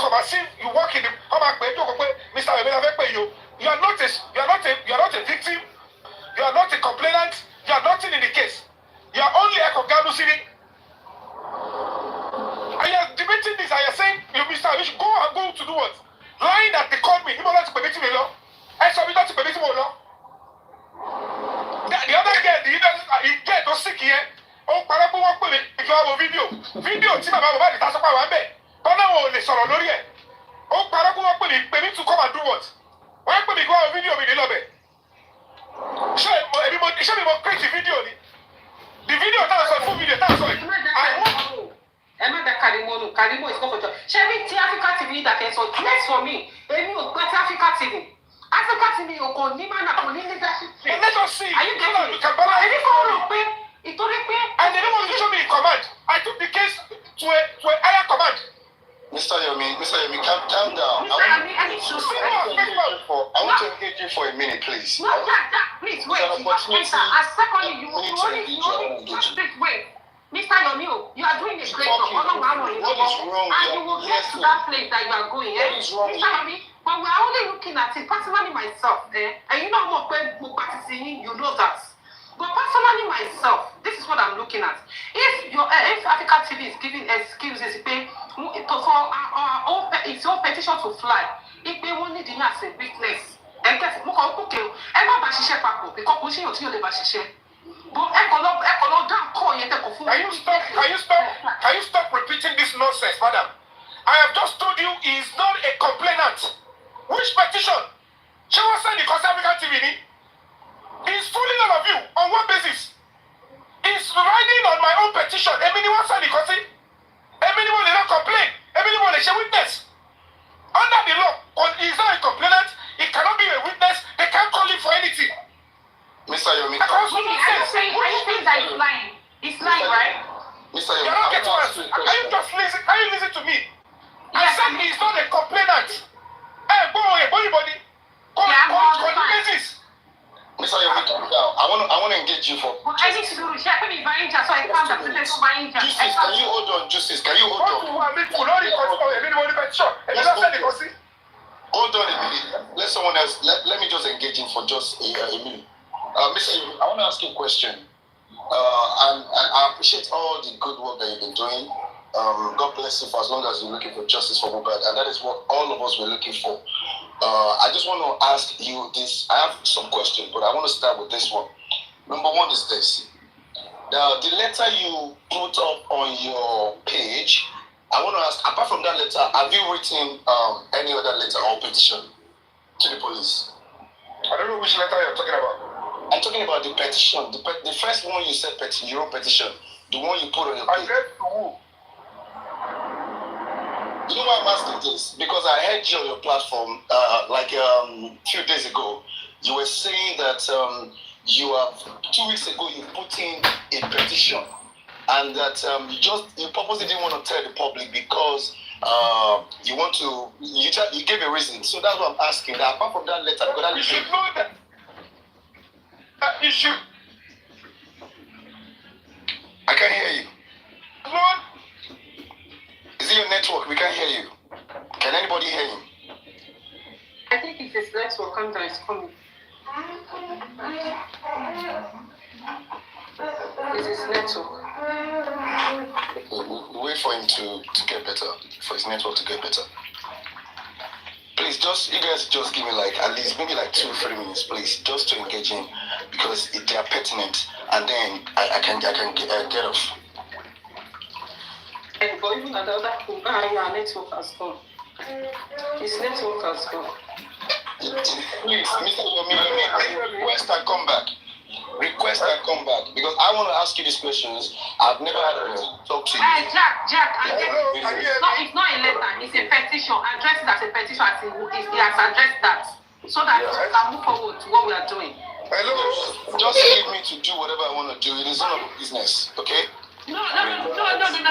come as if you work in the Mr. You are not a victim. You are not a complainant. You are nothing in the case. You are only a Kogalusiri. And you are debating this and you are saying, Mr. You should go to do what? Lying that they called me. You don't to permit me law. I saw me not to permit me law. The other girl, he get to sick here. Oh, Parabu work with it. If you have a video, see my body, that's what I bet. But now only sorrow no yet. Oh, Parabu work with it. Permit to come and do what? Why put me go a video with the lobby? Show me more crazy video. The video that's a full video. That's why I want. Karimot is not for job. Sharing Africa TV that is so dress for me. Any of Africa TV. Africa TV, you can demand a leadership. Let us see. Are you getting it? And they don't want to show me a command. I took the case to a higher command. Mr. Yomi, calm down. I want to engage you for a minute, please. No, please wait. Secondly, you only wait. Mr. Yomi, you are doing a great job. What is wrong? And you will get to that place that you are going. Mr. Yomi, but we are only looking at it personally myself. And you know what you know that. But personally myself, this is what I'm looking at. If Africa TV is giving excuses, its own petition to fly, if they want it as a weakness, and guess Can you stop repeating this nonsense, madam? I have just told you he is not a complainant. Which petition? She was saying the African TV. He's fooling all of you on what basis? He's riding on my own petition. Anyone sign the country? Anyone did not complain. Anyone is a witness. Under the law, he's not a complainant. He cannot be a witness. They can't call him for anything. Mr. Yomi. Are you saying that he's lying? He's lying, right? Mr. Yomi. You're not getting us. Can you just listen? Can you listen to me? I said he's not a complainant. Hey, anybody. Call the basis. Mr. Yomi, calm down. I want to engage you for. I need to do it. Can you hold on, Justice? Can you hold on? Hold on a minute. Let someone else. Let me just engage him for just a minute. Mr. Yomi, I want to ask you a question. And I appreciate all the good work that you've been doing. God bless you for as long as you're looking for justice for Mohbad, and that is what all of us were looking for. I just want to ask you this. I have some questions, but I want to start with this one. Number one is this. The letter you put up on your page, I want to ask, apart from that letter, have you written any other letter or petition to the police? I don't know which letter you're talking about. I'm talking about the petition. The first one you said, your own petition. The one you put on your page. I read to who? You know why I'm asking this? Because I heard you on your platform a few days ago. You were saying that you have 2 weeks ago you put in a petition, and that you purposely didn't want to tell the public because you want to. You gave a reason. So that's what I'm asking. That apart from that letter, because you should know that issue. I can't hear you. Lord. Is it your network? We can't hear you. Can anybody hear you? I think it's his network. Kanda is coming. It's his network. Okay, we'll wait for him to get better, for his network to get better. Please, you guys just give me at least maybe 2-3 minutes, please, just to engage him, because they are pertinent, and then I can get off. But even at the other your network has gone. His network has gone. Please, Mr. Yomi, request and come back. Request and come back. Because I want to ask you these questions. I've never had to talk to you. Jack, it's not a letter, it's a petition. Address it as a petition. He has addressed that. So that we can move forward to what we are doing. Hello. Just leave me to do whatever I want to do. It is none of your business, okay? No. Don't say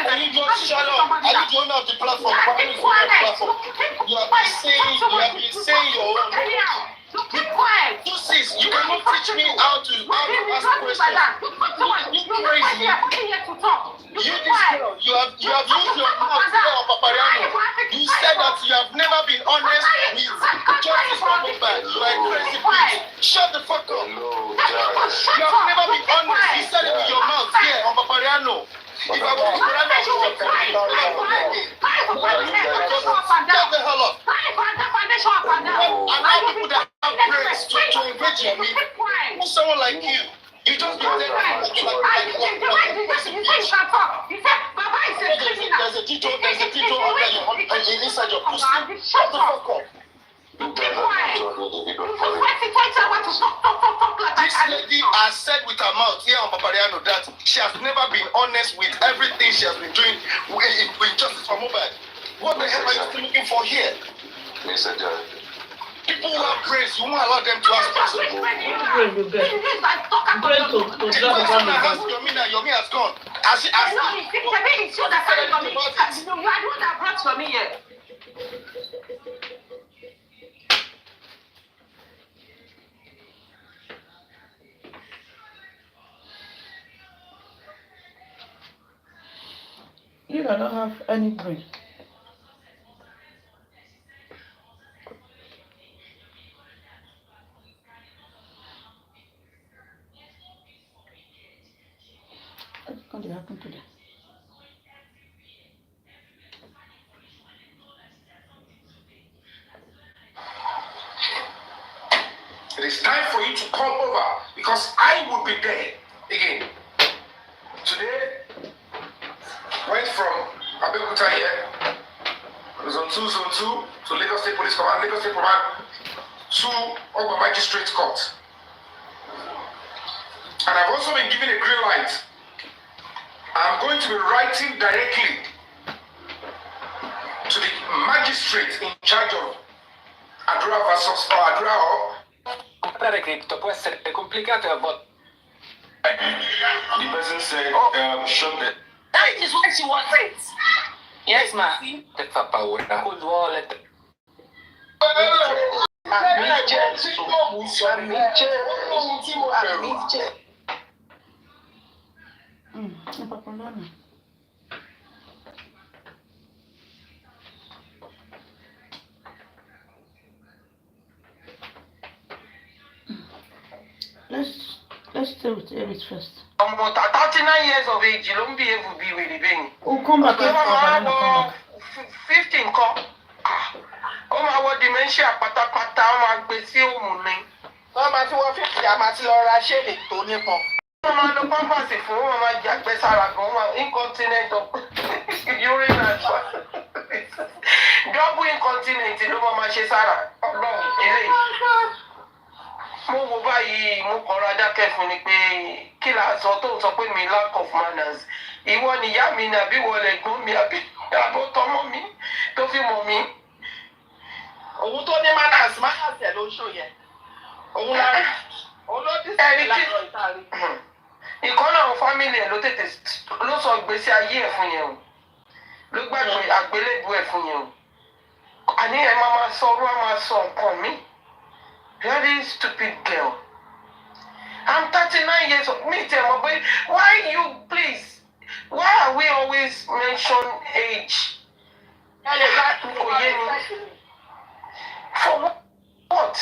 that. You just shut up. I need to owner of the platform. You have been saying your own. Keep quiet. You cannot teach me how to ask questions. You crazy. You this girl. You have used your mouth to say on Paparino. You You have never been honest. You said it with your mouth here on Paparino. If I was Paparino, I would get the hell up. Allow people that have brains to engage Yomi. Who's someone like you? You just get there like there's a tito under your inside your pussy. Shut the fuck up. This lady has said with her mouth here on Paparino that she has never been honest with everything she has been doing with justice for mobile. What the hell are you still looking for here? People who have praise, you won't allow them to ask questions. The question I asked Yomi now, Yomi has gone. Has she asked? No, it's you that said it for me. You are the one that brought for me here. You don't have any brain. What's going to happen to them? It is time for you to come over because I will be there again. Today, went from Abeokuta here, zone 2 to Lagos State Police Command, Lagos State Command to Ogba Magistrate Court. And I've also been given a green light. I'm going to be writing directly to the magistrate in charge of Adura versus Adura. Comprare cripto può essere complicato e a volte. The person said, shut it. That is what she wants. Yes, ma. Te fa paura. Cold wallet. Let's stay with Eric first. I'm about 39 years of age. You don't be able to be with the baby. Oh, come back. Come back. 15 come. Oh my word, dementia pátápátá máa gbé sí òmùní. Wọ́n máa ti wọ́n 50 a máa ti lọ ra ṣéèlì tó nípọn. Wọ́n máa lo pampasì fún wọn máa jàgbé sára gan wọn incontinent of urine and double incontinent ló máa ṣe sára ọlọ́run eré. Mo wo báyìí mo kàn ra dákẹ́ fún ni pé kí la sọ tó sọ pé mi lack of manners. Ìwọ ni ìyá mi ni àbí wọlé ẹ̀gbọ́n mi àbí àbótọ́mọ́ mi tó fi mọ̀ mí. Òun tó ní manners ẹ̀ ló ṣó yẹ. Òun lára. Òun ló dín sí ìlànà ìtàrí. Ìkan náà àwọn fámìlì ẹ̀ ló tètè ló sọ ìgbésí ayé ẹ̀ fún yẹn o. Ló gbàgbé àgbélébùú ẹ̀ fún yẹn o. Àní ẹ̀ máa sọ nǹkan mi. Very stupid girl. I'm 39 years old. Me tell my boy, why you please? Why are we always mention age? For what? But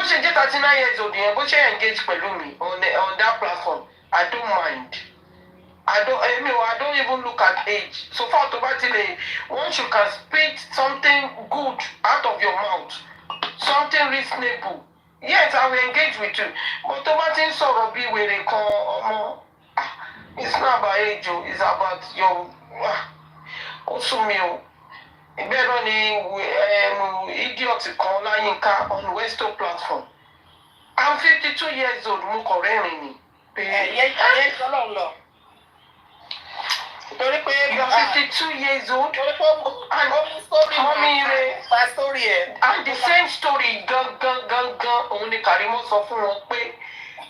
she get 39 years old, but she engage with me on that platform. I don't mind. I don't even look at age. So far, automatically, once you can speak something good out of your mouth, something reasonable, yes, I will engage with you. But automatically, so be where they call. It's not about age, it's about your. Also, me, better than idiots call on Westo platform. I'm 52 years old. You're 52 years old and the same story only Karimot sọ fún wọn pé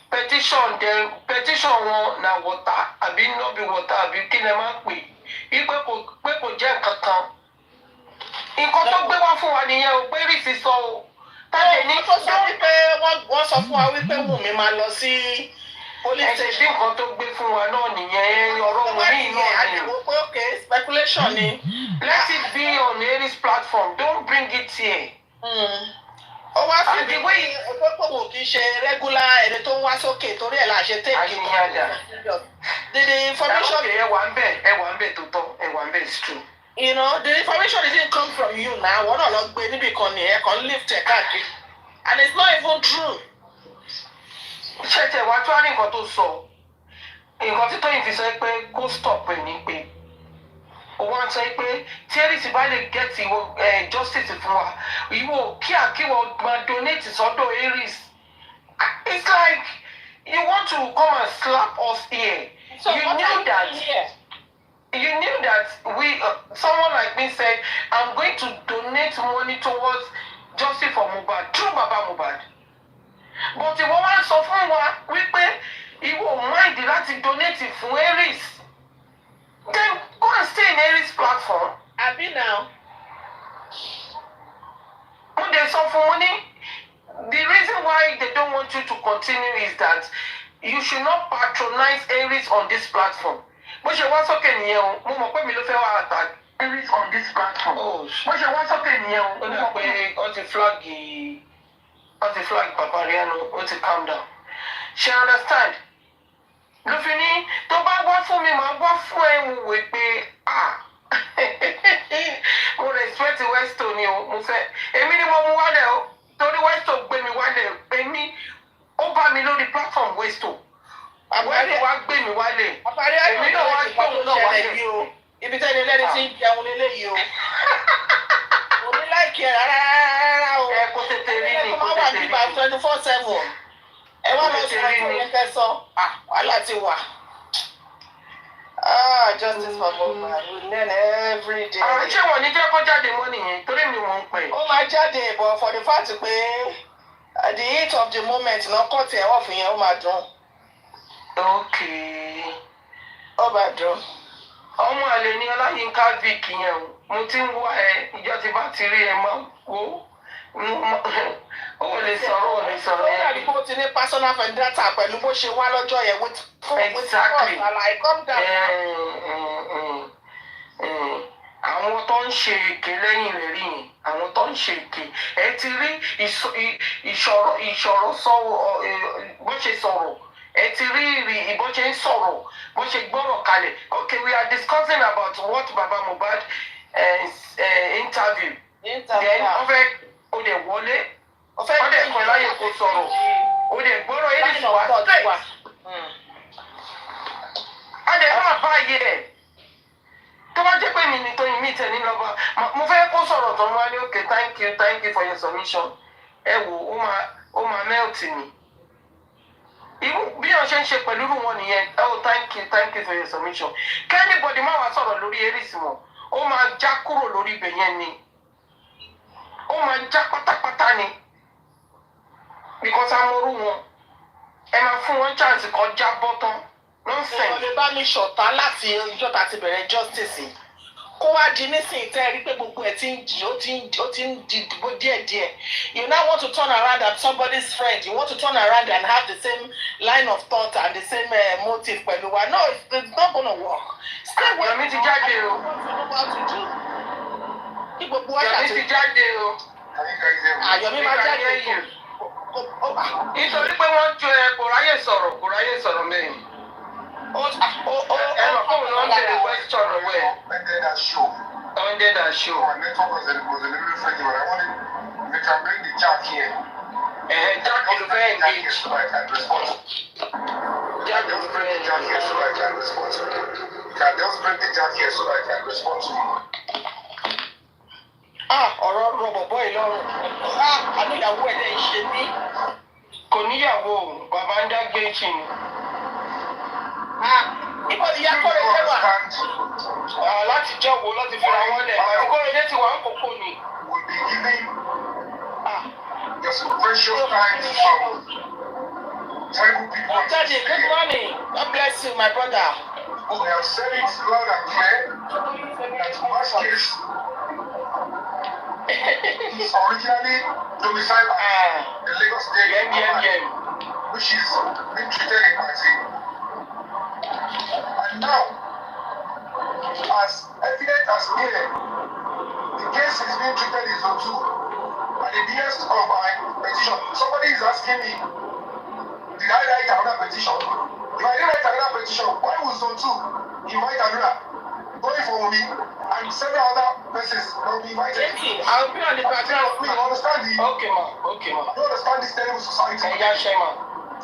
petition wọn na water àbí no be water àbí kí lẹ máa pè ipe kò jẹ́ kankan nǹkan tó gbé wá fún wa nìyẹn ò pé rí sí sọ o tàbí ní tó sọ wípé wọ́n sọ fún wa wípé Wùnmí máa lọ sí ẹsẹ̀ bí nǹkan tó gbé fún wa náà nìyẹn ọ̀rọ̀ Wùnmí náà ni. Okay, speculation ni. Let it be on Aries platform. Don't bring it here. ó wá fi bí wéyìn òpópó kì í ṣe regular ẹni tó ń wá sókè torí ẹ̀ la ṣe take it. The information ẹ wà ń bẹ̀ tó tọ́ ẹ wà ń bẹ̀ it's true. You know, the information didn't come from you now. Wọ́n náà lọ gbé níbi kan ní ẹ̀ kan lift ẹ̀ káàkiri. And it's not even true. Ṣẹ̀ṣẹ̀ wá tó wá ní nǹkan tó sọ. Nǹkan tí Tóyìn fi sọ pé kó stop ẹ̀ ní pé. Wọ́n sọ pé tí Eris bá lè get justice fún wa, ìwọ kí wọ́n máa donate sọ́dọ̀ Eris. It's like you want to come and slap us here. So you knew that. You knew that someone like me said, I'm going to donate money towards justice for Mohbad, through Baba Mohbad. But if one sọ fún wa wípé ìwọ mind láti donate fún Eris, then go and stay in Eris platform. Abi now. When they sọ fún money, the reason why they don't want you to continue is that you should not patronize Eris on this platform. Bó ṣe wá sókè nìyẹn o, mo mọ̀ pé mi ló fẹ́ wá attack Eris on this platform. Bó ṣe wá sókè nìyẹn o, mo mọ̀ pé wọ́n ti flag Paparino, ó ti calm down. She understand? Ló fi ní tó bá wá fún mi, màá wá fún ẹ wò pé mo respect Westo ni o, mo fẹ́. Èmi ni mo mú wálẹ̀ o, torí Westo gbé mi wálẹ̀, èmi ó bá mi lórí platform Westo. Àgbẹ̀rẹ̀ wa gbé mi wálé. Èmi náà wá gbé òun náà wálé. Ibi tẹ́lẹ̀ lẹ́ni tí ń jẹun lélẹ́yìí o. Mo ní láìkí ẹ̀ rárá o. Ẹ kó tètè rí ni, kó tètè rí ni. Ẹ wá wà nípa 24/7. Ẹ wá lọ sí àwọn ẹ̀kẹ́ sọ. Wàhálà ti wà. Justice for Mohbad. We learn every day. Ṣé wọ́n ní jẹ́ kó jáde mọ́ nìyẹn? Torí mi wọ́n ń pè. Ó máa jáde but for the fact pé at the heat of the moment náà kọ́ tiẹ̀ wọ́n fi yẹn ó máa dùn. Okay. Ó bá dùn. Ọmọ àlè ni Ọláyínká Vic yẹn o. Mo ti ń wá ẹ, ìjọ tí bá ti rí ẹ máa wò. Ó lè sọ̀rọ̀ yẹn. Ó dàbí kó ti ní personal vendetta pẹ̀lú bó ṣe wá lọ́jọ́ yẹn with Exactly. Calm down. Àwọn tó ń ṣe èké lẹ́yìn rẹ̀ rí yẹn, àwọn tó ń ṣe èké. Ẹ ti rí ìṣòro sọ̀rọ̀ bó ṣe sọ̀rọ̀. Ẹ ti rí bó ṣe ń sọ̀rọ̀, bó ṣe gbọ́rọ̀ kalẹ̀. Okay, we are discussing about what Baba Mohbad interview. Then ó fẹ́ ó dẹ̀ wọlé, ó dẹ̀ pẹ́ láyè kó sọ̀rọ̀, ó dẹ̀ gbọ́rọ̀ Eris wá straight. A dẹ̀ máa bá yẹ ẹ̀. Tó bá jẹ́ pé mi ni Tóyìn mi tẹ̀ ní lọ́ba, mo fẹ́ kó sọ̀rọ̀ tó ń wá ní okay, thank you for your submission. Ẹ wò ó máa melt ni. Bí wọ́n ṣe ń ṣe pẹ̀lú irú wọn nìyẹn, thank you for your submission. Kẹ́nìbọ̀dì máa wá sọ̀rọ̀ lórí Eris wọn, ó máa já kúrò lórí ibẹ̀ yẹn ni. Ó máa já pátápátá ni. Because amorú wọn, ẹ máa fún wọn chance kan já bọ́tán. Nonsense. Wọ́n lè bá mi ṣọ̀tá láti ọjọ́ tá ti bẹ̀rẹ̀ justice. Kó wá di nísìnyí tẹ́ rí pé gbogbo ẹ̀ ti ń di díẹ̀díẹ̀. You now want to turn around and somebody's friend. You want to turn around and have the same line of thought and the same motive pẹ̀lú wa. No, it's not gonna work. Stay with Yomi ti jáde o. Yomi ti jáde o. Yomi máa jáde yìí. Nítorí pé wọ́n ju kò ráyè sọ̀rọ̀ mẹ́rin. Ẹ lọ fún un lọ́ndẹ̀ question wẹ̀. Ended that show. My network was a little friendly, but I wanted they can bring the jack here. Jack is very engaged. So I can respond. Jack is very Jack here so I can respond to you. You can just bring the jack here so I can respond to you. Ọ̀rọ̀ rọ̀bọ̀bọ̀ ìlọrun. Àníyàwó ẹ̀ lẹ́yìn ṣe mí. Kò níyàwó, bàbá ń dá gbé kí ni. Ibo ni ìyá Kọ́rẹ́dé wà? Láti jọ́ wo láti fira wọn lẹ̀. Àti Kọ́rẹ́dé ti wà ń kókó ni. We'll be giving just precious time to some terrible people. Daddy, good morning. God bless you, my brother. We have said it loud and clear that worst case is originally domiciled in the Lagos State, which is being treated in Brazil. And now, as evident as clear, the case is being treated in Zone 2 by at the behest of my petition. Somebody is asking me, did I write another petition? If I didn't write another petition, why would Zone 2 invite Adura, going for me, and several other persons that will be invited? I'll be on the background. You understand the... Okay, ma. Okay, ma. You understand this terrible society? Yeah, sure, ma.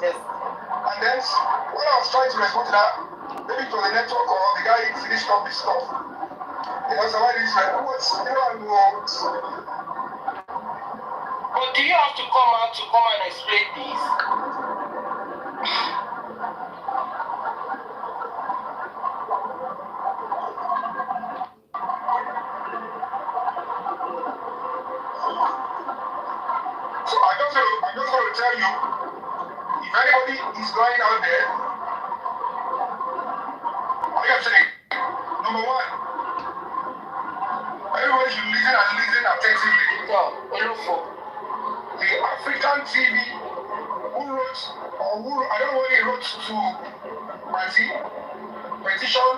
Yes. And then, when I was trying to respond to that, maybe it was the network or the guy finished up his stuff. You know, somebody is like, what's, you know, But do you have to come out to come and explain this? So I just want to tell you, if anybody is going out there, like I'm saying, number one, everybody should listen attentively. No, hello, The African TV who wrote, or who, I don't know what he wrote to Manzi, petition,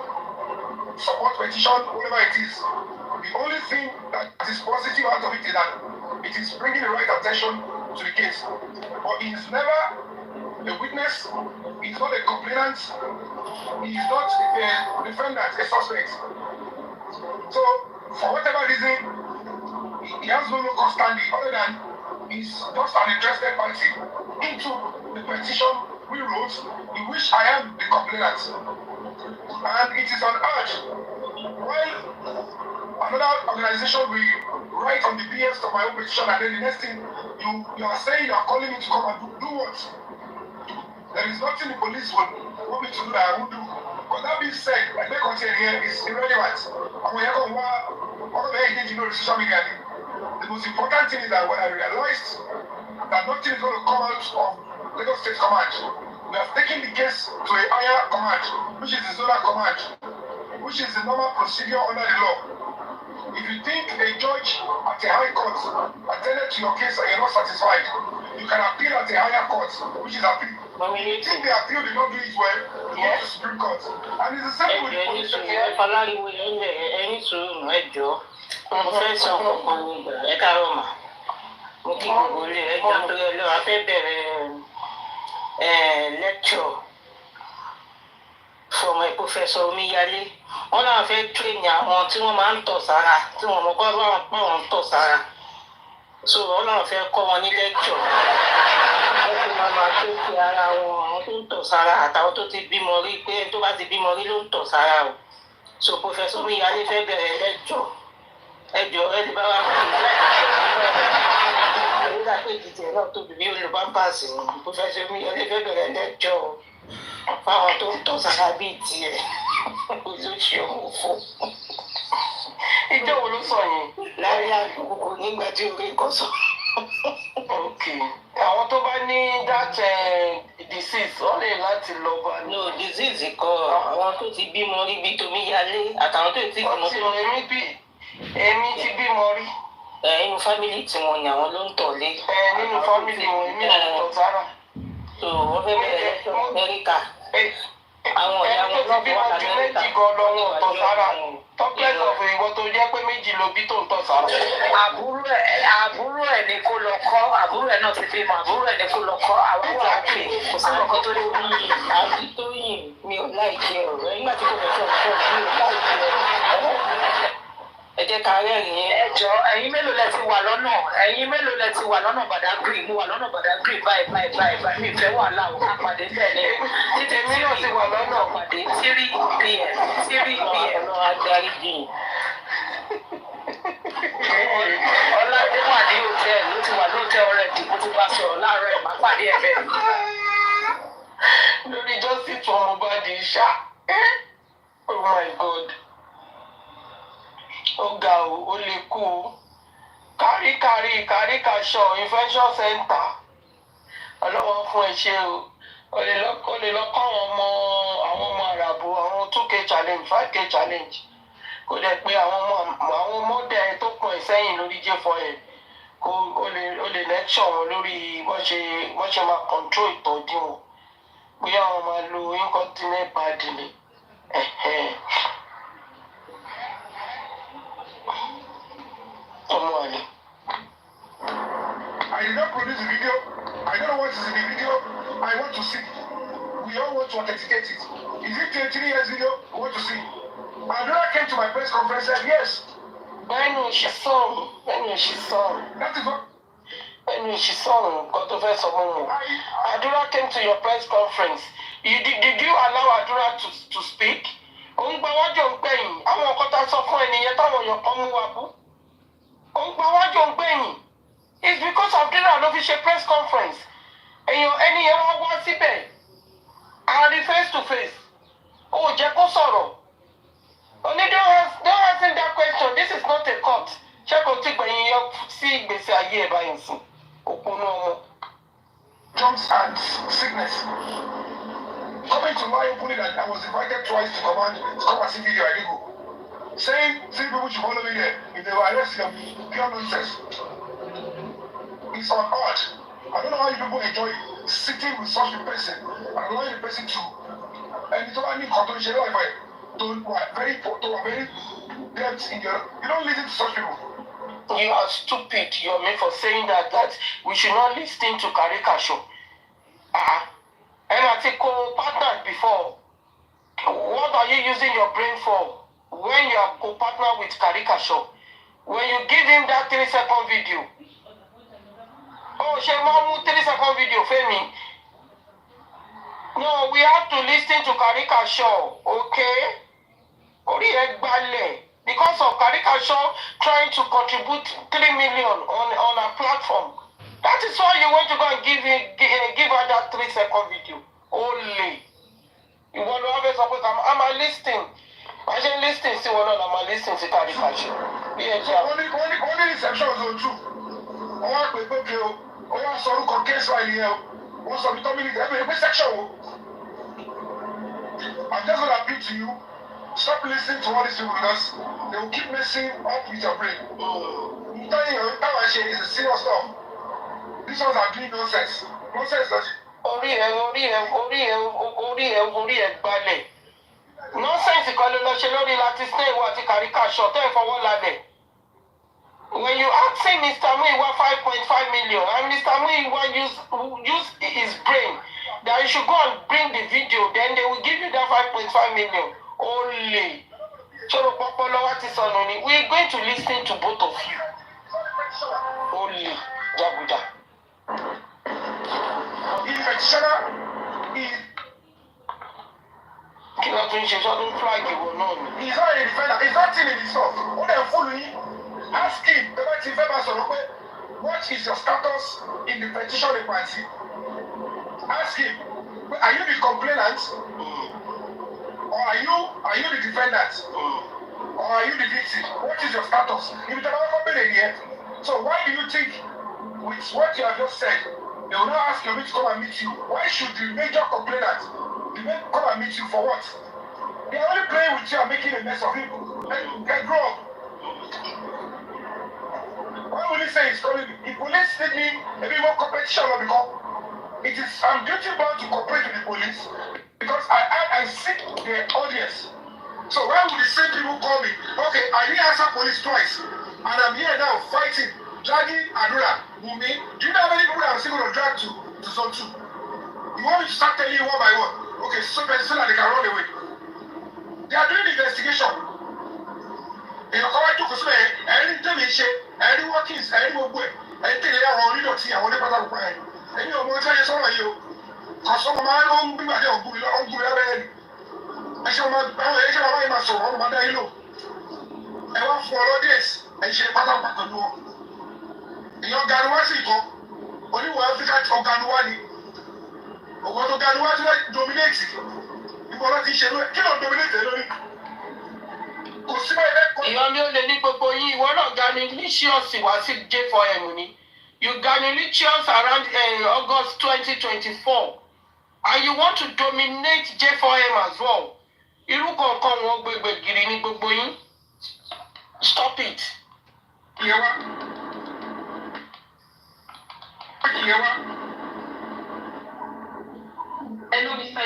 support petition, whatever it is. The only thing that is positive out of it is that it is bringing the right attention to the case. But he is never a witness, he is not a complainant, he is not a defendant, a suspect. So, for whatever reason, he has no local standing other than he's just an interested party into the petition we wrote, in which I am the complainant. And it is on urge. While another organization will write on the BS of my own petition, and then the next thing you are saying you are calling me to come and do what? There is nothing the police will want me to do that I won't do. But that being said, like the content here is irrelevant. And when you go, what the social media? The most important thing is that when I realized that nothing is going to come out of Lagos State Command, we have taken the case to a higher command, which is the zonal command, which is the normal procedure under the law. If you think a judge at a high court attended to your case and you're not satisfied, you can appeal at a higher court, which is appeal. If you think the appeal did not do it well, you go to Supreme Court. And it's the same with police. Mo fẹ́ sọ ọ̀kan ní ẹ káàárọ̀ mà mo kí gbogbo ilé ẹjọ́ torí ọlọ́run a fẹ́ bẹ̀rẹ̀ lecture from a professor Omiyale wọ́n náà fẹ́ train àwọn tí wọ́n máa ń tọ̀ sára tí wọ́n mọ̀ kọ́ báwọn pọ̀ wọ́n ń tọ̀ sára so wọ́n náà fẹ́ kọ́ wọn ní lecture wọ́n ti máa tó fi ara wọn àwọn tó ń tọ̀ sára àtàwọn tó ti bímọ rí pé tó bá ti bímọ rí ló ń tọ̀ sára o so professor Omiyale fẹ́ bẹ̀rẹ̀ lecture. Ẹjọ́ ẹni bá wà fún mi láti ìdíje náà tóbi bí olùbámbàsì ni pòfẹsọ mi ẹlẹfẹ bẹ̀rẹ̀ lẹ́jọ́ fáwọn tó ń tọ́ sára bíi tiẹ̀ olóṣì ọmọ fún. Ìjọ wo ló sọ yẹn? Láyé àgbègbè nígbà tí orí kan sọ. Àwọn tó bá ní that disease wọ́n lè láti lọ bá ní. No disease kọ́ àwọn tó ti bímọ rí bíi Tomiyale àtàwọn tó ti bímọ sí èmi ti bímọ rí. Inú fámìlì tí wọn ni àwọn ló ń tọ̀lé. Nínú fámìlì wọn èmi ò tọ̀ sára. So wọ́n fẹ́ bẹ̀rẹ̀ lẹ́tọ̀ Amẹ́ríkà. Àwọn ìyá wọn náà bí wọ́n ti méjì gan lọ́wọ́ tọ̀ sára. Tọ́pẹ́sì ọ̀fọ̀ ìwọ tó jẹ́ pé méjì ló bí tó ń tọ̀ sára. Àbúrò ẹ̀ ni kó lọ kọ́ àbúrò ẹ̀ náà ti bímọ àbúrò ẹ̀ ni kó lọ kọ́ àwọn wà ókè kò sí ọkọ̀ tó lè wí àbí tó yìn mi ò láìkí ọ̀rọ̀ nígbà tí kò fẹ́ sọ mi ò láìkí ọ̀rọ̀. Ẹ jẹ́ ká rẹ́rìn-ín. Ẹ jọ ẹ̀yin mélòó lẹ ti wà lọ́nà Badagry mo wà lọ́nà Badagry báyìí mi fẹ́ wàhálà o ká pàdé bẹ́ẹ̀ ni títẹ̀mí náà ti wà lọ́nà pàdé 3 p.m. Ọlọ́run adarí jìn. Ọlọ́dẹ wà ní hòtẹ́ẹ̀lì ó ti wà lóòtẹ́ẹ̀lì rẹ̀ dìbò tó bá sọ̀rọ̀ láàárọ̀ ẹ̀ má pàdé ẹ̀ bẹ́ẹ̀. Lórí justice for Mohbad ṣá. Oh my God. Ó ga o, ó lè kú o. Káríkàṣọ infection center. Ọlọ́wọ́ fún ẹ ṣe o. O lè lọ kọ́ àwọn ọmọ àràbò àwọn 2K challenge 5K challenge. Kò dẹ̀ pé àwọn ọmọdé tó pọ̀ sẹ́yìn lórí J4N. O lè lecture wọn lórí wọ́n ṣe máa control ìtọ́jú wọn. Bóyá wọn máa lo incontinent pad ni. Ọmọ àlè. it. Is it 3 years video? We want to see. Adura came to my press conference and said, yes. When she saw, That is what. When she saw, got to first of all, Adura came to your press conference. Did you allow Adura to speak? It's because of the official press conference. And any was and face to face. Oh, Jacko Soro. Only don't answer that question. This is not a court. Check on take when you see this a year by himself. Jumps and sickness. Coming to my opening that I was invited twice to come and see video I did go. Saying 3 people should follow me there. If they were arrested, pure nonsense. It's on art. I don't know how you people enjoy sitting with such a person and allowing the person to. And it's only controversial life. Very depth in your. You don't listen to such people. You are stupid, Yomi, for saying that we should not listen to caricature. And I think co-partnered before. What are you using your brain for when you are co-partner with caricature? When you give him that 3-second video. Oh, Shemamu 3-second video, Femi. No, we have to listen to caricature, okay? Because of caricature trying to contribute 3 million on a platform. That is why you want to go and give her that 3-second video. Only. You want to have a support. I'm listening. I should listen to one of them. Listening to caricature. Yeah, only reception was on true. I'm just going to appeal to you. Stop listening to all these people because they will keep messing up with your brain. I'm telling you, it's a serious stuff. These ones are doing nonsense. Nonsense, does it? Nonsense when you asking Mr. Muiwa 5.5 million and Mr. Muiwa use his brain that you should go and bring the video, then they will give you that 5.5 million only. So we're going to listen to both of you. Only. Jabuda. He's not a defender. He's not in himself. What they are following, ask him, what is your status in the petition request? Ask him, are you the complainant? Or are you the defendant? Or are you the victim? What is your status? So why do you think with what you have just said, they will not ask Yomi to come and meet you? Why should the major complainant come and meet you for what? They are only playing with you and making a mess of him. They grow up. Why would he say he's calling me? If police need me, a bit more competition will become. I'm duty bound to cooperate with the police because I seek the audience. So why would the same people call me? Okay, I didn't answer police twice. And I'm here now fighting, dragging Adura, Omowummi. Do you know how many people I'm still going to drag to zone 2? You want me to start telling you one by one? Okay, so that they can run away. They are doing the investigation. They are coming to Kusme, any Demisha, any workings, any way, anything they are on Lidoti, I want to put up. Any of what I saw you. Because some of my own people are on Gula. I shall not buy my soul on my day. I want to follow this. And she put up a door. Your Ganuasiko, only one African from Ganuani. Or what Ganuasi dominates it. You want to cannot dominate it. You Ganilicious around August 2024. And you want to dominate J4M as well. Stop it. Hello, Mr.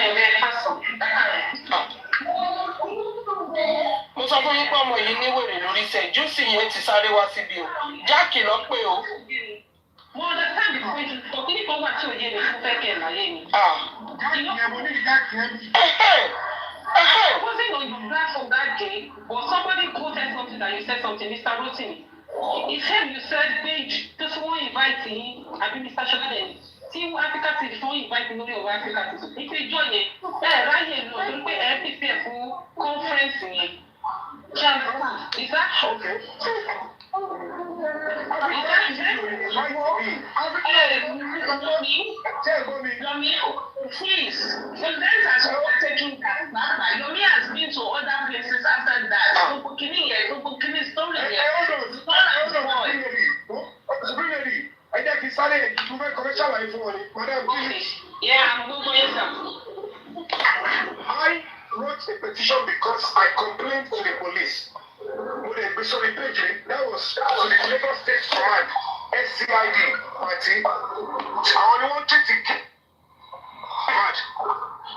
mo sọ fún yín pé ọmọ yìí níwèrè lórí iṣẹ́ jùsì yẹn ti sáré wá síbi o jáàkì lọ pé o. Mo understand the point, but kí ni kan wà tí òye mi fún fẹ́ kẹ́ ẹ̀ láyé mi. I wasn't on your platform that day, but somebody quoted something that you said something, Mr. Rotimi. He said you said, page, just won't invite him, I mean, Mr. Shalade. See, Africa TV, won't invite him over Africa TV. If you join it, right here, don't pay MPC for conference. Is that okay? Please, the guys are taking that back. Yomi has been to other places after that. So, Bukini story. Yeah, I'm going I wrote a petition because I complained to the police. That was to the Lagos State Command, SCID party. I only wanted to get mad.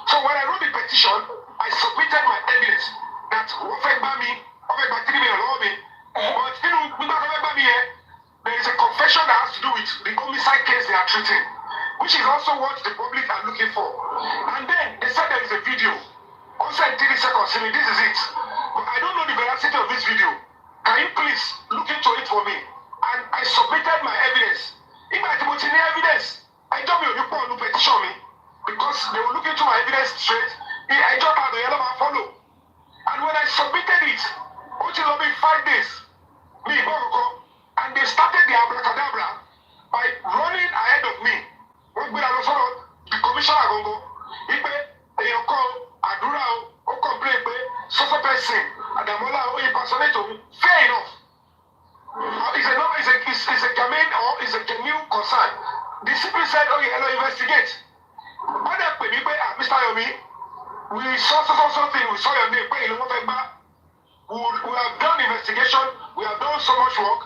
So when I wrote the petition, I submitted my evidence that but there is a confession that has to do with the homicide case they are treating, which is also what the public are looking for. And then they said there is a video. Also in 30 seconds, this is it. But I don't know the veracity of this video. Can you please look into it for me? And I submitted my evidence. If I put in evidence, I told you to petition me because they will look into my evidence straight. I just had the yellow follow. And when I submitted it, which will be 5 days, and they started the abracadabra by running ahead of me. The commissioner complain suffer person Adamola impersonate me. Fair enough. It's a germane or is a genuine concern. The CP said, okay, hello, investigate. When they pay me, Mr. Yomi, we saw something, we saw your name, we have done investigation, we have done so much work.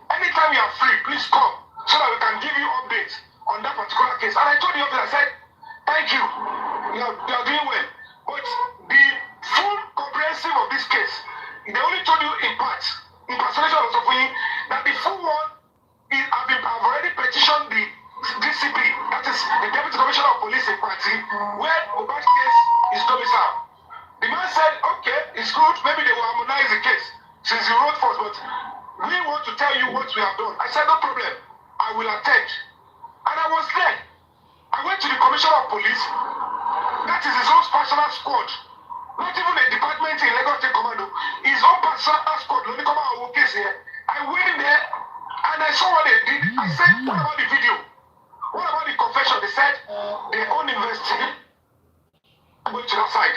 Anytime you are free, please come so that we can give you updates on that particular case. And I told the officer, I said, thank you, you are doing well. But the full comprehensive of this case, they only told you in part, impersonation of Sofui, that the full one is I've already petitioned the DCP, that is the Deputy Commissioner of Police in Party, where Mohbad's case is domiciled. The man said, okay, it's good, maybe they will harmonize the case since you wrote first, but we want to tell you what we have done. I said, no problem, I will attend. And I was there. I went to the Commissioner of Police, that is his own personal squad. Not even a department in Lagos State Commando. His own personal squad. Let me come out of case here. I went there and I saw what they did. I said, what about the video? What about the confession? They said they own investigate. Going to that side.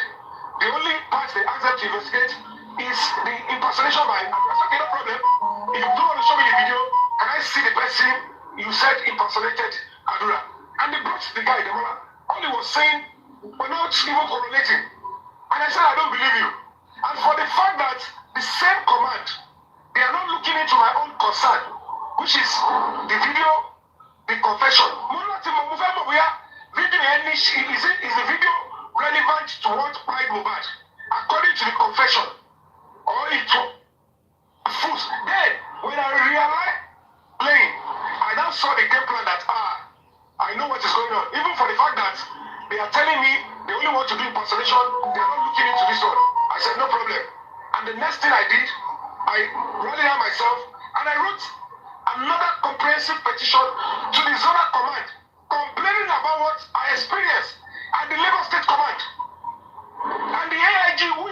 The only part they asked them to investigate is the impersonation by. I said, okay, no problem. If you don't want to show me the video, can I see the person you said impersonated Adura? And they brought the guy, the man. All he was saying, we're not even correlating. And I said, I don't believe you. And for the fact that the same command, they are not looking into my own concern, which is the video, the confession. Is the video relevant to what Pride Mohbad? According to the confession, or it fools. Then, when I realized playing, I now saw the game plan that, I know what is going on. Even for the fact that they are telling me they only want to do impersonation, they are not looking into this one. I said, no problem. And the next thing I did, I rallied out myself and I wrote another comprehensive petition to the zonal command, complaining about what I experienced at the Lagos State Command. And the AIG, who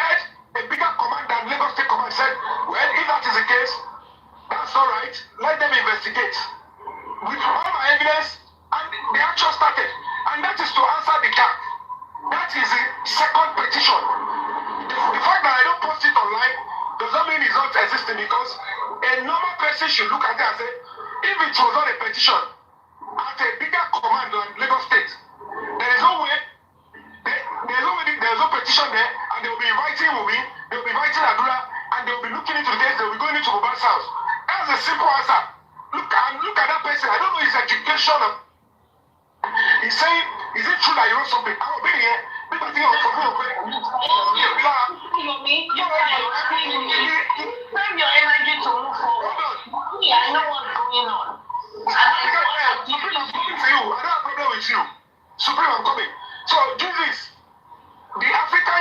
had a bigger command than Lagos State Command, said, well, if that is the case, that's all right. Let them investigate. With all my evidence, and the action started. And that is to answer the gap. That is the second petition. The fact that I don't post it online does not mean it's not existing, because a normal person should look at it and say, if it was not a petition at a bigger command like Lagos State, there is no way, there is no petition there, and they will be inviting Wumi, they will be inviting Adura, and they will be looking into the case, they will be going into Mohbad's house. That's a simple answer. Look at that person. I don't know his education. He's saying, is it true that you wrote something? I will be here. People think I'm from Yomi, spend your energy to move forward. I know what's going on. I don't have a problem with you. Supreme,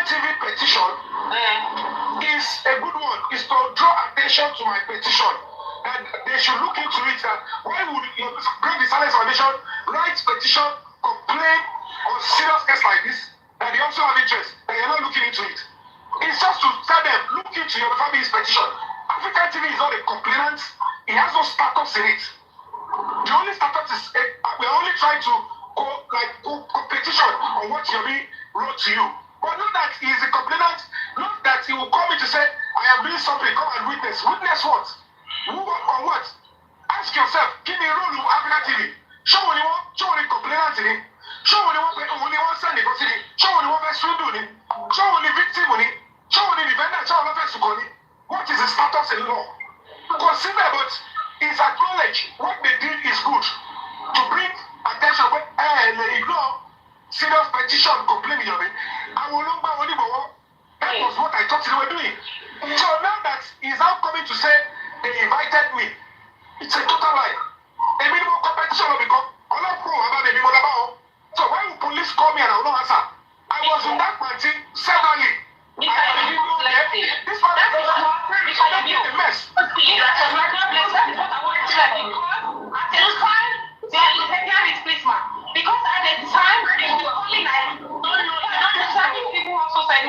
TV petition is a good one. Is to draw attention to my petition. That they should look into it. Why would Break the Silence Foundation write petition, complain on serious case like this, that they also have interest, and you're not looking into it? It's just to tell them, look into your family's petition. African TV is not a complainant. It has no status in it. The only status is, we're only trying to competition on what Yomi wrote to you. But not that he is a complainant, not that he will come in to say, I am doing something, come and witness. Witness what? Who on what? Ask yourself, give me a role of African TV. Show what you want, show what the complainant in it. Show what you want send it, show what you want swindle in it. Show what the victim in it. Show what the defendant, show what the what is the status in law? Consider, but it's acknowledged what they did is good. To bring attention, ignore serious petition complaining of it. That was what I thought they were doing. So now that he's now coming to say they invited me, it's a total lie. A minimum competition will become all up pro about the people about. So why would police call me and I will not answer? I was in that party severally. This man is a mess. Because at the time they were only like people also said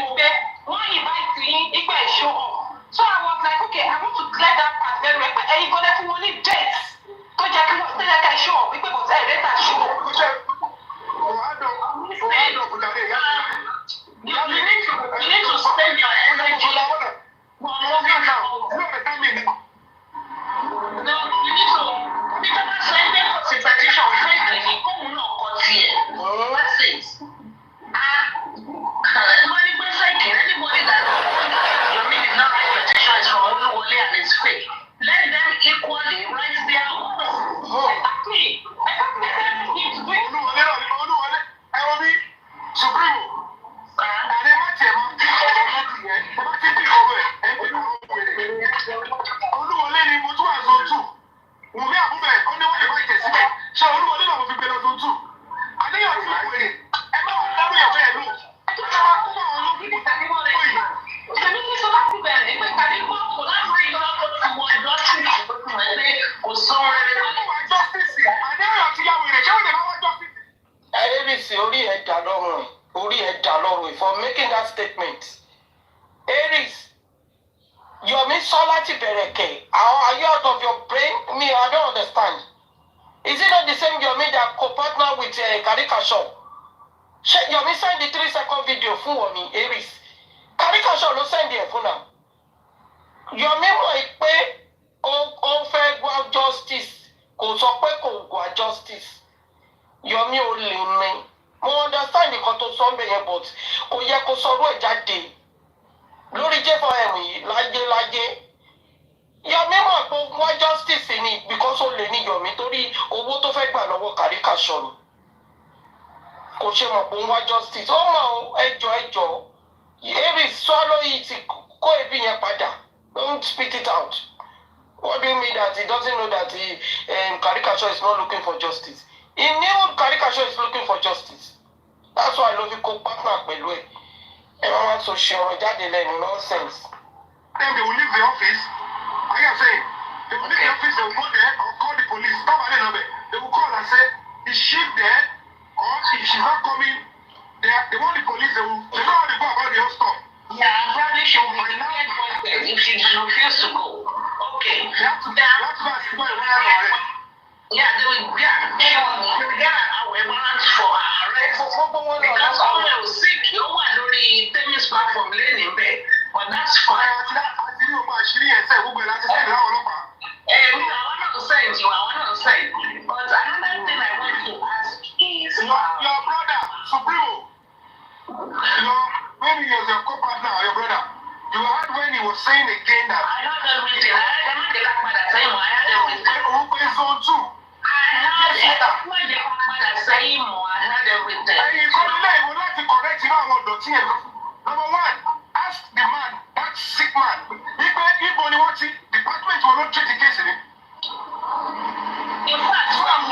why invite me if I show up. So I was like, okay, I want to clear that part very well. And you got to only dates. So I show up because I read that show up. You need to spend your energy. No, you need to. Because send them for petition friendly. Come on, that's it. Anybody that Yomi did not write petitions from Omowummi and it's fake. Let them equally write their own. Exactly. For making that statement. Aries, Yomi Solati Bereke, are you out of your brain? Me, I don't understand. Is it not the same Yomi that co-partner with Caricature? Yomi send the 3-second video for me, Aries. Caricature no send the phone now. Yomi mo ipe o fe gba justice, kò sọ pé kò gba justice. Yomi o le me. Mo understand nǹkan tó sọ ńbẹ̀ yẹn, but kò yẹ kó sọ̀rọ̀ ẹ̀ jáde lórí J4M yìí láyé. Yomi mọ̀ pé wọ́n justice ni because ó lè ní Yomi torí owó tó fẹ́ gbà lọ́wọ́ Caricature ni. Kò ṣe mọ̀ pé wọ́n justice. Ó mọ̀ ẹjọ́. Aries swallow it kó ebi yẹn padà. Don't spit it out. What do you mean that he doesn't know that Caricature is not looking for justice? He knew Caricature is looking for justice. That's why I love you co-partner pẹ̀lú ẹ̀. Everyone so sure jáde lẹ́nu nonsense. Then they will leave the office. I am saying, they will leave the office, they will go there or call the police. They will call and say, is she there? Or if she's not coming, they want the police, they know how they go about the whole stuff. Yeah, probably she will be denied if she refuses to go. Okay. They have to ask why already. Yeah, they will get a warrant for her arrest. Because someone was sick, you want to read Temi's platform learning there. But that's fine. I want to say. But another thing I want to ask is your brother, Supremo. When he was your co-partner, your brother, you heard when he was saying again that I heard everything. I heard everything. Zone 2. Number one, ask the man, that sick man, if only watching, department will not treat the case in it. In fact, when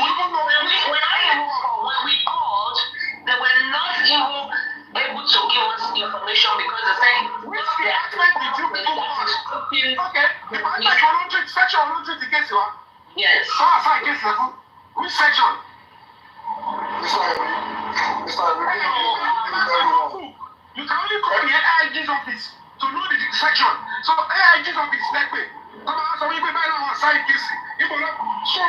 we called, they were not even able to give us the information because they say which department did you people want? Okay, department voluntary section voluntary the case you are. yes. So as I case level, which section? Mr. You can only call the AIG's office to know the section. So AIG's office like me. Come on, so we be by our side case. So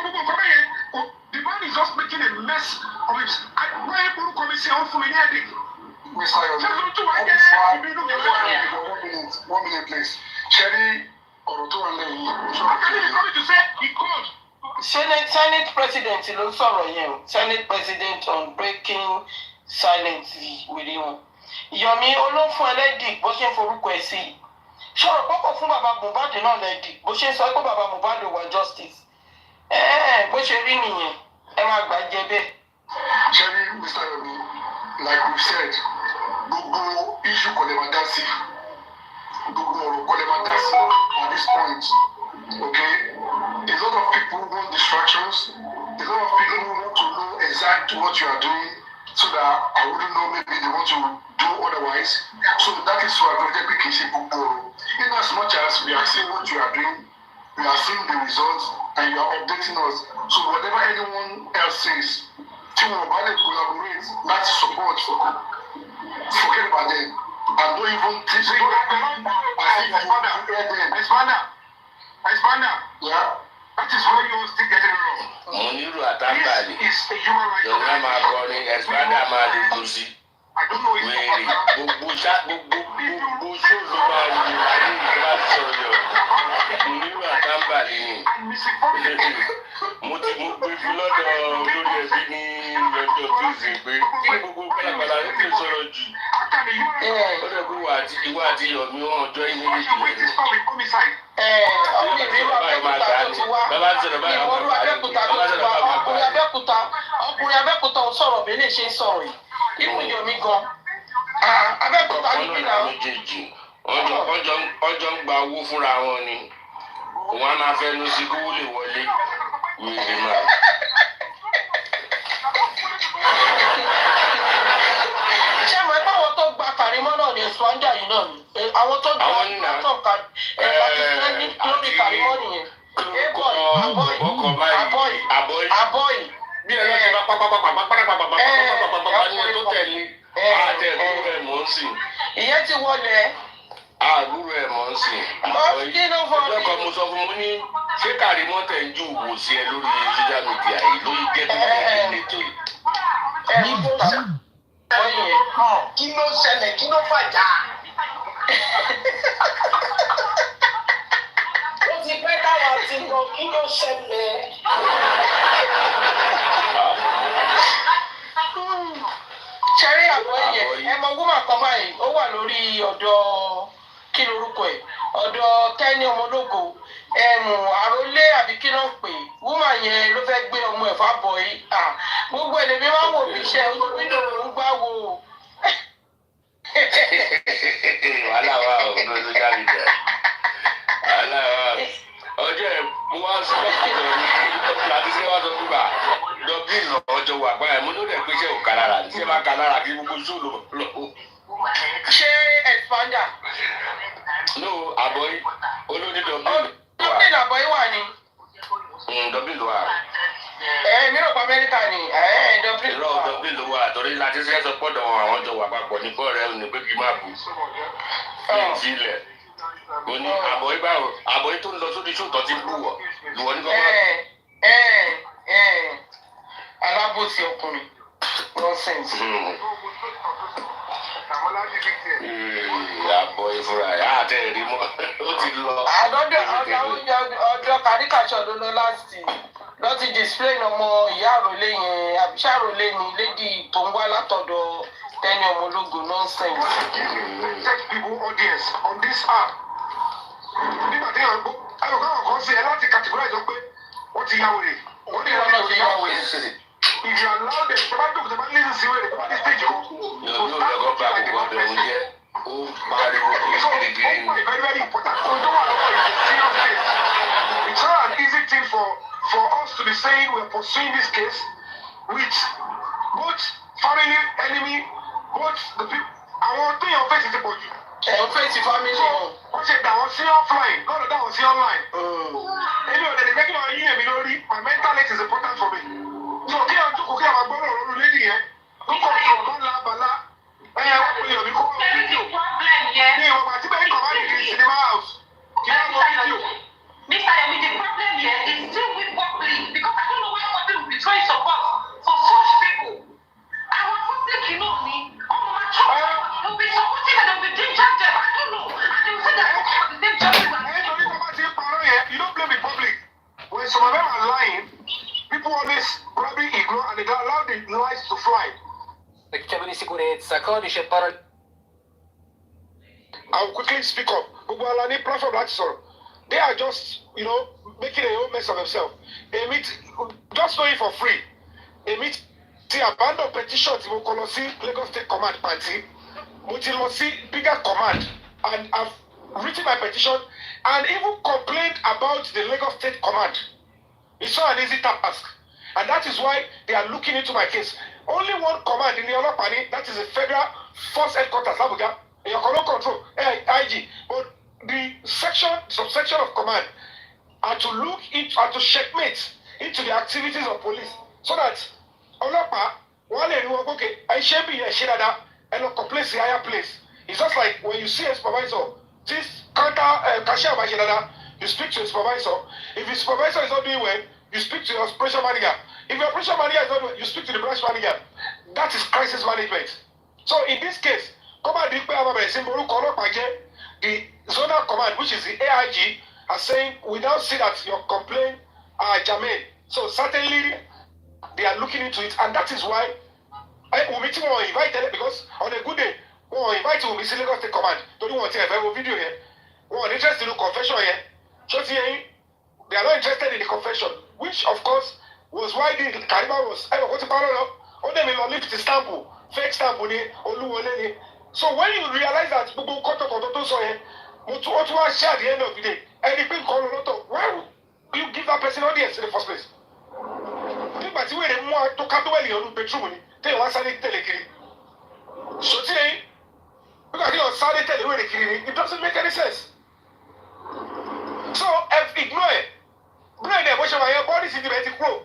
the man is just making a mess of it. Why people come and say, "Oh, for me, Mr. One minute, please. Sherry, or two and then. How can you be coming to say he called? Senate president ló sọ̀rọ̀ yẹn o. Senate president on breaking silence with him. Yomi olófún ẹlẹ́dì bó ṣe ń forúkọ ẹ̀ sí i. Ṣọ̀rọ̀ pọ́pọ̀ fún bàbá Mohbad náà lẹ́dì bó ṣe ń sọ pé bàbá Mohbad wà justice. Bó ṣe rí nìyẹn ẹ máa gbà jẹ bẹ́ẹ̀. Sherry, Mr. Yomi, like we said, gbogbo issue kò lè máa dá sí. Gbogbo ọ̀rọ̀ kò lè máa dá sí at this point. Okay? A lot of people want distractions. A lot of people want to know exactly what you are doing so that I wouldn't know maybe they want to do otherwise. So that is why I'm going to say gbogbo. In as much as we are seeing what you are doing, we are seeing the results and you are updating us. So whatever anyone else says, to collaborate, let's support, forget about them. And don't even teach them. Expander. Yeah. That is where you still getting wrong. Muniru Atambali. This is a human right. Yorùbá máa kọrin Expander máa lè lù sí. I don't know if Wèrè gbogbo ṣòlù máa wù ayé ìjọba sọ̀rọ̀. Muniru Atambali ni. Mo ti mú pé fún lọ́dọ̀ lórí ẹbí ní ọjọ́ Tuesday pé kí gbogbo pàlàpàlà ló ti sọ̀rọ̀ jù. Ó dẹ̀ pé ìwà àti Yomi wọn ọjọ́ ìní méjì lẹ́nu. Ọkùnrin ìlú Abẹ́òkúta tó ti wá ìwọ́rú Abẹ́òkúta tó ti wá ọkùnrin Abẹ́òkúta ò sọ̀rọ̀ bí lè ṣe ń sọ̀rọ̀ yìí ìmú Yomi gan Abẹ́òkúta ní bí náà. Ọjọ́ ń gba owó fúnra wọn ni òun á máa fẹnu sí kówó lè wọlé wèrè máa. Ṣé mo ẹgbẹ́ àwọn tó gba Karimot náà ní Swanda yìí náà ni àwọn tó gba látọ̀ka láti sẹ́ni lórí Karimot nìyẹn. Abọ́yì. Bí ẹ lọ sí bá pápápápápápápápápápápápápápápápápápá ní ẹ tó tẹ̀lé àtẹ̀gbúrú ẹ̀ mọ̀ ń sìn. Ìyẹn ti wọlé. Àgbúrú ẹ̀ mọ̀ ń sìn. Ọjọ́ kan mo sọ fún mo ní ṣé Karimot tẹ̀ ń jù wò sí ẹ lórí social media yìí lórí gẹ́gẹ́ bí ètò yìí. Kí ló ṣẹlẹ̀? Kí ló fàjà? Ó ti pẹ́ káwa ti lọ kí ló ṣẹlẹ̀. Ṣẹ́rí àbọ̀ ẹ̀yẹ ẹmọ woman kan báyìí ó wà lórí ọ̀dọ̀ kí lorúkọ ẹ̀ ọ̀dọ̀ Tẹ́ni Ọmọlógo àròlé àbí kí ló ń pè woman yẹn ló fẹ́ gbé ọmọ ẹ̀ fábọ̀ yìí gbogbo ẹ̀ lèmi máa ń wò bí iṣẹ́ ojú nínú òun gbá wo. Wàhálà wa ò ní oṣù jáde jẹ wàhálà wa ọjọ́ ẹ̀ mo wá sọ láti ṣe wá sọ fún wa Dublin ọjọ́ wà báyìí mo ló dẹ̀ pé iṣẹ́ ò ká lára ní ṣé máa ká lára kí gbogbo ṣó lọ. Ṣé Expander? No àbọ̀yí olóní Dublin wà. Dublin àbọ̀yí wà ní. Dublin ló wà. Mi rò pé Amẹ́ríkà ni Dublin ló wà. Dublin ló wà torí láti ṣe sọ pọ̀dọ̀ àwọn jọ wà papọ̀ ní bọ́ọ̀rẹ́ ò ní pé kí n má bù ní ìfilẹ̀. Mo ní àbọ̀yí báwo àbọ̀yí tó ń lọ sórí ṣòtọ́ ti lù wọ́ ní kọ́kọ́. Alábòsí ọkùnrin nonsense. Àbọ̀ ìfura ẹ̀ á tẹ̀ rí mọ́ ó ti lọ. Ọjọ́ kàríkàṣọ́ ló lọ lọ ti display ọmọ ìyá àròlé yẹn àbíṣà àròlé ni lady tó ń wá látọ̀dọ̀ Tẹ́ni Ọmọlógo nonsense. Take people audience on this app. Nígbà tí àwọn kan ṣe ẹ láti categorize ọ pé ó ti yá wèrè. Ó ní ìwọ́n náà ti yá wèrè. If you allow them to back up the man listen to it, the stage go. Yóò lọ́kọ́ bá gbogbo ọ̀dọ̀ òun jẹ́ ó pariwo kirikiri ni. Very, very important. So don't worry about it. It's a serious case. It's not an easy thing for us to be saying we're pursuing this case with both family, enemy, both the people, àwọn téèyàn fèsì ti pọ̀ jù. ẹ̀ ń fèsì fámìlì wọn. wọ́n ṣe dà wọ́n sí offline lọ́dọ̀ dà wọ́n sí online. èmi ò lè jẹ́ kí wọ́n yí èmi lórí my mental health is important for me. so kí wọ́n jókòó kí wọ́n gbọ́dọ̀ lórí lédi yẹn ó kọ̀ ọ̀rọ̀ bá bala ẹ̀yẹ wọ́n pè yàn mí kó wọ́n fídíò. ní ìwọ̀n bàtí bẹ́ẹ̀ kọ̀ máa nìkiri cinema house kí wọ́n wọ́n fídíò. Mr. Yomi, the problem here is still with public because I don't know why public will be showing support for such people. Our public, you know me, my church, they'll be supporting and they'll be doing them. I don't know. And they will say that for the same churches and you don't blame the public. When some of them are lying, people always probably ignore and they allow the lies to fly. I will quickly speak up. Platform like so. They are just, making a whole mess of themselves. They meet, just going for free. They meet, abandon petition to Mokolosi, Lagos State Command Party, Mutilosi, bigger command, and I've written my petition and even complained about the Lagos State Command. It's not an easy task. And that is why they are looking into my case. Only one command in the Olopani, that is the Federal Force Headquarters, Abuja, in your control, IG. But the subsection of command are to look into, are to checkmate into the activities of police so that Olopa, one okay, I should be a shirada and not complace the higher place. It's just like when you see a supervisor, this counter cashier shirada, you speak to a supervisor. If the supervisor is not doing well, you speak to your operation manager. If your operation manager is not doing well, you speak to the branch manager. That is crisis management. So in this case, the zonal command, which is the AIG, are saying we now see that your complaint are germane. So certainly they are looking into it, and that is why we invited because on a good day, we invite you to Lagos State Command. Don't you want to have a video here? We are interested in the confession here. They are not interested in the confession, which of course was why the Karimot was lift the stamp, fake stamp. So when you realize that people cut what share at the end of the day, anything call a lot of why would you give that person audience in the first place? But you were more to cut away on Petrumini, they want to tell so today, because you are started telling it doesn't make any sense. So ignore it. Brain them, which my body is in the pro.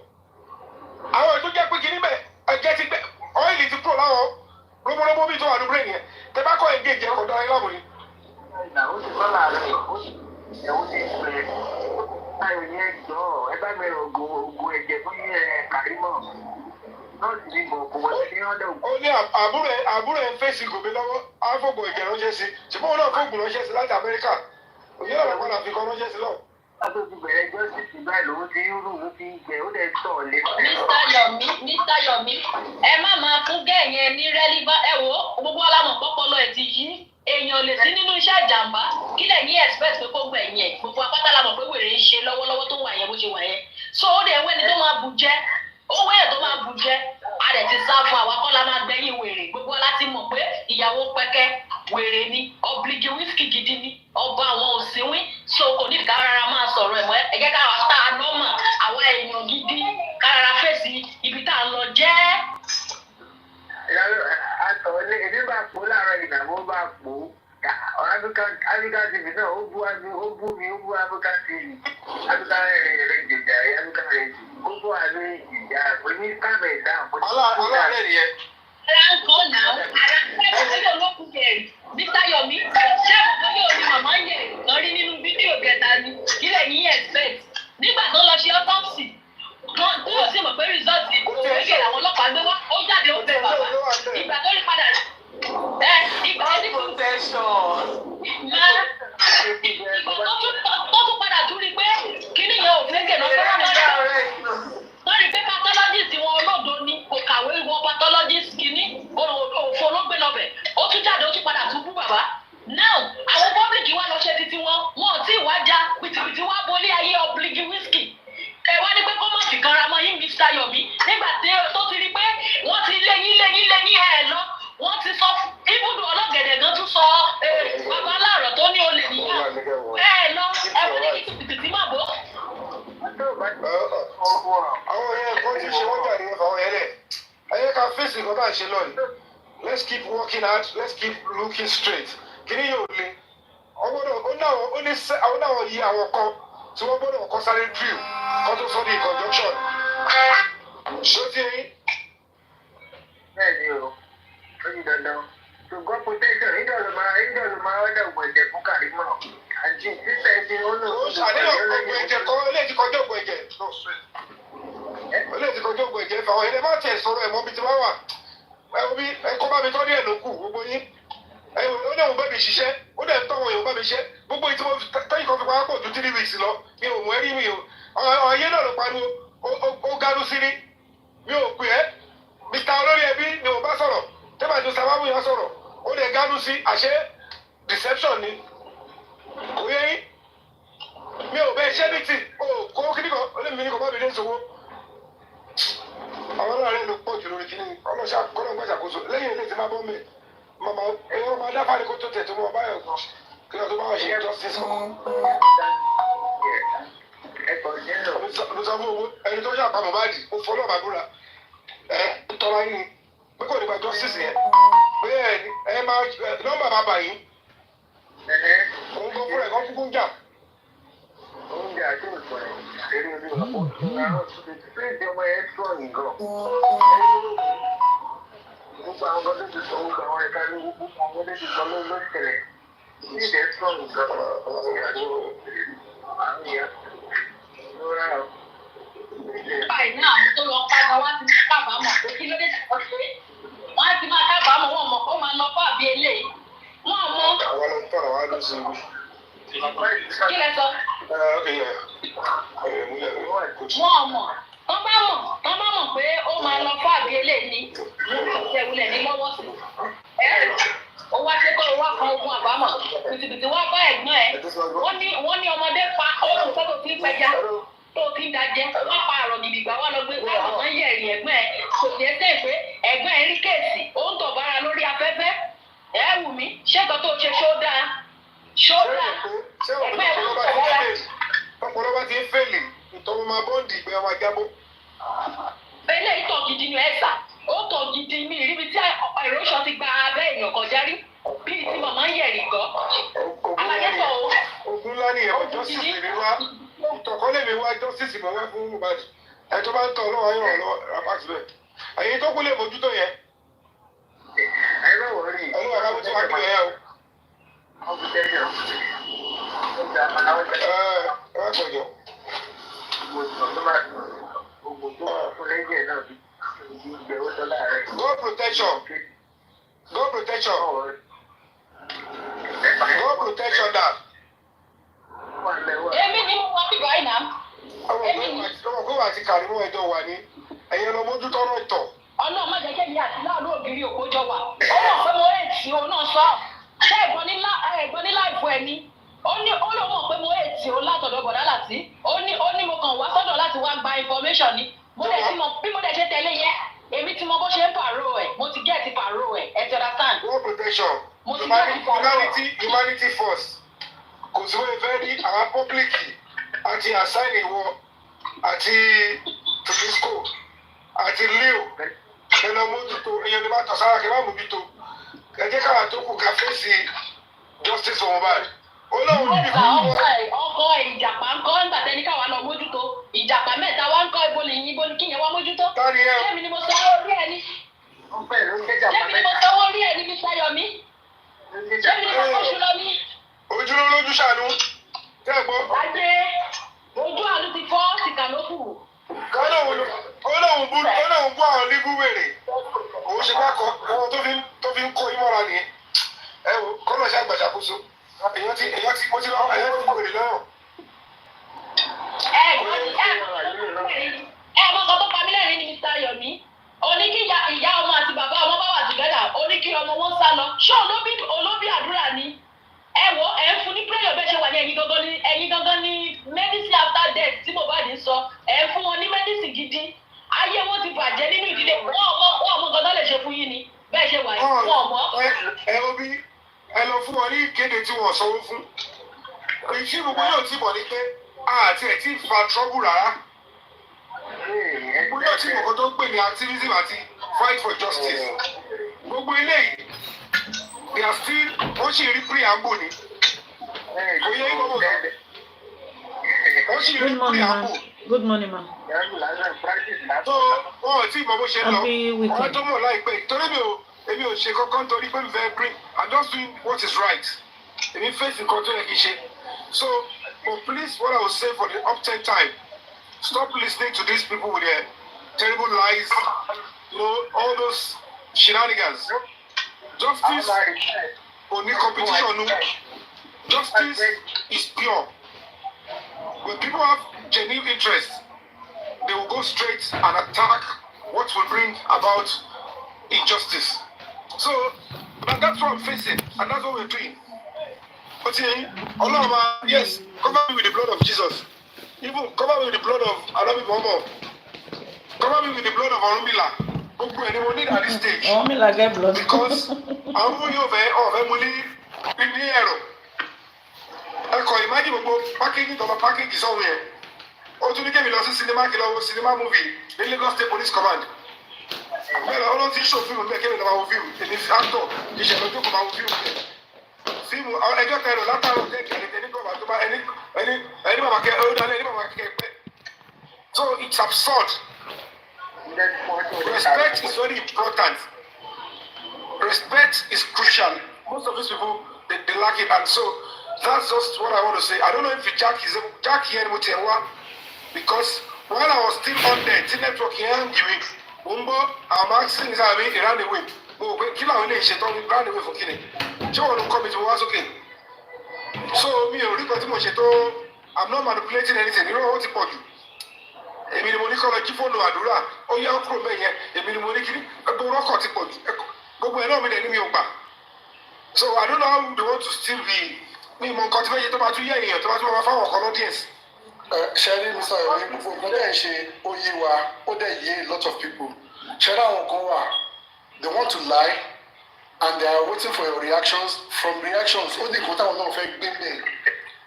I want to get quick in and get it oil into pro now. Robo to our brain here. Tobacco and get your dialogue. Now, what's the color? Only àbúrò ẹ̀ fèsì gòbè lọ́wọ́ àfọ̀gbọ̀ ìjẹ̀ ránṣẹ́ sí ṣùgbọ́n wọn náà fọ̀gbọ̀ ránṣẹ́ sí láti Amẹ́ríkà òní ọ̀rọ̀ padà fi kọ́ ránṣẹ́ sí lọ. Mr. Yomi, ẹ má máa fún gẹ̀yẹn ní relevant ẹ wo gbogbo alámọ̀ pọ́pọ́lọ́ ẹ̀ ti yí èèyàn lè sí nínú iṣẹ́ ìjàmbá kí lè ní expect pé kó gbẹ̀yìn ẹ̀ gbogbo apáta la mọ̀ pé wèrè ń ṣe lọ́wọ́lọ́wọ́ tó wà yẹn bó ṣe wà yẹn so ó dẹ̀ wẹ́ni tó máa bù jẹ́ owó ẹ̀ tó máa bù jẹ́ a dẹ̀ ti sá fún àwa kọ́ la máa gbẹ̀yìn wèrè gbogbo láti mọ̀ pé ìyàwó pẹ́kẹ́ wèrè ni ọ̀blìgì wíṣkì gidi ni ọba àwọn òsínwín so kò ní ká rárá máa sọ̀rọ̀ ẹ̀mọ́ ẹ jẹ́ káwa tá a nọ́mà àwa èèyàn gidi ká rárá fèsì ibi tá a lọ jẹ́. Àtọ̀lé èmi bá pò láàárọ̀ ìdààmú bá pò African TV náà ó bú mi ó bú African TV African rẹ̀ jẹjà African rẹ̀ ó bú àmì ìjà òní kámẹ̀ ìdáhùn. Ọlọ́run ẹ̀ yẹ. Ara ń kọ́ náà, ara ń fẹ́ fídíò lókun kẹrì. Mr. Yomi, ṣé mo yóò ní màmá yẹ̀ lọ rí nínú fídíò kẹta ni? Kílẹ̀ yín expect. Nígbà tó lọ ṣe autopsy, tó o sì mọ̀ pé result òwúrẹ́gẹ̀ làwọn ọlọ́pàá gbé wá, ó jáde ó bẹ̀ bàbá. Ìgbà tó rí padà ìgbà tó ní tó tún padà tún rí pé kíní yẹn òwúrẹ́gẹ̀ náà fẹ́ràn wọ́n rí pé pathologist wọn olódo ni kò kàwé wọn pathologist kìíní òfò ló gbé lọ́bẹ̀ ó tún jáde ó tún padà tún bú bàbá now àwọn public wá lọ ṣe títí wọn ò tí ì wá já pìtìpìtì wá bolí ayé ọ̀blìgì wíṣkì ẹ wá ní pé kó má fi kanra mọ́ yín Mr. Yomi nígbà tó ti rí pé wọ́n ti léyìn ẹ̀ lọ wọ́n ti sọ ibùdó ọlọ́gẹ̀dẹ̀ gan tún sọ bàbá aláàrọ̀ tó ní olè níyà ẹ̀ lọ ẹ wọ́n ní pìtìpìtì má bọ́. Àwọn yẹn kọ́ ti ṣe wọ́n jáde ẹ̀fọ́ àwọn yẹn lẹ̀. Ẹyẹ ká fèsì nǹkan tá à ń ṣe lọ́ọ̀ni. let's keep working hard, let's keep looking straight. Kí ni yóò le? Ó ní àwọn yí àwọn kan tí wọ́n gbọ́dọ̀ kọ́ sáré drill kọ́ tó sọ ní conjunction. Ṣó ti yẹn? Bẹ́ẹ̀ni o, ó ní dandan. Ṣùgbọ́n protection ìdọ̀lù máa ọ̀dà ògùn ẹ̀jẹ̀ fún Karimot. Àti sísẹ̀ ẹ̀sìn ó lò ó. Ṣàníyàn ògùn ẹ̀jẹ̀ kan eléyìí ti kọjá ògùn ẹ̀jẹ̀. Eléyìí ti kọjá ògùn ẹ̀jẹ̀ fáwọn ẹ̀dẹ̀ máa tẹ̀ sọ̀rọ̀ ẹ̀mọ́ bí ti máa wà. Ẹ̀kọ́ bá mi tọ́ ní ẹ̀lòkù gbogbo yín. Ó ní òun bá mi ṣiṣẹ́, ó dẹ̀ ń tọ́ àwọn èèyàn bá mi ṣiṣẹ́. Gbogbo ìtí mo tẹ́yìn kan fi pa pọ̀ ju 3 weeks lọ. Mi ò mú ẹrí mi o. Ọ̀yẹ́ náà ló pariwo, ó gánú sí ní. Mi ò pè ẹ́. Mr. Olórí ẹbí ni ò bá sọ̀rọ̀. Tẹ́bà tó sábàbù yẹn sọ̀rọ̀. Ó lè gánú sí àṣẹ deception ni. Kò yẹ yín. Mi ò bẹ ṣẹ́ ní tì. Kó kíní kan, ó lè mi ní kò bá mi dé ìṣòwò. Àwọn ọlọ́run ló pọ̀ jù lórí kíní. Ọlọ́ṣà kọ́nà ń gbàṣàkóso. Lẹ́yìn ilé ti máa bọ́ mi. Màmá ẹ̀rọ máa dáfà ní kó tó tẹ̀ tó mọ báyọ̀ kan. Kí ló tó bá wà ṣe justice kan. Olùsọ̀fún owó ẹni tó yà pa Mohbad ó fọlọ́ bàbúrà. Ń tọ́ra yín pé kò ní gba justice yẹn. Bẹ́ẹ̀ ni ẹ máa nọ́mbà bàbá yín. Òun gbọ́ fúnra ẹ̀ kan kúkú ń jà. Oúnjẹ àti ìpọ̀ ẹ̀ eré orí ọ̀pọ̀ ìpínlẹ̀ ọmọ ẹ̀ tó ọ̀yìn gan. Gbogbo àwọn ọmọdé ti sọ gbogbo àwọn ẹ̀ka ní gbogbo àwọn ọmọdé ti sọ lórí tẹ̀lẹ̀. Ní ìdẹ́ tó ọ̀yìn gan. Báyìí náà tó lọ padà wá ti kábàámọ̀ pé kí ló dé tàbí pé wọ́n á ti máa kábàámọ̀ wọn mọ̀ kó máa lọ fún àbí eléyìí. Wọ́n mọ. Àwọn ló ń tọ̀rọ̀ wá ló sí ibi. Kí lẹ sọ? Wọ́n mọ̀. Tọ́ bá mọ̀ pé ó máa lọ fún àbí eléyìí ni ìṣẹ̀wulẹ̀ ní lọ́wọ́ sí. Ó wá ṣe kó wá kan ogun àbámọ̀. Bìtìbìtì wá bá ẹ̀gbọ́n ẹ̀. Wọ́n ní ọmọdé pa ọ̀rùn tó tó fi ń pẹja. Tó fi ń dajẹ́, wọ́n pa àrọ̀ gidi gbà wá lọ gbé káwọn kan yẹ̀ ẹ̀rìn ẹ̀gbọ́n ẹ̀. Kò sí ẹsẹ̀ pé ẹ̀gbọ́n ẹ̀ rí kéèsì, ó ń tọ̀ bára lórí afẹ́fẹ́. Ẹ wù mí, ṣé nǹkan tó ṣe ṣó dáa? Ṣó dáa? Ẹ̀gbọ́n ẹ̀ wọ́n tọ̀ bára. Ọpọlọ bá ti ń fèlè, ìtọ́wọ́ máa bọ́ǹdì ìgbẹ́ wa jábọ́. Eléyìí tọ̀ gidi ni ẹ̀sà. Ó tọ̀ gidi ní ìríbi tí erosion ti gba abẹ́ èèyàn kọjá rí. Bíi tí màmá ń yẹ̀rì gan. Alájẹ́sọ̀ o. Ogun ńlá ni ẹ̀wọ̀n justice mi wá. Tọ̀kọ́ lè mi wá justice mi wá fún Mohbad. Ẹ tó bá ń tọ̀ ọlọ́wọ́ ayọ̀ ọ̀lọ́ rapáàtì bẹ́ẹ̀. Ẹ̀yin tó kú lè mójútó yẹn. Ọlọ́wọ́ arábó tí wàá gbé yẹn o. Ẹ pẹ̀jọ. God protection. God protection. God protection that. Èmi ni mo wá bí báyìí náà. Ọmọ kó wà ti Karimot ẹjọ́ wà ní ẹ̀yẹ lọ mójútó ọ̀rọ̀ ìtọ̀. Ọlọ́run má jẹ́ kẹ́mi àti láàánú ògiri òkójọ wà. Ó mọ̀ pé mo èètì òun náà sọ. Ṣé ẹ̀gbọ́n ní láìfọ ẹni? Ó ló mọ̀ pé mo èètì òun látọ̀dọ̀ bọ̀dá láti. Ó ní mo kàn wá sọ́dọ̀ láti wá gba information ni. Mo dẹ̀ ti mọ̀ bí mo dẹ̀ ṣe tẹ̀lé yẹn. Èmi ti mọ bó ṣe ń pàrọ̀ ẹ̀. Mo ti gẹ́ẹ̀tì pàrọ̀ ẹ̀. Ẹ ti understand? God protection. Humanity first. Kò sí wọ́n fẹ́ rí àwọn pọ́blíkì àti àsáìnì wọ àti tìbísíkò àti leo ẹnà mójútó èèyàn ní bá tọ̀ sára kí n má mójútó ẹ jẹ́ káwa tó kù ká fèsì justice for Mohbad. Olóhùn níbi kò wọ́n. Ọkọ ìjàpá ń kọ́ nígbà tẹ́ni káwa lọ mójútó. Ìjàpá mẹ́ta wá ń kọ́ ibo ni kíyẹn wá mójútó. Tani ẹ. Ṣé mi ni mo sọ orí ẹ ní? Ṣé mi ni mo sọ orí ẹ ní Mr. Yomi? Ṣé mi ni mo sọ oṣù lọ ní? Ojúló lójú ṣàánú. Tẹ́ ẹ gbọ́. Ajé ojú àánú ti fọ́ ti kànókù. Olóhùn bú àwọn legal wèrè. Òun ṣe bá kọ ọmọ tó fi ń kó ìmọ̀ra nìyẹn. Ẹ wo kọ́nà ṣe àgbàṣàkóso. Èèyàn ti wèrè lọ́rùn. Ọmọ kan tó pa mí lẹ́rìn ní Mr. Yomi. Ó ní kí ìyá ọmọ àti bàbá ọmọ bá wà together. Ó ní kí ọmọ wọn sá lọ. Ṣé olóbí àdúrà ni? Ẹ wo ẹ ń fún ní prayer bẹ́ẹ̀ ṣe wà ní ẹ̀yin gangan ní medicine after death tí Mohbad ń sọ ẹ ń fún wọn ní medicine gidi ayé wọn ti bàjẹ́ nínú ìdílé wọn ọmọ nǹkan tó lè ṣe fún yín ni bẹ́ẹ̀ ṣe wà yìí wọn ọmọ. Ẹ wo bí ẹ lọ fún wọn ní ìkéde tí wọn sanwó fún ìṣí gbogbo yóò ti mọ̀ ní pé àti ẹ̀ tí ì fa trouble rárá gbogbo yóò ti mọ̀ kó tó ń pè ní activism àti fight for justice gbogbo eléyìí they are still wọ́n ṣì rí preamble ni kò yẹ kí gbogbo wọ́n ṣì rí preamble. Good morning, ma. So wọ́n ò tí ì mọ bó ṣe lọ wọ́n tó mọ̀ láìpẹ́ torí èmi ò ṣe kankan torí pé mi fẹ́ bring I'm just doing what is right èmi face nǹkan tó yẹ kí n ṣe so but please what I will say for the uptake time stop listening to these people with their terrible lies all those shenanigans justice only competition justice is pure when people have genuine interest they will go straight and attack what will bring about injustice so that's what I'm facing and that's what we're doing but Allah yes cover me with the blood of Jesus even cover me with the blood of Arabi Momo cover me with the blood of Orumila we need at this stage because I'm imagine packaging somewhere o tún ní kébì lọ sí sinimá kí lọ wo sinimá movie ní Lagos State Police Command bẹ́ẹ̀ lọ ọlọ́run ti ṣó fíìmù bẹ́ẹ̀ kébì lọ máa wo fíìmù èmi actor ìṣẹ̀lẹ̀ ojú kò máa wo fíìmù bẹ́ẹ̀ fíìmù ẹjọ́ tẹ̀rọ látàrọ̀ tẹ̀kẹ̀lẹ̀ ẹni bàbá tó bá ẹni bàbá kẹ ẹ dalẹ̀ ẹni bàbá kẹ pẹ́ so it's absurd respect is very important respect is crucial most of these people they lack it and so that's just what I want to say I don't know if Jack here with because while I was still on there, the network here and giving I'm asking is I mean ran away. Kill our nation, don't run away for killing. Joe will come into was okay. So me I'm not manipulating anything. You know what to put you. Emily Monica like you follow Adura. Oh yeah, I'll come here. Emily Monica, I go rock out put. But we're not enemy of back. So I don't know how they want to still be me mon cultivate to about 2 years to about our audience. Sherry, Mr. Yomi, for Oyewa, a lot of people. Sherry Okowa, they want to lie and they are waiting for your reactions. From reactions, only Kota will not affect them.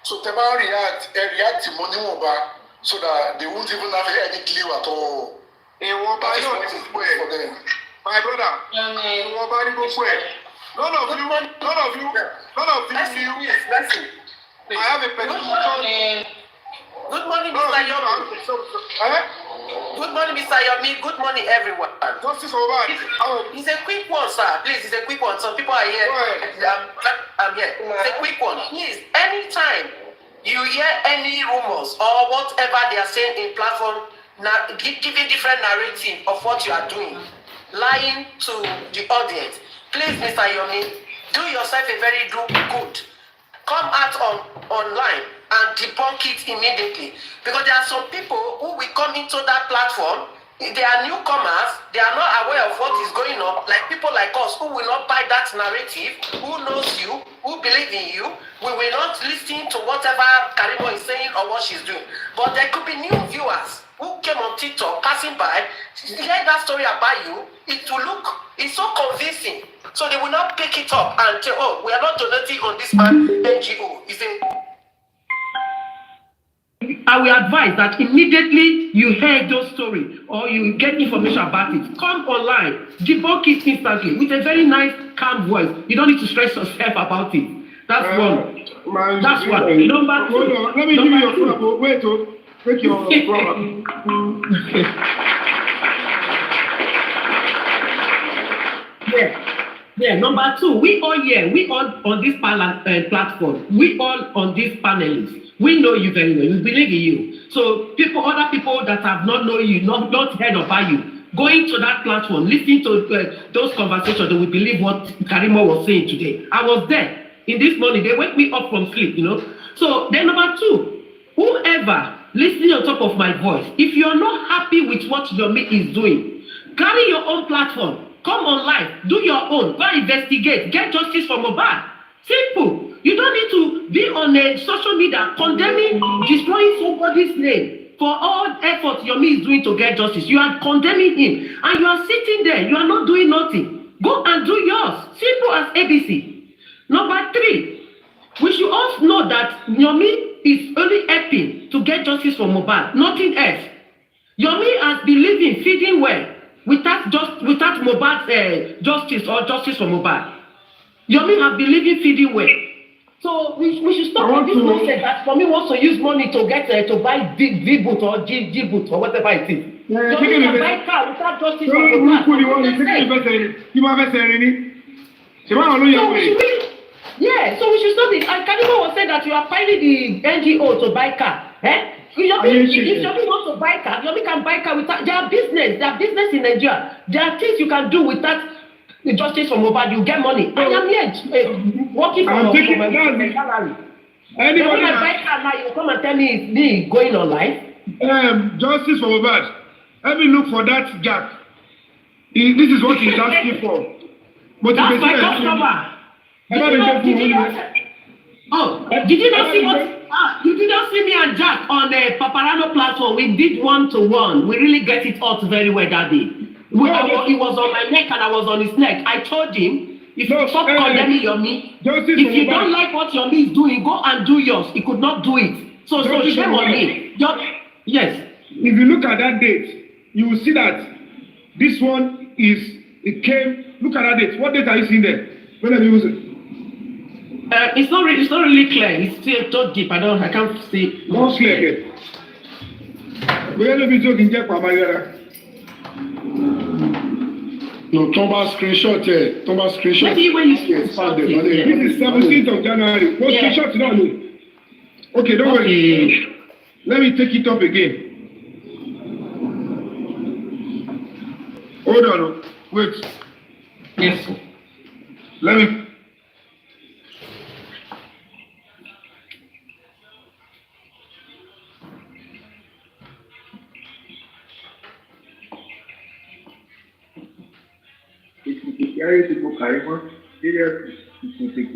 So they might react to money over so that they won't even have any clue at all. That is what is for them. My brother, none of you knew. I have a petition. Good morning, Mr. Yomi. Good morning, Mr. Yomi. Good morning, everyone. Justice over. It's a quick one, sir. Please, it's a quick one. Some people are here. I'm here. It's a quick one. Please, anytime you hear any rumors or whatever they are saying in platform, giving different narrative of what you are doing, lying to the audience, please, Mr. Yomi, do yourself a very good. Come out online and debunk it immediately. Because there are some people who will come into that platform, they are newcomers, they are not aware of what is going on, like people like us who will not buy that narrative, who knows you, who believe in you, we will not listen to whatever Karimot is saying or what she's doing. But there could be new viewers who came on TikTok, passing by, hear that story about you, it's so convincing. So they will not pick it up and say, oh, we are not donating on this NGO. I will advise that immediately you hear those stories or you get information about it, come online, debunk it instantly with a very nice, calm voice. You don't need to stress yourself about it. That's one. That's one. Number two. Hold on. Let me give you your problem. Wait, take your problem. Yeah. Number two, we all on this platform, we all on this panelists. We know you very well. We believe in you. So other people that have not known you, not heard about you, going to that platform, listening to those conversations, they will believe what Karimot was saying today. I was there in this morning. They wake me up from sleep, So then number two, whoever listening on top of my voice, if you're not happy with what Yomi is doing, carry your own platform. Come online, do your own, go investigate, get justice for Mohbad. Simple. You don't need to be on a social media condemning, destroying somebody's name for all efforts Yomi is doing to get justice. You are condemning him and you are sitting there, you are not doing nothing. Go and do yours. Simple as ABC. Number three, we should also know that Yomi is only helping to get justice for Mohbad, nothing else. Yomi has been living, feeding well without Mohbad justice or justice for Mohbad. Yomi have been living feeding well. So we should stop with this nonsense that for me wants to use money to get to buy V-boot or G-boot or whatever it is. Yomi can buy car without justice for Mohbad. So we should stop it. And Karimot was saying that you are filing the NGO to buy car. If Yomi wants to buy car, Yomi can buy car without their business in Nigeria. There are things you can do with that justice for Mohbad. You get money. I am here working for my salary. Anybody can buy car now, you come and tell me it's me going online. Justice for Mohbad. Let me look for that gap. This is what he's asking for. That's my customer. Did you not see what? You did not see me and Jack on the Paparino platform. We did 1-to-1. We really get it out very well that day. He was on my neck and I was on his neck. I told him, if you stop condemning Yomi, if you don't like what Yomi is doing, go and do yours. He could not do it. So shame on me. Yes. If you look at that date, you will see that this one it came. Look at that date. What date are you seeing there? When have you used it? It's not really clear. It's still too deep. I can't see. Not clear. We are be joking. No, Thomas screenshot here. Maybe when you this is 17th of January. What screenshot now? Okay, don't worry. Let me take it up again. Hold on. Wait. Yes. Let me.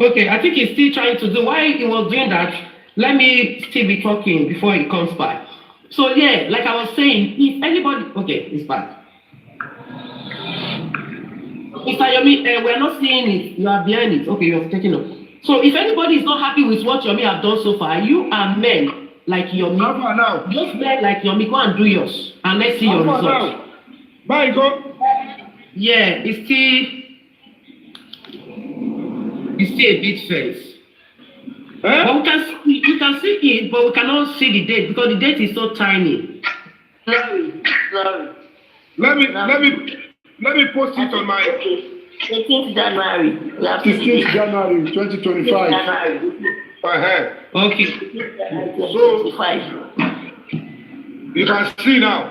Okay, I think he's still trying to do. While he was doing that, let me still be talking before he comes back. So yeah, like I was saying, if anybody, okay, it's back. Mr. Yomi, we're not seeing it. You are behind it. Okay, you have taken up. So if anybody is not happy with what Yomi have done so far, you are men like Yomi. Now. Just men like Yomi, go and do yours, and let's see your results. Bye, go. Yeah, it's still a bit face. But you can see it, but we cannot see the date because the date is so tiny. Sorry. Let me post it on my 18th January. 16th January 2025. Okay. So you can see now.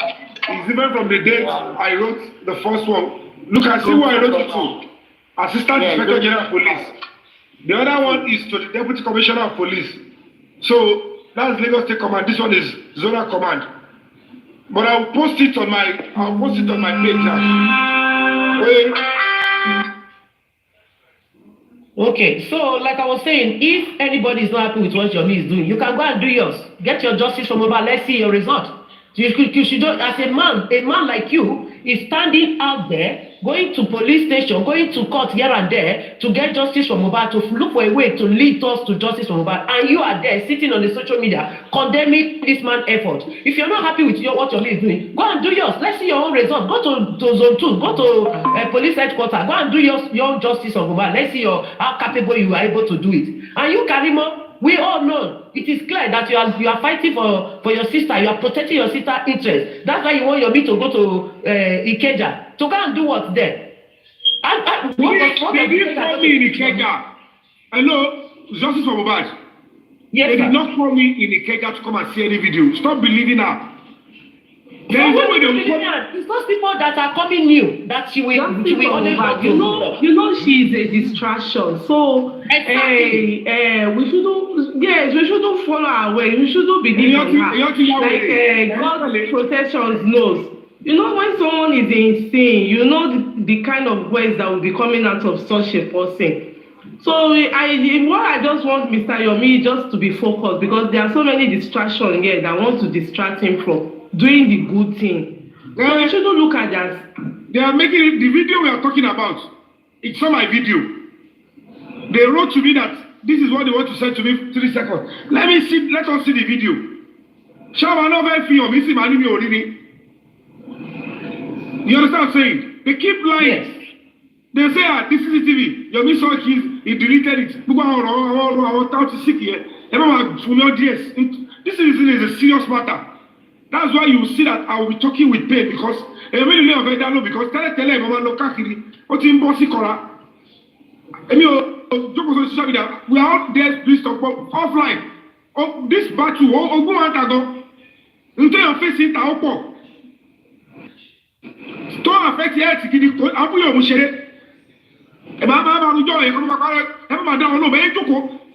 It's even from the date I wrote the first one. Look, I see who I wrote it to. Assistant Inspector General of Police. The other one is to the Deputy Commissioner of Police. So that's Lagos State Command. This one is Zonal Command. But I'll post it on my page now. Okay, so like I was saying, if anybody is not happy with what Yomi is doing, you can go and do yours. Get your justice from over. Let's see your result. You should, as a man like you is standing out there, going to police station, going to court here and there to get justice from Mohbad, to look for a way to lead us to justice from Mohbad, and you are there sitting on the social media condemning this man's effort. If you're not happy with what Yomi is doing, go and do yours. Let's see your own result. Go to zone 2, go to police headquarters, go and do your own justice from Mohbad. Let's see how capable you are able to do it. And you, Karimot, we all know it is clear that you are fighting for your sister. You are protecting your sister's interest. That's why you want Yomi to go to Ikeja to go and do what there. They didn't call me in Ikeja. Hello, justice for Mohbad. Yes, they did not call me in Ikeja to come and see any video. Stop believing her. It's those people that are coming new that she will only you know she is a distraction. So exactly. we shouldn't follow her way. We shouldn't believe on her. God protection knows. You know, when someone is insane, you know the kind of words that will be coming out of such a person. So I just want Mr. Yomi just to be focused, because there are so many distractions here that want to distract him from doing the good thing. So you shouldn't look at that. They are making it, the video we are talking about. It's not my video. They wrote to me that this is what they want to say to me 3 seconds. Let us see the video. You understand what I'm saying? They keep lying. Yes. They say, this is CCTV. Yomi saw keys, he deleted it. This is a serious matter. That's why you see that I will be talking with pain because because we are out there, please talk about offline. Oh, this battle, until you're facing the don't affect the health.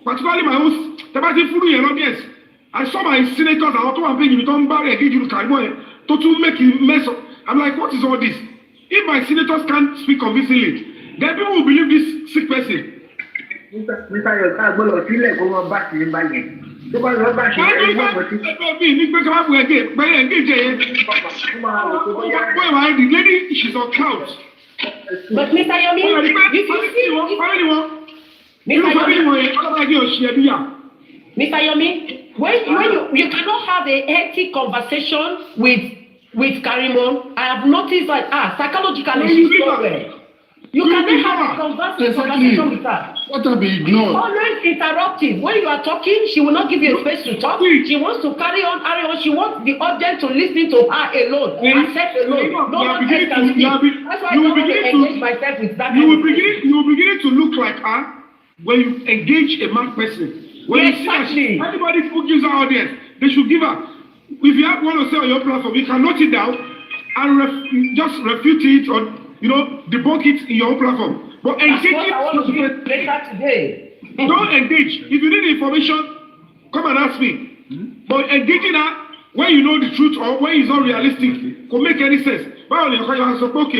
Particularly my host, yes. I saw my senators, I want to bring you to Karimot to make a mess of. I'm like, what is all this? If my senators can't speak convincingly, then people will believe this sick person. The lady, she's on couch. But Mr. Yomi, Mr. Yomi, when you cannot have a healthy conversation with Karimot, I have noticed that psychologically she's not well. You cannot have a conversation with her. What have been ignored? Always interruptive. When you are talking, she will not give you a space to talk. She wants to carry on. She wants the audience to listen to her alone. Herself alone. No one else can speak. That's why I don't want to engage myself with that. You will begin to look like her when you engage a mad person. When you see that anybody who gives her audience, they should give her. If you have one to say on your platform, you can note it down and just refute it or debunk it in your own platform. But engage it later today. Don't engage. If you need information, come and ask me. But engaging her when you know the truth or when it's not realistic could make any sense. Báwo ni ọkọ yóò sọ pé òkè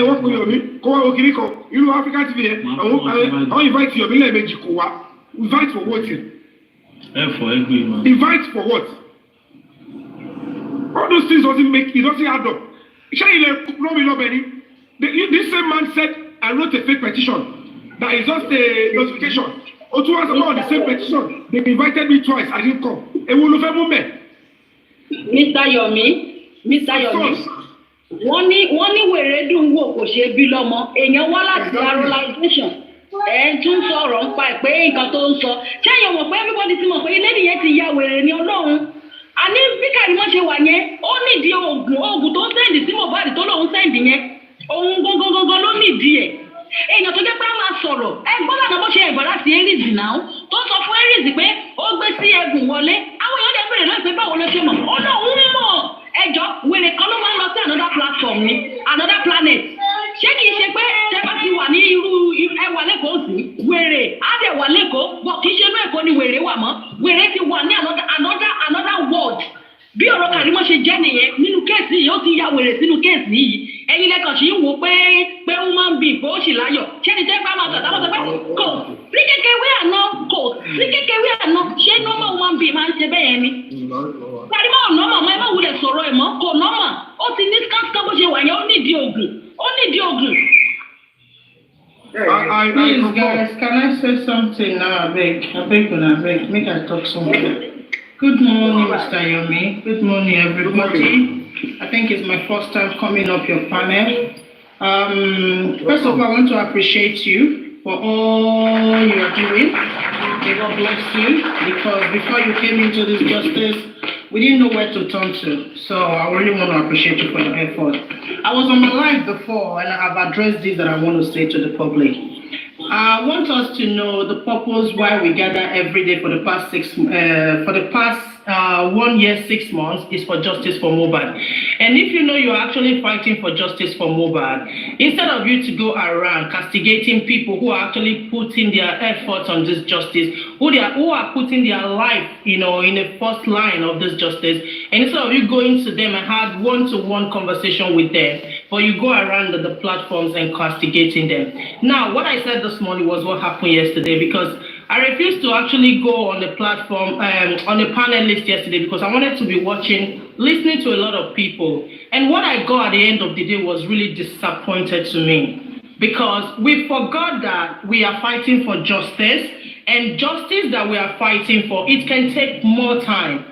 wọ́n pè Yomi kó wá òkè nìkan irú Africa TV àwọn invite Yomi lẹ́ẹ̀mejì kò wá. Invite for what? Invite for what? All those things doesn't add up. This same man said, I wrote a fake petition. That is just a notification. Or 2 hours ago on the same petition, they invited me twice. I didn't come. Mr. Yomi, wọ́n ní wèrè dùn wò kò ṣe bí lọ́mọ. Èèyàn wá láti arolization. Tún sọ̀rọ̀ ń pa pé nǹkan tó ń sọ. Ṣé èèyàn mọ̀ pé everybody ti mọ̀ pé ilé nìyẹn ti ya wèrè ní Ọlọ́run? Àní bí Karimot ṣe wà yẹn, ó nídìí oògùn tó ń sẹ́ǹdì sí Mohbad tó lóun sẹ́ǹdì yẹn. Òun gógógógó ló nídìí ẹ̀. Èèyàn tó jẹ́ pé a máa sọ̀rọ̀ ẹ gbọ́dọ̀ náà bó ṣe ẹ̀gbọ́n láti Aries náà tó sọ fún Aries pé ó gbé sí ẹ̀gùn wọlé. Àwọn èèyàn dẹ̀ bèrè náà pé báwo ló ṣe mọ̀? Ó lóun mọ̀ ẹjọ́ wèrè kan ló máa ń lọ sí another platform ni another planet. Ṣé kìí ṣe pé tẹ́fà ti wà ní irú ẹwà lẹ́kọ̀ọ́ sí wèrè á dẹ̀ wà lẹ́kọ̀ọ́ bọ̀ kìí ṣe inú Èkó ni wèrè wà mọ́ wèrè ti wà ní another world. Bí ọ̀rọ̀ Karimot ṣe jẹ́ nìyẹn nínú kéèsì yìí ó ti ya wèrè sínú kéèsì yìí ẹ̀yin lẹ́kàn sí wò pé woman be bó ṣì láyọ̀ ṣẹ́ni tẹ́ bá máa tọ̀tà lọ́sọ̀ pé kò sí kékeré àná ṣé normal woman be máa ń ṣe bẹ́ẹ̀ yẹn ni. Karimot normal mọ́ ẹ má wulẹ̀ sọ̀rọ̀ ẹ̀ mọ́ kò normal ó ti ní skánská bó ṣe wà yẹn ó nídìí oògùn. Please, guys, can I say something now? I beg, make I talk something. Good morning, Mr. Yomi. Good morning, everybody. I think it's my first time coming up your panel. First of all, I want to appreciate you for all you're doing. May God bless you, because before you came into this justice, we didn't know where to turn to. So I really want to appreciate you for your effort. I was on my live before, and I've addressed this that I want to say to the public. I want us to know the purpose why we gather every day for the past 1 year, 6 months is for justice for Mohbad. And if you know you're actually fighting for justice for Mohbad, instead of you to go around castigating people who are actually putting their efforts on this justice, who are putting their life, in the first line of this justice, and instead of you going to them and have one-to-one conversation with them, but you go around the platforms and castigating them. Now, what I said this morning was what happened yesterday, because I refused to actually go on the platform, on the panel list yesterday, because I wanted to be listening to a lot of people. And what I got at the end of the day was really disappointed to me, because we forgot that we are fighting for justice, and justice that we are fighting for, it can take more time.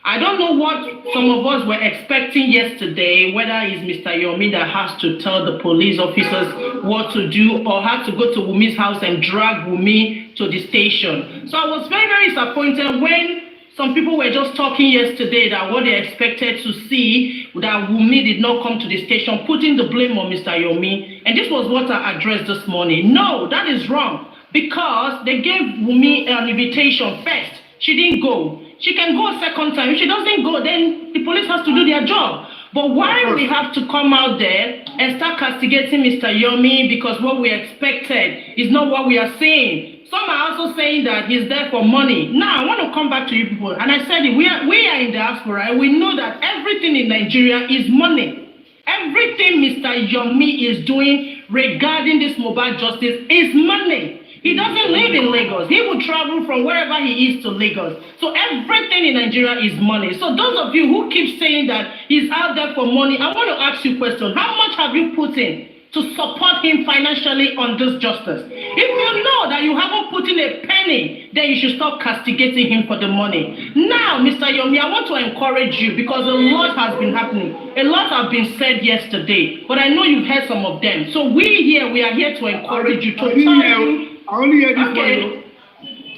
I don't know what some of us were expecting yesterday, whether it's Mr. Yomi that has to tell the police officers what to do or has to go to Wumi's house and drag Wumi to the station. So I was very, very disappointed when some people were just talking yesterday that what they expected to see, that Wumi did not come to the station, putting the blame on Mr. Yomi. And this was what I addressed this morning. No, that is wrong, because they gave Wumi an invitation first. She didn't go. She can go a second time. If she doesn't go, then the police has to do their job. But why we have to come out there and start castigating Mr. Yomi because what we expected is not what we are saying? Some are also saying that he's there for money. Now, I want to come back to you people. And I said it, we are in diaspora, and we know that everything in Nigeria is money. Everything Mr. Yomi is doing regarding this mobile justice is money. He doesn't live in Lagos. He will travel from wherever he is to Lagos. So everything in Nigeria is money. So those of you who keep saying that he's out there for money, I want to ask you a question. How much have you put in to support him financially on this justice? If you know that you haven't put in a penny, then you should stop castigating him for the money. Now, Mr. Yomi, I want to encourage you because a lot has been happening. A lot have been said yesterday, but I know you've heard some of them. So we are here to encourage you, to tell you. I only hear this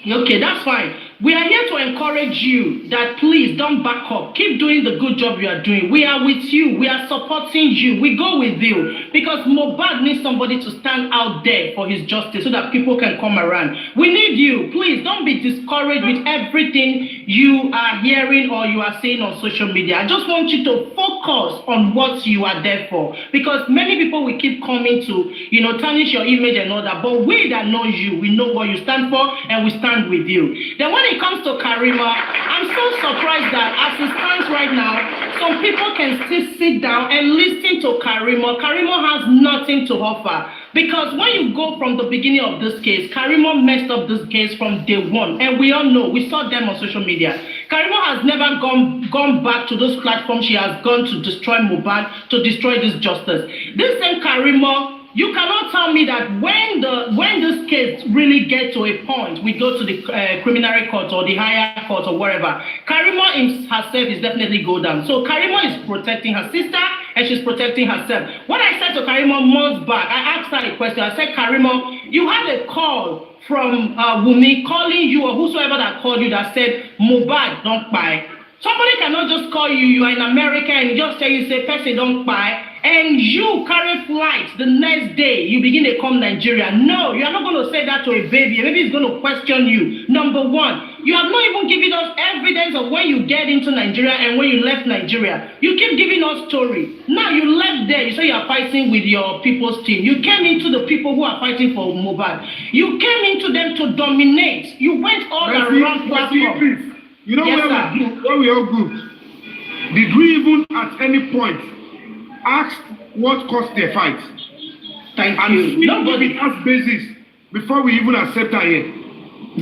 one. Okay, that's fine. We are here to encourage you that please don't back up. Keep doing the good job you are doing. We are with you. We are supporting you. We go with you. Because Mohbad needs somebody to stand out there for his justice so that people can come around. We need you. Please don't be discouraged with everything you are hearing or you are saying on social media. I just want you to focus on what you are there for. Because many people will keep coming to, tarnish your image and all that. But we that know you, we know what you stand for and we stand with you. Then when it comes to Karimot, I'm so surprised that as it stands right now, some people can still sit down and listen to Karimot. Karimot has nothing to offer. Because when you go from the beginning of this case, Karimot messed up this case from day one. And we all know, we saw them on social media. Karimot has never gone back to those platforms she has gone to destroy Mohbad, to destroy this justice. This same Karimot, you cannot tell me that when this case really gets to a point, we go to the criminal court or the higher court or wherever, Karimot herself is definitely go down. So Karimot is protecting her sister and she's protecting herself. When I said to Karimot months back, I asked her a question. I said, Karimot, you had a call from Wumi calling you or whosoever that called you that said, Mohbad, don't buy. Somebody cannot just call you, you are in America and just tell you, say, person don't buy. And you carry flight the next day, you begin to come Nigeria. No, you are not going to say that to a baby. A baby is going to question you. Number one, you have not even given us evidence of when you get into Nigeria and when you left Nigeria. You keep giving us story. Now you left there, you say you are fighting with your people's team. You came into the people who are fighting for Mohbad. You came into them to dominate. You went all around platform. You know, yes, where we all good. Did we even at any point ask what caused their fight? Thank you. Nobody asked basis before we even accept her here.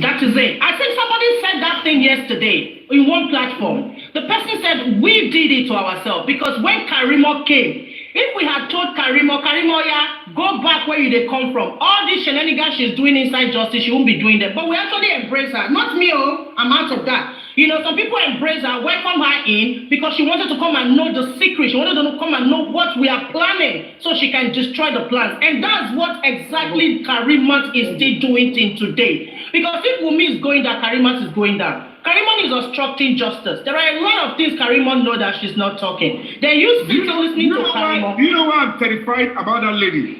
That is it. I think somebody said that thing yesterday in one platform. The person said we did it to ourselves because when Karimot came, if we had told Karimot, yeah, go back where you come from. All this shenanigans she's doing inside justice, she won't be doing that. But we actually embrace her. Not me, I'm out of that. Some people embrace her, welcome her in because she wanted to come and know the secret. She wanted to come and know what we are planning so she can destroy the plans. And that's what exactly Karimot is still doing till today. Because if Wumi is going down, Karimot is going down. Karimot is obstructing justice. There are a lot of things Karimot know that she's not talking. Then you speak to listening to Karimot. You know why I'm terrified about that lady?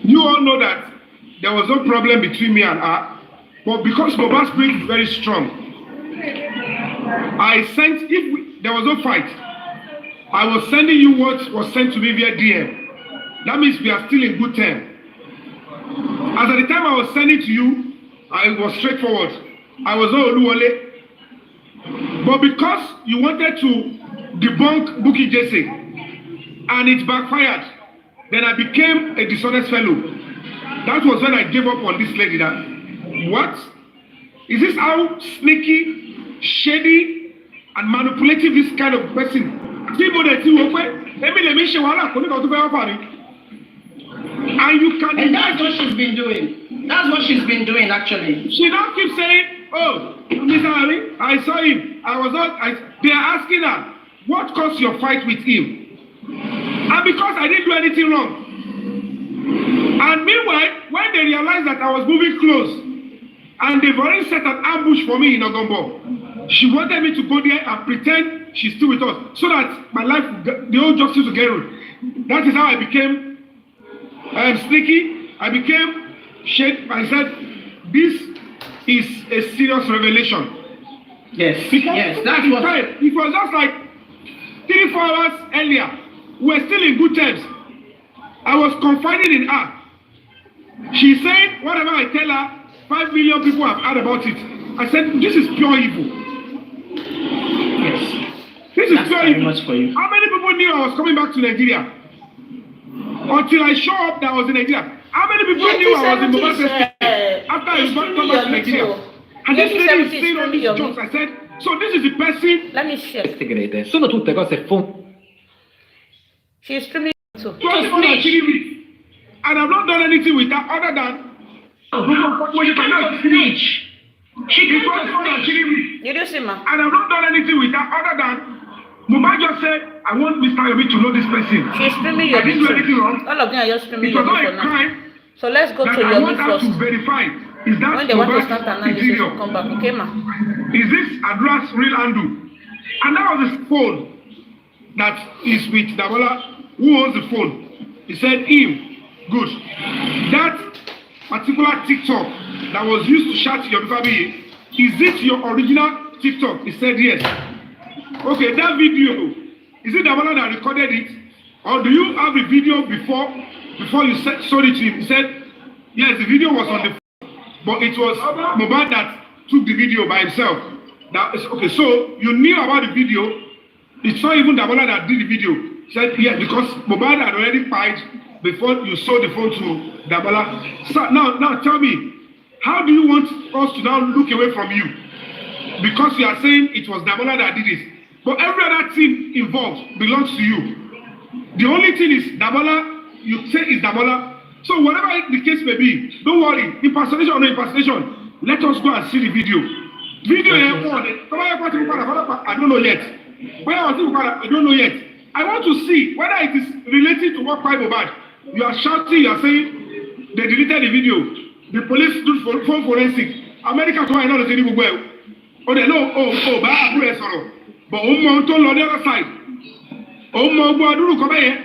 You all know that there was no problem between me and her. But because Mohbad's spirit is very strong, there was no fight, I was sending you what was sent to me via DM. That means we are still in good terms. As at the time I was sending to you, I was straightforward. I was not Oluwole. But because you wanted to debunk Bukky Jesse, and it backfired, then I became a dishonest fellow. That was when I gave up on this lady. What? Is this how sneaky, shady, and manipulative this kind of person? And you can. And that's what she's been doing. That's what she's been doing, actually. She now keeps saying oh, Mr. Ali, I saw him. They are asking her, what caused your fight with him? And because I didn't do anything wrong. And meanwhile, when they realized that I was moving close, and they've already set an ambush for me in Ogombo, she wanted me to go there and pretend she's still with us, so that my life, the whole justice will get rid. That is how I became sneaky. I became shade. I said, this is a serious revelation. Yes, because yes, that's what. It was just like 3-4 hours earlier. We were still in good terms. I was confiding in her. She said, whatever I tell her, 5 million people have heard about it. I said, this is pure evil. Yes. This is That's pure very evil. much for you. How many people knew I was coming back to Nigeria? Until I show up that I was in Nigeria. How many people knew I was in Mobile after I was come back to Nigeria? And this lady is saying all these jokes. I said, so this is the person. Let me share. Segrete. Sono tutte cose She's streaming too. And I've not done anything with her other than She cannot snitch. She cannot snitch. You do see, ma? And I've not done anything with her other than Mumbai just said, I want Mr. Yomi to know this person. She's streaming I your didn't do anything wrong. All of them are just streaming It was your not for a now. crime. So let's go to I your want her first. to verify. Is that When they want to Mumbai start analysis, interior? we'll come back. Okay, ma? Is this address real handle? And that was his phone that is with Dabola. Who owns the phone? He said him. Good. That particular TikTok that was used to shout your Fabayi, is it your original TikTok? He said yes. Okay, that video, is it Dabola that recorded it? Or do you have a video before you showed it to him? He said, yes, the video was on the phone, but it was Mobile that took the video by himself. That is okay, so you knew about the video. It's not even Dabola that did the video. He said, yes, because Mobile had already fired before you sold the phone to Dabola. So now tell me, how do you want us to now look away from you? Because you are saying it was Dabola that did it. But every other thing involved belongs to you. The only thing is Dabola, you say is Dabola. So whatever the case may be, don't worry, impersonation or no impersonation, let us go and see the video. I don't know yet. I don't know yet. I want to see whether it is related to what Bible bad. You are shouting, you are saying they deleted the video. The police do phone forensic. America to I know the thing well. Oh, they know, but on the other side.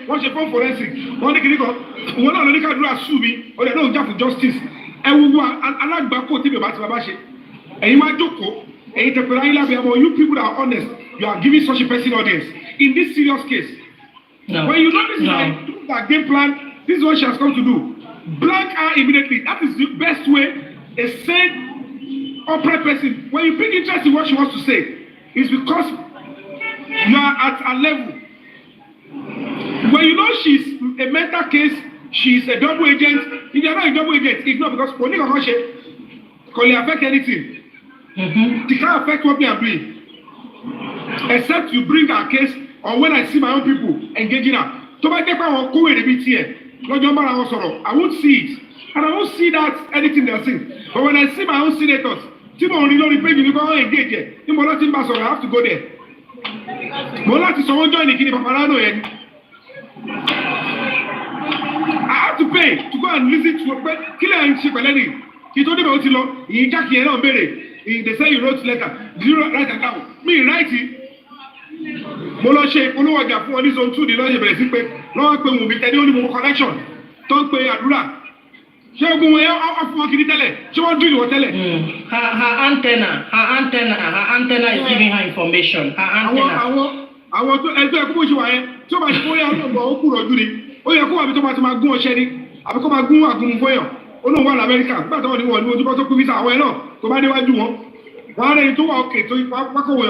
What's your phone forensic? One of the can sue me, or they don't jump for justice. And we want Alagbako TV about Babashi. And you might joke, and you people that are honest, you are giving such a person audience. In this serious case, when you know this is like that game plan, this is what she has come to do. Blank her immediately. That is the best way a sane, upright person, when you pick interest in what she wants to say, is because you are at a level. When you know she's a mental case, she's a double agent. If you're not a double agent, ignore because police can affect anything. It can't affect what we are doing. Except you bring our case, or when I see my own people engaging her. I won't see it. And I won't see that anything they're saying. But when I see my own senators, engage it. I have to go there. Someone join the Paparino. I have to pay to go and listen to a killer in Chipeleni. He told me about it. They say you wrote letter. Did you write it down? Me write it. Moloshe, Polowaja, for this on 2, the lawyer, no one will be telling you connection. Don't pay Adura. She will go off working tele. She won't do your tele. Her antenna is giving her information. Her antenna. I want to enter a so much for you. Oh, you're going to go to Sherry. I become a goon for you. Oh, no, one American, but only one who goes to visa. Well, no, go by the way, do one and two. Okay, so you walk away.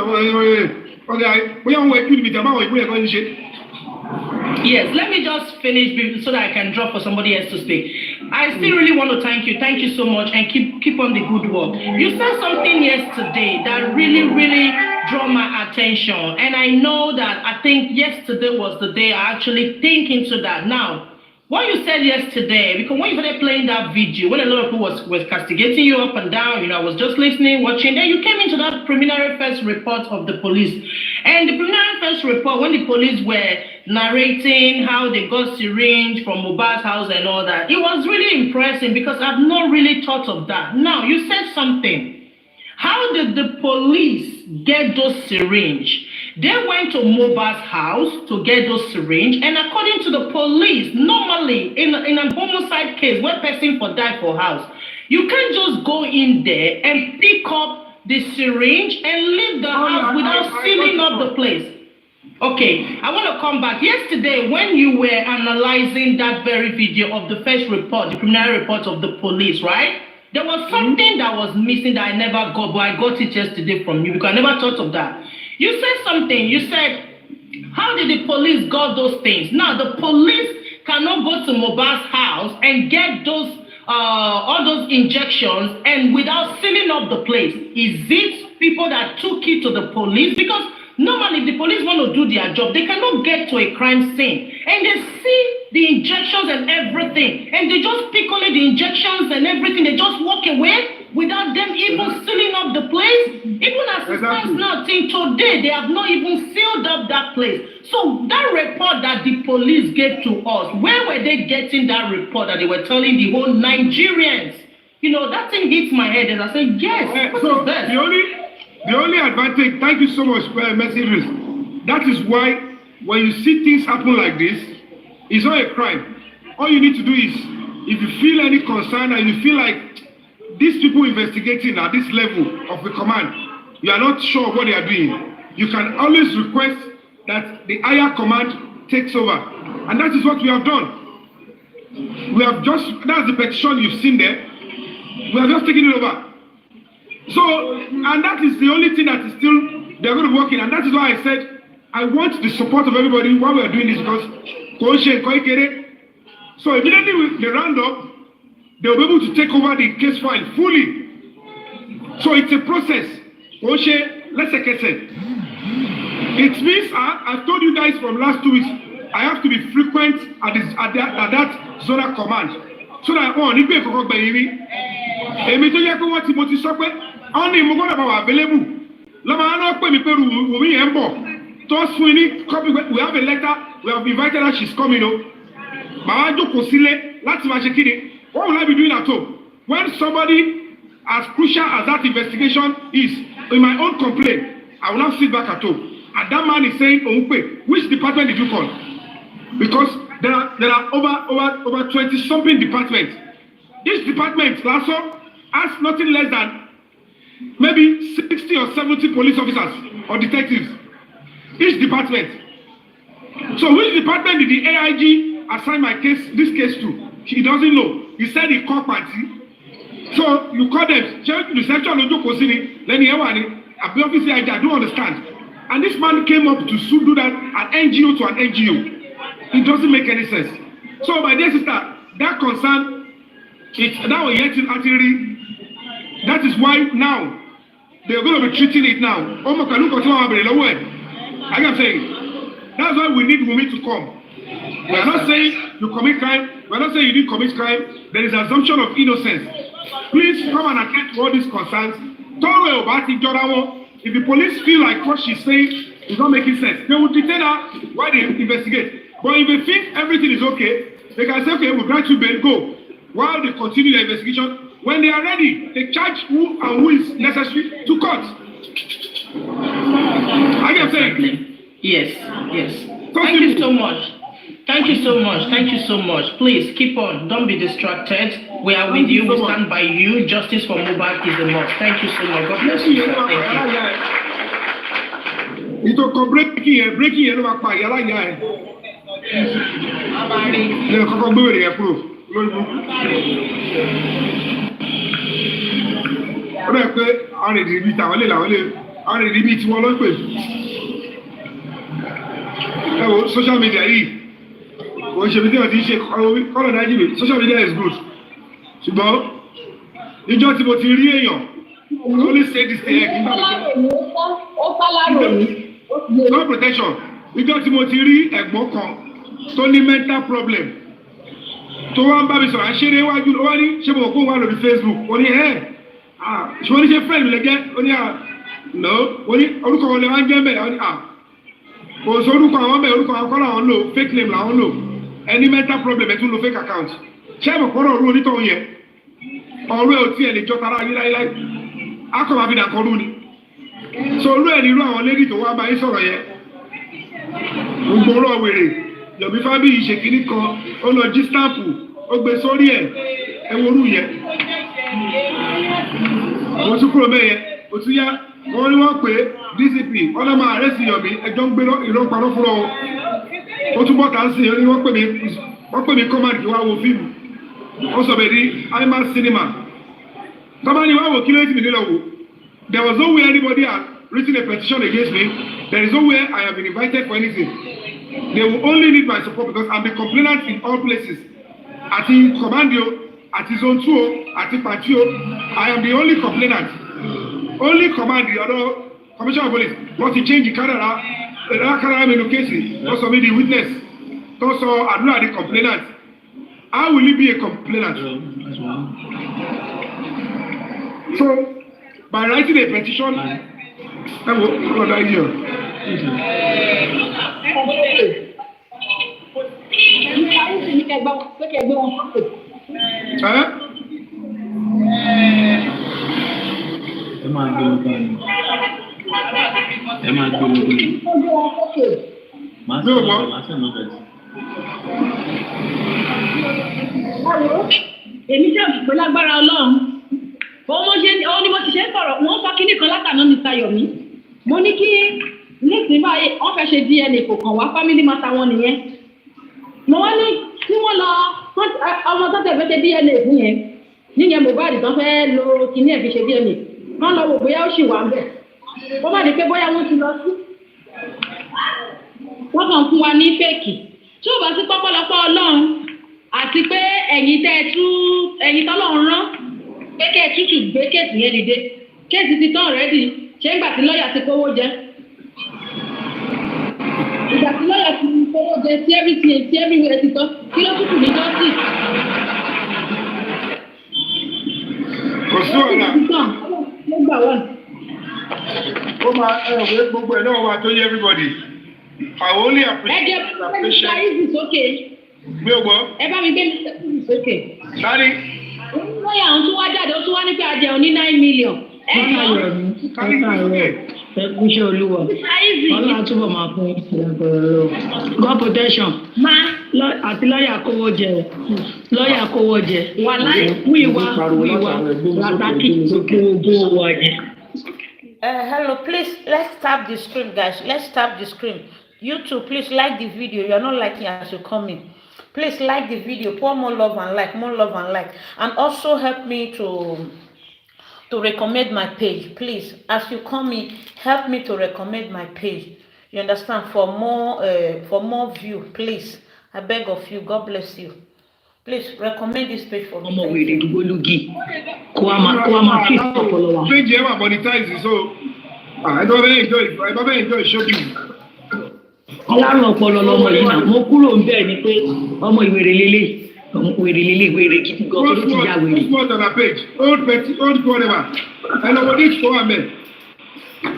Okay, we are waiting with the amount we are going to shit. Yes, let me just finish so that I can drop for somebody else to speak. I still really want to thank you. Thank you so much, and keep on the good work. You said something yesterday that really drew my attention, and I know that I think yesterday was the day I actually think into that. Now, what you said yesterday, because when you started playing that video, when a lot of people was castigating you up and down, I was just listening, watching, then you came into that preliminary first report of the police. And the preliminary first report, when the police were narrating how they got syringe from Mohbad's house and all that, it was really impressive because I've not really thought of that. Now, you said something. How did the police get those syringe? They went to Mohbad's house to get those syringe, and according to the police, normally in an homicide case where person for die for house, you can't just go in there and pick up the syringe and leave the house without sealing up the place. Okay, I want to come back. Yesterday, when you were analyzing that very video of the first report, the preliminary report of the police, right? There was something that was missing that I never got, but I got it yesterday from you because I never thought of that. You said something. You said, how did the police got those things? Now, the police cannot go to Mohbad's house and get those all those injections and without sealing up the place. Is it people that took it to the police? Because normally, if the police want to do their job, they cannot get to a crime scene. And they see the injections and everything. And they just pick only the injections and everything. They just walk away without them even sealing up the place. Even as it stands now, till today, they have not even sealed up that place. So that report that the police gave to us, where were they getting that report that they were telling the whole Nigerians? That thing hits my head and I said, yes, what is that? The only advantage, thank you so much, Mercedes. That is why when you see things happen like this, it's not a crime. All you need to do is, if you feel any concern and you feel like these people investigating at this level of the command, you are not sure what they are doing, you can always request that the higher command takes over. And that is what we have done. That's the petition you've seen there. We have just taken it over. So, and that is the only thing that is still, they're going to work in. And that is why I said, I want the support of everybody while we are doing this because so immediately with the roundup, they'll be able to take over the case file fully. So it's a process. It means I've told you guys from last 2 weeks, I have to be frequent at that zonal command. So that only Mugola are available. Lamano pay me peru, we embo. Toss winning copy. We have a letter. We have invited her. She's coming up. Mawajo Kosile, that's Mashikini. What will I be doing at home? When somebody as crucial as that investigation is, in my own complaint, I will not sit back at home. And that man is saying, Ope, which department did you call? Because there are over 20-something departments. Each department, Lasso, has nothing less than maybe 60 or 70 police officers or detectives. Each department. So which department did the AIG assign this case to? He doesn't know. He said he called party. So you call them, I don't understand. And this man came up to do that an NGO to an NGO. It doesn't make any sense. So my dear sister, that concern, it's now yet in artillery. That is why now they're going to be treating it now. I am saying that's why we need Wunmi to come. We are not saying you commit crime. We are not saying you didn't commit crime. There is assumption of innocence. Please come and attend to all these concerns. Don't worry about it, Jordan. If the police feel like what she's saying is not making sense, they will detain her while they investigate. But if they think everything is okay, they can say, okay, we'll grant you bail, go. While they continue the investigation, when they are ready, they charge who and who is necessary to court. I can say. Yes. Thank you so much. Thank you so much. Please keep on. Don't be distracted. We are with you. We stand by you. Justice for Mohbad is a must. Thank you so much. God bless you. Thank you. It's a breaking here. Ó dẹ̀ pé arìnrìn tàwọn lè làwọn lè arìnrìn bíi tiwọn ló pè. Ẹ wo social media yìí kò ṣe bí tí wọ́n ti ṣe kọ́lọ̀ dájú mi social media is good. Ṣùgbọ́n ìjọ tí mo ti rí èèyàn only say this thing kí n bá mi. No protection. Ìjọ tí mo ti rí ẹ̀gbọ́n kan tó ní mental problem tó wá ń bá mi sọ̀rọ̀ à ń ṣeré wájú ó wá ní ṣé mo kó wà lórí Facebook ó ní ṣùgbọ́n ní ṣe friend lẹ́gẹ́ ó ní no ó ní orúkọ wọn lè wá ń jẹ́ mẹ́ ó ní kò sí orúkọ àwọn mẹ́ orúkọ àwọn kọ́ làwọn lò fake name làwọn lò ẹni mental problem ẹ̀ tún lo fake account ṣé mo kọ́ ọ̀rọ̀ onítọ̀hún yẹn ọ̀rọ̀ ẹ̀ ò tí ẹ̀ lè jọ tara ayé láíláí akọ̀ máa fi dà kọ́ lù ni so olú ẹ̀ nírú àwọn lady tó wá bá yín sọ̀rọ̀ yẹn gbogbo ọ̀rọ̀ wèrè Yomi Fabayi ṣe kínní kan ó lọ jí stampu ó gbé sórí ẹ̀ ẹ̀wọ̀rú yẹn mo tún kúrò bẹ́ẹ̀ yẹn ó tún yá wọ́n ní wọ́n pè DCP ọ̀nà máa arrest Yomi ẹjọ́ ń gbé ìrọ́ parọ́ fúnra wọn ó tún bọ́ tà ń sìn ó ní wọ́n pè mí command kí wá wo fíìmù ó sọ bẹ́ẹ̀ ní IMAX cinema tọ́ba ni wá wò kí ló ti mi nílò wò there was no way anybody had written a petition against me there is no way I have been invited for anything they will only need my support because I'm the complainant in all places àti command o àti zone 2 o àti party o I am the only complainant only command the other commissioner of police wọ́n ti change kádàrá mi nù kéèsì tó sọ mi di witness tó sọ àdúrà di complainant how will he be a complainant so by writing a petition ẹ wo ọlọ́dà yìí o. Ẹ máa gbé wọn bá mi. Ẹ máa gbé wọn bá mi. Màá sẹ́nu bẹ̀rẹ̀. Èmi jẹ́ òṣìṣẹ́ lágbára Ọlọ́run. Òun ni mo ti ṣe ń sọ̀rọ̀, wọ́n sọ kíní kan látàná ní Sayọ̀mí. Mo ní kí nísìnyí báyìí wọ́n fẹ́ ṣe DNA kò kàn wá family matter wọn nìyẹn. Mo wá ní kí wọ́n lọ ọmọ tó tẹ̀ fẹ́ ṣe DNA fún yẹn. Níyẹn Mohbad tán fẹ́ lo kíní ẹ̀ fi ṣe DNA. Wọ́n lọ wò bóyá ó ṣì wà ń bẹ̀. Wọ́n bá di pé bóyá wọ́n ti lọ sí. Wọ́n kàn fún wa ní fèkì. Tí ò bá sí pọ́pọ́lọpọ́ Ọlọ́run àti pé ẹ̀yin tọ́lọ́run rán pé kẹ́ ẹ̀ tútù gbé kéèsì yẹn dìde. Kéèsì ti tán ọ̀rẹ́dì ṣé ń gbà tí lọ́ọ̀yà ti kówó jẹ. Ìgbà tí lọ́ọ̀yà ti kówó jẹ tí everywhere ti tán kí ló tútù ní jọ́sì. Kò sí ọ̀la. Ó máa ẹ̀rọ gbogbo ẹ̀ náà wà tó yẹ everybody. I only appreciate the patient. Mi ò gbọ́. Ẹ bá mi gbé mi sókè. Sáré. Lọ́yà àwọn tó wá jáde ó tún wá ní pé a jẹun ní 9 million. Ẹ kú iṣẹ́ Olúwa. Ọlọ́run túbọ̀ máa fún ìṣẹ̀lẹ̀ God protection. Àti lọ́yà kówó jẹ. Wà láì fún ìwà pàtàkì owó wa jẹ. Hello, please, let's tap the screen, guys. Let's tap the screen. YouTube, please like the video. You're not liking as you come in. Please like the video. Pour more love and like, more love and like. And also help me to recommend my page. Please, as you come in, help me to recommend my page. You understand? For more view, please. I beg of you. God bless you. Please recommend this page for me. Omowummi Dugolugi. Kwama please follow wa. Page yẹn wà monetize so I don't enjoy shopping. Ọlọ́run ọpọlọ lọmọ yìí náà mo kúrò ń bẹ́ẹ̀ ni pé ọmọ ìwèrè lélẹ̀ wèrè gidi gan tó ti ya wèrè. Post on her page old whatever ẹ lọ wọ ní ìṣòwò àmẹ.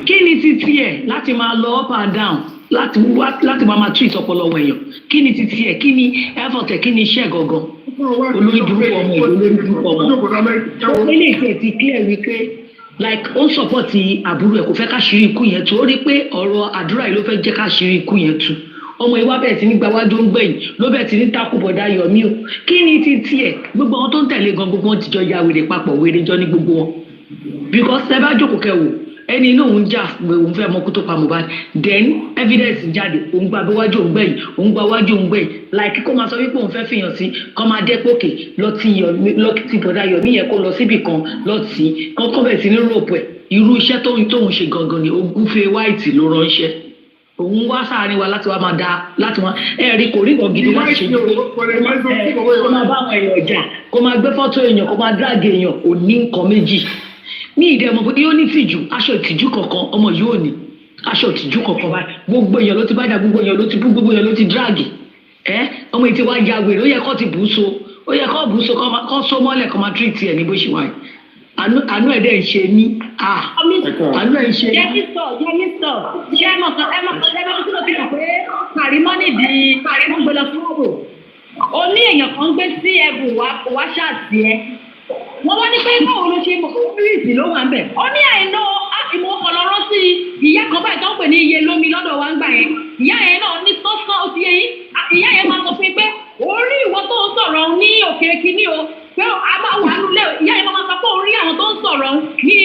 Kí ni títí ẹ̀ láti máa lọ up and down láti máa treat ọpọlọ wọn èèyàn kí ni títí ẹ̀ kí ni effort ẹ̀ kí ni iṣẹ́ gangan olórí dúró ọmọ ilé ìfẹ́ ti clear wípé like ó ń support àbúrò ẹ̀ kò fẹ́ káṣírí ikú yẹn tú ó rí pé ọ̀rọ̀ àdúrà yìí ló fẹ́ jẹ́ káṣírí ikú yẹn tú ọmọ ìwà bẹ̀rẹ̀ sí ní gbawájú ń gbẹ̀yìn ló bẹ̀rẹ̀ sí ní takùbọ̀dá Yomi o kí ni títí ẹ̀ gbogbo wọn tó ń tẹ̀lé gan gbogbo wọn ti jọ ya wèrè papọ̀ wèrè jọ ní gbogbo wọn because ẹ bá jókòó kẹwò ẹni inú òun jà pé òun fẹ́ mọ́kú tó pa Mohbad then evidence jáde òun gba wájú òun gbẹ̀yìn òun gba wájú òun gbẹ̀yìn like kó máa sọ wípé òun fẹ́ fìyàn sí kọ́ máa dé pòkè lọ́tí bọ̀dá Yomi yẹn kó lọ síbì kan lọ́tí kọ́kọ́ bẹ̀ sí ní ròpọ̀ ẹ̀ irú iṣẹ́ tóun ṣe gangan ni ogúnfe white ló ránṣẹ́ òun wá sáàrin wa láti wá máa da láti wá ẹ̀rí kò rí nǹkan gidi láti ṣe jù pé kó máa bá àwọn èèyàn jà kó máa gbé fọ́tò èèyàn kó máa drag èèyàn kò ní nǹkan méjì ní ìdẹ ọmọ bó yóò ní tìjú aṣọ ìtìjú kankan ọmọ yóò ní aṣọ ìtìjú kankan báyìí gbogbo èèyàn ló ti bá jà gbogbo èèyàn ló ti bú gbogbo èèyàn ló ti dragi ọmọ ìtì wá ya wèrè ó yẹ kó ti bù ú so ó yẹ kó bù so kó so mọ́lẹ̀ kó máa treat ẹ̀ ní bó ṣe wà yìí àánú ẹ̀ dẹ̀ ń ṣe ní àánú ẹ̀ ń ṣe ní. Yẹ́nì sọ ṣé ẹ mọ̀ tí mo fi hàn pé Karimot nídìí Karimot gbé lọ fún òwò ó ní èèyàn kan gbé sí ẹ̀bùn wá ṣáàtì ẹ̀ wọ́n wá ní pé báwo ló ṣe mọ̀ fúrìsì ló wà ń bẹ̀ ó ní àìná ìmọ̀ọ́kàn lọ́rọ́ sí ìyá kan báyìí tó ń pè ní iye lómi lọ́dọ̀ wa ń gbà yẹn ìyá yẹn náà ní sọ́sọ́ ó ti yẹ yín ìyá yẹn máa sọ fún mi pé orí ìwọ tó ń sọ̀rọ̀ ní òkè kínní o pé a máa wà nílé ìyá yẹn máa sọ pé orí àwọn tó ń sọ̀rọ̀ ní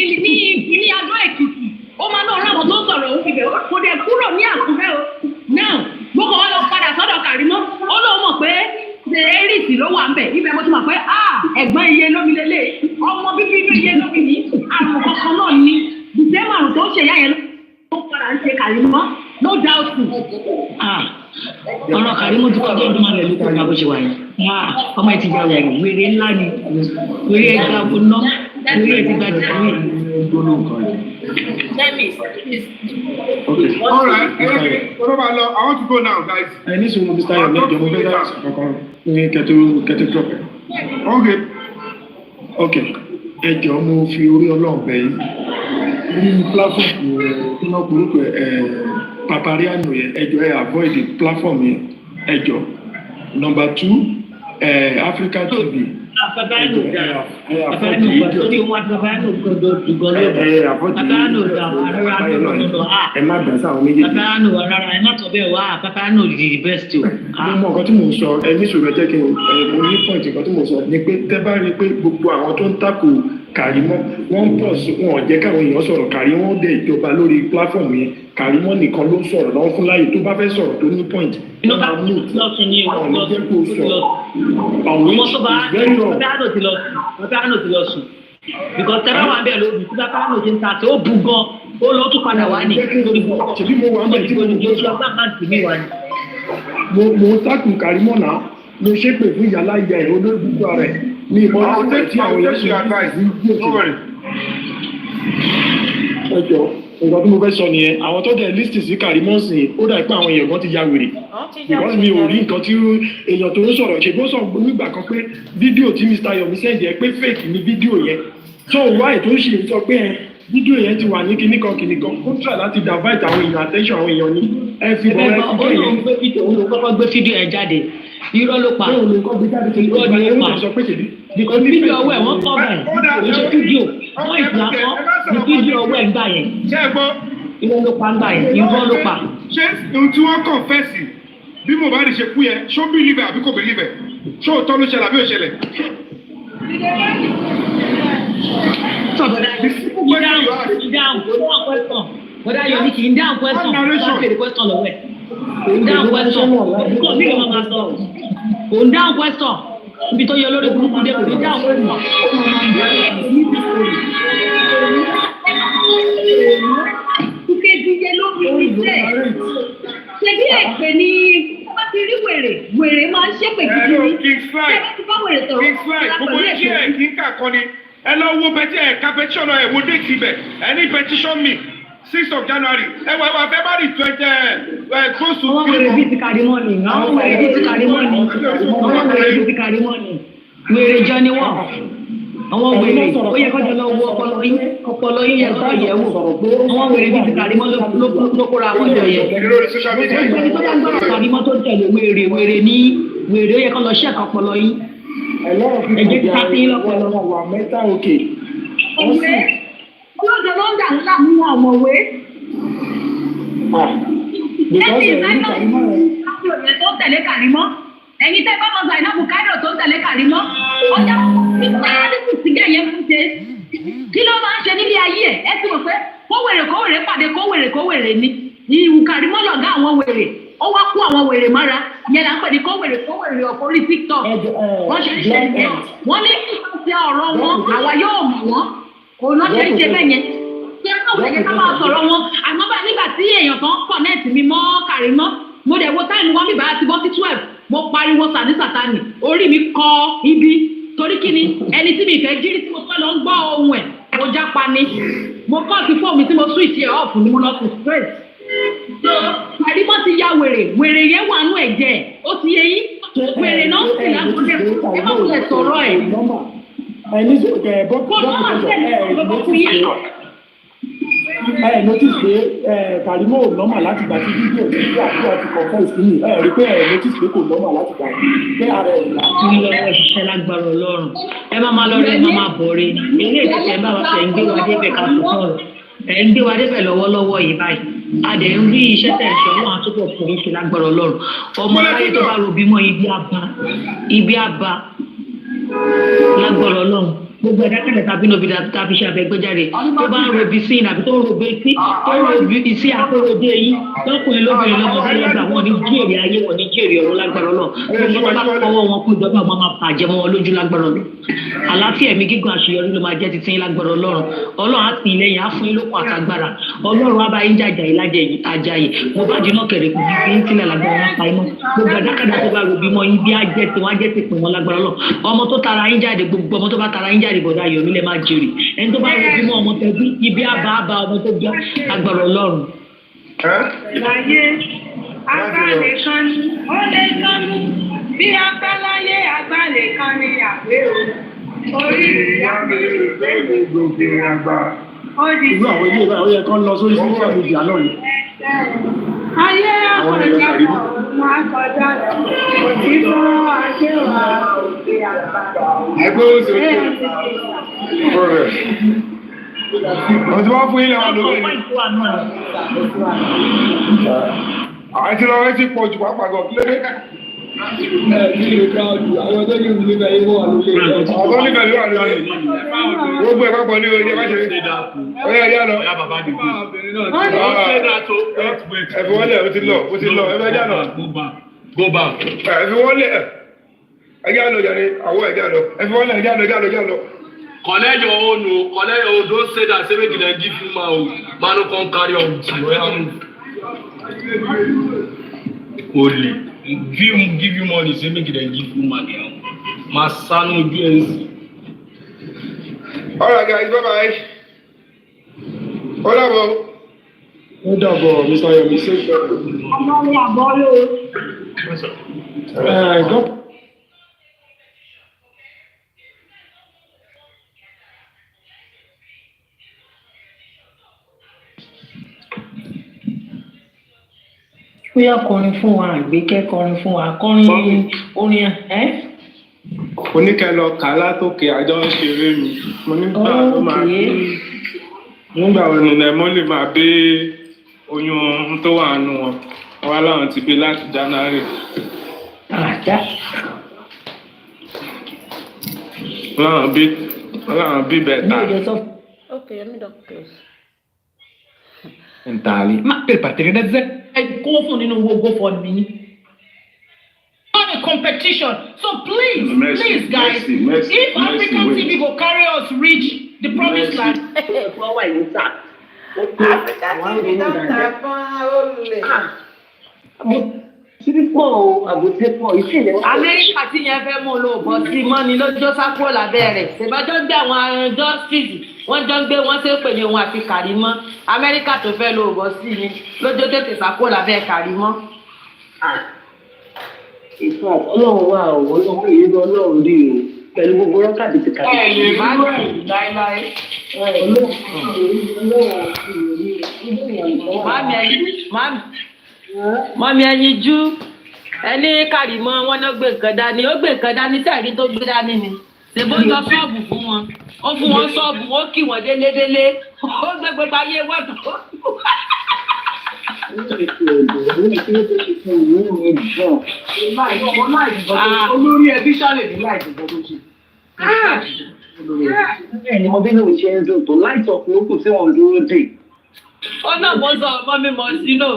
Adó Èkìtì ó máa náà rí àwọn tó ń sọ̀rọ̀ ibẹ̀ kò dẹ̀ kúrò ní Àkúrẹ́ o náà mo kàn wá lọ padà sọ́dọ̀ Karimot ó lóun mọ̀ pé erisi ló wà ń bẹ̀ ibẹ̀ mo ti mọ̀ pé ẹ̀gbọ́n iye lómi lélẹ̀ ọmọ bíbí inú iye lómi ní àrùn kankan náà ní dìsẹ́mà àrùn tó ń ṣe ìyá yẹn ló padà ń ṣe Karimot no doubt. ọ̀rọ̀ Karimot ti kọjá ọdún márùn-ún lóko ìgbà bó ṣe wà yìí ọmọ ẹ̀ ti gba wèrè ńlá ni wèrè ẹ̀ gba gbóná wèrè ẹ̀ ti gba dìgbì. Okay. All right. What about law? I want to go now, guys. I need to understand your name. You're moving down. Get it drop. Okay. Okay. Ẹ jọ̀ọ́ mo fi orí Ọlọ́run bẹ̀ yín. Ní platform tí wọ́n gbórúkọ Paparino yẹn, ẹ jọ̀ọ́ ẹ avoid the platform yẹn. Ẹ jọ̀ọ́. Number 2, Africa TV. Paparino rárá ẹ má tọ́ bẹ́ẹ̀ wá Paparino the best o. Mo mọ nǹkan tí mò ń sọ ẹni ìṣòro jẹ́ kí mo ní point nǹkan tí mò ń sọ ni pé tẹ́ bá rí i pé gbogbo àwọn tó ń takò Karimot wọ́n ń pọ̀ sí wọn ò jẹ́ káwọn èèyàn sọ̀rọ̀ Karimot dé ìjọba lórí platform yẹn Karimot nìkan ló ń sọ̀rọ̀ lọ́wọ́ fún láyè tó bá fẹ́ sọ̀rọ̀ tó ní point. Paparino ti lọ sùn because tẹ́lá wà bẹ́ẹ̀ lóbi tí Paparino ti ń ta tó bù gan ó lọ tún padà wá ní lórí bọ́ ṣèbí mo wà bẹ́ẹ̀ tí mo ń mo ń takùn Karimot náà mo ṣépè fún ìyá láyà ẹ̀ olóògbé rẹ̀ ní ìmọ̀ ọ̀sẹ̀ tí àwọn yẹn ṣe ní ìgbésẹ̀. ẹ jọ nǹkan tí mo fẹ́ sọ nìyẹn àwọn tó dẹ̀ lísìtì sí Karimot sí ó dà pé àwọn èèyàn kan ti ya wèrè because mi ò rí nǹkan tí èèyàn tó ń sọ̀rọ̀ ṣe bó sọ nígbà kan pé fídíò tí Mr. Yomi sẹ́ǹdì ẹ pé fake ni fídíò yẹn so why tó ń ṣe sọ pé fídíò yẹn ti wà ní kinníkan ó try láti divert àwọn èèyàn attention àwọn èèyàn ní ẹ fi bọ̀ ẹ fi bẹ́ẹ̀ yẹn. òun ló kọ́kọ́ gbé fídíò ẹ̀ jáde irọ́ ló pa irọ́ ni ó pa because fídíò ọwọ́ ẹ̀ wọ́n kọ́ báyìí kò ṣe fídíò wọ́n ìgbàkọ́ ní fídíò ọwọ́ ẹ̀ ń gbà yẹn irọ́ ló pa ń gbà yẹn irọ́ ló pa. ṣé ohun tí wọ́n kọ̀ǹfẹ́sì bí Mohbad ṣe kú yẹn ṣó believe àbí kò believe ṣó òótọ́ ló ṣẹlẹ̀ àbí ò ṣẹlẹ̀. Bọ́dá Yomi kì í dáhùn question wọ́n fèrè question lọ́wọ́ ẹ̀ kò ń dáhùn question kò ní ìwọ̀n máa sọ kò ń dáhùn question níbi tó yẹ lórí burúkú dé kò ní dáhùn question. Ìkejì lórí ìṣe ṣe bí èpè ni wọ́n ti rí wèrè máa ń ṣépè gidi ni ṣé wọ́n ti bá wèrè sọ̀rọ̀ gbogbo iṣẹ́ ẹ̀ kí n kà kọ́ ni ẹ lọ wo ẹ̀ka petition ẹ̀ wo déètì ibẹ̀ ẹ ní petition me 6th of January ẹ wà February 20 close to. àwọn wèrè bíi ti Karimot ni àwọn wèrè bíi ti Karimot ni wèrè jọ ni wọ́n àwọn wèrè ó yẹ kọjọ lọ wo ọpọlọ yín yẹ kọ́ yẹ wò àwọn wèrè bíi ti Karimot ló kóra àwọn jọ yẹ ẹgbẹ́ tó bá ń gbọ́dọ̀ Karimot tó tẹ̀lé wèrè ní wèrè ó yẹ kọ́ lọ ṣẹ́ẹ̀kọ́ ọpọlọ yín ẹ̀jẹ̀ ti sáté lọ́pọlọ. Olóòjọ́ ló ń dà ńlá mú ọ̀mọ̀wé. Ẹ̀sìn ìdájọ́ ìyẹn tó tẹ̀lé Karimot. Ẹ̀yin tẹ́ bá mọ̀gbà ìnáwó Káírò tó tẹ̀lé Karimot. Ọjà pípáàdìkù sígá yẹn máa ń ṣe. Kí ló máa ń ṣe nílé ayé ẹ̀? Ẹ ti mọ̀ pé kówèrè pàdé kówèrè ni. Ìwù Karimot lọ̀gá àwọn wèrè. Ó wá kó àwọn wèrè mára. Yẹn là ń pè ní kówèrè ọ̀pọ̀lì TikTok. Wọ́n ṣe ń ṣe ìyẹn. Wọ́n ní ìfọ̀sí ọ̀rọ̀ wọn, àwa yóò mọ̀ wọ́n. Kò náà ṣe ń ṣe bẹ́ẹ̀ yẹn. Ṣé káwọn ẹ̀jẹ̀ ká máa sọ̀rọ̀ wọn? Àmọ́ bá nígbà tí èèyàn kan kọ̀nẹ́ẹ̀tì mi mọ́ Karimot, mo dẹ̀ wo táìmù wọn bíbá ti bọ́ sí 12. Mo pariwo sàní sàtánì. Orí mi kọ ibi. Torí kí ni ẹni tí mi fẹ́ jírí tí mo fẹ́ lọ ń gbọ́ ohun ẹ̀. Mo jápa ni. Mo kọ́ sí fóònù tí mo switch ẹ̀ off ni mo lọ sí straight. Karimot ti ya wèrè yẹn wà nú ẹ̀jẹ̀. Ó ti yẹ yín. wèrè náà sì lágbóde ẹ má wulẹ̀ sọ̀rọ̀ ẹ̀. ẹni notice pé Karimot ò nọ́mà láti gbà tí fídíò ní ìlú àdúrà ti confess sí mi rí pé notice pé kò nọ́mà láti gbà pé ara ẹ̀ là. ní lọ́wọ́ ìṣiṣẹ́ lágbára Ọlọ́run ẹ má máa lọ rí ẹ má máa bọ̀ rí ilé ìtẹ̀tẹ̀ bá wa fẹ́ ń gbé wa débẹ̀ ká tó sọ̀rọ̀ ẹ̀ ń gbé wa débẹ̀ lọ́wọ́lọ́wọ́ yìí báyìí a dẹ̀ ń rí iṣẹ́ tẹ̀ ń ṣe Ọlọ́run àtúbọ̀ fún ìṣe lágbára Ọlọ́run ọmọ aráyé tó bá ro bímọ ibi àbá lágbára Ọlọ́run gbogbo ẹ̀dá kẹlẹ̀ tàbí nobi tàbí ṣe abẹ́gbẹ́jáde tó bá ń robi sí àbí tó ń robi sí tó ń robi sí àkóròdé yìí lọ́kùnrin lóbìnrin lọ́mọdé lọ́gbà wọn ní jèrè ayé wọn ní jèrè ọ̀rọ̀ lágbára Ọlọ́run gbogbo tó bá kọ́wọ́ wọn kó ìjọba wọn máa bàjẹ́ mọ́ wọn lójú lágbára Ọlọ́run àlàáfíà ẹ̀mí gígùn àṣeyọrí ló máa jẹ́ ti tín lágbára Ọlọ́run á tì í lẹ́yìn á fún yín lókun àtàgbára Ọlọ́run á bá yín jàjà ìlàjẹ àjàyè mo bá dínà kẹrẹ kò ní fi ń sílẹ̀ lágbára wọn pa iná gbogbo ẹ̀dákàdá tó bá robi mọ́ yín bí á jẹ́ tí wọ́n á jẹ́ ti pè wọ́n lágbára Ọlọ́run ọmọ tó tara yín jáde gbogbo ọmọ tó bá tara yín jáde bọ̀dá Yomi lẹ́ máa jèrè ẹni tó bá robi mọ́ ọmọ tẹ̀bí ibi àbá ọmọ tó gbá lágbára Ọlọ́run. láyé agbálẹ̀ kan ní ó lè kan ní bí agbáláyé agbálẹ̀ kan ní àgbérò orí ìyá mi ìgbẹ́lẹ̀ gbòkè àgbà. irú àwọn ilé ìwé àwọn yẹn kan lọ sórí social media náà ni. ayé akọjá ọ̀run akọjá òtítọ́ àṣewà òkè àgbà. ẹgbẹ́ oṣù wọ́n ti wá fún ilé wa lórí ni. àti lọ́wọ́ ti pọ̀ jù pápá gan kílódé. àwọn tó ní ìwúlé bẹ́ẹ̀ yóò wà lórí ẹ̀. àwọn tó ní bẹ́ẹ̀ yóò wà lórí ẹ̀. gbogbo ẹ̀ pápọ̀ ní oye má ṣe é. ọyá ẹ̀yà lọ. ẹ̀fí wọ́n lẹ̀ ó ti lọ ẹ̀fí ẹ̀yà lọ. ẹ̀fí wọ́n lẹ̀ ẹ̀yà lọ jàre àwọ̀ ẹ̀yà lọ ẹ̀fí wọ́n lẹ̀ ẹ̀yà lọ. Collect your own, collect your own. Don't say that. Say make them give you man who can't carry on. Only give you money. Say make them give you money. My son will do anything. All right, guys. Bye bye. Hold on, Hold on, Mr. Yomi. Say go. bóyá kọrin fún wa Àgbékẹ́ kọrin fún wa kọrin orin ẹ́. oníkẹlọ kàlá tókè àjọ ń ṣeré mi mo nígbà tó máa bí nígbà ònìyàn mo lè máa bí oyún tó wà nù wọn wá láwọn ti bí láti January. láwọn bí bẹ́ẹ̀ ta. Okay, let me don't close. Mentali. Ma per partire da zero go for me. Not a competition. So please, guys, if African TV will carry us reach the promised land. African TV don't tap only. Amẹ́ríkà tí yẹn fẹ́ mú lò bọ́ sí mọ́ni lójó sápò lábẹ́ rẹ̀ ṣèbájọ́ gbé àwọn justice wọ́n jọ ń gbé wọ́n ṣe pè ní òun àti Karimot Amẹ́ríkà tó fẹ́ lò bọ́ sí ni lójó tètè sápò lábẹ́ Karimot. ìfọ̀ ọlọ́run wà ọlọ́run èyí lọ ọlọ́run rí o pẹ̀lú gbogbo rọ́kàdì ti kàdé. láíláí. Mami ẹyin jú ẹni Karimot wọn náà gbé nǹkan dání ó gbé nǹkan dání sẹ́ẹ̀rí tó gbé dání ni ṣèbó yọ ṣọ́ọ̀bù fún wọn ó fún wọn ṣọ́ọ̀bù ó kì wọ́n délé ó gbé gbogbo ayé wọ́n tó. olórí ẹbí ṣàlẹ̀ ní láì dìbò tó ṣe. bẹ́ẹ̀ ni mo bí lóun ṣe ń dùn tó láìsọ̀ fún òkú tí wọ́n dúró dè. ó náà mo sọ mọ́mí mọ́ sínú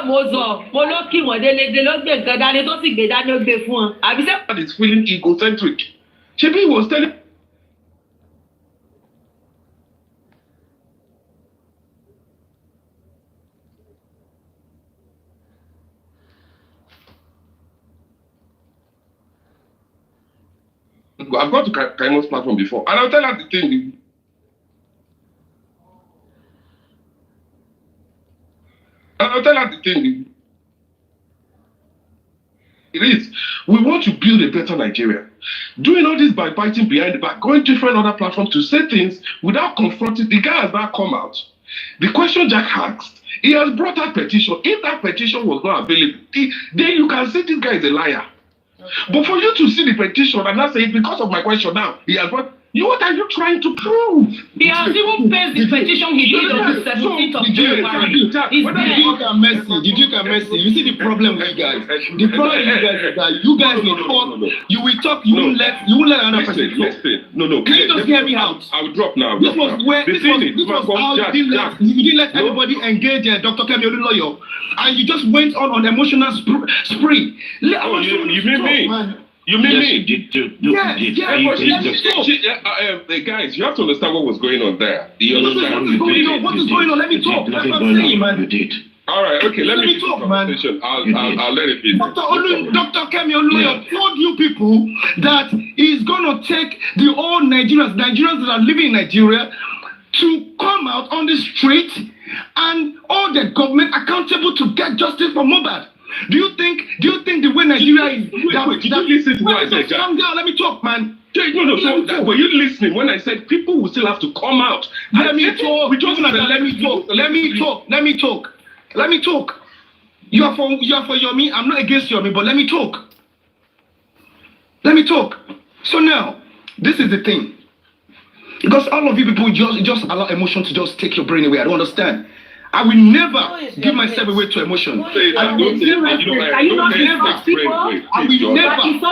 mo sọ mo ló kí wọ́n délé ló gbé nǹkan dání tó sì gbé dání ó gbé fún wọn àbí sẹ́. that is feeling egocentric. Shebi was telling. I've gone to Karimot's platform before, and I'll tell her the thing. It is We want to build a better Nigeria. Doing all this by biting behind the back, going different other platforms to say things without confronting. The guy has now come out. The question Jack asked, he has brought that petition. If that petition was not available, then you can say this guy is a liar. Okay. But for you to see the petition and not say it because of my question now, he has brought. What are you trying to prove? He has even faced the petition he did on the 17th of January. Did you get Messi? You see the problem with you guys. The problem with you guys is that you guys will talk. You will talk. You won't let another person talk. No. Can you just hear me out? I will drop now. This was how you didn't let anybody engage Dr. Kemi Oluloyo, and you just went on emotional spree. You mean me? You mean me? Guys, you have to understand what was going on there. You understand? What is going on? Let me talk. That's what I'm saying, man. You did. All right, okay, let me talk, man. I'll let it be. Dr. Kemi Oluloyo told you people that he's going to take the old Nigerians that are living in Nigeria, to come out on the street and hold the government accountable to get justice for Mohbad. Do you think the way Nigeria is? Did you listen to what I said? Calm down, let me talk, man. No. Were you listening when I said people will still have to come out? Let me talk. You are for Yomi. I'm not against Yomi, but let me talk. So now, this is the thing. Because all of you people just allow emotion to just take your brain away. I don't understand. I will never give myself away to emotion. Don't say that. Don't say that. You don't never. I will never.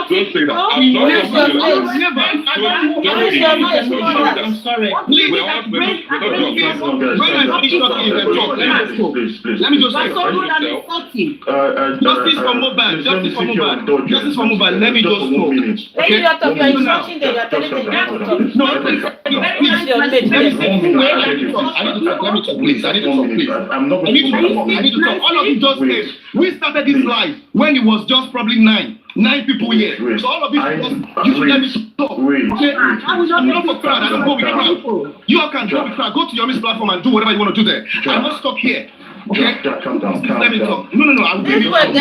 Don't say that. I'm sorry. Please. Let me just say justice for Mohbad. Let me just talk. Okay? You are insulting them. You are telling them not to talk. No, please. Please, I need to talk, please. I'm not I need to talk. All of you just said, we started this live when it was just probably nine people here. So all of you should let me talk. Okay? I'm not for crowd. I don't go with crowd. You all can go with crowd. Go to your platform and do whatever you want to do there. I'm not stuck here. Okay? Calm down. Let me talk. No. I will give you. Go ahead.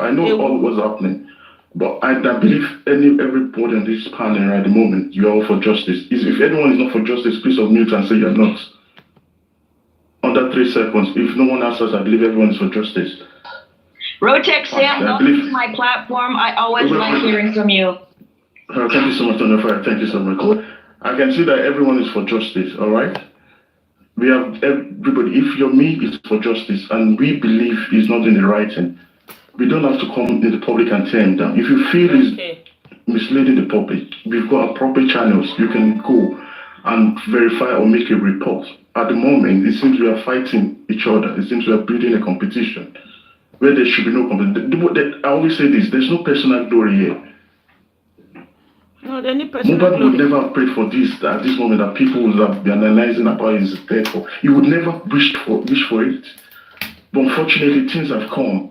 I know all was happening. But I believe everybody on this panel at the moment, you are all for justice. If anyone is not for justice, please unmute and say you're not. Under 3 seconds. If no one answers, I believe everyone is for justice. Rotex Sam, welcome to my platform. I always like hearing from you. Thank you so much, Dr. Fire. Thank you so much. I can see that everyone is for justice, all right? We have everybody. If Yomi is for justice and we believe he's not in the right thing, we don't have to come in the public and tear him down. If you feel he's misleading the public, we've got appropriate channels. You can go and verify or make a report. At the moment, it seems we are fighting each other. It seems we are building a competition where there should be no competition. I always say this, there's no personal glory here. No, any personal Nobody glory. would never have prayed for this at this moment that people would be analyzing about his death. You would never wish for it. But unfortunately, things have come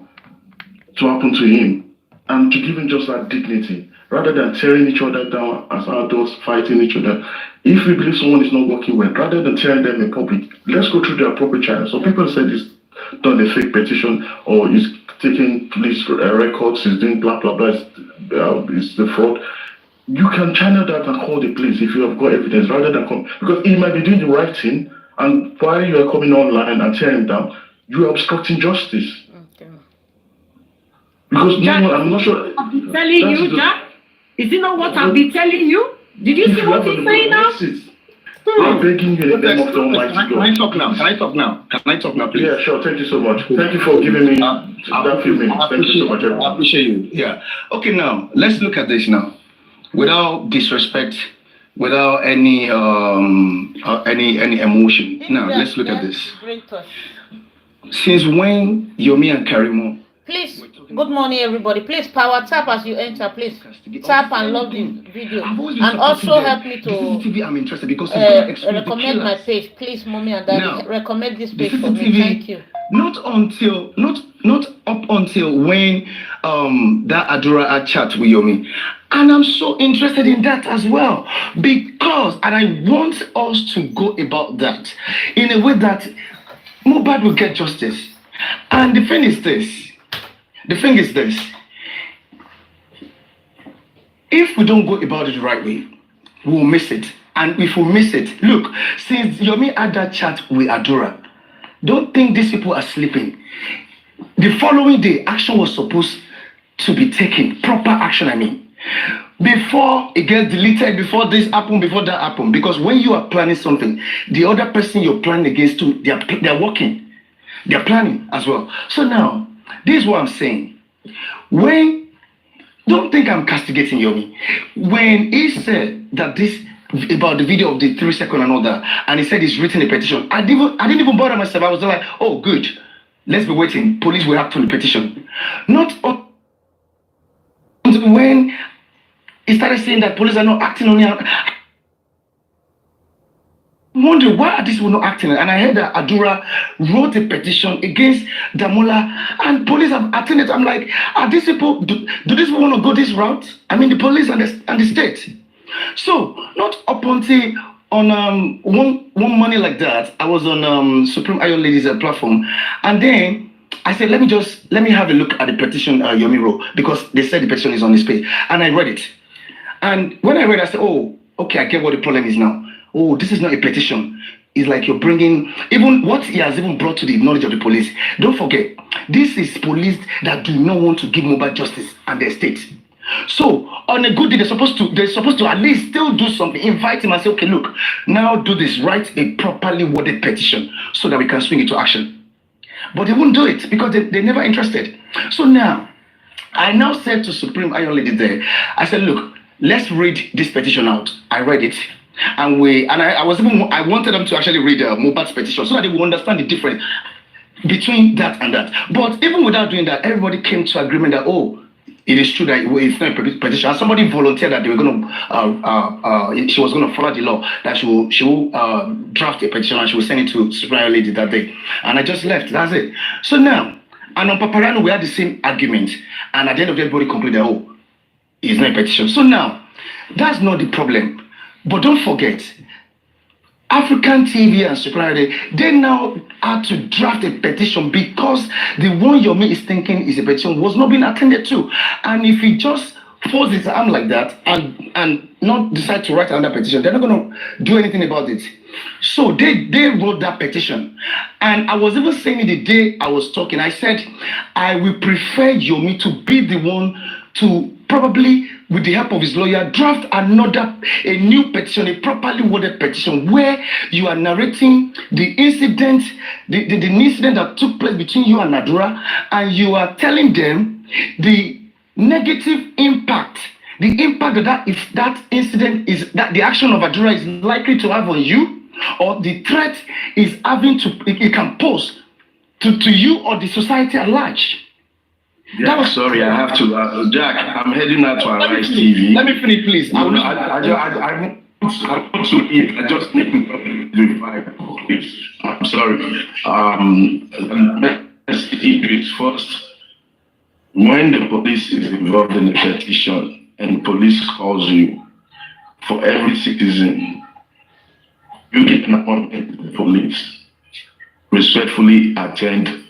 to happen to him and to give him just that dignity rather than tearing each other down as adults fighting each other. If we believe someone is not working well, rather than tearing them in public, let's go through the appropriate channels. So people said he's done a fake petition or he's taking police records, he's doing blah blah blah, it's the fraud. You can channel that and call the police if you have got evidence rather than come, because he might be doing the right thing, and while you are coming online and tearing down, you are obstructing justice. Because Jack, I'm not sure. I've been telling you, Jack. Is it not what I've been telling you? Did you see what he's saying now? I'm begging you in the name of the Almighty God. Can I talk now, please? Yeah, sure. Thank you so much. Thank you for giving me that few minutes. Thank you so much, everyone. I appreciate you. Yeah. Okay, now let's look at this now, without disrespect, without any emotion. Now let's look at this. Since when Yomi and Karimot? Please, good morning, everybody. Please, power tap as you enter. Please tap and love the video, and also help me to I'm interested because recommend my page. Please, mommy and daddy, recommend this page for me. Thank you. Not up until when that Adura had chat with Yomi, and I'm so interested in that as well because, and I want us to go about that in a way that Mohbad will get justice. And the thing is this. If we don't go about it the right way, we'll miss it. And if we miss it, look, since Yomi had that chat with Adura, don't think these people are sleeping. The following day, action was supposed to be taken. Proper action, I mean. Before it gets deleted, before this happened, before that happened. Because when you are planning something, the other person you're planning against too, they're working. They're planning as well. So now, this is what I'm saying. Don't think I'm castigating Yomi. When he said that this about the video of the 3 second and all that, and he said he's written a petition, I didn't even bother myself. I was like, oh, good. Let's be waiting. Police will act on the petition. Not when he started saying that police are not acting on it. I'm wondering why are these people not acting? And I heard that Adura wrote a petition against Damola, and police have acted it. I'm like, are these people, do these people want to go this route? I mean, the police and the state. So, not up until on one money like that, I was on Supreme Iron Ladies platform, and then I said, let me have a look at the petition Yomi wrote, because they said the petition is on this page, and I read it. And when I read, I said, oh, okay, I get what the problem is now. Oh, this is not a petition. It's like you're bringing, even what he has even brought to the knowledge of the police. Don't forget, this is police that do not want to give mobile justice and their state. So, on a good day, they're supposed to at least still do something, invite him and say, okay, look, now do this, write a properly worded petition so that we can swing it to action. But they won't do it because they're never interested. So now, I now said to Supreme Iron Lady there, I said, look, let's read this petition out. I read it. And I wanted them to actually read Mohbad's petition so that they will understand the difference between that and that. But even without doing that, everybody came to agreement that, oh, it is true that it's not a petition. And somebody volunteered that they were going to, she was going to follow the law, that she will draft a petition and she will send it to Supreme Lady that day. And I just left. That's it. So now, and on Paparino, we had the same argument. And at the end of the day, everybody concluded, oh, it's not a petition. So now, that's not the problem. But don't forget, African TV and Supreme, they now had to draft a petition because the one Yomi is thinking is a petition was not being attended to. And if he just folds his arm like that and not decide to write another petition, they're not going to do anything about it. So they wrote that petition. And I was even saying the day I was talking, I said, I will prefer Yomi to be the one to probably, with the help of his lawyer, draft a new petition, a properly worded petition, where you are narrating the incident, the incident that took place between you and Adura, and you are telling them the negative impact, the impact that incident is, that the action of Adura is likely to have on you, or the threat is having to, it can pose to you or the society at large. Yeah, sorry, I have to. Jack, I'm heading out to Arise TV. Let me finish, please. I want to eat. I just need to do 5. I'm sorry. Let's eat it first. When the police is involved in a petition and police calls you, for every citizen, you get an appointment with the police. Respectfully attend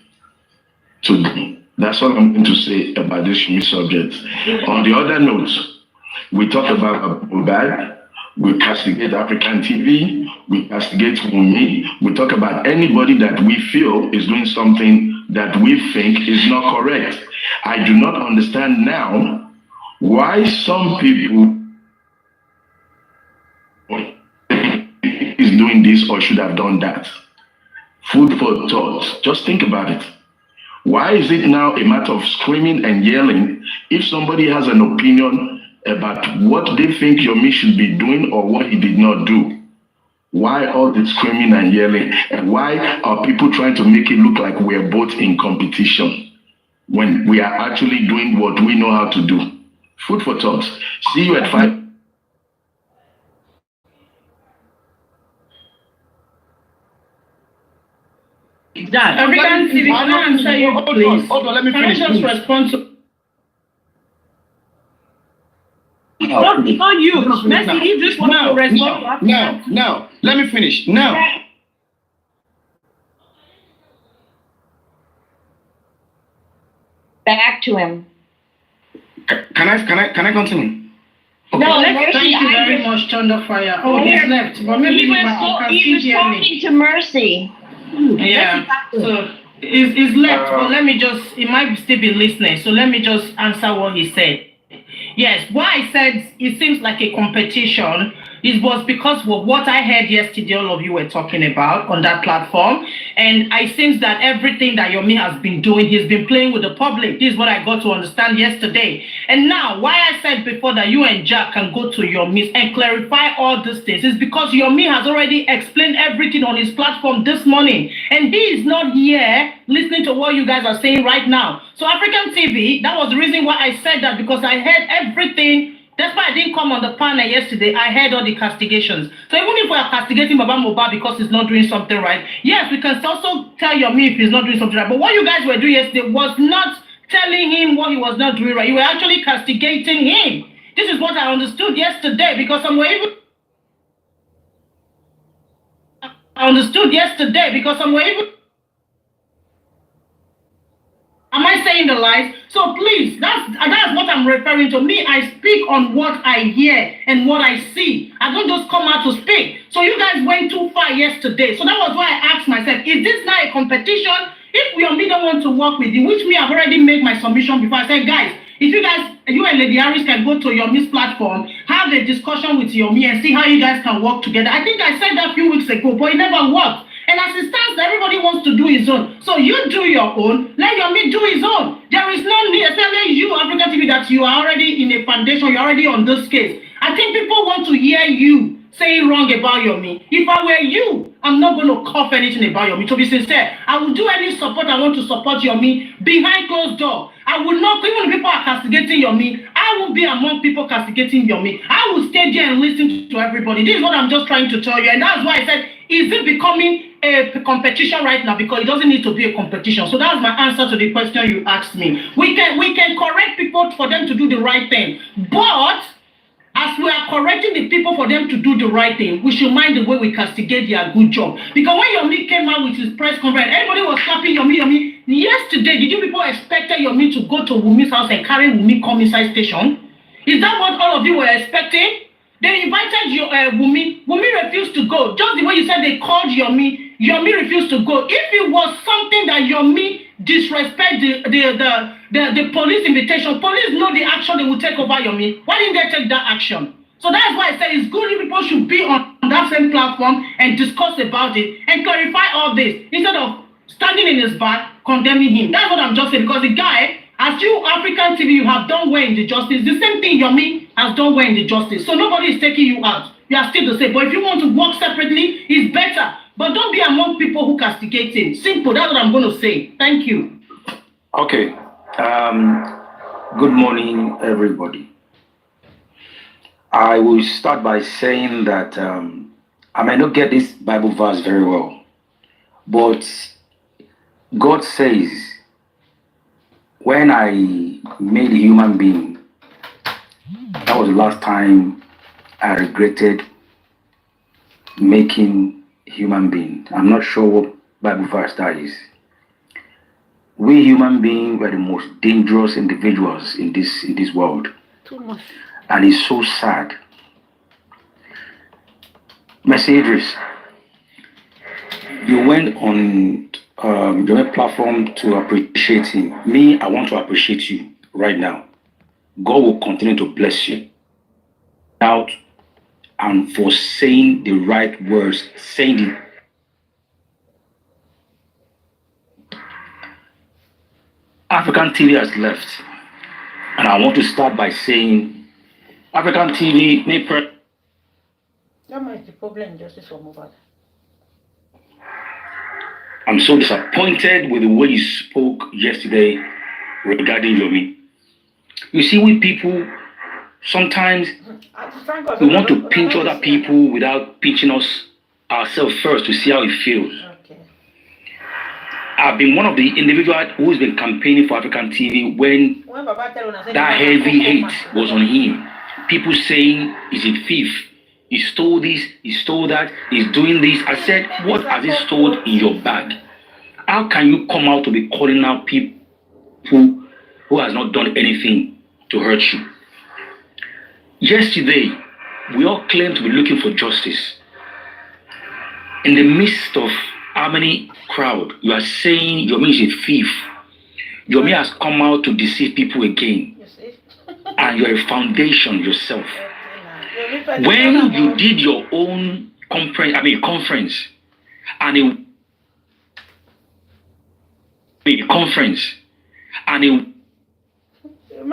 to them. That's all I'm going to say about this subject. On the other note, we talk about Mohbad, we castigate African TV, we castigate Omowummi, we talk about anybody that we feel is doing something that we think is not correct. I do not understand now why some people is doing this or should have done that. Food for thought. Just think about it. Why is it now a matter of screaming and yelling if somebody has an opinion about what they think Yomi should be doing or what he did not do? Why all the screaming and yelling? And why are people trying to make it look like we're both in competition when we are actually doing what we know how to do? Food for thought. See you at 5. Dad, African TV, can I answer you, please? Hold on, let me finish. Can I just respond to... No, it's not you. Messi, you just want to respond. Now, let me finish. Now, back to him. Can I continue? Okay. No, Mercy, thank you very much, Thunder Fire. Oh, he's left. But maybe he was talking to Mercy. Yeah. So he's left, but let me just, he might still be listening. So let me just answer what he said. Yes, why I said it seems like a competition, it was because of what I heard yesterday, all of you were talking about on that platform. And I think that everything that Yomi has been doing, he's been playing with the public. This is what I got to understand yesterday. And now, why I said before that you and Jack can go to Yomi and clarify all these things is because Yomi has already explained everything on his platform this morning. And he is not here listening to what you guys are saying right now. So African TV, that was the reason why I said that, because I heard everything. That's why I didn't come on the panel yesterday. I heard all the castigations. So even if we are castigating Baba Mohbad because he's not doing something right, yes, we can also tell Yomi if he's not doing something right. But what you guys were doing yesterday was not telling him what he was not doing right. You were actually castigating him. This is what I understood yesterday, because some were even... Am I saying the lies? So please, that's what I'm referring to. Me, I speak on what I hear and what I see. I don't just come out to speak. So you guys went too far yesterday. So that was why I asked myself, is this not a competition? If we don't want to work with you, which me, I've already made my submission before. I said, guys, if you and Lady Harris can go to Yomi's platform, have a discussion with Yomi and see how you guys can work together. I think I said that a few weeks ago, but it never worked. And as it stands, everybody wants to do his own. So you do your own, let Yomi do his own. There is no need, especially you, African TV, that you are already in a foundation, you're already on this case. I think people want to hear you saying wrong about Yomi. If I were you, I'm not going to cough anything about Yomi. To be sincere, I will do any support I want to support Yomi behind closed door. I will not, even if people are castigating Yomi, I will be among people castigating Yomi. I will stay there and listen to everybody. This is what I'm just trying to tell you. And that's why I said, is it becoming a competition right now? Because it doesn't need to be a competition. So that's my answer to the question you asked me. We can correct people for them to do the right thing. But as we are correcting the people for them to do the right thing, we should mind the way we castigate their good job. Because when Yomi came out with his press conference, everybody was clapping Yomi. Yesterday, did you people expect Yomi to go to Wumi's house and carry Wumi come inside station? Is that what all of you were expecting? They invited Wumi. Wumi refused to go. Just the way you said they called Yomi, Yomi refused to go. If it was something that Yomi disrespect the police invitation, police know the action they will take over Yomi. Why didn't they take that action? So that's why I say it's good if people should be on that same platform and discuss about it and clarify all this instead of standing in his back condemning him. That's what I'm just saying, because the guy, as you African TV, you have done well in the justice. The same thing Yomi has done well in the justice. So nobody is taking you out. You are still the same. But if you want to work separately, it's better. But don't be among people who castigate him. Simple. That's what I'm going to say. Thank you. Okay. Good morning, everybody. I will start by saying that I might not get this Bible verse very well, but God says, when I made a human being, that was the last time I regretted making a human being. I'm not sure what Bible verse that is. We human beings were the most dangerous individuals in this world. Too much. And it's so sad. Mercedes, you went on your platform to appreciate him. Me, I want to appreciate you right now. God will continue to bless you out and for saying the right words, saying it. African TV has left, and I want to start by saying African TV may That might be the problem, justice for Mohbad. I'm so disappointed with the way you spoke yesterday regarding Yomi. You see, we people, sometimes we want to pinch other people without pinching ourselves first to see how it feels. Okay. I've been one of the individuals who's been campaigning for African TV when that heavy hate was on him. People saying he's a thief, he stole this, he stole that, he's doing this. I said, what has he stolen in your bag? How can you come out to be calling out people who has not done anything to hurt you. Yesterday, we all claimed to be looking for justice. In the midst of how many crowd, you are saying Yomi is a thief. Yomi has come out to deceive people again. And you're a foundation yourself. When you did your own conference, and it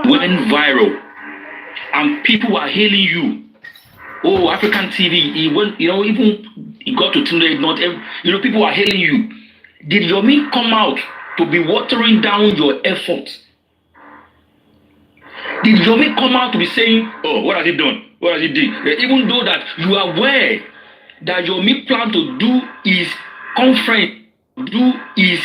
went viral, and people were hailing you. Oh, African TV, he went, even he got to Tunde, not every, people were hailing you. Did Yomi come out to be watering down your efforts? Did Yomi come out to be saying, oh, what has he done? What has he done? Even though that you are aware that Yomi plan to do his conference, do his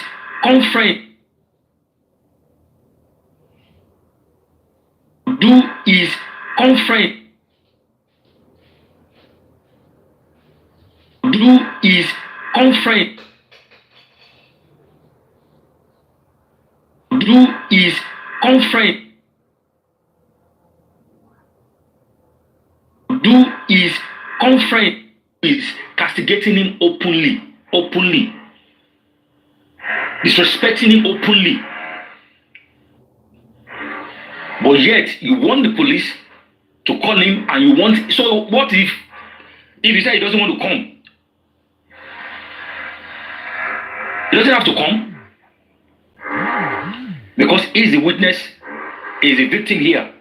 conference is castigating him openly, disrespecting him openly. But yet you want the police to call him, and you want. So what if he said he doesn't want to come? He doesn't have to come because he's the witness, he's the victim here.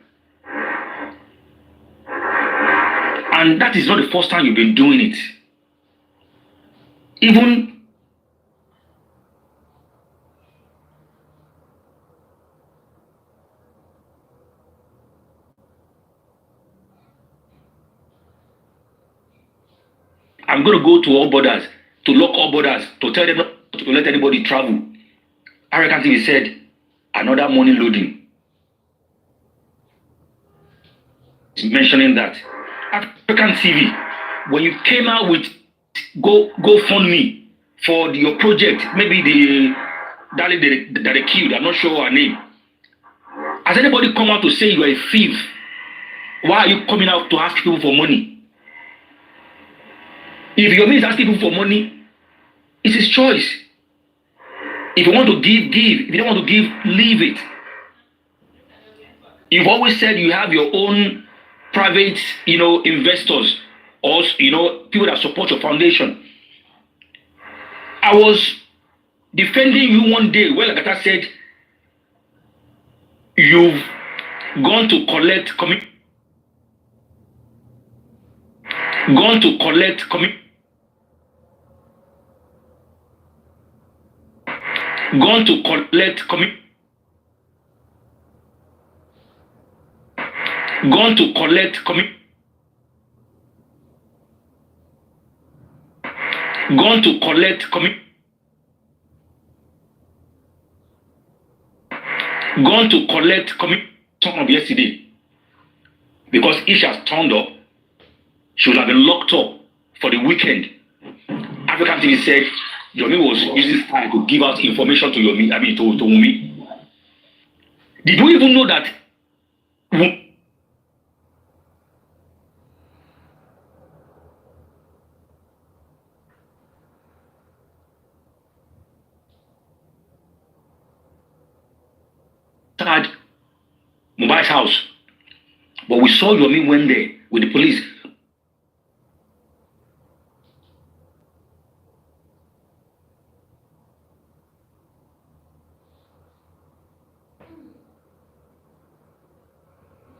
And that is not the first time you've been doing it. Even I'm going to go to all borders, to lock all borders, to tell them not to let anybody travel. African TV said, another money loading. He's mentioning that. African TV, when you came out with GoFundMe for your project, maybe the darling that they killed, I'm not sure her name. Has anybody come out to say you are a thief? Why are you coming out to ask people for money? If Yomi is asking people for money, it's his choice. If you want to give, give. If you don't want to give, leave it. You've always said you have your own private, investors, or people that support your foundation. I was defending you one day where Lagata said you've gone to collect commission of yesterday, because if she has turned up, she would have been locked up for the weekend. African TV said Yomi was using time to give out information to Yomi, to Wumi. Did you even know that had Mubai's house? But we saw Yomi went there with the police.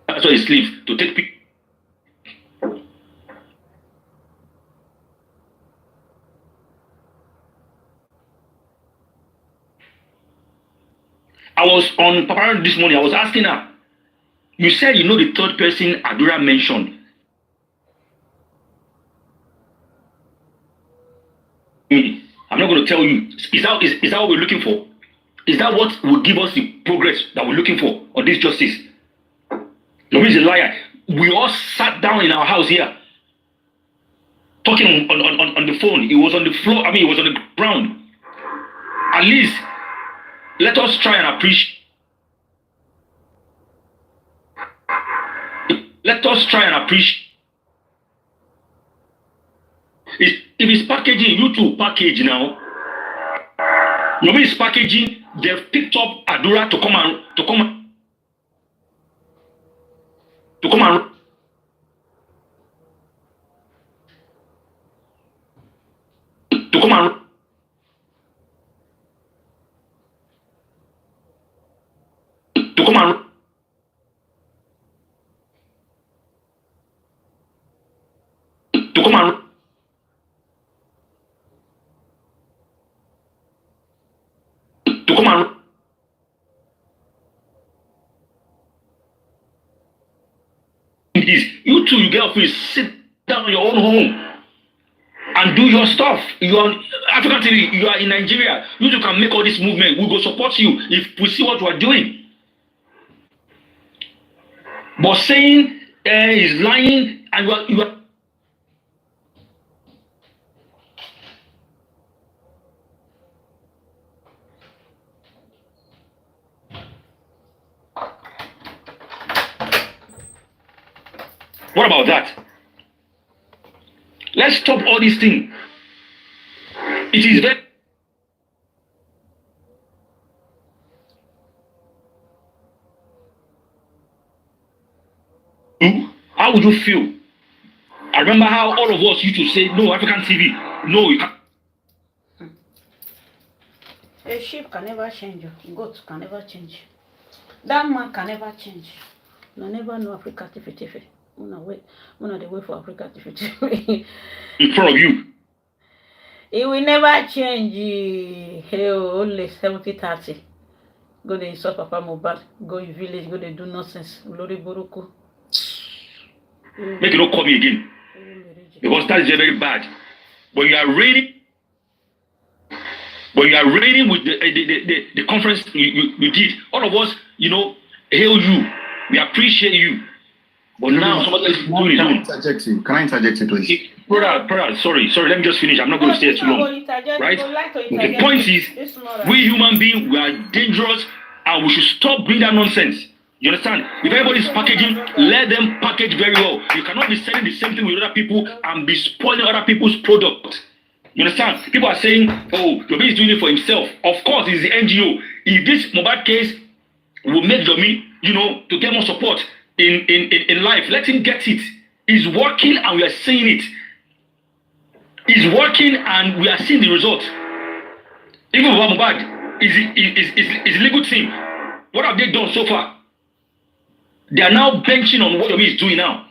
That's why he sleeps, to take people. I was on Paparino this morning. I was asking her, you said you know the third person Adura mentioned. I'm not going to tell you. Is that what we're looking for? Is that what will give us the progress that we're looking for on this justice? Yomi is a liar. We all sat down in our house here, talking on the phone. He was on the floor. He was on the ground. At least, let us try and appreciate let us try and appreciate. If it's packaging, you too package now. Yomi is packaging. They've picked up Adura to come and to come and to come and to come and to come and to come and to come and you too, you get off, sit down in your own home and do your stuff. You are African TV, you are in Nigeria. You too can make all this movement. We will support you if we see what you are doing. But saying is lying and you are what about that? Let's stop all these things. It is very how would you feel? I remember how all of us used to say, no, African TV, no, you can't. A sheep can never change. Goat can never change. That man can never change. No, never know Africa TV. Una the way for Africa TV. In front of you. It will never change. Hey, only 70-30. Go to insult Papa Mohbad. Go in village. Go to do nonsense. Lori Boruku. Make it not call me again. Because that is very bad. When you are reading with the conference you did, all of us, hail you. We appreciate you. But now somebody else is doing it. Can I interject you, please? Brother, sorry, let me just finish. I'm not going to stay too long. Right? The point is, we human beings, we are dangerous and we should stop doing that nonsense. You understand? If everybody is packaging, let them package very well. You cannot be selling the same thing with other people and be spoiling other people's product. You understand? People are saying, oh, Yomi is doing it for himself. Of course, it's the NGO. If this Mohbad case will make Yomi, to get more support in life, let him get it. It's working and we are seeing it. It's working and we are seeing the results. Even with Mohbad, is a legal team. What have they done so far? They are now benching on what Yomi is doing now.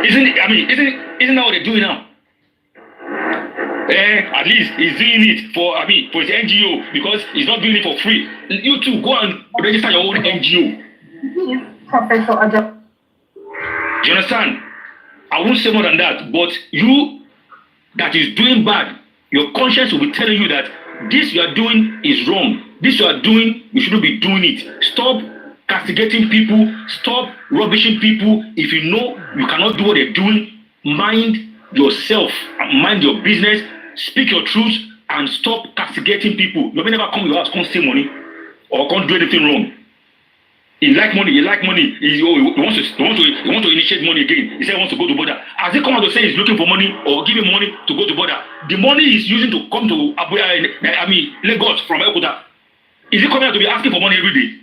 Isn't that what they're doing now? At least he's doing it for his NGO because he's not doing it for free. You too, go and register your own NGO. Do you understand? I won't say more than that, but you that is doing bad, your conscience will be telling you that this you are doing is wrong. This you are doing, you shouldn't be doing it. Stop castigating people, stop rubbishing people. If you know you cannot do what they're doing, mind yourself, mind your business, speak your truth, and stop castigating people. You may never come to your house, can't steal money, or can't do anything wrong. He like money. He wants to initiate money again. He said he wants to go to border. As he come out to say he's looking for money or give him money to go to border, the money he's using to come to Lagos from Ekuta, is he coming out to be asking for money every day?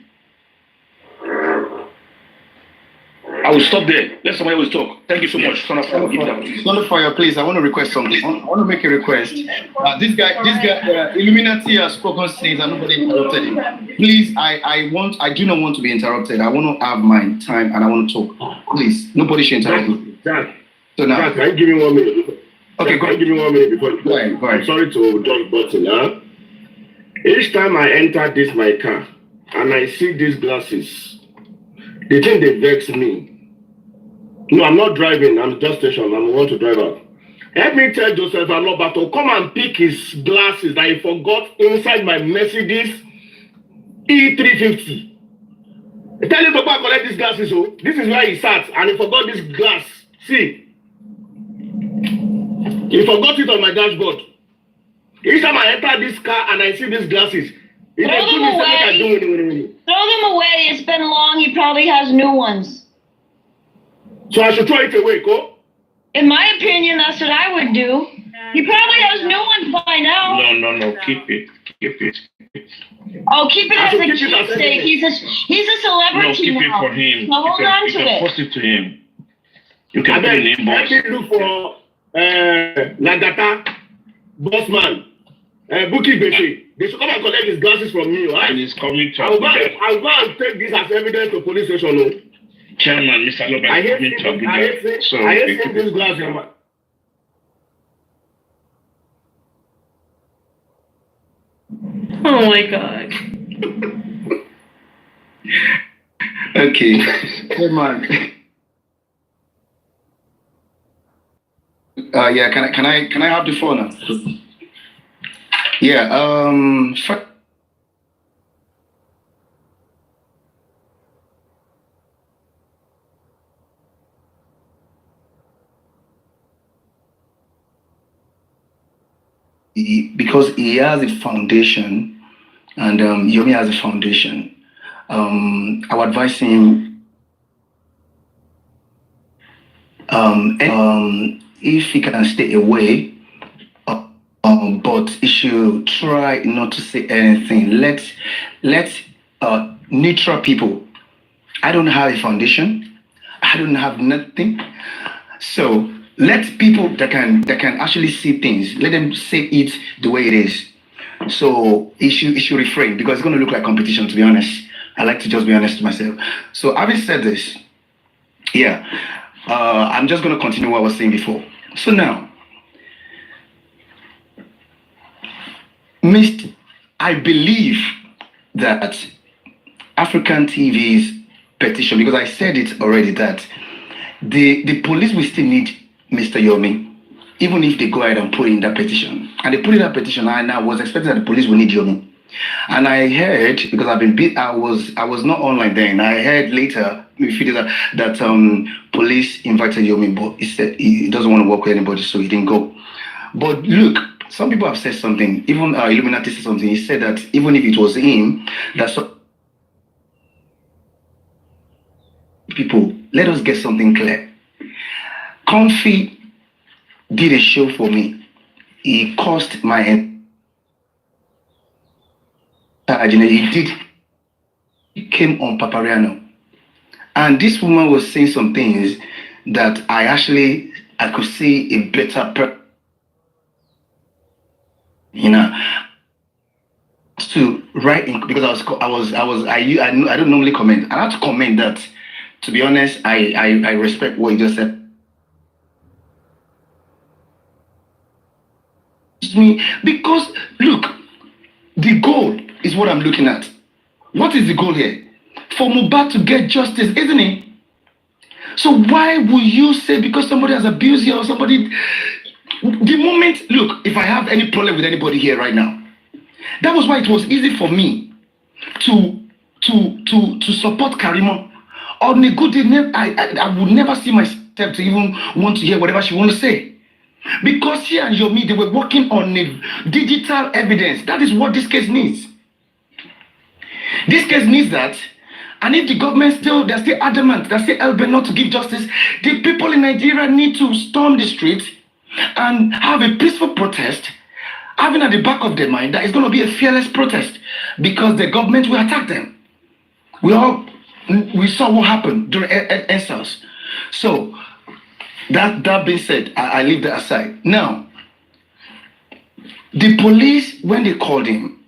I will stop there. Let somebody else talk. Thank you so much. Son of Fire, please. I want to request something. I want to make a request. This guy, Illuminati has spoken things and nobody interrupted him. Please, I do not want to be interrupted. I want to have my time and I want to talk. Please, nobody should interrupt me. So now, can you give me 1 minute? Okay, go ahead. Give me 1 minute before. Go ahead. I'm sorry to jump button. Each time I enter my car and I see these glasses, the thing they vex me. No, I'm not driving. I'm just stationed. I want to drive out. Help me tell Joseph Aloba to come and pick his glasses that he forgot inside my Mercedes E350. Tell him to go and collect these glasses. Oh, this is where he sat and he forgot this glass. See, he forgot it on my dashboard. Each time I enter this car and I see these glasses, throw them away. Throw them away. It's been long. He probably has new ones. So I should throw it away, go? In my opinion, that's what I would do. He probably has new ones by now. No. Keep it. Oh, keep it as a keepsake. He's a celebrity now. No, keep it now. for him. So hold on to it. You can post it to him. You can put an inbox. Let me look for Lagata, Bossman, Buki Beshi. They should come and collect his glasses from me, right? And he's coming to I'll go and take this as evidence to police station. No? Chairman, Mr. Lopez, I hate seeing these glasses. Oh my God. Okay. Hey, man. Yeah, can I have the phone now? Yeah, because he has a foundation and Yomi has a foundation, I would advise him if he can stay away, but he should try not to say anything. Let neutral people. I don't have a foundation. I don't have nothing. So let people that can actually see things, let them say it the way it is. So it should refrain, because it's going to look like competition, to be honest. I like to just be honest to myself. So having said this, yeah, I'm just going to continue what I was saying before. So now, I believe that African TV's petition, because I said it already, that the police will still need Mr. Yomi, even if they go ahead and put in that petition. And they put in that petition, and I was expecting that the police will need Yomi. And I heard, because I've been I was not online then. I heard later, a few days that police invited Yomi, but he said he doesn't want to work with anybody, so he didn't go. But look, some people have said something. Even Illuminati said something. He said that even if it was him, that's people. Let us get something clear. Comfy did a show for me. He cost my he did. He came on Paparino, and this woman was saying some things that I could see a better to write in, because I don't normally comment. I had to comment that, to be honest, I respect what you just said. Because look, the goal is what I'm looking at. What is the goal here? For Mohbad to get justice, isn't it? So why would you say because somebody has abused you or somebody? The moment, look, if I have any problem with anybody here right now, that was why it was easy for me to support Karimot. On a good day, I would never see myself to even want to hear whatever she wants to say. Because she and Yomi, they were working on a digital evidence. That is what this case needs. This case needs that. And if the government they're still adamant, they're still hell-bent not to give justice, the people in Nigeria need to storm the streets and have a peaceful protest, having at the back of their mind that it's going to be a fearless protest because the government will attack them. We saw what happened during EndSARS. So, that being said, I leave that aside. Now, the police, when they called him,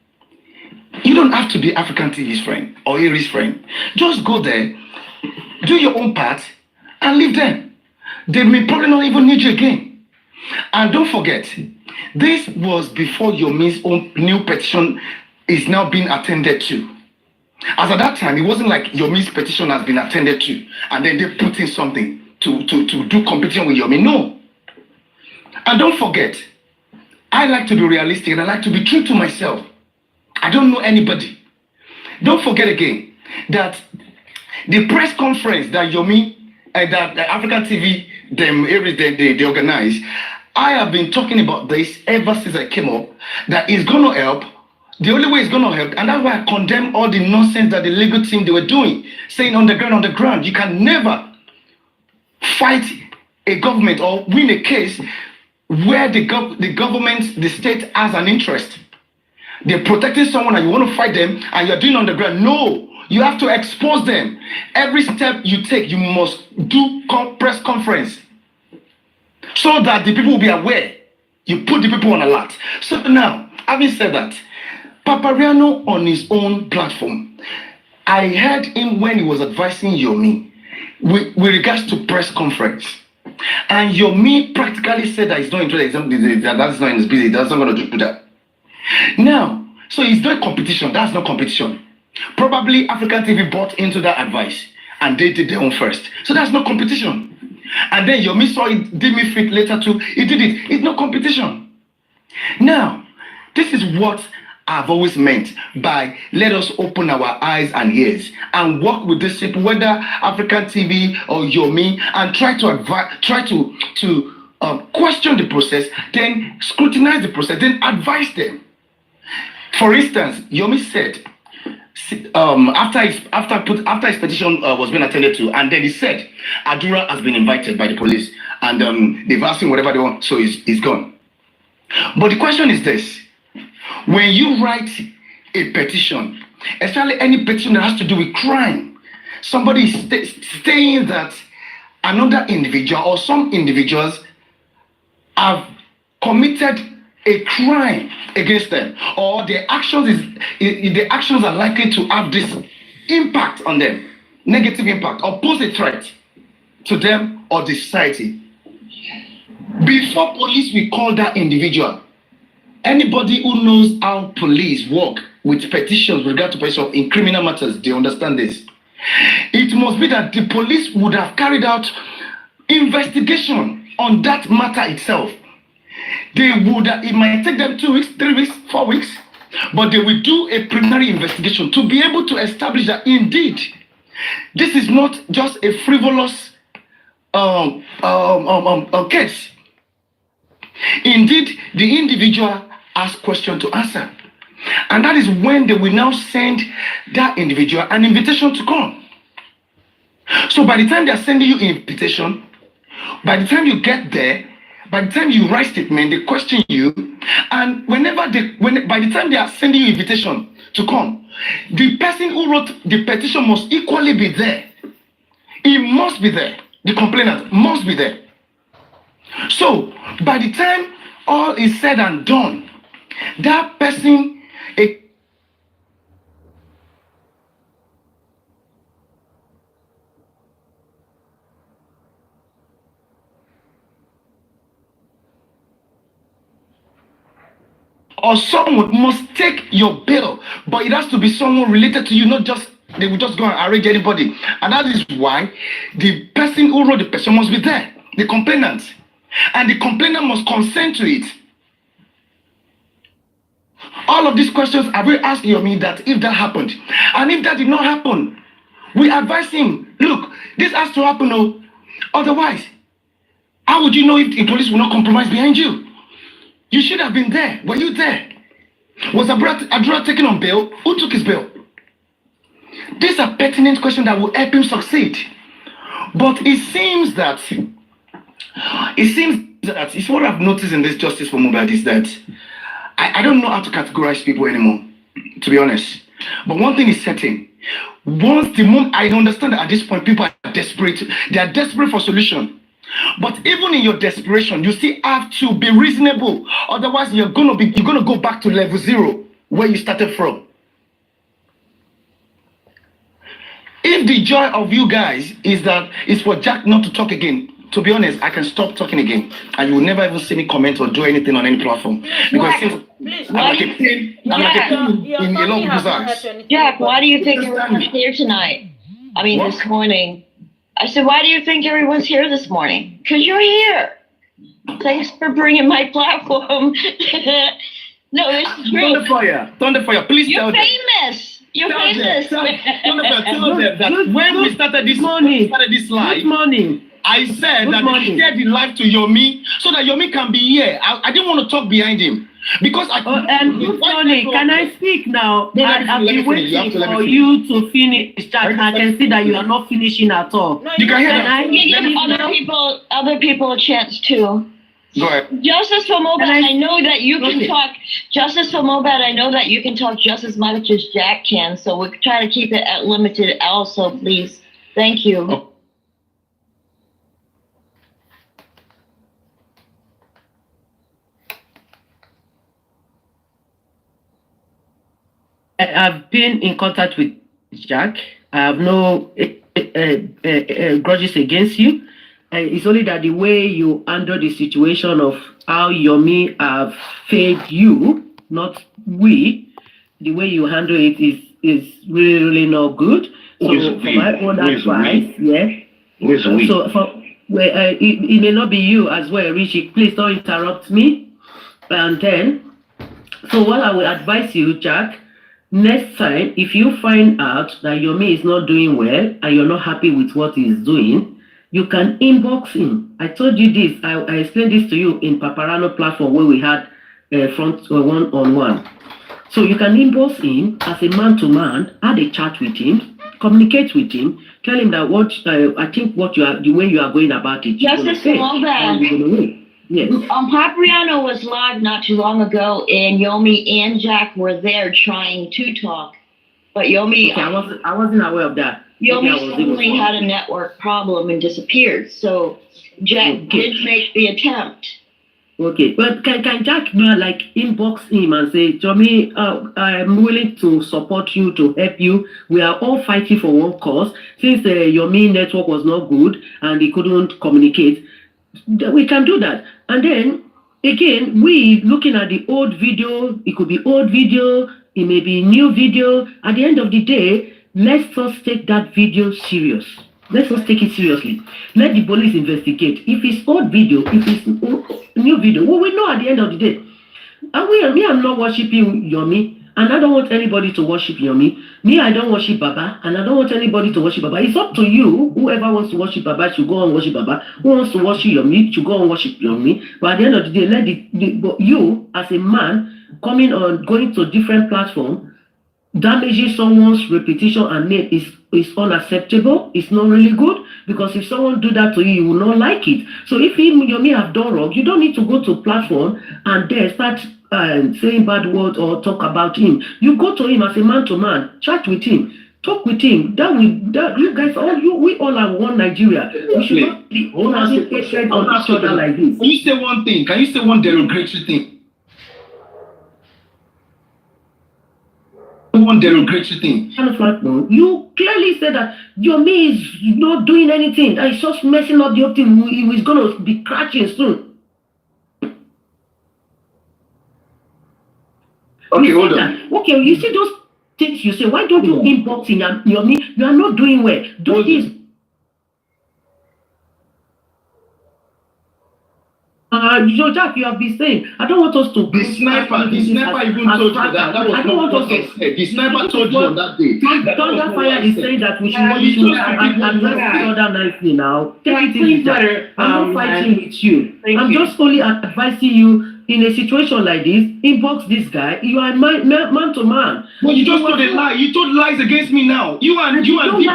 you don't have to be African TV's friend or Erie's friend. Just go there, do your own part, and leave them. They may probably not even need you again. And don't forget, this was before Yomi's own new petition is now being attended to. As at that time, it wasn't like Yomi's petition has been attended to, and then they put in something to do competition with Yomi. No. And don't forget, I like to be realistic and I like to be true to myself. I don't know anybody. Don't forget again that the press conference that Yomi and that African TV they organize, I have been talking about this ever since I came up, that it's going to help. The only way it's going to help, and that's why I condemn all the nonsense that the legal team they were doing, saying on the ground, you can never fight a government or win a case where the government, the state has an interest. They're protecting someone and you want to fight them and you're doing on the ground. No, you have to expose them. Every step you take, you must do press conference so that the people will be aware. You put the people on alert. So now, having said that, Paparino on his own platform, I heard him when he was advising Yomi with regards to press conference. And Yomi practically said that he's not interested, that's not in his business, that's not going to do that. Now, so he's doing competition, that's not competition. Probably African TV bought into that advice and they did their own first. So that's not competition. And then Yomi saw it, did me fit later too, he did it. It's not competition. Now, this is what I've always meant by let us open our eyes and ears and work with these people, whether African TV or Yomi, and try to question the process, then scrutinize the process, then advise them. For instance, Yomi said, after his petition was being attended to, and then he said, Adura has been invited by the police, and they've asked him whatever they want, so he's gone. But the question is this. When you write a petition, especially any petition that has to do with crime, somebody is saying that another individual or some individuals have committed a crime against them, or their actions are likely to have this impact on them, negative impact, or pose a threat to them or the society. Before police will call that individual, anybody who knows how police work with petitions with regard to petitions in criminal matters, they understand this. It must be that the police would have carried out investigation on that matter itself. It might take them 2 weeks, 3 weeks, 4 weeks, but they will do a preliminary investigation to be able to establish that indeed this is not just a frivolous case. Indeed, the individual has questions to answer. And that is when they will now send that individual an invitation to come. So by the time they are sending you an invitation, by the time you get there, by the time you write statement, they question you, and by the time they are sending you an invitation to come, the person who wrote the petition must equally be there. He must be there. The complainant must be there. So by the time all is said and done, that person or someone must take your bill, but it has to be someone related to you, not just they will just go and arrange anybody. And that is why the person who wrote the petition must be there, the complainant, and the complainant must consent to it. All of these questions I will ask Yomi that if that happened, and if that did not happen, we advise him, look, this has to happen, no, otherwise, how would you know if the police will not compromise behind you? You should have been there. Were you there? Was Adura taken on bail? Who took his bail? These are pertinent questions that will help him succeed. But it seems that it's what I've noticed in this justice for Mohbad is that I don't know how to categorize people anymore, to be honest. But one thing is certain. Once the moment I understand that at this point people are desperate, they are desperate for solution. But even in your desperation, you still have to be reasonable. Otherwise, you're gonna go back to level 0 where you started from. If the joy of you guys is for Jack not to talk again, to be honest, I can stop talking again, and you will never even see me comment or do anything on any platform because I'm like a pain in a lot of people's eyes. Jack, why do you think everyone's here tonight? I mean, this morning. I said, why do you think everyone's here this morning? Because you're here. Thanks for bringing my platform. No, it's true. Thunderfire, please you're tell them. famous. You're famous. Thunderfire, tell them that when we started this live, I said that I shared the life to Yomi so that Yomi can be here. I didn't want to talk behind him. Because I good morning. Can I speak now? I've been waiting for you to finish chat. I can see that you are not finishing at all. You can hear me. Give other people a chance too. Go ahead. Justice for Mobad, I know that you can talk. Justice for Mobad, I know that you can talk just as much as Jack can. So we'll try to keep it at limited also, please. Thank you. Oh. I've been in contact with Jack. I have no grudges against you. It's only that the way you handle the situation of how Yomi have failed you, not we, the way you handle it is really, really not good. So for my own advice, so for it may not be you as well, Richie. Please don't interrupt me. And then, so what I would advise you, Jack, next time, if you find out that Yomi is not doing well and you're not happy with what he's doing, you can inbox him. I told you this. I explained this to you in Paparino platform where we had front one-on-one. So you can inbox him as a man-to-man, have a chat with him, communicate with him, tell him that what I think what you are, the way you are going about it. Justice for Mobad. Yes. Paparino was live not too long ago, and Yomi and Jack were there trying to talk, but Yomi. Okay, I wasn't aware of that. Yomi suddenly had a network problem and disappeared. So Jack did make the attempt. Okay, but can Jack like inbox him and say, Yomi, I'm willing to support you, to help you. We are all fighting for one cause. Since the Yomi network was not good and he couldn't communicate, we can do that. And then again, we looking at the old video. It could be old video. It may be new video. At the end of the day, let's just take that video serious. Let's just take it seriously. Let the police investigate. If it's old video, if it's new video, well, we know at the end of the day. And I'm not worshiping Yomi, and I don't want anybody to worship Yomi. Me, I don't worship Baba, and I don't want anybody to worship Baba. It's up to you. Whoever wants to worship Baba should go and worship Baba. Who wants to worship Yomi should go and worship Yomi. But at the end of the day, let you as a man coming on, going to different platforms, damaging someone's reputation and name is unacceptable. It's not really good, because if someone do that to you, you will not like it. So if Yomi have done wrong, you don't need to go to platform and then start saying bad words or talk about him. You go to him as a man to man, chat with him, talk with him. You guys, we all are one Nigeria. We should not be having hatred on each other like this. Can you say one thing? Can you say one derogatory thing? One derogatory thing. You clearly said that Yomi is not doing anything. That is just messing up the whole thing. He was going to be crashing soon. Okay, hold on. Okay, you see those things you say. Why don't you inbox him? Yomi, you are not doing well. Do this. Jack, you have been saying, I don't want us to. The sniper even told you that. That was not what I said. The sniper told you on that day. Thunder Fire is saying that we should address the other nicely now. Take it easy. I'm not fighting with you. I'm just only advising you. In a situation like this, inbox this guy. You are man to man. But you just told a lie. You told lies against me now. You and D-Ben.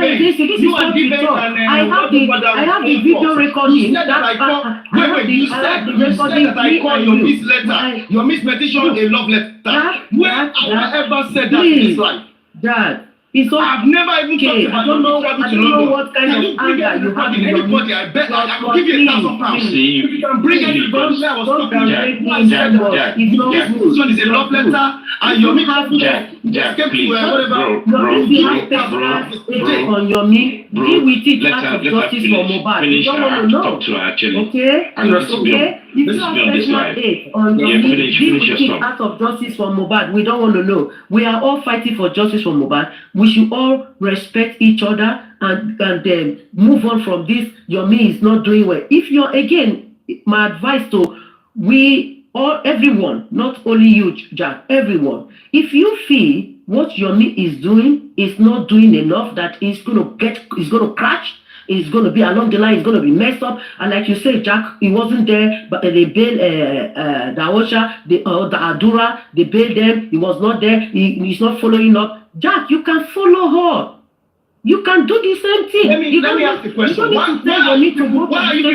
You and D-Ben I have the video recording. You said that I call. You said that I call your miss letter, your miss petition a love letter. Where have I ever said that in this life? Dad. I've never even talked about I don't know what kind of anger you have in anybody. I bet I will give you £1,000. If you can bring anybody, I was talking Jack, this one is a love letter, and Yomi Jack, please, on Yomi, deal with it out of justice for Mohbad. You don't want to know. Okay? Okay? If you have personal aid on Yomi, deal with it out of justice for Mohbad. We don't want to know. We are all fighting for justice for Mohbad. We should all respect each other and then move on from this. Yomi is not doing well. If you're, again, my advice to everyone, not only you, Jack, everyone, if you feel what Yomi is doing is not doing enough, that is going to crash, is going to be along the line, is going to be messed up. And like you said, Jack, he wasn't there, but they bailed Daosha, the Adura, they bailed them. He was not there. He's not following up. Jack, you can follow her. You can do the same thing. Let me ask the question. Why are you people everywhere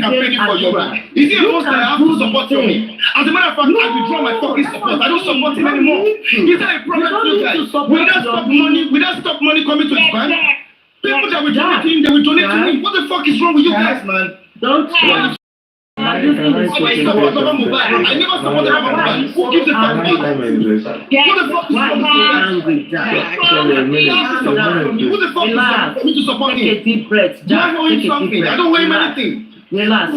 campaigning for Yomi? Is it a must that I have to support Yomi? As a matter of fact, I withdraw my fucking support. I don't support him anymore. Is that a problem to you guys? Will that stop money coming to his bank? People that will donate to him, they will donate to me. What the fuck is wrong with you guys, man? Don't. I never supported Mobile. Who gives a fuck? What the fuck is wrong with you? Who the fuck is that for me to support him? Take a deep breath. Do I owe him something? I don't owe him anything. Relax. I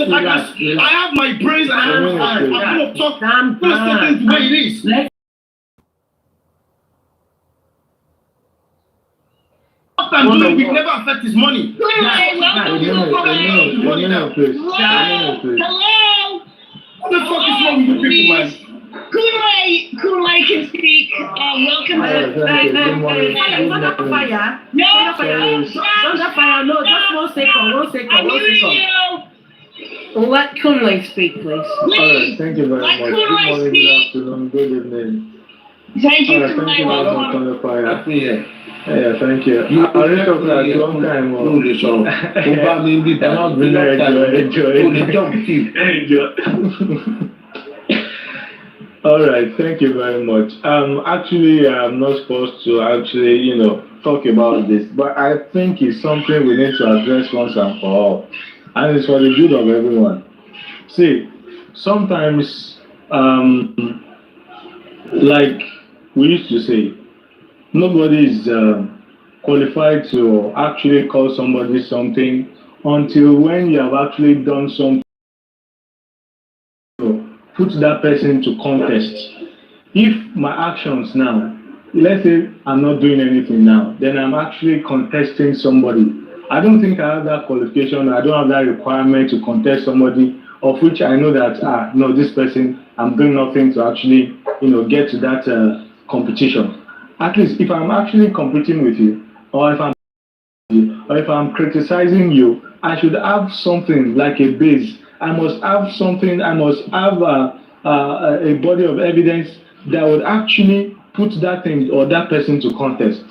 have my brains and I'm going to talk. I'm going to say things the way it is. What I'm doing will never affect his money. Hello. What the fuck is wrong with you people, man? Kulai can speak. Welcome to fire. No, fire. No, just 1 second. Let Kunle speak, please. Alright, thank you very much. Good morning, good afternoon, good evening. Thank you, thank you very much on the fire. Yeah, thank you. I already talked about a long time. All right, thank you very much. Actually, I'm not supposed to actually, talk about this, but I think it's something we need to address once and for all, and it's for the good of everyone. See, sometimes, like we used to say, nobody is qualified to actually call somebody something until when you have actually done something, put that person to contest. If my actions now, let's say I'm not doing anything now, then I'm actually contesting somebody. I don't think I have that qualification. I don't have that requirement to contest somebody of which I know that, no, this person, I'm doing nothing to actually, get to that competition. At least if I'm actually competing with you, or if I'm criticizing you, I should have something like a base. I must have something. I must have a body of evidence that would actually put that thing or that person to contest.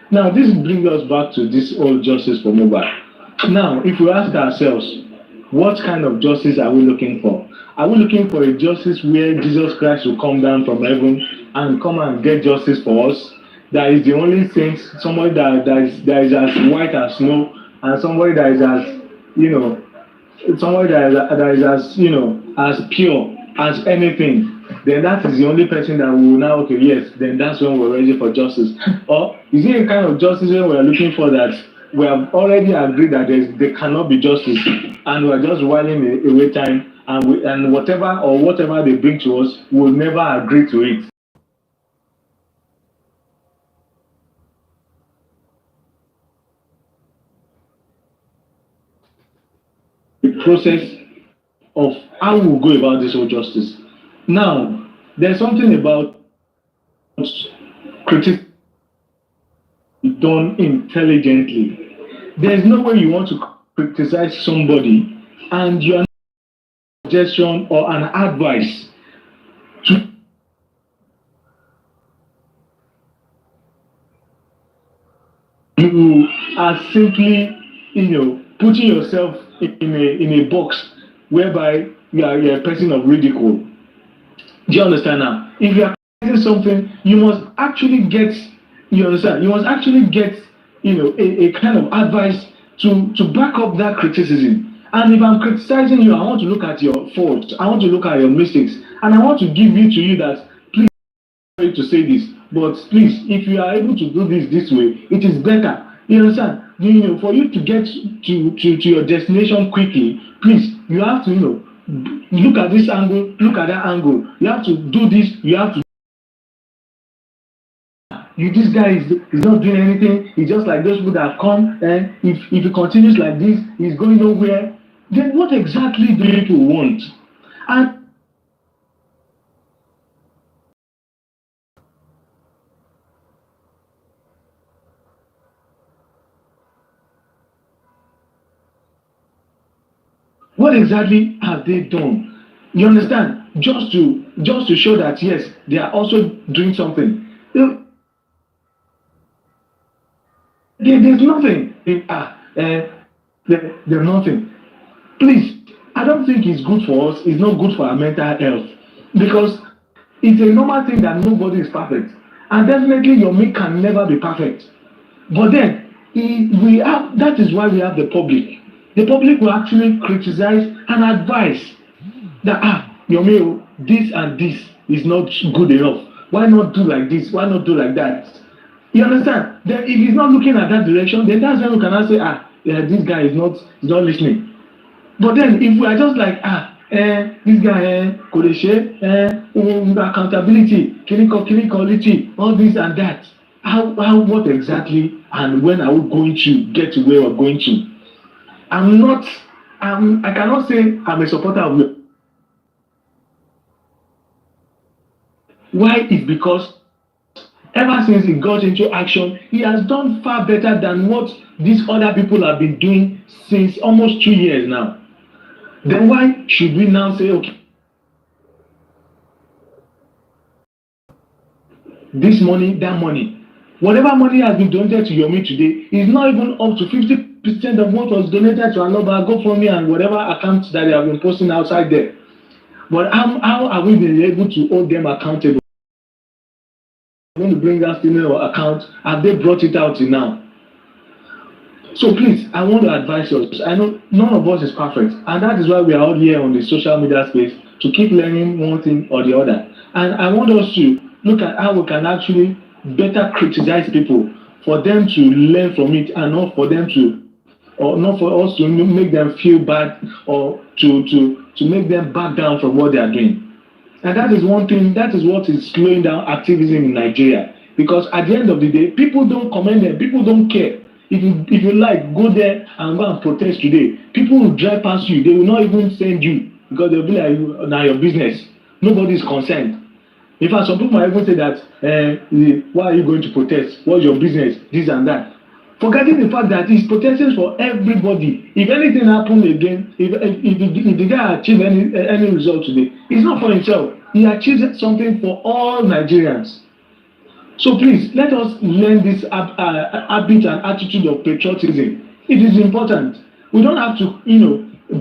Now, this brings us back to this whole justice for mobile. Now, if we ask ourselves, what kind of justice are we looking for? Are we looking for a justice where Jesus Christ will come down from heaven and come and get justice for us? That is the only saint, somebody that is as white as snow, and somebody that is as, somebody that is as, as pure as anything. Then that is the only person that will now, okay, yes, then that's when we're ready for justice. Or is it a kind of justice when we're looking for that we have already agreed that there cannot be justice, and we're just whiling away time, and whatever they bring to us, we'll never agree to it. The process of how we go about this whole justice. Now, there's something about criticism done intelligently. There's no way you want to criticize somebody and you're not a suggestion or an advice to you are simply, putting yourself in a box whereby you are a person of ridicule. Do you understand now? If you are criticizing something, you must actually get, you understand? You must actually get, a kind of advice to back up that criticism. And if I'm criticizing you, I want to look at your faults, I want to look at your mistakes, and I want to give you to you that, please, I'm sorry to say this, but please, if you are able to do this way, it is better. You understand? For you to get to your destination quickly, please, you have to, look at this angle, look at that angle. You have to do this, you have to. This guy is not doing anything. He's just like those people that have come, and if he continues like this, he's going nowhere. Then what exactly do people want? And What exactly have they done? You understand? Just to show that yes, they are also doing something. There's nothing. There's nothing. Please, I don't think it's good for us. It's not good for our mental health because it's a normal thing that nobody is perfect, and definitely Yomi can never be perfect. But then we have. That is why we have the public. The public will actually criticize and advise that Yomi, this and this is not good enough. Why not do like this? Why not do like that? You understand? Then if he's not looking at that direction, then that's when we can say, this guy is not listening. But then if we are just like, this guy, accountability, quality, all this and that, what exactly and when are we going to get to where we're going to? I cannot say I'm a supporter of it. Why? It's because ever since he got into action, he has done far better than what these other people have been doing since almost 2 years now. Then why should we now say, okay, this money, that money, whatever money has been donated to Yomi today is not even up to 50% of what was donated to Aloba, GoFundMe, and whatever accounts that they have been posting outside there. But how are we been able to hold them accountable? When you bring that statement or account, have they brought it out till now? So please, I want to advise us. I know none of us is perfect, and that is why we are all here on the social media space to keep learning one thing or the other. And I want us to look at how we can actually better criticize people for them to learn from it, and not for them to, or not for us to make them feel bad or to make them back down from what they are doing. And that is one thing, that is what is slowing down activism in Nigeria. Because at the end of the day, people don't commend them, people don't care. If you like, go there and go and protest today. People will drive past you, they will not even send you because they'll be like, now your business. Nobody is concerned. In fact, some people might even say that, why are you going to protest? What's your business? This and that. Forgetting the fact that it's protesting for everybody. If anything happens again, if the guy achieves any result today, it's not for himself. He achieves something for all Nigerians. So please, let us learn this habit and attitude of patriotism. It is important. We don't have to,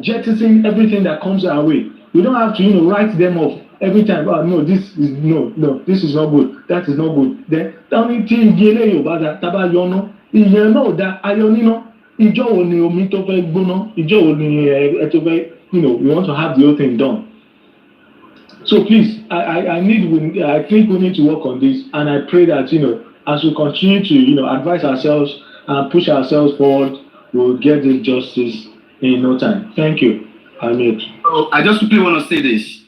jettison everything that comes our way. We don't have to, write them off every time. Oh no, this is this is not good. That is not good. Then ìyẹn náà dá ayọ̀ níná ìjọ wo ni omi tó fẹ́ gbóná ìjọ wo ni ẹ tó fẹ́ we want to have the whole thing done. So please, I think we need to work on this, and I pray that as we continue to advise ourselves and push ourselves forward, we'll get this justice in no time. Thank you. So I just quickly want to say this.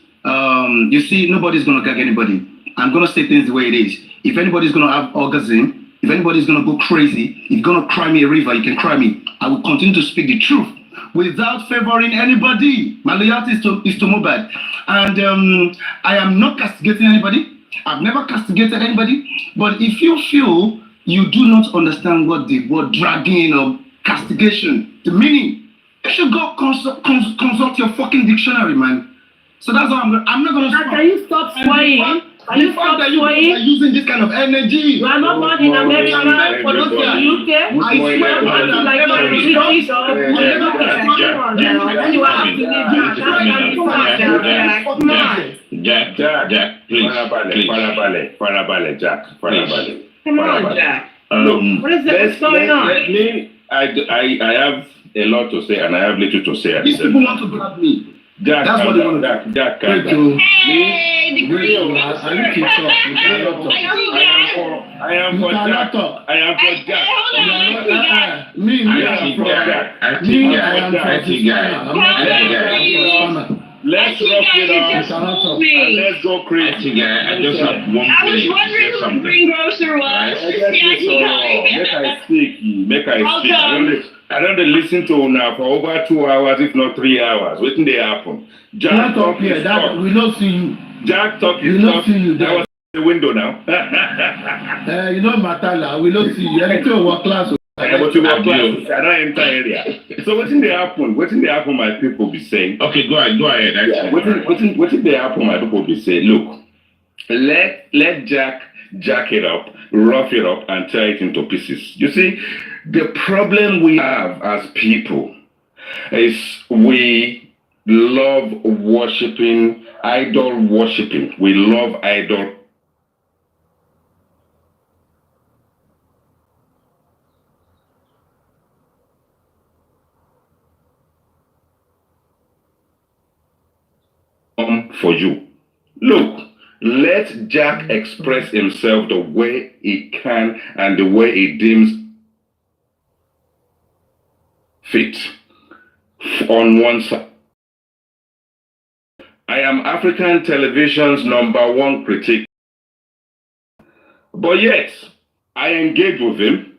You see, nobody's gonna gag anybody. I'm gonna say things the way it is. If anybody's gonna have orgasm, if anybody's going to go crazy, if you're going to cry me a river, you can cry me. I will continue to speak the truth without favoring anybody. My loyalty is to Mohbad. And I am not castigating anybody. I've never castigated anybody. But if you feel you do not understand what the word dragging or castigation, the meaning, you should go consult your fucking dictionary, man. So that's how I'm not going to stop. Can you stop swaying? Are you using this kind of energy? You are not born in America, for not in the UK. I swear to God, like British or and you are acting Jack, please, Farabale, Jack. Come on, Jack. What is going on? I have a lot to say, and I have little to say. These people want to grab me. Jack, that's what they want to do. Jack, hey, the green. I am for Jack. I am for Jack. Let's rock it off and let's go crazy. I just have one thing. I was wondering who the green grocer was. Make I speak. I don't listen to now for over 2 hours, if not 3 hours. What did they happen? Jack talk here. We don't see you. Jack talk we don't see you. I was in the window now. You know Matala. We don't see you. Anything over class. But you were classes, I don't enter area. So what's in the happen? What's in the happen? My people be saying. Okay, go ahead. Yeah, what's in the happen? My people be saying. Look, let jack it up, rough it up, and tear it into pieces. You see, the problem we have as people is we love worshiping, idol worshiping. We love idol. For you. Look, let Jack express himself the way he can and the way he deems fit on one side. I am African television's #1 critic. But yet, I engage with him.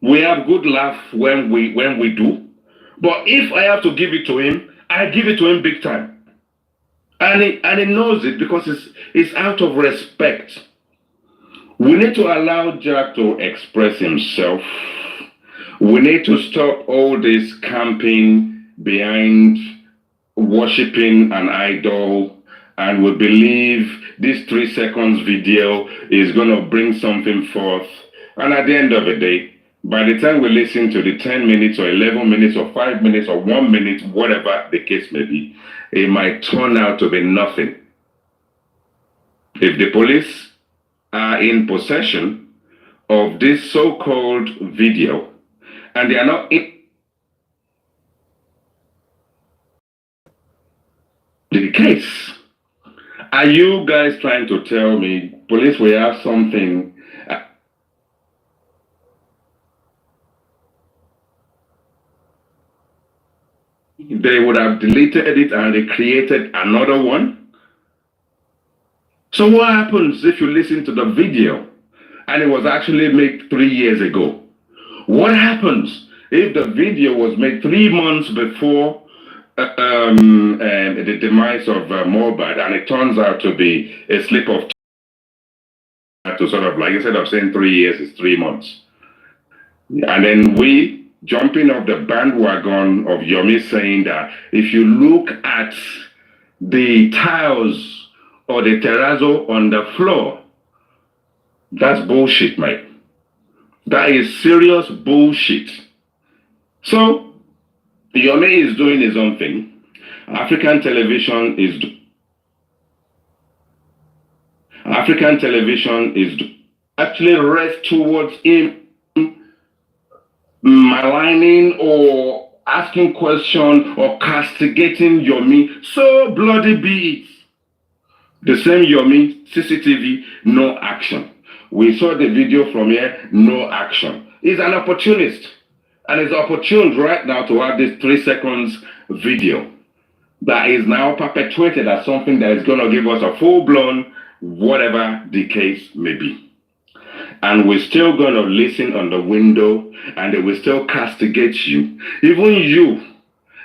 We have good laugh when we do. But if I have to give it to him, I give it to him big time. And he knows it because it's out of respect. We need to allow Jack to express himself. We need to stop all this camping behind worshiping an idol. And we believe this 3 seconds video is going to bring something forth. And at the end of the day, by the time we listen to the 10 minutes or 11 minutes or 5 minutes or 1 minute, whatever the case may be, it might turn out to be nothing. If the police are in possession of this so-called video and they are not in the case, are you guys trying to tell me police will have something they would have deleted it and they created another one? So what happens if you listen to the video and it was actually made 3 years ago? What happens if the video was made 3 months before the demise of Mohbad and it turns out to be a slip of to sort of, like, instead of saying 3 years, it's 3 months. And then we jumping off the bandwagon of Yomi saying that if you look at the tiles or the terrazzo on the floor, that's bullshit, mate. That is serious bullshit. So, Yomi is doing his own thing. African television is actually rest towards him maligning or asking questions or castigating Yomi. So bloody be it. The same Yomi, CCTV, no action. We saw the video from here, no action. He's an opportunist. And it's opportune right now to have this 3 seconds video that is now perpetuated as something that is going to give us a full-blown whatever the case may be. And we're still going to listen on the window and they will still castigate you. Even you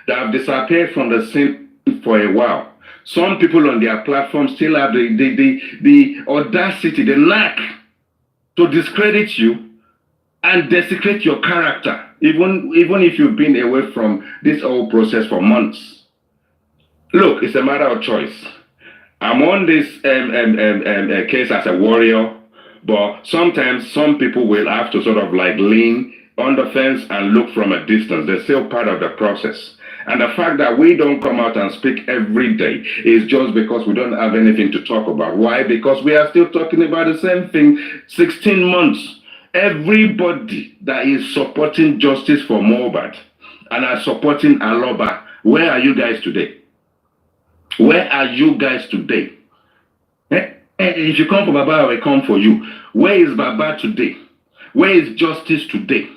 that have disappeared from the scene for a while. Some people on their platform still have the audacity, the knack to discredit you and desecrate your character, even if you've been away from this whole process for months. Look, it's a matter of choice. I'm on this case as a warrior, but sometimes some people will have to sort of like lean on the fence and look from a distance. They're still part of the process. And the fact that we don't come out and speak every day is just because we don't have anything to talk about. Why? Because we are still talking about the same thing 16 months. Everybody that is supporting justice for Mohbad and are supporting Aloba, where are you guys today? Where are you guys today? If you come for Baba, I will come for you. Where is Baba today? Where is justice today?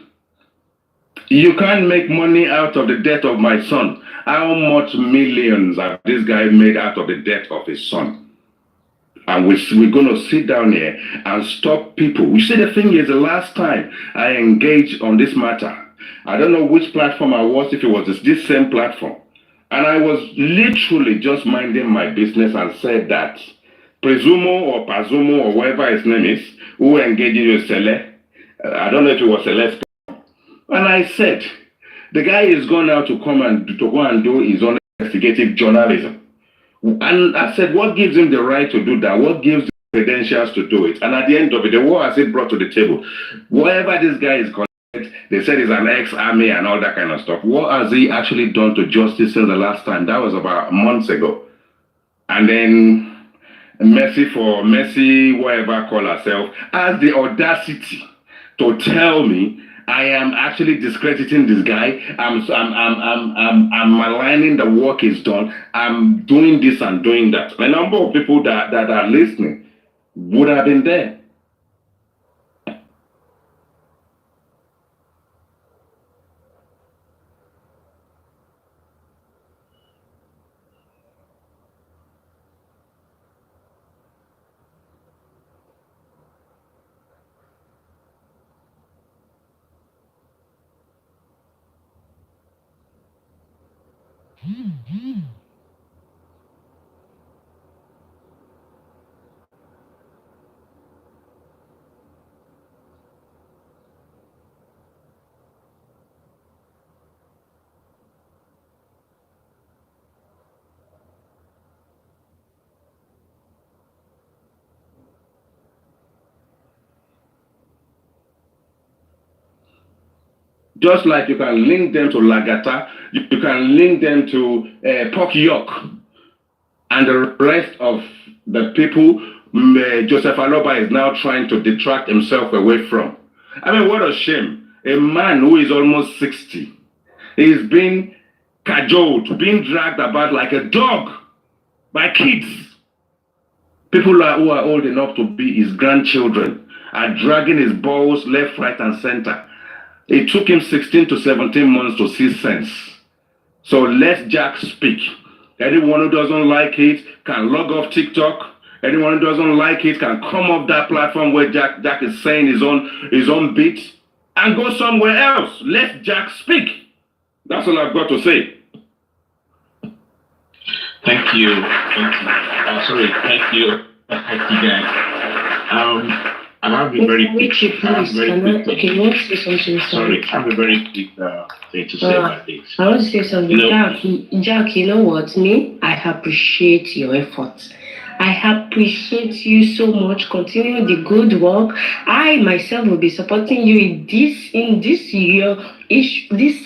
You can't make money out of the death of my son. How much millions have this guy made out of the death of his son? And we're going to sit down here and stop people. You see, the thing is, the last time I engaged on this matter, I don't know which platform I was, if it was this same platform. And I was literally just minding my business and said that Presumo or Pazumo or whatever his name is, who engaged you, Sele, I don't know if it was Celeste, And I said, the guy is going now to go and do his own investigative journalism. And I said, what gives him the right to do that? What gives him credentials to do it? And at the end of it, what has it brought to the table? Whatever this guy is connected, they said he's an ex-army and all that kind of stuff. What has he actually done to justice since the last time? That was about months ago. And then Mercy, whatever call herself, has the audacity to tell me I am actually discrediting this guy. I'm aligning the work he's done. I'm doing this and doing that. A number of people that are listening would have been there. Just like you can link them to Lagata, you can link them to Pork York, and the rest of the people Joseph Aloba is now trying to detract himself away from. I mean, what a shame. A man who is almost 60 is being cajoled, being dragged about like a dog by kids. People who are old enough to be his grandchildren are dragging his balls left, right, and center. It took him 16 to 17 months to see sense. So let Jack speak. Anyone who doesn't like it can log off TikTok. Anyone who doesn't like it can come off that platform where Jack is saying his own bit and go somewhere else. Let Jack speak. That's all I've got to say. Thank you. Thank you, guys. I have a very quick thing to say about this. I want to say something. Jack, you know what? Me, I appreciate your efforts. I appreciate you so much. Continue the good work. I myself will be supporting you in this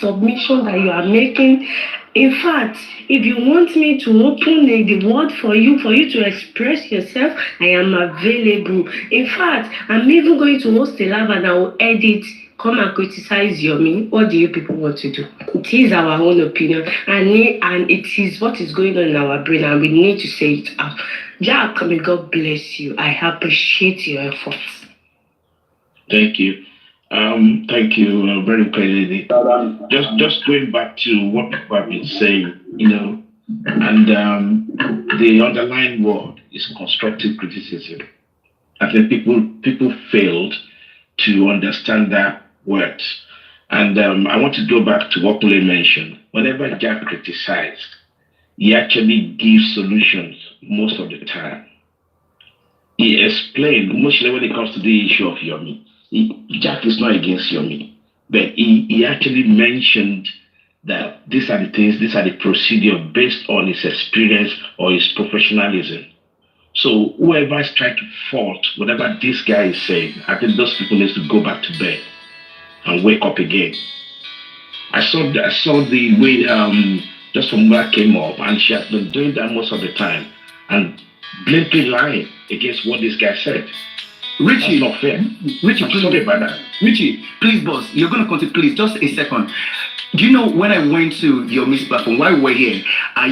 submission that you are making. In fact, if you want me to open the word for you to express yourself, I am available. In fact, I'm even going to host a live and I will edit. Come and criticize Yomi. What do you people want to do? It is our own opinion, and it is what is going on in our brain, and we need to say it out. Jack, may God bless you. I appreciate your efforts. Thank you. Thank you very kindly. Just going back to what people have been saying, and the underlying word is constructive criticism. I think people failed to understand that word. And I want to go back to what Kule mentioned. Whenever Jack criticized, he actually gives solutions most of the time. He explained, mostly when it comes to the issue of Yomi. Jack is not against Yomi, but he actually mentioned that these are the things, these are the procedure based on his experience or his professionalism. So whoever is trying to fault whatever this guy is saying, I think those people need to go back to bed and wake up again. I saw the way just from where I came up, and she has been doing that most of the time and blatantly lying against what this guy said. Richie, that's not fair. Richie, please, sorry about that. Richie, please, boss, you're gonna continue. Please, just a second. Do you know when I went to your Miss platform while we were here? I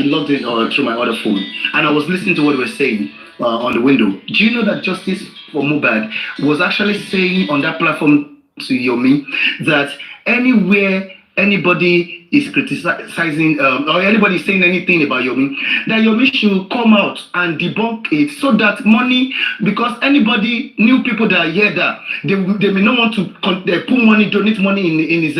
logged in through my other phone, and I was listening to what they were saying on the window. Do you know that Justice for Mohbad was actually saying on that platform to Yomi that anywhere anybody is criticizing or anybody saying anything about Yomi, that Yomi should come out and debunk it so that money, because anybody, new people that hear that, they may not want to put money, donate money in his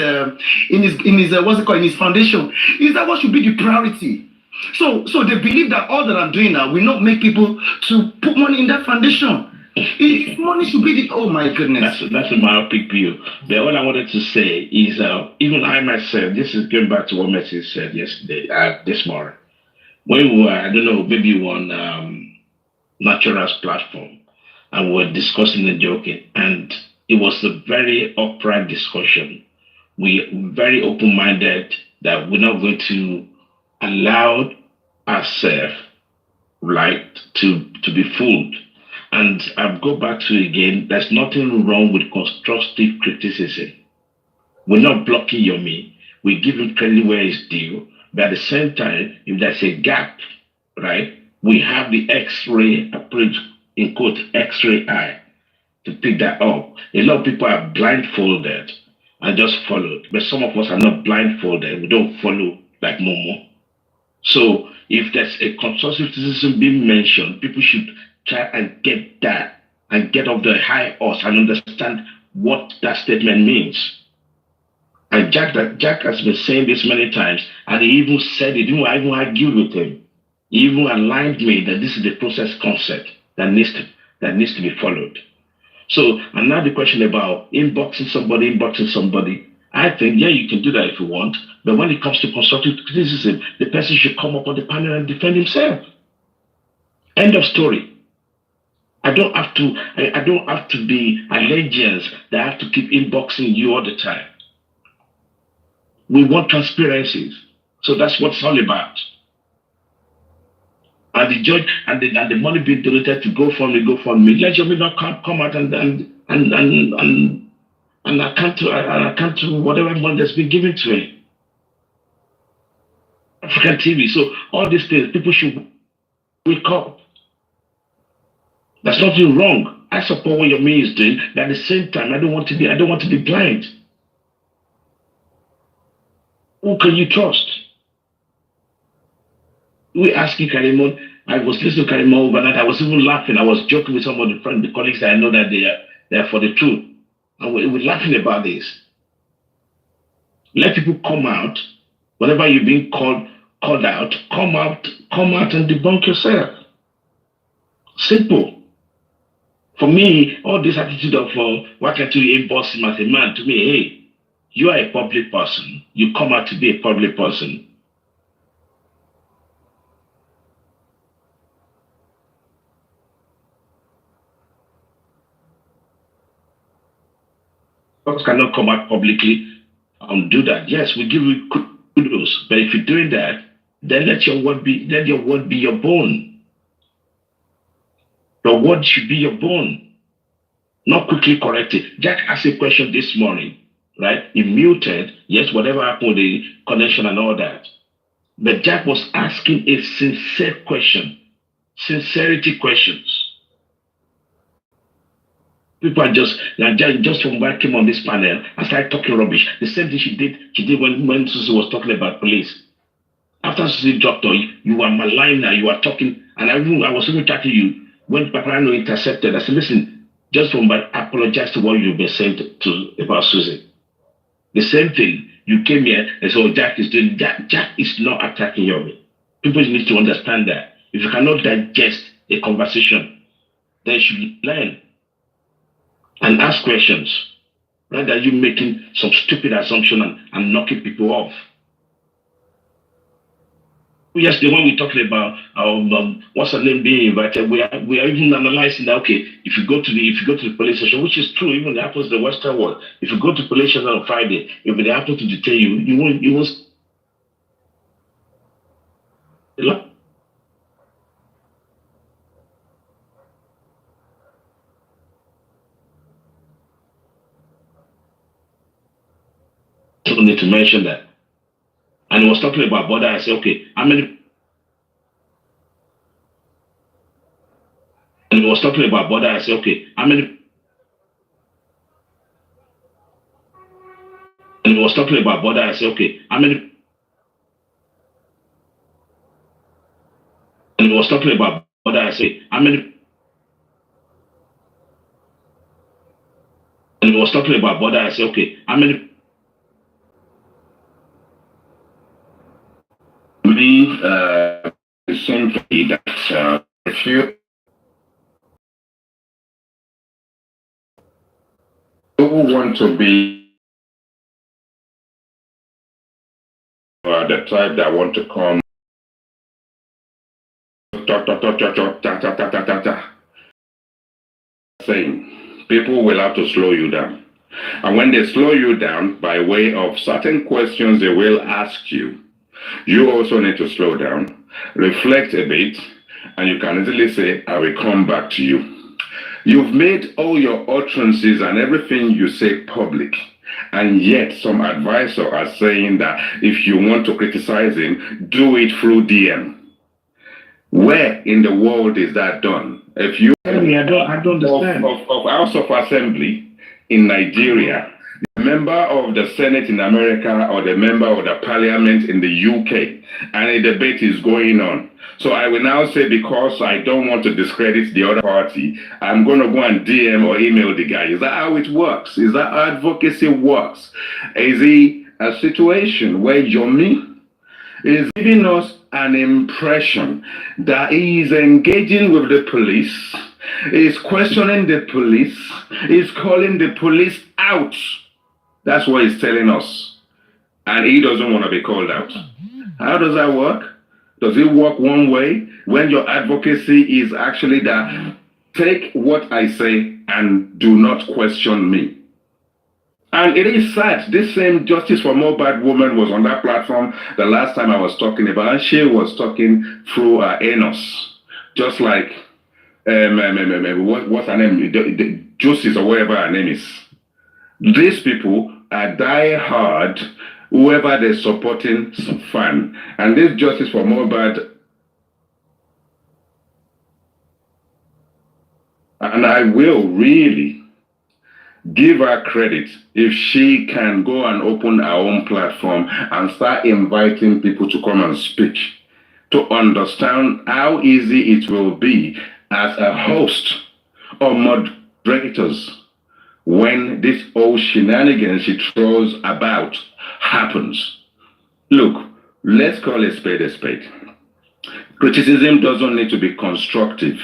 what's it called, in his foundation. Is that what should be the priority? So they believe that all that I'm doing now will not make people to put money in that foundation. Money should be the. Oh my goodness. That's a myopic view. But all I wanted to say is, even I myself, this is going back to what Messi said yesterday, this morning. When we were, I don't know, maybe on Natural's platform, and we were discussing and joking, and it was a very upright discussion. We very open-minded that we're not going to allow ourselves, right, to be fooled. And I'll go back to it again. There's nothing wrong with constructive criticism. We're not blocking Yomi. We give him credit where it's due. But at the same time, if there's a gap, right, we have the X-ray approach, in quote, X-ray eye to pick that up. A lot of people are blindfolded and just followed. But some of us are not blindfolded. We don't follow like Momo. So if there's a constructive criticism being mentioned, people should try and get that and get off the high horse and understand what that statement means. And Jack has been saying this many times, and he even said it, I even argued with him. He even aligned me that this is the process concept that needs to be followed. So, and now the question about inboxing somebody, I think, yeah, you can do that if you want, but when it comes to constructive criticism, the person should come up on the panel and defend himself. End of story. I don't have to be allegiance that I have to keep inboxing you all the time. We want transparencies. So that's what it's all about. And the judge and the money being donated to go for me. Let Yomi not come out and account to whatever money that's been given to him. African TV. So all these things, people should wake up. There's nothing wrong. I support what Yomi is doing, but at the same time, I don't want to be blind. Who can you trust? We asking Karimot. I was listening to Karimot overnight. I was even laughing. I was joking with some of the colleagues that I know that they are for the truth. And we're laughing about this. Let people come out. Whenever you're being called out, come out and debunk yourself. Simple. For me, all this attitude of why can't you inbox him as a man, to me, hey, you are a public person. You come out to be a public person. Folks cannot come out publicly and do that. Yes, we give you kudos, but if you're doing that, then let your word be your bone. Your word should be your bone, not quickly corrected. Jack asked a question this morning, right? He muted. Yes, whatever happened with the connection and all that. But Jack was asking a sincere question, sincerity questions. People are just from when I came on this panel, I started talking rubbish. The same thing she did when Susie was talking about police. After Susie dropped her, you were malign, you were talking, and I was even chatting you when Paparino intercepted. I said, listen, just from I apologize to what you've been saying about Susie. The same thing, you came here and said, oh, Jack is doing that. Jack is not attacking Yomi. People need to understand that. If you cannot digest a conversation, then you should learn and ask questions, rather than you making some stupid assumption and knocking people off. Yesterday, when we're talking about what's her name being invited, we are even analyzing that. Okay, if you go to the police station, which is true, even it happens in the Western world. If you go to police station on Friday, if they happen to detain you, you won't. People need to mention that. And he was talking about border. I said, okay, how many? And he was talking about border. I said, okay, how many? And he was talking about border. I said, okay, how many? And he was talking about border. I said, how many? And he was talking about border. I said, okay, how many? Me, simply that if you who want to be the tribe that want to come saying people will have to slow you down. And when they slow you down by way of certain questions they will ask you, you also need to slow down, reflect a bit, and you can easily say, I will come back to you. You've made all your utterances and everything you say public. And yet some advisors are saying that if you want to criticize him, do it through DM. Where in the world is that done? If you I don't understand. Of House of Assembly in Nigeria, the member of the Senate in America or the member of the Parliament in the UK, and a debate is going on. So I will now say, because I don't want to discredit the other party, I'm going to go and DM or email the guy. Is that how it works? Is that how advocacy works? Is it a situation where Yomi is giving us an impression that he is engaging with the police, is questioning the police, is calling the police out? That's what he's telling us. And he doesn't want to be called out. How does that work? Does it work one way when your advocacy is actually that take what I say and do not question me? And it is sad. This same Justice for Mohbad woman was on that platform the last time I was talking about, and she was talking through Enos, just like what's her name, Justice or whatever her name is. These people are die hard, whoever they're supporting fan, and this Justice for Mohbad. And I will really give her credit if she can go and open her own platform and start inviting people to come and speak, to understand how easy it will be as a host or moderators when this old shenanigans she throws about happens. Look, let's call a spade a spade. Criticism doesn't need to be constructive.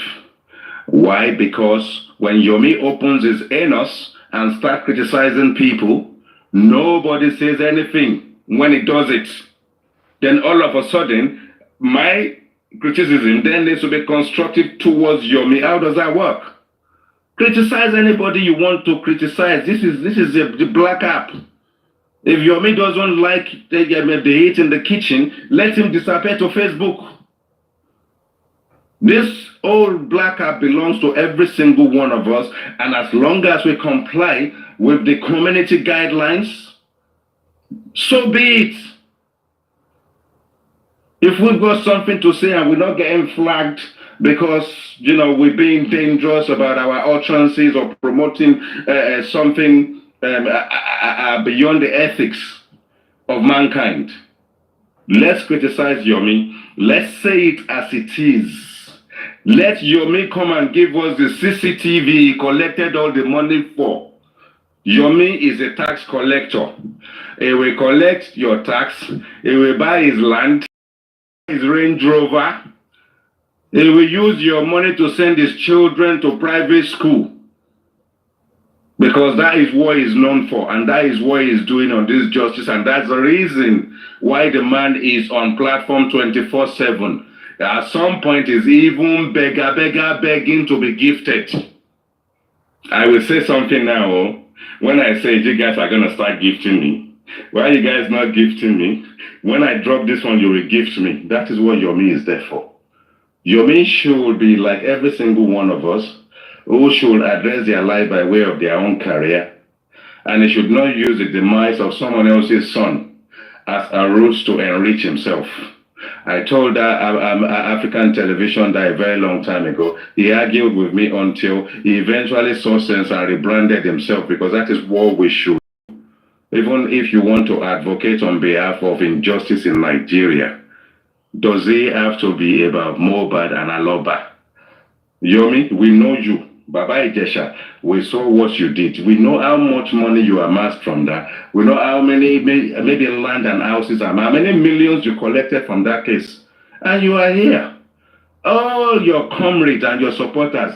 Why? Because when Yomi opens his anus and start criticizing people, nobody says anything when he does it. Then all of a sudden, my criticism then needs to be constructive towards Yomi. How does that work? Criticize anybody you want to criticize. This is the black app. If Yomi doesn't like the heat in the kitchen, let him disappear to Facebook. This old black app belongs to every single one of us, and as long as we comply with the community guidelines, so be it. If we've got something to say and we're not getting flagged because, you know, we're being dangerous about our utterances or promoting something beyond the ethics of mankind, let's criticize Yomi. Let's say it as it is. Let Yomi come and give us the CCTV he collected all the money for. Yomi is a tax collector. He will collect your tax. He will buy his land, his Range Rover. He will use your money to send his children to private school. Because that is what he's known for, and that is what he's doing on this justice, and that's the reason why the man is on platform 24/7. At some point, he's even begging to be gifted. I will say something now. When I say you guys are going to start gifting me, why are you guys not gifting me? When I drop this one, you will gift me. That is what Yomi is there for. Yomi should be like every single one of us who should address their life by way of their own career. And he should not use the demise of someone else's son as a route to enrich himself. I told African television that a very long time ago. He argued with me until he eventually saw sense and rebranded himself, because that is what we should. Even if you want to advocate on behalf of injustice in Nigeria, does it have to be about Mohbad and Aloba? Yomi, we know you. Baba Ijesha, we saw what you did. We know how much money you amassed from that. We know how many, maybe land and houses, how many millions you collected from that case. And you are here. All your comrades and your supporters,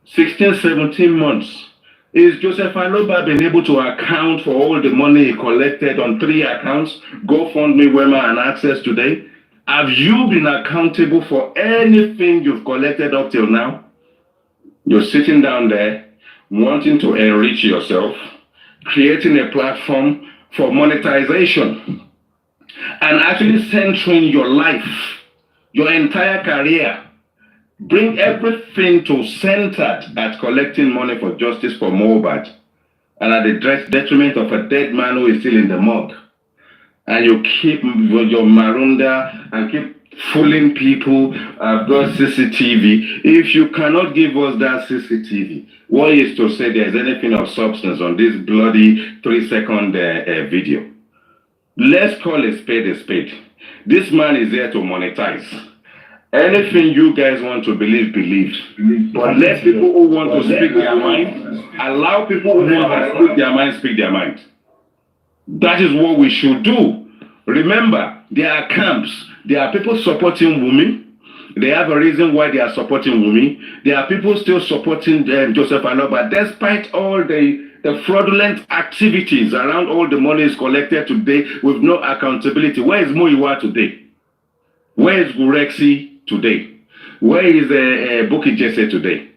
16, 17 months, Is Joseph Aloba been able to account for all the money he collected on 3 accounts, GoFundMe, Wema, and Access today? Have you been accountable for anything you've collected up till now? You're sitting down there, wanting to enrich yourself, creating a platform for monetization, and actually centering your life, your entire career. Bring everything to centered at collecting money for justice for Mohbad, and at the detriment of a dead man who is still in the morgue. And you keep your marunda and keep fooling people. I've got CCTV. If you cannot give us that CCTV, what is to say there's anything of substance on this bloody 3-second video? Let's call a spade a spade. This man is there to monetize. Anything you guys want to believe, believe. But let people who want to speak their mind, allow people who want to speak their mind, speak their mind. That is what we should do. Remember, there are camps. There are people supporting Wunmi. They have a reason why they are supporting Wunmi. There are people still supporting Joseph Aloba, despite all the fraudulent activities around all the money is collected today with no accountability. Where is Muiwa today? Where is Gurexi today? Where is Buki Jesse today?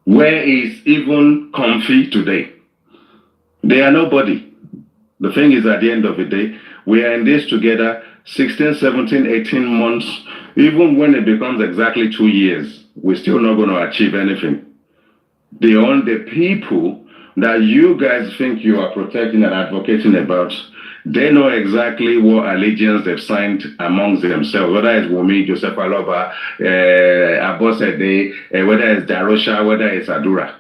Where is even Comfy today? They are nobody. The thing is, at the end of the day, we are in this together 16, 17, 18 months. Even when it becomes exactly 2 years, we're still not going to achieve anything. The people that you guys think you are protecting and advocating about, they know exactly what allegiance they've signed amongst themselves, whether it's Wunmi, Joseph Aloba, Abosede, whether it's Darosha, whether it's Adura.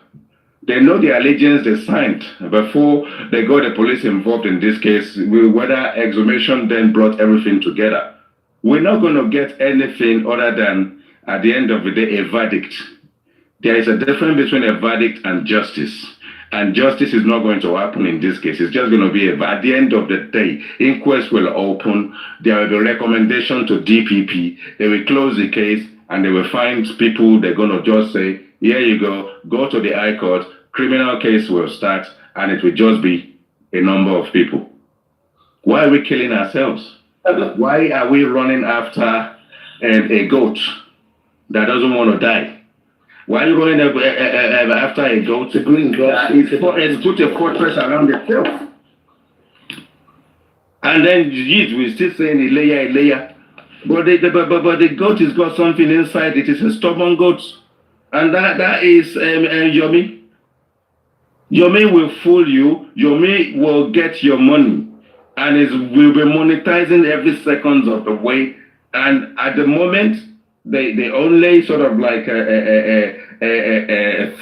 They know the allegiance they signed before they got the police involved in this case, whether exhumation then brought everything together. We're not going to get anything other than, at the end of the day, a verdict. There is a difference between a verdict and justice. And justice is not going to happen in this case. It's just going to be, at the end of the day, inquest will open. There will be recommendation to DPP. They will close the case and they will find people. They're going to just say, here you go to the High Court, criminal case will start, and it will just be a number of people. Why are we killing ourselves? Why are we running after a goat that doesn't want to die? Why are you running after a goat? The green goat. It's put a fortress around itself. And then we're still saying a layer. But the goat has got something inside. It is a stubborn goat. And that is Yomi. Yomi will fool you. Yomi will get your money. And will be monetizing every second of the way. And at the moment, they only sort of like a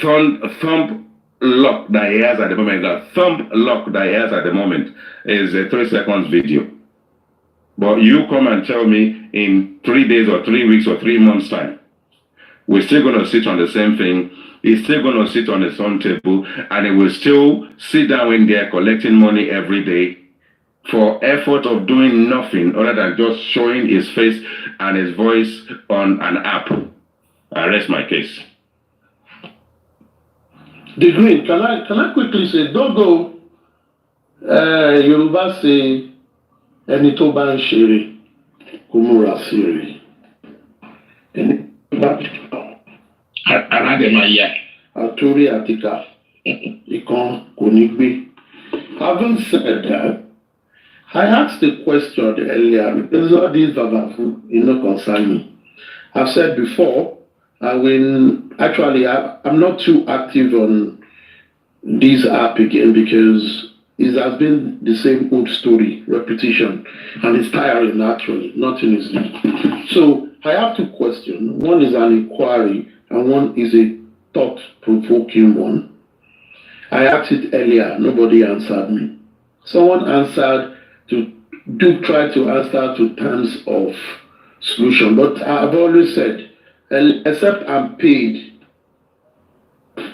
thumb lock that he has at the moment. A thumb lock that he has at the moment is a 3 seconds video. But you come and tell me in 3 days or 3 weeks or 3 months time, we're still going to sit on the same thing. He's still going to sit on the same table, and he will still sit down in there collecting money every day for effort of doing nothing other than just showing his face and his voice on an app. I rest my case. The Green, can I quickly say, don't go, Yoruba say, ẹni tó bá ń ṣeré kó múra sí rere. Ẹni tó bá àtúrí àtìkà ìkan kò ní gbé. Having said that, I asked a question earlier because all these babafu, concern me. I've said before, I'm not too active on this app again because it has been the same old story, repetition, and it's tiring actually. Nothing is new. So I have 2 questions. One is an inquiry and one is a thought-provoking one. I asked it earlier, nobody answered me. Someone answered try to answer to terms of solution, but I've always said, except I'm paid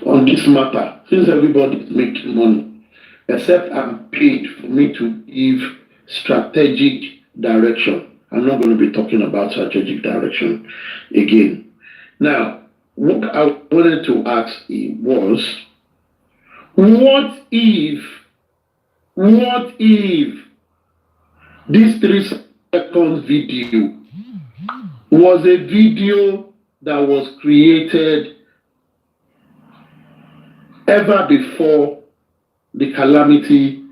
on this matter, since everybody is making money, except I'm paid for me to give strategic direction. I'm not going to be talking about strategic direction again. Now, what I wanted to ask was, What if this 3-second video was a video that was created ever before the calamity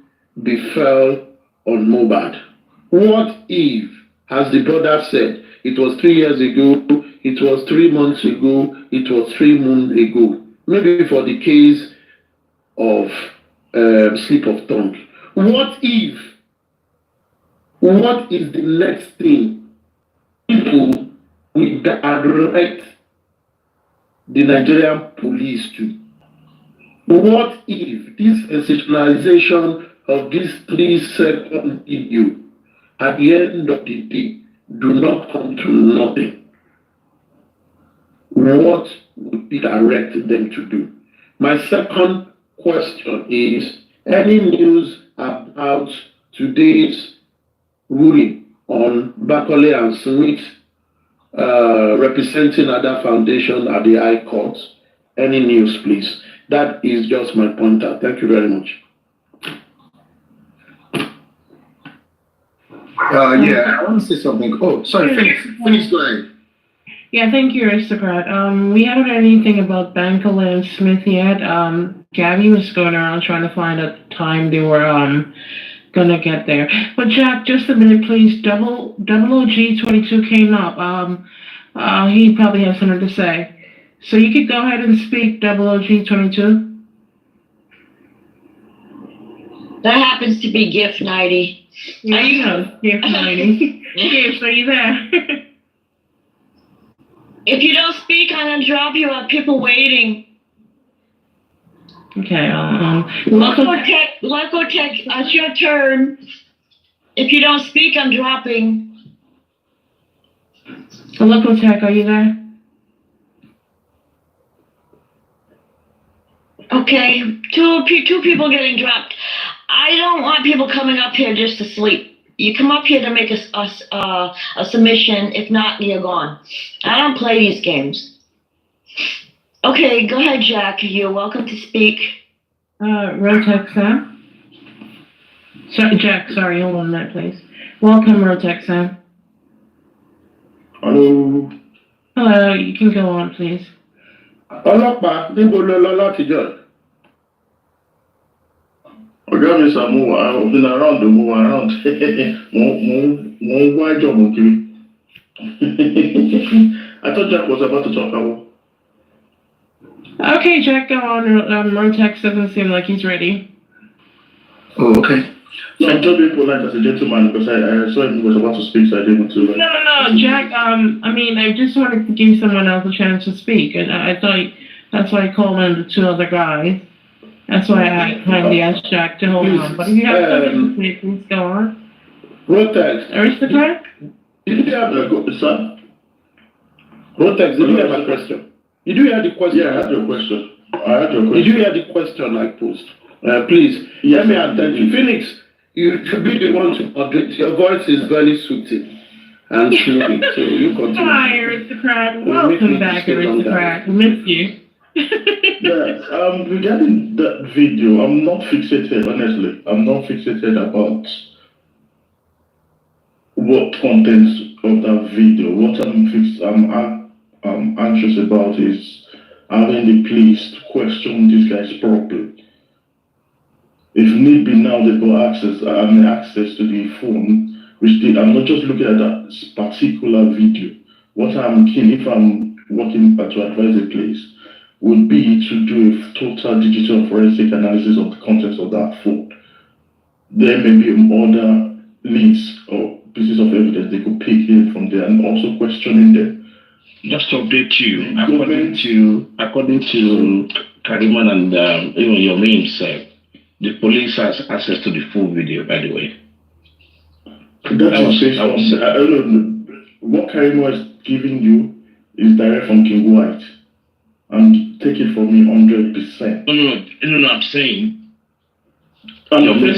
befell on Mohbad? What if, as the brother said, it was 3 years ago, it was 3 months ago, it was 3 months ago, maybe for the case of slip of tongue. What is the next thing people will direct the Nigerian police to? What if this sensationalization of this 3-second video at the end of the day do not come to nothing? What would be direct them to do? My second question is, any news about today's ruling on Bakole and Smith representing other foundation at the High Court? Any news, please? That is just my pointer. Thank you very much. Yeah, I want to say something. Oh, sorry, Phoenix, go ahead. Yeah, thank you, Aristocrat. We haven't heard anything about Bankole and Smith yet. Gabby was going around trying to find a time they were gonna get there. But Jack, just a minute, please. Double OG 22 came up. He probably has something to say. So you could go ahead and speak, Double OG 22. That happens to be Gift 90. Yeah, Gift 90. Gift, are you there? If you don't speak, I'm gonna drop you. I have people waiting. Okay. Loco Tech, it's your turn. If you don't speak, I'm dropping. Local Tech, are you there? Okay, two people getting dropped. I don't want people coming up here just to sleep. You come up here to make a submission. If not, you're gone. I don't play these games. Okay, go ahead, Jack. You're welcome to speak. Rotex Sam. Sorry, Jack. Sorry, hold on a minute, please. Welcome, Rotex Sam. Hello. Hello. You can go on, please. Ọlọ́pàá níbo ló lọ látijọ́? Ọjọ́ mi sọ mú wa, I've been around, move around. Mo ń wá ẹjọ́ mo kiri. I thought Jack was about to talk about. Okay, Jack, go on. Rotex doesn't seem like he's ready. Oh, okay. No, I'm just being polite as a gentleman because I saw him was about to speak, so I didn't want to. No, Jack. I just wanted to give someone else a chance to speak, and I thought that's why I called in the two other guys. That's why I kindly asked Jack to hold on. But if you have something to say, please go on. Rotex. Aristocrat? Did you have a good son? Rotex, did you have a question? Did you hear the question? Yeah, I had your question. Did you hear the question I posed? Please, let me attend you. Phoenix, you should be the one to moderate. Your voice is very soothing and soothing, so you continue. Hi, Aristocrat. Welcome back, Aristocrat. We missed you. Yes, regarding that video, I'm not fixated, honestly. I'm not fixated about what contents of that video. What I'm anxious about is having the police to question these guys properly. If need be, now they've got access to the phone, which I'm not just looking at that particular video. What I'm keen, if I'm working to advise the police, would be to do a total digital forensic analysis of the contents of that phone. There may be other leads or pieces of evidence they could pick in from there, and also questioning them. Just to update you, according to Karimot and even Yomi himself, the police has access to the full video, by the way. I don't know. What Karimot is giving you is direct from King White. And take it from me 100%. No, I'm saying. Yomi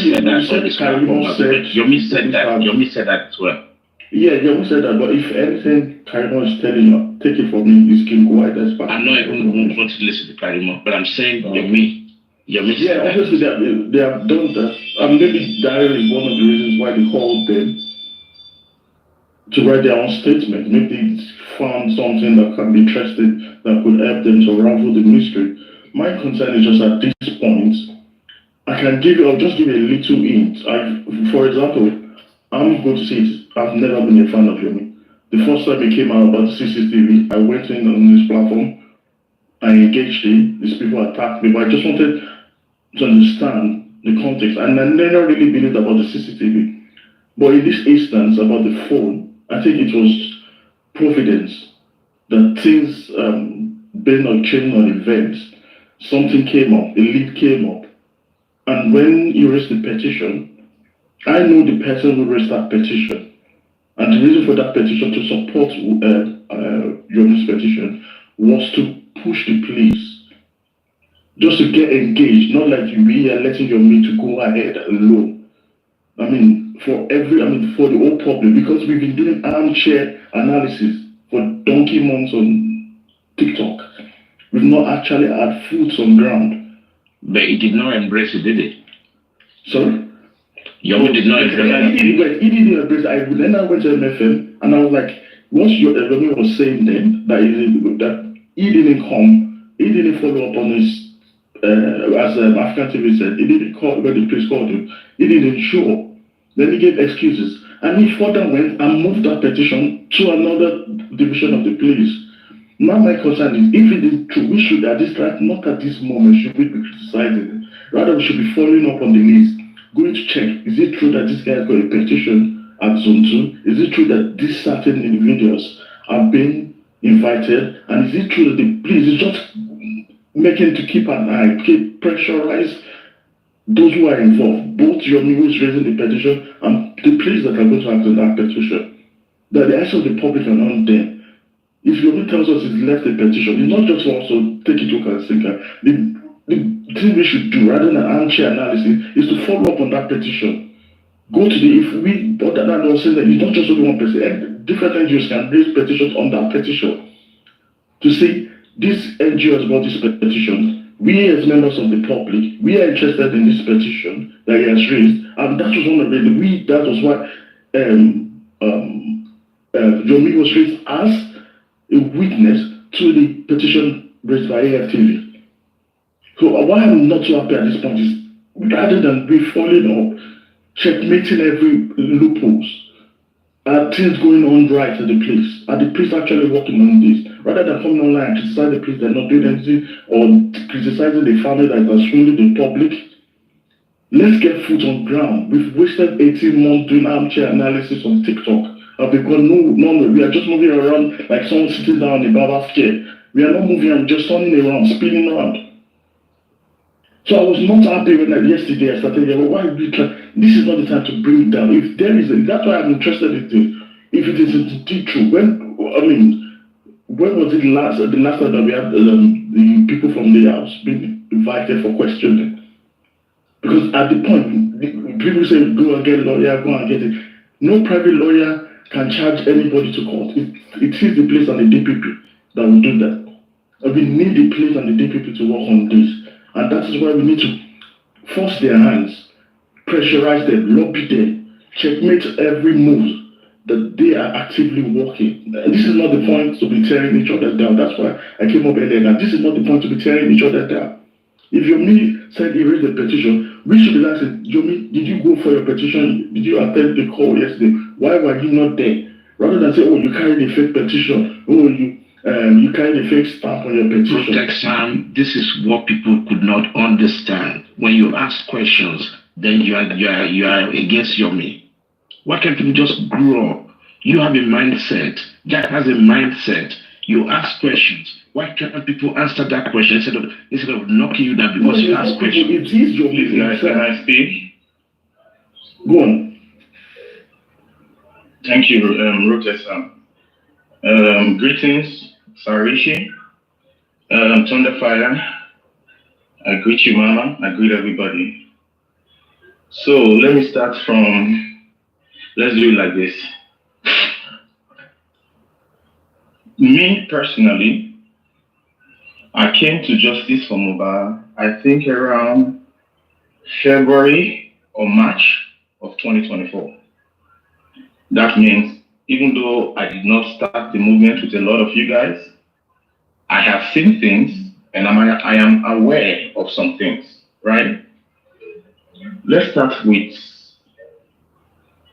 said that as well. Yeah, Yomi said that, but if anything Karimot is telling you, take it from me, is King White. That's I'm not even going to listen to Karimot, but I'm saying Yomi Yeah, obviously they have done that. And maybe that is one of the reasons why they called them to write their own statement. Maybe they found something that can be trusted that could help them to unravel the mystery. My concern is just at this point, I'll just give you a little hint. For example, I'm going to say it, I've never been a fan of Yomi. The first time it came out about the CCTV, I went in on this platform, I engaged in, these people attacked me, but I just wanted to understand the context, and I never really believed about the CCTV. But in this instance, about the phone, I think it was providence that things based on chain on events, something came up, a lead came up. And when you raised the petition, I know the person who raised that petition. And the reason for that petition to support Yomi's petition was to push the police, just to get engaged, not like we are letting Yomi to go ahead alone. I mean, for the whole public, because we've been doing armchair analysis for donkey months on TikTok. We've not actually had foot on ground. But he did not embrace it, did he? Sorry? Yomi did not embrace it. He didn't embrace it. Then I went to MFM and I was like, once Yomi was saying then that he didn't come, he didn't follow up on his, as African TV said, he didn't call when the police called him, he didn't show up. Then he gave excuses. And he further went and moved that petition to another division of the police. Now my concern is, if it is true, we should at this time, not at this moment, should we be criticizing it. Rather, we should be following up on the list, going to check, is it true that this guy got a petition at Zone 2? Is it true that these certain individuals have been invited? And is it true that the police is just making to keep an eye, keep pressurize those who are involved, both Yomi who is raising the petition and the police that are going to act on that petition, that the eyes of the public are not there. If Yomi tells us he's left a petition, it's not just for us to take it to a sinker. The thing we should do, rather than armchair analysis, is to follow up on that petition. Go to but that was saying that it's not just only one person. Different NGOs can raise petitions on that petition to say, this NGO has got this petition. We as members of the public, we are interested in this petition that he has raised, and that was one of that was why Yomi was raised as a witness to the petition raised by AFTV. So why I'm not so happy at this point is, rather than be following up, checkmating every loopholes, are things going on right at the place? Are the police actually working on this? Rather than coming online and criticize the police, they're not doing anything, or criticizing the family that is swindling the public. Let's get foot on ground. We've wasted 18 months doing armchair analysis on TikTok. And we've got no, we are just moving around like someone sitting down in a barber's chair. We are not moving around, just turning around, spinning around. So I was not happy when yesterday I started here. Why this is not the time to bring it down. If there is that's why I'm interested in this. If it is indeed true, when was it the last time that we had the people from the house being invited for questioning? Because at the point, people say, go and get a lawyer, go and get it. No private lawyer can charge anybody to court. It is the police and the DPP that will do that. And we need the police and the DPP to work on this. And that is why we need to force their hands, pressurize them, lobby them, checkmate every move that they are actively working. And this is not the point to be tearing each other down. That's why I came up earlier. Now, this is not the point to be tearing each other down. If Yomi said he raised a petition, we should be asking, Yomi, did you go for your petition? Did you attend the call yesterday? Why were you not there? Rather than say, oh, you carried a fake petition. Oh, you carried a fake stamp on your petition. This is what people could not understand. When you ask questions, then you are against Yomi. Why can't people just grow up? You have a mindset. Jack has a mindset. You ask questions. Why can't people answer that question instead of knocking you down because you ask questions? It is your Please, can I speak? Go on. Thank you, Rotesan. Greetings, Sarishi, Thunderfire. I greet you, Mama. I greet everybody. So let me start from, let's do it like this. Me personally, I came to justice for Mohbad, I think around February or March of 2024. That means even though I did not start the movement with a lot of you guys, I have seen things and I am aware of some things, right? Let's start with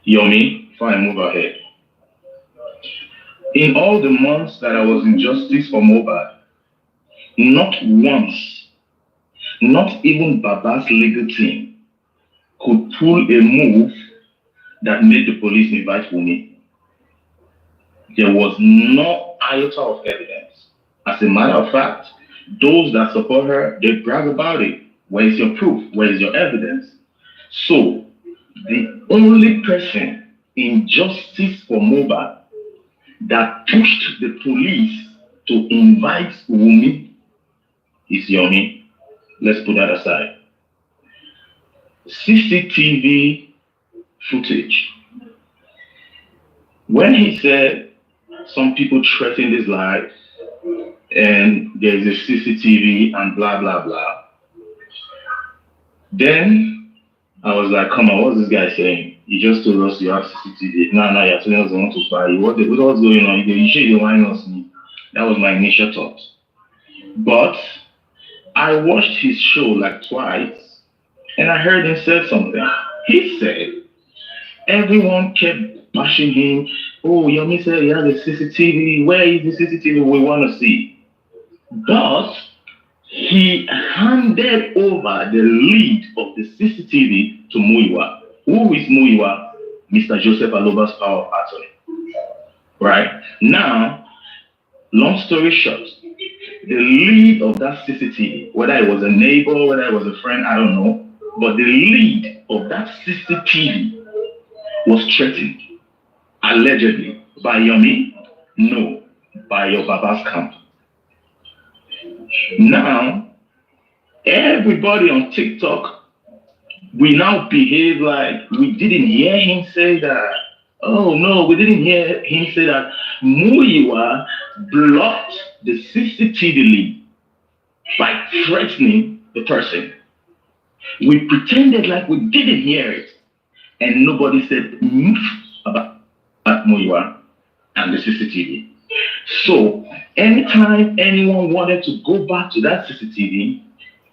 Yomi before I move ahead. In all the months that I was in justice for Mohbad, not once, not even Baba's legal team could pull a move that made the police invite Wunmi. There was no iota of evidence. As a matter of fact, those that support her, they brag about it. Where is your proof? Where is your evidence? So, the only person in justice for Mohbad that pushed the police to invite Wunmi is Yomi. Let's put that aside. CCTV footage. When he said some people threatened his life and there's a CCTV and blah, blah, blah, then I was like, come on, what's this guy saying? He just told us you have CCTV. No, you're telling us they want to fire you. What's going on? You should be lying us. That was my initial thought. But I watched his show like twice and I heard him say something. He said, everyone kept bashing him. Oh, Yomi said he has a CCTV. Where is the CCTV we want to see? But he handed over the lead of the CCTV to Muyiwa. Who is Muyiwa? Mr. Joseph Aloba's power of attorney. Right? Now, long story short, the lead of that CCTV, whether it was a neighbor, whether it was a friend, I don't know, but the lead of that CCTV was threatened, allegedly, by Yomi? No, by your Baba's camp. Now, everybody on TikTok, we now behave like we didn't hear him say that. Oh no, we didn't hear him say that Muyiwa blocked the CCTV lead by threatening the person. We pretended like we didn't hear it, and nobody said about Muyiwa and the CCTV. So, anytime anyone wanted to go back to that CCTV,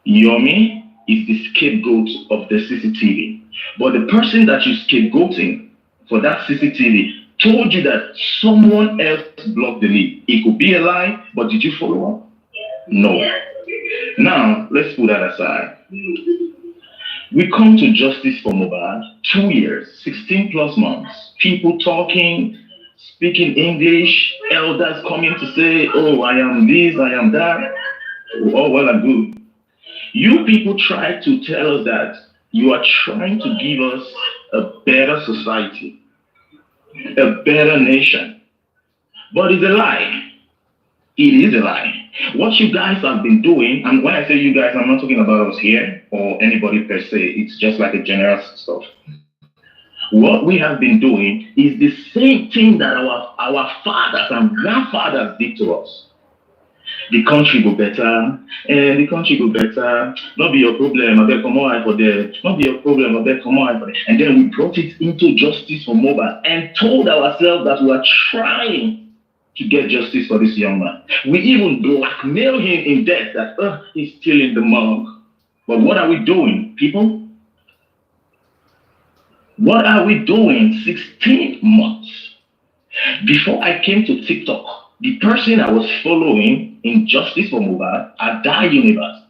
Yomi is the scapegoat of the CCTV. But the person that you're scapegoating for that CCTV told you that someone else blocked the lead. It could be a lie, but did you follow up? No. Now, let's put that aside. We come to justice for Mohbad, 2 years, 16 plus months, people talking, speaking English, elders coming to say, oh, I am this, I am that. Oh, well and good. You people try to tell us that you are trying to give us a better society, a better nation. But it's a lie. It is a lie. What you guys have been doing, and when I say you guys, I'm not talking about us here or anybody per se, it's just like a general stuff. What we have been doing is the same thing that our fathers and grandfathers did to us. The country go better, and the country go better. Not be your problem, I beg come on for there. Not be your problem, I beg come on for there. And then we brought it into justice for Mohbad and told ourselves that we are trying to get justice for this young man. We even blackmail him in death that he's still in the morgue. But what are we doing, people? What are we doing 16 months? Before I came to TikTok, the person I was following in Justice for Mohbad, Ada Universe,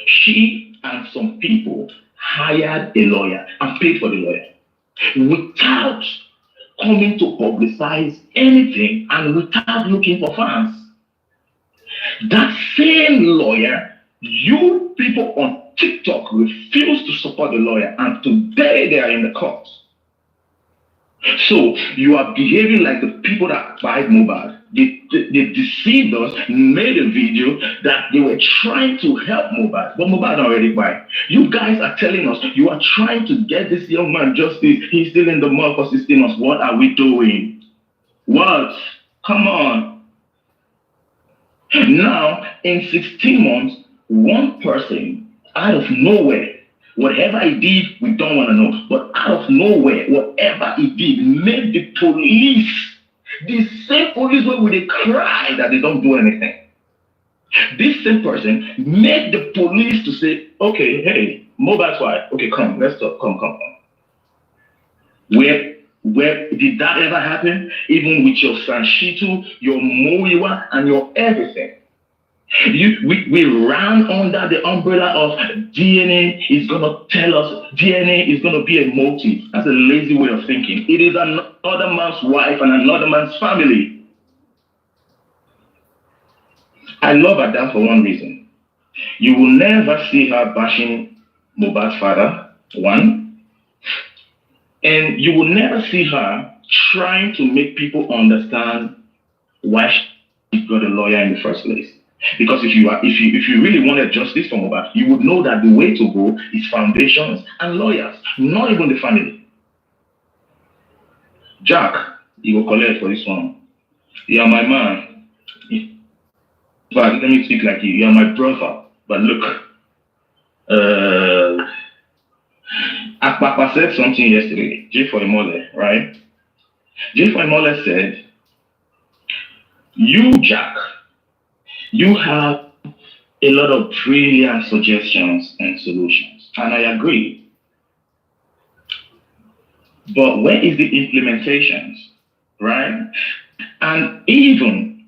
she and some people hired a lawyer and paid for the lawyer without coming to publicize anything and without looking for fans. That same lawyer, you people on TikTok refuse to support the lawyer, and today they are in the court. So you are behaving like the people that buy Mohbad. They deceived us, made a video that they were trying to help Mohbad, but Mohbad already buy. You guys are telling us you are trying to get this young man justice. He's still in the mud for 16 months. What are we doing? What? Come on. Now, in 16 months, one person out of nowhere, whatever he did, we don't want to know, but out of nowhere, whatever he did, made the police, the same police where they cry that they don't do anything. This same person made the police to say, okay, hey, mobile squad, okay, come, let's talk, come. Where did that ever happen? Even with your Sanshitu, your Moiwa, and your everything. We ran under the umbrella of DNA is going to tell us, DNA is going to be a motive. That's a lazy way of thinking. It is another man's wife and another man's family. I love Ada for one reason. You will never see her bashing Mohbad's father, one. And you will never see her trying to make people understand why she got a lawyer in the first place. Because if you really wanted justice for Mohbad, you would know that the way to go is foundations and lawyers, not even the family. Jack, you will collect for this one. You are my man. But let me speak like you. You are my brother. But look, Akpapa said something yesterday, J for Imole, right? J for Imole said, you, Jack, you have a lot of brilliant suggestions and solutions, and I agree. But where is the implementations, right? And even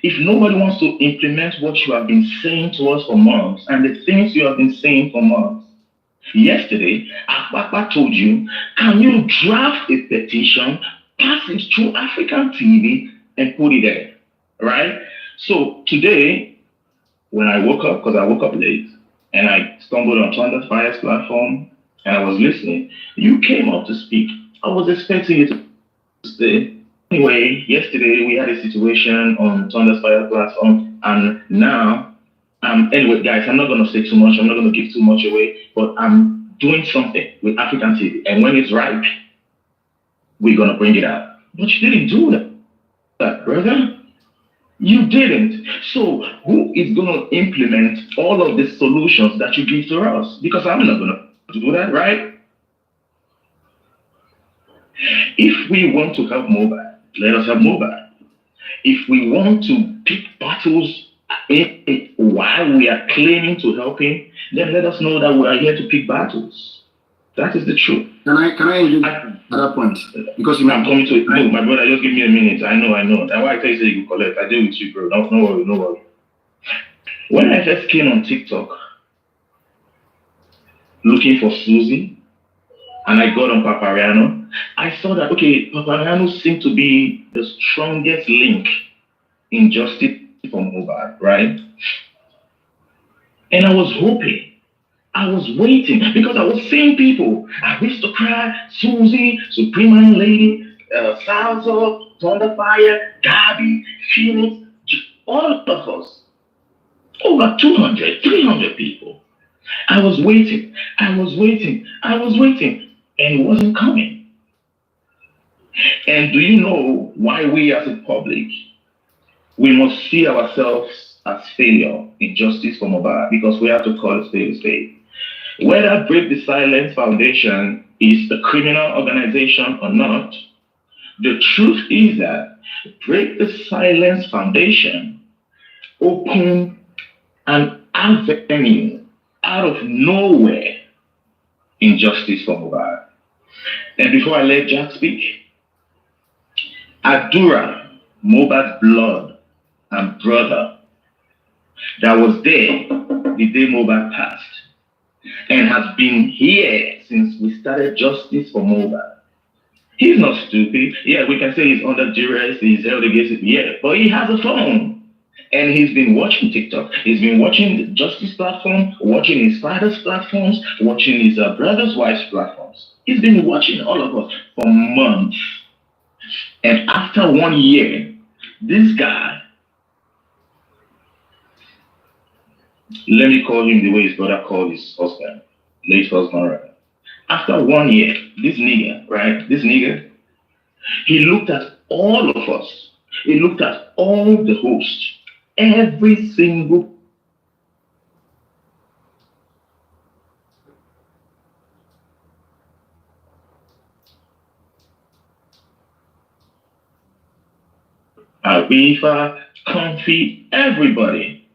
if nobody wants to implement what you have been saying to us for months, and the things you have been saying for months, yesterday, Akpapa told you, can you draft a petition, pass it through African TV, and put it there, right? So today, when I woke up, because I woke up late, and I stumbled on Thunder Fire's platform, and I was listening, you came up to speak. I was expecting you to stay. Anyway, yesterday we had a situation on Thunder Fire's platform, and now, anyway, guys, I'm not going to say too much. I'm not going to give too much away, but I'm doing something with African TV. And when it's right, we're going to bring it out. But you didn't do that, brother. You didn't. So who is going to implement all of the solutions that you give to us? Because I'm not going to do that, right? If we want to help mobile, let us help mobile. If we want to pick battles while we are claiming to help him, then let us know that we are here to pick battles. That is the truth. Can I interject at that point? Because I'm coming to it. No, my brother, just give me a minute. I know. That's why I tell you, you collect. I deal with you, bro. No worry. When I first came on TikTok looking for Susie, and I got on Paparino, I saw that, okay, Paparino seemed to be the strongest link in justice for Mohbad, right? And I was hoping, I was waiting, because I was seeing people, Aristocrat, Susie, Supreme Lady, Salzo, Thunderfire, Gabby, Phoenix, all of us, over 200, 300 people. I was waiting, and it wasn't coming. And do you know why we as a public, we must see ourselves as failure in justice for Mohbad, because we have to call it spade a spade. Whether Break the Silence Foundation is a criminal organization or not, the truth is that Break the Silence Foundation opened an avenue out of nowhere in justice for Mohbad. And before I let Jack speak, Adura, Mohbad's blood and brother, that was there the day Mohbad passed, and has been here since we started justice for Mohbad. He's not stupid. Yeah, we can say he's under duress, he's held against it. Yeah, but he has a phone. And he's been watching TikTok. He's been watching the Justice platform, watching his father's platforms, watching his brother's wife's platforms. He's been watching all of us for months. And after 1 year, this guy, let me call him the way his brother called his husband, late husband, right? After 1 year, this nigga, right? This nigga, he looked at all of us. He looked at all the hosts. Every single Arifa, Comfy, everybody.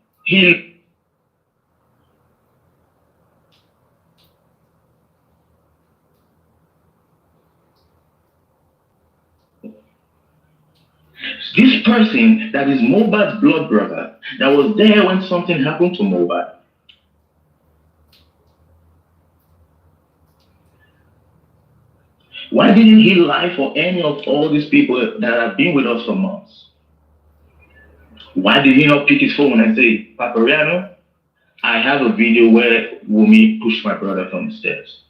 This person that is Mohbad's blood brother, that was there when something happened to Mohbad. Why didn't he lie for any of all these people that have been with us for months? Why did he not pick his phone and say, Paparino, I have a video where Wumi pushed my brother from the stairs?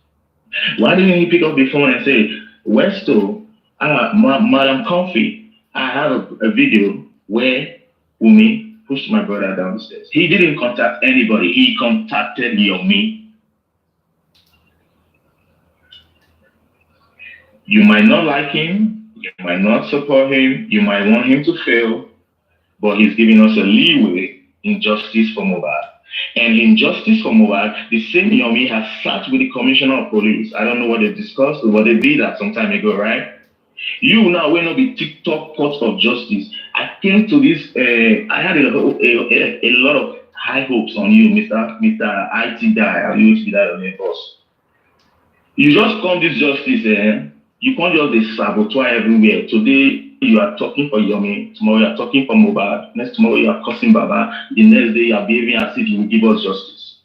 Why didn't he pick up the phone and say, Westo, Madam Comfy, I have a video where Wumi pushed my brother down the stairs? He didn't contact anybody. He contacted Yomi. You might not like him. You might not support him. You might want him to fail. But he's giving us a leeway in justice for Mohbad. And in justice for Mohbad, the same Yomi has sat with the commissioner of police. I don't know what they discussed or what they did that some time ago, right? You now will not be TikTok court of justice. I came to this, I had a lot of high hopes on you, Mr. IT guy. I used to be that on your boss. You just come this justice, you can't just be saboteur everywhere. Today, you are talking for Yomi. Tomorrow, you are talking for Mohbad. Next tomorrow, you are cursing Baba. The next day, you are behaving as if you will give us justice.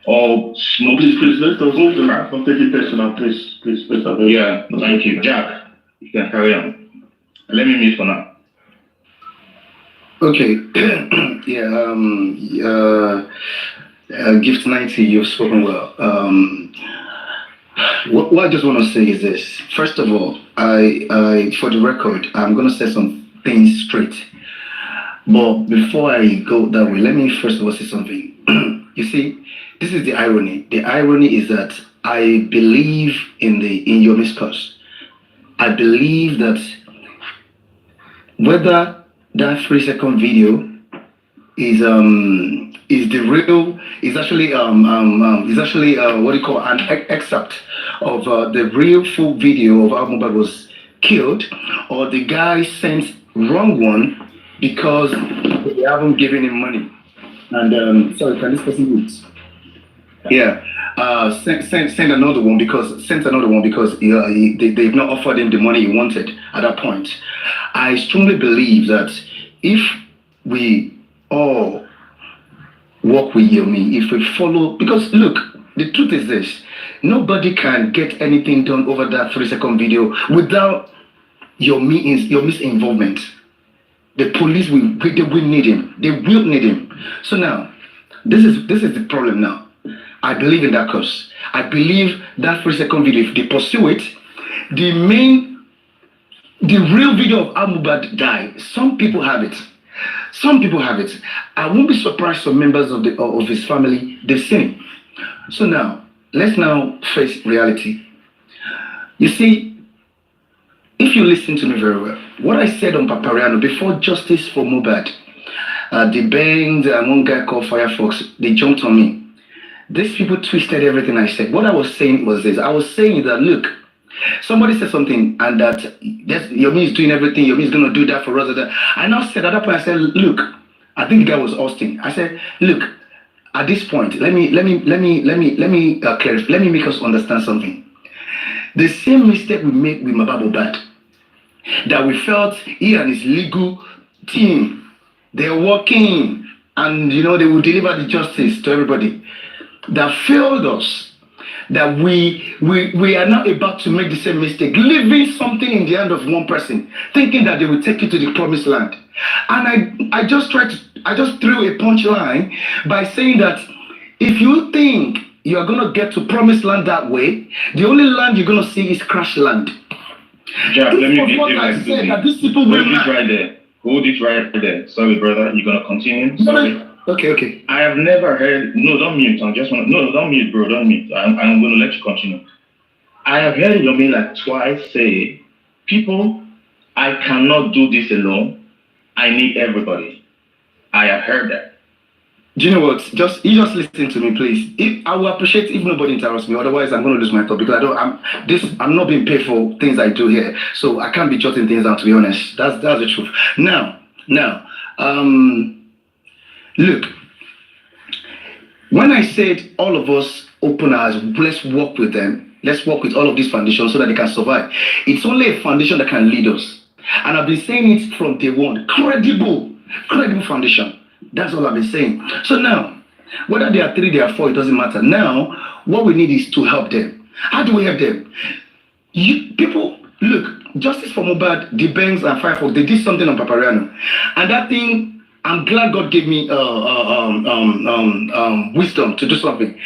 Or smoke. Please, let us move the line from taking personal. Please. Yeah, thank you. Jack, you can carry on. Let me mute for now. Okay. Gift 90, you've spoken well. What I just want to say is this. First of all, I for the record, I'm going to set some things straight. But before I go that way, let me first of all say something. You see, this is the irony. The irony is that I believe in Yomi's cause. I believe that whether that 3-second video is actually what do you call an excerpt of the real full video of how Mohbad was killed, or the guy sent wrong one because they haven't given him money. And sorry, can this person mute? Yeah, send another one because they've not offered him the money he wanted at that point. I strongly believe that if we all work with Yomi, if we follow, because look, the truth is this: nobody can get anything done over that 3-second video without Yomi's involvement. The police will need him. They will need him. So now, this is the problem now. I believe in that cause. I believe that 3-second video, if they pursue it, the real video of Mohbad died. Some people have it. I won't be surprised some members of his family, they've seen it. So now, let's now face reality. You see, if you listen to me very well, what I said on Paparino before justice for Mohbad, the band and one guy called Firefox, they jumped on me. These people twisted everything I said. What I was saying was this. I was saying that, look, somebody said something and that Yomi is doing everything, Yomi is going to do that for us. I now said at that point, I said, look, I think the guy was Austin. I said, look, at this point, let me clarify, let me make us understand something. The same mistake we made with Mohbad, that we felt he and his legal team, they're working and they will deliver the justice to everybody, that failed us. That we are now about to make the same mistake, leaving something in the hand of one person, thinking that they will take you to the promised land. And I just threw a punchline by saying that if you think you are going to get to promised land that way, the only land you're going to see is crash land. Jack, let me get you like that these people Hold it right there. Hold it right there. Sorry, brother. You're going to continue? Sorry. Okay. I have never heard. No, don't mute. Don't mute, bro. Don't mute. I'm going to let you continue. I have heard Yomi like twice say, people, I cannot do this alone. I need everybody. I have heard that. Do you know what? You just listen to me, please. I will appreciate if nobody interrupts me. Otherwise, I'm going to lose my thought because I'm not being paid for things I do here, so I can't be jotting things down. To be honest, that's the truth. Now, look. When I said all of us open eyes, let's work with them. Let's work with all of these foundations so that they can survive. It's only a foundation that can lead us, and I've been saying it from day one. Credible foundation. That's all I've been saying. So now, whether they are 3, they are 4, it doesn't matter. Now, what we need is to help them. How do we help them? People, look, Justice for Mohbad, the Banks and Firefox, they did something on Paparino. And that thing, I'm glad God gave me wisdom to do something.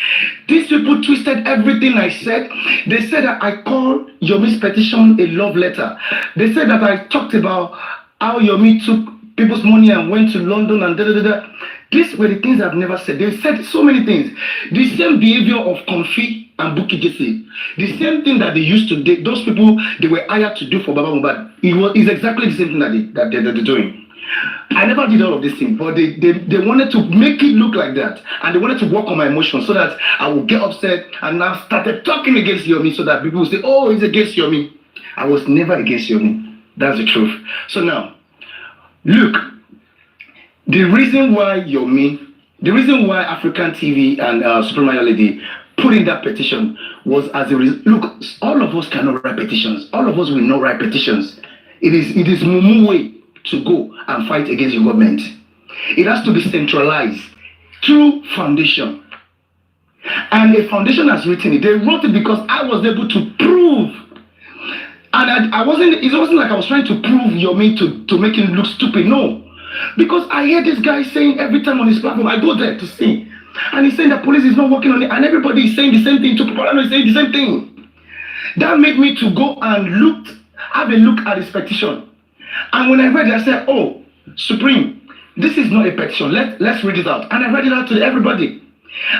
These people twisted everything I said. They said that I called Yomi's petition a love letter. They said that I talked about how Yomi took people's money and went to London and da-da-da-da. These were the things I've never said. They said so many things. The same behavior of Comfy and Bukky Jesse. The same thing that they used to do. Those people, they were hired to do for Baba Mohbad. It's exactly the same thing that they're doing. I never did all of these things, but they wanted to make it look like that. And they wanted to work on my emotions so that I would get upset and now started talking against Yomi so that people would say, oh, he's against Yomi. I was never against Yomi. That's the truth. So now, look, the reason why African TV and Super Mario Lady put in that petition was as a result. Look, all of us cannot write petitions. All of us will not write petitions. It is Mumu way to go and fight against the government. It has to be centralized through foundation. And a foundation has written it. They wrote it because I was able to prove. And it wasn't like I was trying to prove Yomi to make him look stupid. No. Because I hear this guy saying every time on his platform, I go there to see. And he's saying the police is not working on it. And everybody is saying the same thing. Paparino is saying the same thing. That made me to go and have a look at his petition. And when I read it, I said, oh, Supreme, this is not a petition. Let's read it out. And I read it out to everybody.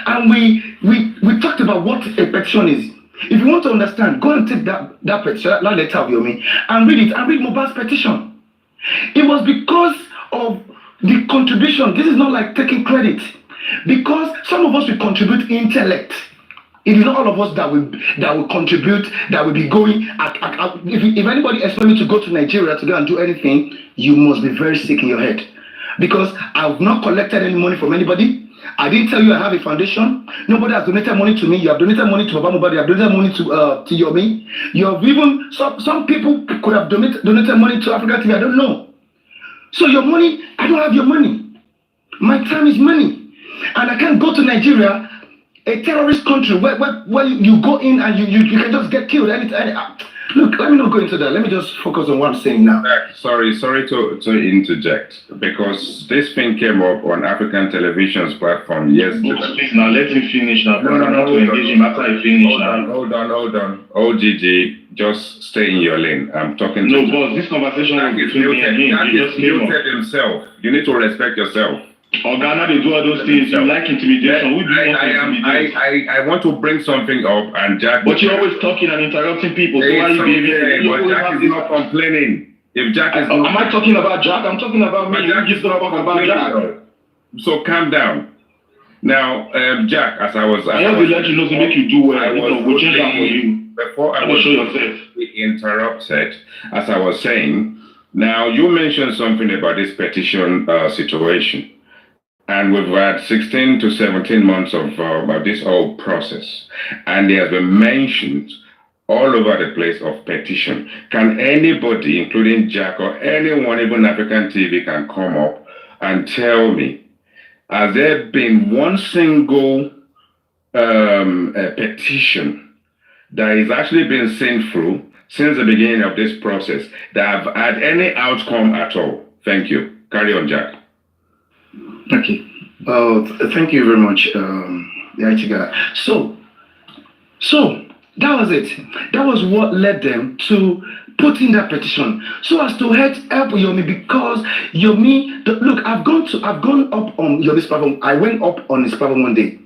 And we talked about what a petition is. If you want to understand, go and take that petition, that letter of Yomi, and read it, and read Mohbad's petition. It was because of the contribution. This is not like taking credit. Because some of us will contribute intellect. It is not all of us that will contribute, that will be going. If anybody expects me to go to Nigeria to go and do anything, you must be very sick in your head. Because I've not collected any money from anybody. I didn't tell you I have a foundation. Nobody has donated money to me. You have donated money to Baba Mohbad. You have donated money to Yomi. You have even some people could have donated money to Africa TV. I don't know. So your money, I don't have your money. My time is money, and I can't go to Nigeria, a terrorist country where you go in and you can just get killed. Look, let me not go into that. Let me just focus on what I'm saying now. Sorry to interject, because this thing came up on African television's platform yesterday. Please, now let him finish now. No, engage him after I finish now. Hold on. OGG, just stay in your lane. I'm talking to No, boss, this conversation is between me and him. Jack is muted himself. You need to respect yourself. Ghana, they do all those things. You like intimidation. Who do you want to intimidate? I want to bring something up, and Jack. But you're always talking and interrupting people. So why are you behaving? But Jack is not complaining. If Jack is am I talking about Jack? I'm talking about me. Jack is not talking about Jack. So calm down. Now, Jack, I want to let you know to make you do well. We'll change that for you. Before I was interrupted, as I was saying, now you mentioned something about this petition situation. And we've had 16 to 17 months of this whole process. And there has been mentioned all over the place of petition. Can anybody, including Jack or anyone, even African TV, can come up and tell me, has there been one single petition that has actually been sent through since the beginning of this process that have had any outcome at all? Thank you. Carry on, Jack. Okay. Thank you very much, Yachiga. So that was it. That was what led them to put in that petition, so as to help Yomi, because Yomi. Look, I've gone up on Yomi's platform. I went up on his platform one day,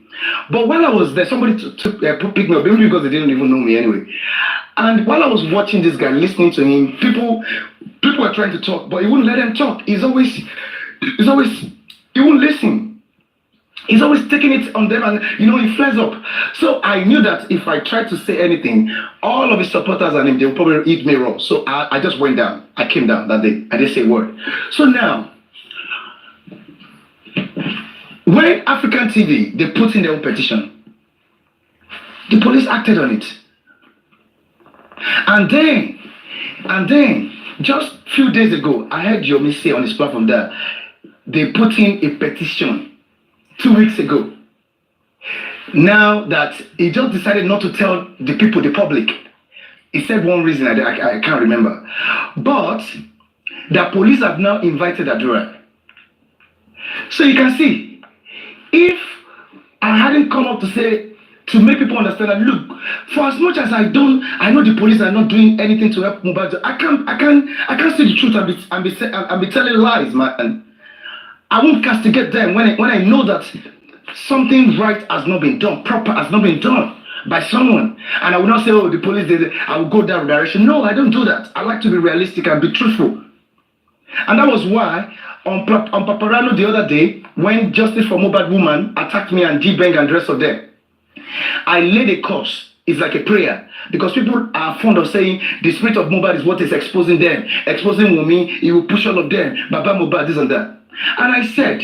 but while I was there, somebody picked me up, maybe because they didn't even know me anyway. And while I was watching this guy, listening to him, people were trying to talk, but he wouldn't let them talk. He's always He won't listen. He's always taking it on them, and he flares up. So I knew that if I tried to say anything, all of his supporters and him, they would probably eat me raw. So I just went down. I came down that day. I didn't say a word. So now, when African TV, they put in their own petition, the police acted on it. And then, just a few days ago, I heard Yomi say on his platform that they put in a petition 2 weeks ago. Now that he just decided not to tell the people, the public. He said one reason, I can't remember. But the police have now invited Adura. So you can see, if I hadn't come up to make people understand that, look, for as much as I know the police are not doing anything to help Mohbad. I can't say the truth and be telling lies, man. I won't castigate them when I know that something right has not been done, proper has not been done by someone. And I will not say, oh, the police did it, I will go that direction. No, I don't do that. I like to be realistic and be truthful. And that was why on Paparino the other day, when Justice for Mohbad woman attacked me and D-Bang and the rest of them, I laid a curse. It's like a prayer, because people are fond of saying the spirit of Mohbad is what is exposing them, exposing Yomi. He will push all of them, Baba Mohbad, this and that. And I said,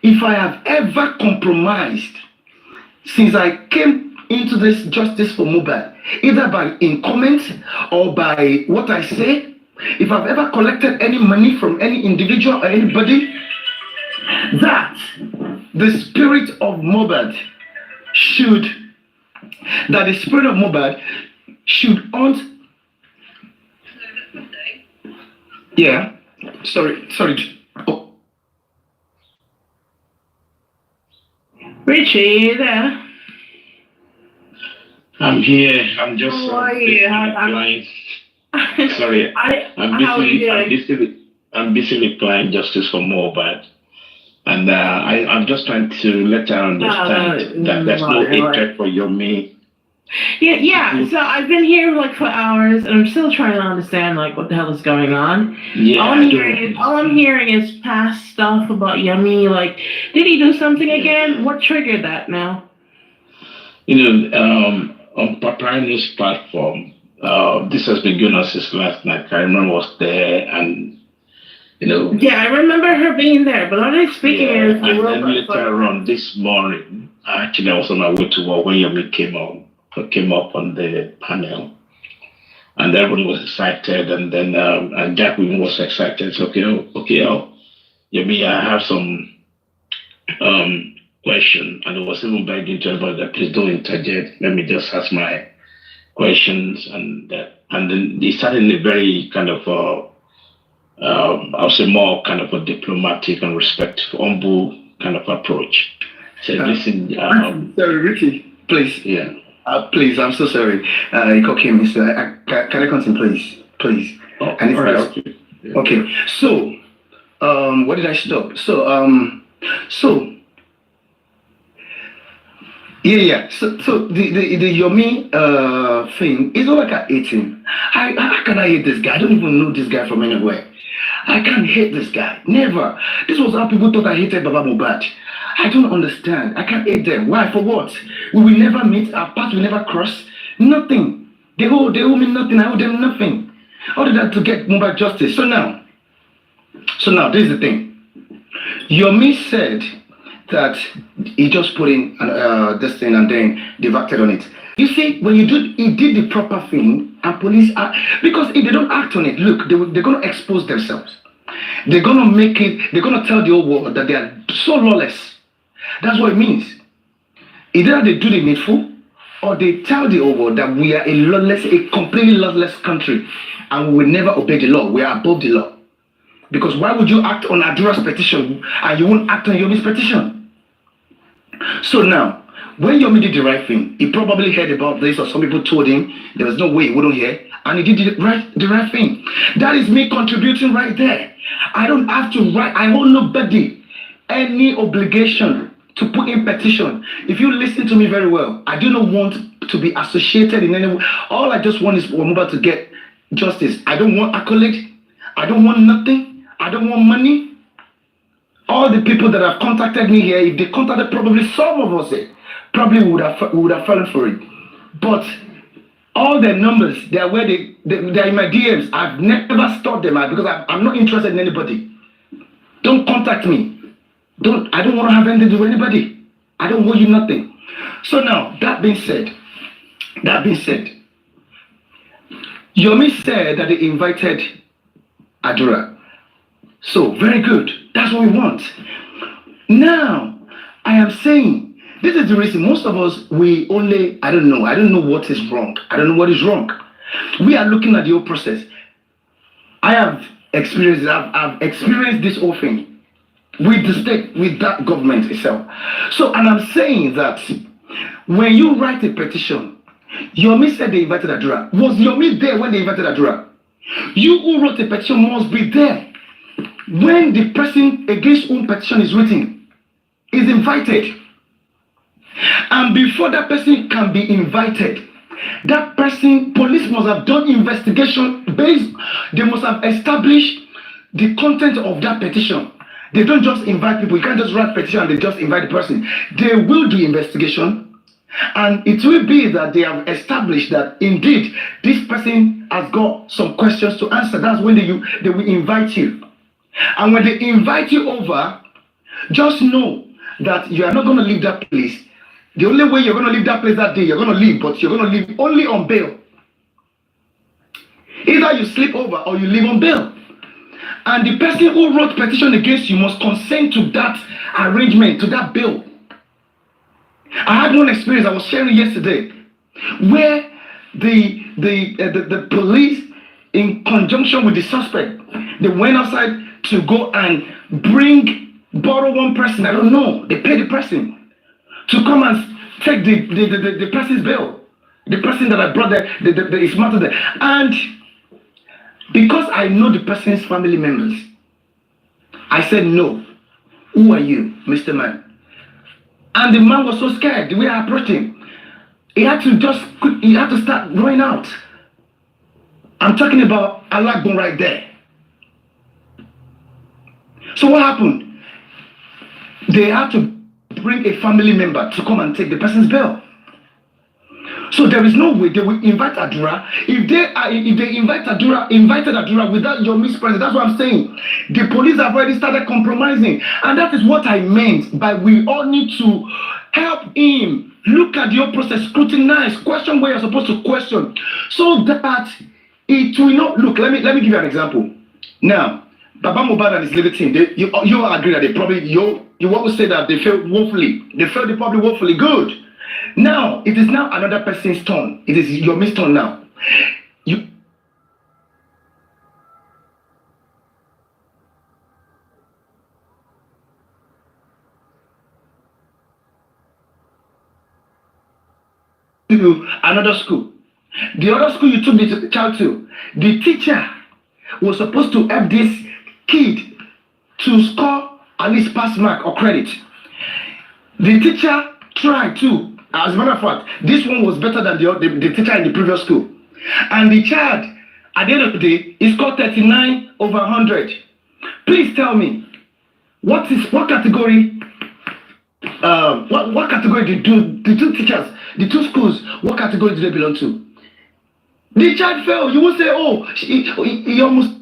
if I have ever compromised since I came into this justice for Mohbad, either by in comments or by what I say, if I've ever collected any money from any individual or anybody, that the spirit of Mohbad should haunt. Yeah, sorry. Oh. Richie, are you there? I'm here. I'm just How are you? Sorry, I'm busy replying Justice for Mohbad. And I'm just trying to let her understand that there's no hatred for Yomi. Yeah. So I've been here for hours, and I'm still trying to understand what the hell is going on. Yeah. All I'm hearing is past stuff about Yomi. Did he do something again? What triggered that now? On Paparino's platform, this has been going on since last night. Karimot was there, and Yeah, I remember her being there, but all I'm speaking is and then later on this morning, actually I was on my way to work when Yomi came up on the panel, and everybody was excited, and then and Jack even was excited. So Yomi, I have some question, and it was even begging to everybody that please don't interject. Let me just ask my questions, and then they started in a very kind of I'll say more kind of a diplomatic and respectful, humble kind of approach. So listen, sorry, Ricky, please. Yeah. Please, I'm so sorry. Can I continue, please? Oh, all right. Okay. Yeah. Okay. So, where did I stop? So, Yeah. So the Yomi thing, it's not like I hate him. How can I hate this guy? I don't even know this guy from anywhere. I can't hate this guy. Never. This was how people thought I hated Baba Mohbad. I don't understand. I can't hate them. Why? For what? We will never meet. Our paths will never cross. Nothing. They owe me nothing. I owe them nothing. Other than to get Mohbad justice. So now, this is the thing. Yomi said that he just put in this thing and then they've acted on it. You see, when he did the proper thing, and police because if they don't act on it, look, they're going to expose themselves. They're going to tell the whole world that they are so lawless. That's what it means. Either they do the needful, or they tell the whole world that we are a completely lawless country, and we will never obey the law. We are above the law. Because why would you act on Adura's petition and you won't act on Yomi's petition? So now, when Yomi did the right thing, he probably heard about this, or some people told him there was no way he wouldn't hear, and he did the right thing. That is me contributing right there. I don't have to write. I hold nobody any obligation to put in petition. If you listen to me very well, I do not want to be associated in any way. All I just want is for Mohbad to get justice. I don't want accolade. I don't want nothing. I don't want money. all the people that have contacted me here, if they contacted probably some of us here, probably would have fallen for it. But all their numbers, they are where they're in my DMs. I've never stopped them because I'm not interested in anybody. Don't contact me. I don't want to have anything to do with anybody. I don't owe you nothing. So now, that being said, Yomi said that they invited Adura. So, very good. That's what we want. Now, I am saying, this is the reason most of us, I don't know what is wrong. I don't know what is wrong. We are looking at the whole process. I have experienced it. I've experienced this whole thing with the state, with that government itself. So, and I'm saying that when you write a petition, Yomi said they invited Adura. Was Yomi there when they invited Adura? You who wrote a petition must be there when the person against whom petition is written is invited. And before that person can be invited, that person, police must have done investigation based, they must have established the content of that petition. They don't just invite people. You can't just write petition and they just invite the person. They will do investigation. And it will be that they have established that indeed this person has got some questions to answer. That's when they will invite you. And when they invite you over, just know that you are not going to leave that place. The only way you're going to leave that place that day, you're going to leave, but you're going to leave only on bail. Either you sleep over or you leave on bail. And the person who wrote petition against you must consent to that arrangement, to that bail. I had one experience I was sharing yesterday where the police, in conjunction with the suspect, they went outside to go and borrow one person, I don't know, they paid the person to come and take the person's bail. The person that I brought there, is matter there. And because I know the person's family members, I said, no, who are you, Mr. Man? And the man was so scared, the way I approached him. He had to start going out. I'm talking about Alagbon right there. So what happened? They had to bring a family member to come and take the person's bail. So there is no way they will invite Adura. If they invited Adura without Yomi's presence, that's what I'm saying. The police have already started compromising. And that is what I meant by we all need to help him look at the whole process, scrutinize, question where you're supposed to question, so that it will not look. Let me give you an example. Now, Baba Mohbad and his little team, you all agree that they probably, you always say that they failed woefully. They failed probably woefully good. Now, it is now another person's turn. It is Yomi's turn now. To another school. The other school you took the child to, the teacher was supposed to help this kid to score at least pass mark or credit. The teacher tried to. As a matter of fact, this one was better than the teacher in the previous school. And the child, at the end of the day, he scored 39 over 100. Please tell me, what category? What category did the two teachers, the two schools, what category do they belong to? The child failed. You will say, oh, he almost.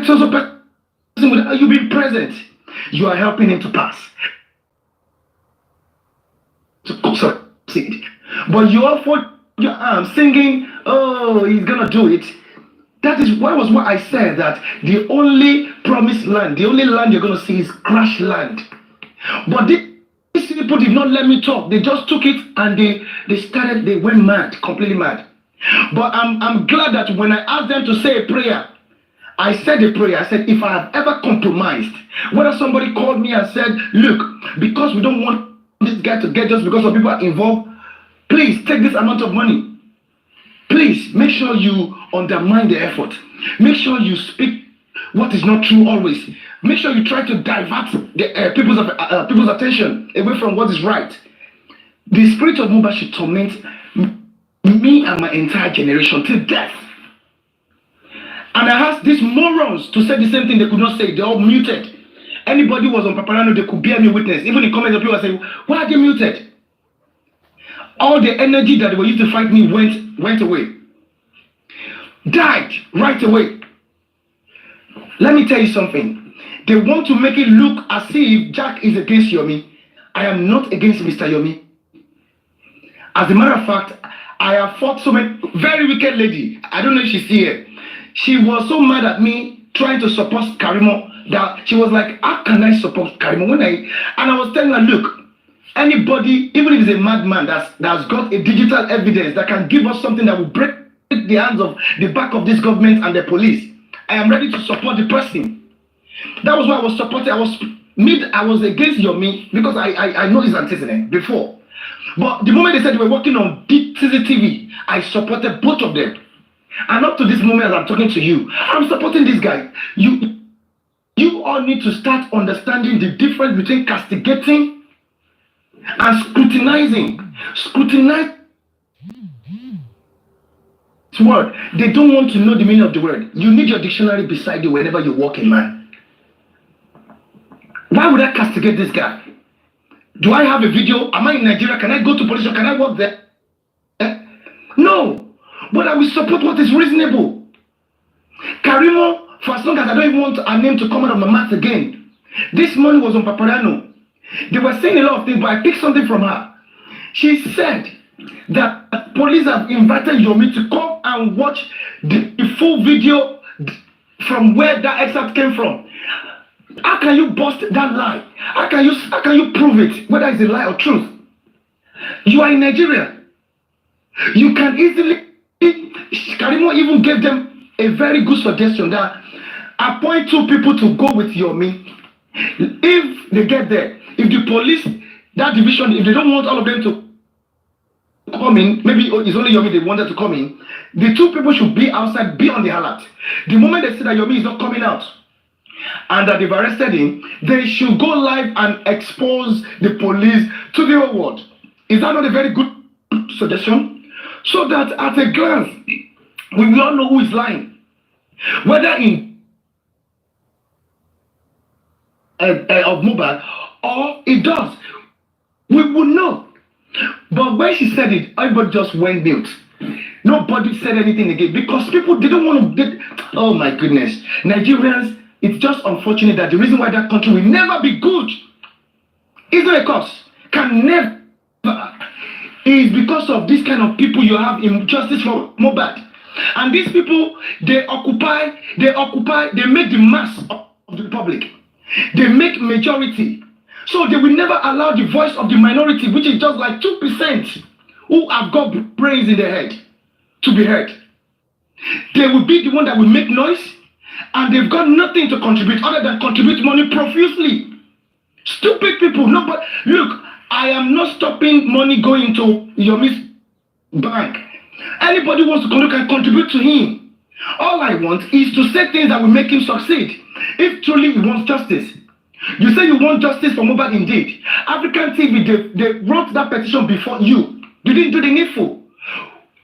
So person without you being present, you are helping him to pass, to succeed. But you all fold your arms singing, oh, he's gonna do it. That is what I said, that the only promised land, the only land you're gonna see is crash land. But these people did not let me talk. They just took it and they went mad, completely mad. But I'm glad that when I asked them to say a prayer, I said a prayer. I said, if I have ever compromised, whether somebody called me and said, look, because we don't want this guy to get just because some people are involved, please take this amount of money. Please make sure you undermine the effort. Make sure you speak what is not true always. make sure you try to divert the people's attention away from what is right. The spirit of Mohbad should torment me and my entire generation till death. And I asked these morons to say the same thing. They could not say. They all muted. Anybody who was on Paparino, they could bear me witness. Even in comments, people are saying, why are they muted? All the energy that they were used to fight me went away. Died right away. Let me tell you something. They want to make it look as if Jack is against Yomi. I am not against Mr. Yomi. As a matter of fact, I have fought so many, very wicked lady. I don't know if she's here. She was so mad at me trying to support Karimot that she was like, how can I support Karimot? And I was telling her, look, anybody, even if it's a madman that's got a digital evidence that can give us something that will break the hands of the back of this government and the police, I am ready to support the person. That was why I was supporting. I was against Yomi because I know his antecedent before. But the moment they said they were working on CCTV, I supported both of them. And up to this moment, as I'm talking to you, I'm supporting this guy. You all need to start understanding the difference between castigating and scrutinizing. Scrutinize word. They don't want to know the meaning of the word. You need your dictionary beside you whenever you're walking, man. Why would I castigate this guy? Do I have a video? Am I in Nigeria? Can I go to police or can I work there? No. But I will support what is reasonable. Karimot, for as long as I don't even want a name to come out of my mouth again. This morning was on Paparino. They were saying a lot of things, but I picked something from her. She said that police have invited Yomi to come and watch the full video from where that excerpt came from. How can you bust that lie? How can you prove it, whether it's a lie or truth? You are in Nigeria. You can easily. Karimot even gave them a very good suggestion that appoint 2 people to go with Yomi. If they get there, if the police, that division, if they don't want all of them to come in, maybe it's only Yomi they wanted to come in, the 2 people should be outside, be on the alert. The moment they see that Yomi is not coming out and that they've arrested him, they should go live and expose the police to the whole world. Is that not a very good suggestion? So that at a glance, we will all know who is lying. Whether in of Mohbad or it does. We will know. But when she said it, everybody just went mute. Nobody said anything again because people didn't want to. Oh my goodness. Nigerians, it's just unfortunate that the reason why that country will never be good is not a cause. Can never. Is because of this kind of people you have in justice for Mohbad. And these people, they make the mass of the public. They make majority. So they will never allow the voice of the minority, which is just like 2%, who have got brains in their head, to be heard. They will be the one that will make noise, and they've got nothing to contribute other than contribute money profusely. Stupid people. No, but look, I am not stopping money going to Yomi's bank. Anybody who wants to can contribute to him. All I want is to say things that will make him succeed. If truly he wants justice. You say you want justice for Mohbad indeed. African TV, they wrote that petition before you. You didn't do the needful.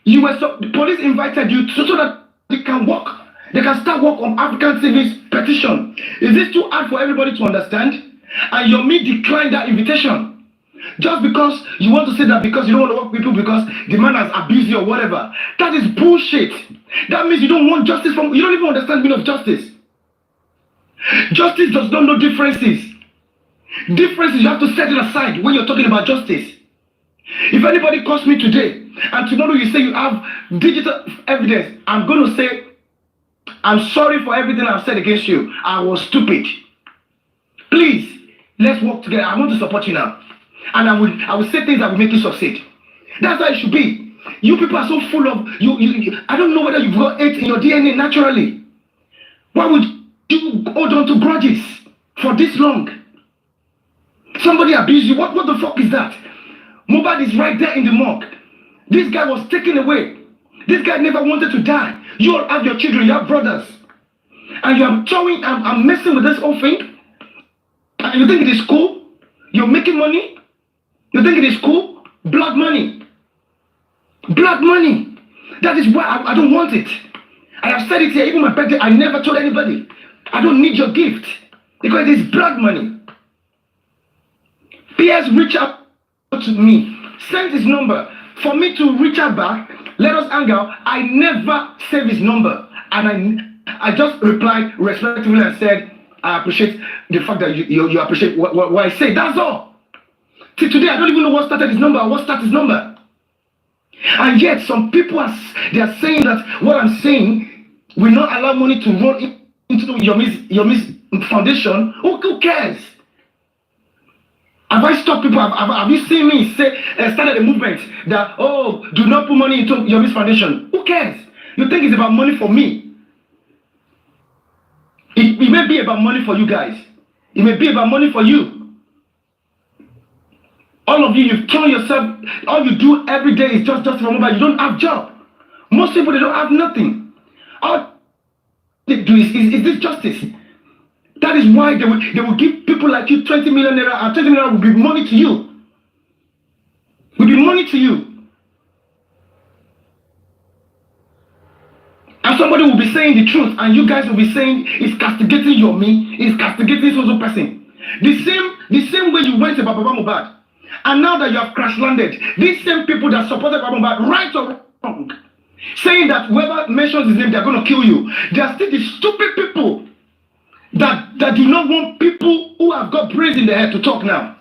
The police invited you so that they can work. They can start work on African TV's petition. Is this too hard for everybody to understand? And Yomi declined that invitation. Just because you want to say that because you don't want to work with people because the man has abused you or whatever. That is bullshit. That means you don't want justice from, you don't even understand the meaning of justice. Justice does not know differences. Differences you have to set it aside when you're talking about justice. If anybody calls me today and tomorrow you say you have digital evidence, I'm going to say, I'm sorry for everything I've said against you. I was stupid. Please, let's work together. I want to support you now. And I will say things that will make you succeed. That's how it should be. You people are so full of you. I don't know whether you've got hate in your DNA naturally. Why would you hold on to grudges for this long? Somebody abused you. What the fuck is that? Mohbad is right there in the morgue. This guy was taken away. This guy never wanted to die. You all have your children, you have brothers. And you are showing, I'm messing with this whole thing. And you think it is cool? You're making money? You think it is cool? Blood money. Blood money. That is why I don't want it. I have said it here, even my birthday, I never told anybody. I don't need your gift because it is blood money. PS reached out to me, sent his number for me to reach out back. Let us hang out. I never save his number, and I just replied respectfully and said, I appreciate the fact that you appreciate what I say. That's all. Till today, I don't even know what started his number or what started his number. And yet, some people they are saying that what I'm saying will not allow money to roll into Yomi's foundation. Who cares? Have I stopped people? Have you seen me started a movement that, oh, do not put money into Yomi's foundation? Who cares? You think it's about money for me? It may be about money for you guys. It may be about money for you. All of you, you've told yourself, all you do every day is just remember you don't have job. Most people, they don't have nothing. All they do is this justice. That is why they will give people like you 20 million naira, and 20 million will be money to you. Will be money to you. And somebody will be saying the truth, and you guys will be saying it's castigating Yomi, it's castigating so person. The same way you went about Baba Mohbad. And now that you have crash landed, these same people that supported Baba Mohbad, right or wrong, saying that whoever mentions his name, they're going to kill you. They are still the stupid people that do not want people who have got brains in their head to talk now.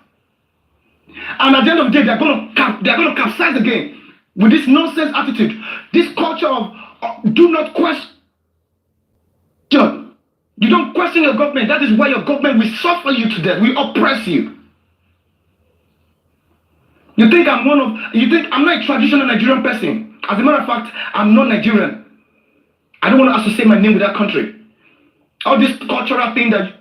And at the end of the day, they're going to capsize again with this nonsense attitude, this culture of do not question. You don't question your government. That is why your government will suffer you to death, will oppress you. You think I'm not a traditional Nigerian person. As a matter of fact, I'm not Nigerian. I don't want to associate my name with that country. All this cultural thing that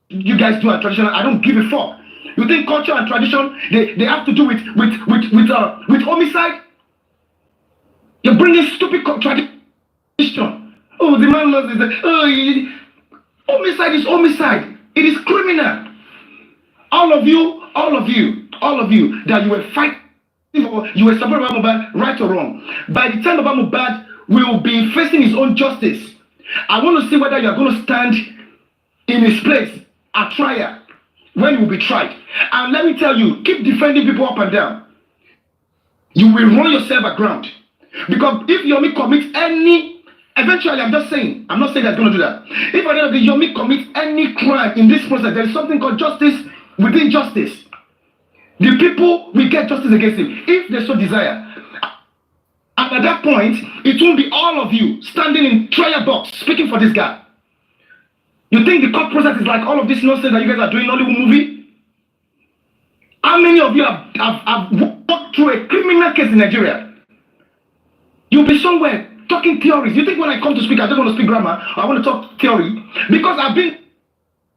you guys do are traditional, I don't give a fuck. You think culture and tradition they have to do with homicide? You're bringing stupid tradition. Oh, the man loves it. Homicide is homicide. It is criminal. All of you that you were fighting or you were supporting Baba Mohbad, right or wrong. By the time Baba Mohbad will be facing his own justice, I want to see whether you are going to stand in his place at trial when he will be tried. And let me tell you, keep defending people up and down. You will run yourself aground. Because if Yomi commits eventually, I'm not saying that's going to do that. If at the end of the Yomi commits any crime in this process, there is something called justice within justice. The people will get justice against him if they so desire. And at that point, it won't be all of you standing in trial box speaking for this guy. You think the court process is like all of this nonsense that you guys are doing in Hollywood movie? How many of you have walked through a criminal case in Nigeria? You'll be somewhere talking theories. You think when I come to speak, I don't want to speak grammar, I want to talk theory? Because I've been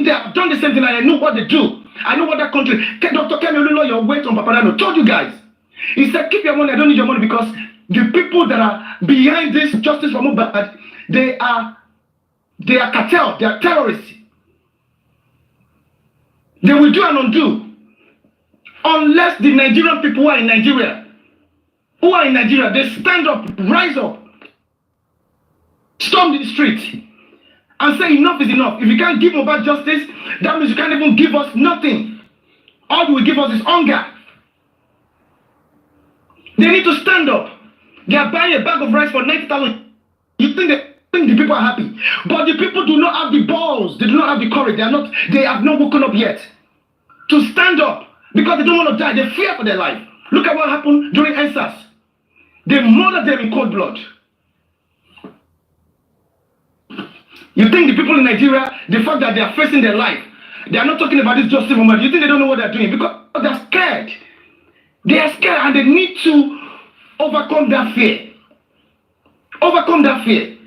there, I've done the same thing, and I know what they do. I know what that country. Dr. Kemi Olulo, your weight on Paparino, told you guys. He said, keep your money, I don't need your money, because the people that are behind this justice for Mohbad, they are cartel, they are terrorists. They will do and undo. Unless the Nigerian people who are in Nigeria, they stand up, rise up, storm the street, and say enough is enough. If you can't give Mohbad justice, that means you can't even give us nothing. All you will give us is hunger. They need to stand up. They are buying a bag of rice for 90,000. You think the people are happy, but the people do not have the balls. They do not have the courage. They have not woken up yet to stand up because they don't want to die. They fear for their life. Look at what happened during EndSARS. They murdered them in cold blood. You think the people in Nigeria, the fact that they are facing their life, they are not talking about this justice movement, you think they don't know what they're doing? Because they are scared. They are scared and they need to overcome that fear. Overcome that fear.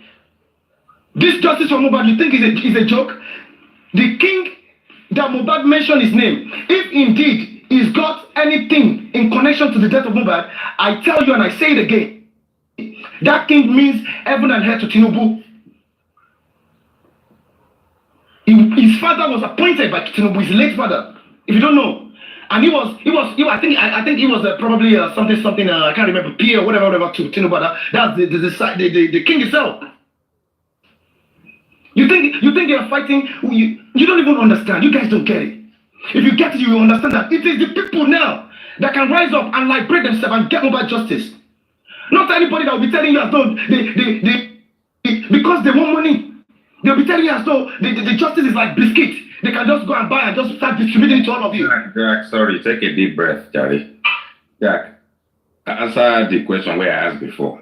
This justice for Mohbad, you think is a joke? The king that Mohbad mentioned his name, if indeed he's got anything in connection to the death of Mohbad, I tell you and I say it again, that king means heaven and earth to Tinubu. His father was appointed by Tinubu, his late father. If you don't know, and he was. I think he was probably something. I can't remember, peer, whatever to Tinubu. That's the king himself. You think they are fighting? You don't even understand. You guys don't get it. If you get it, you will understand that it is the people now that can rise up and liberate themselves and get mobile justice. Not anybody that will be telling you as though because they want money. They'll be telling you as though the justice is like biscuit. They can just go and buy and just start distributing it to all of you. Jack, sorry, take a deep breath, Charlie. Jack, answer the question where I asked before.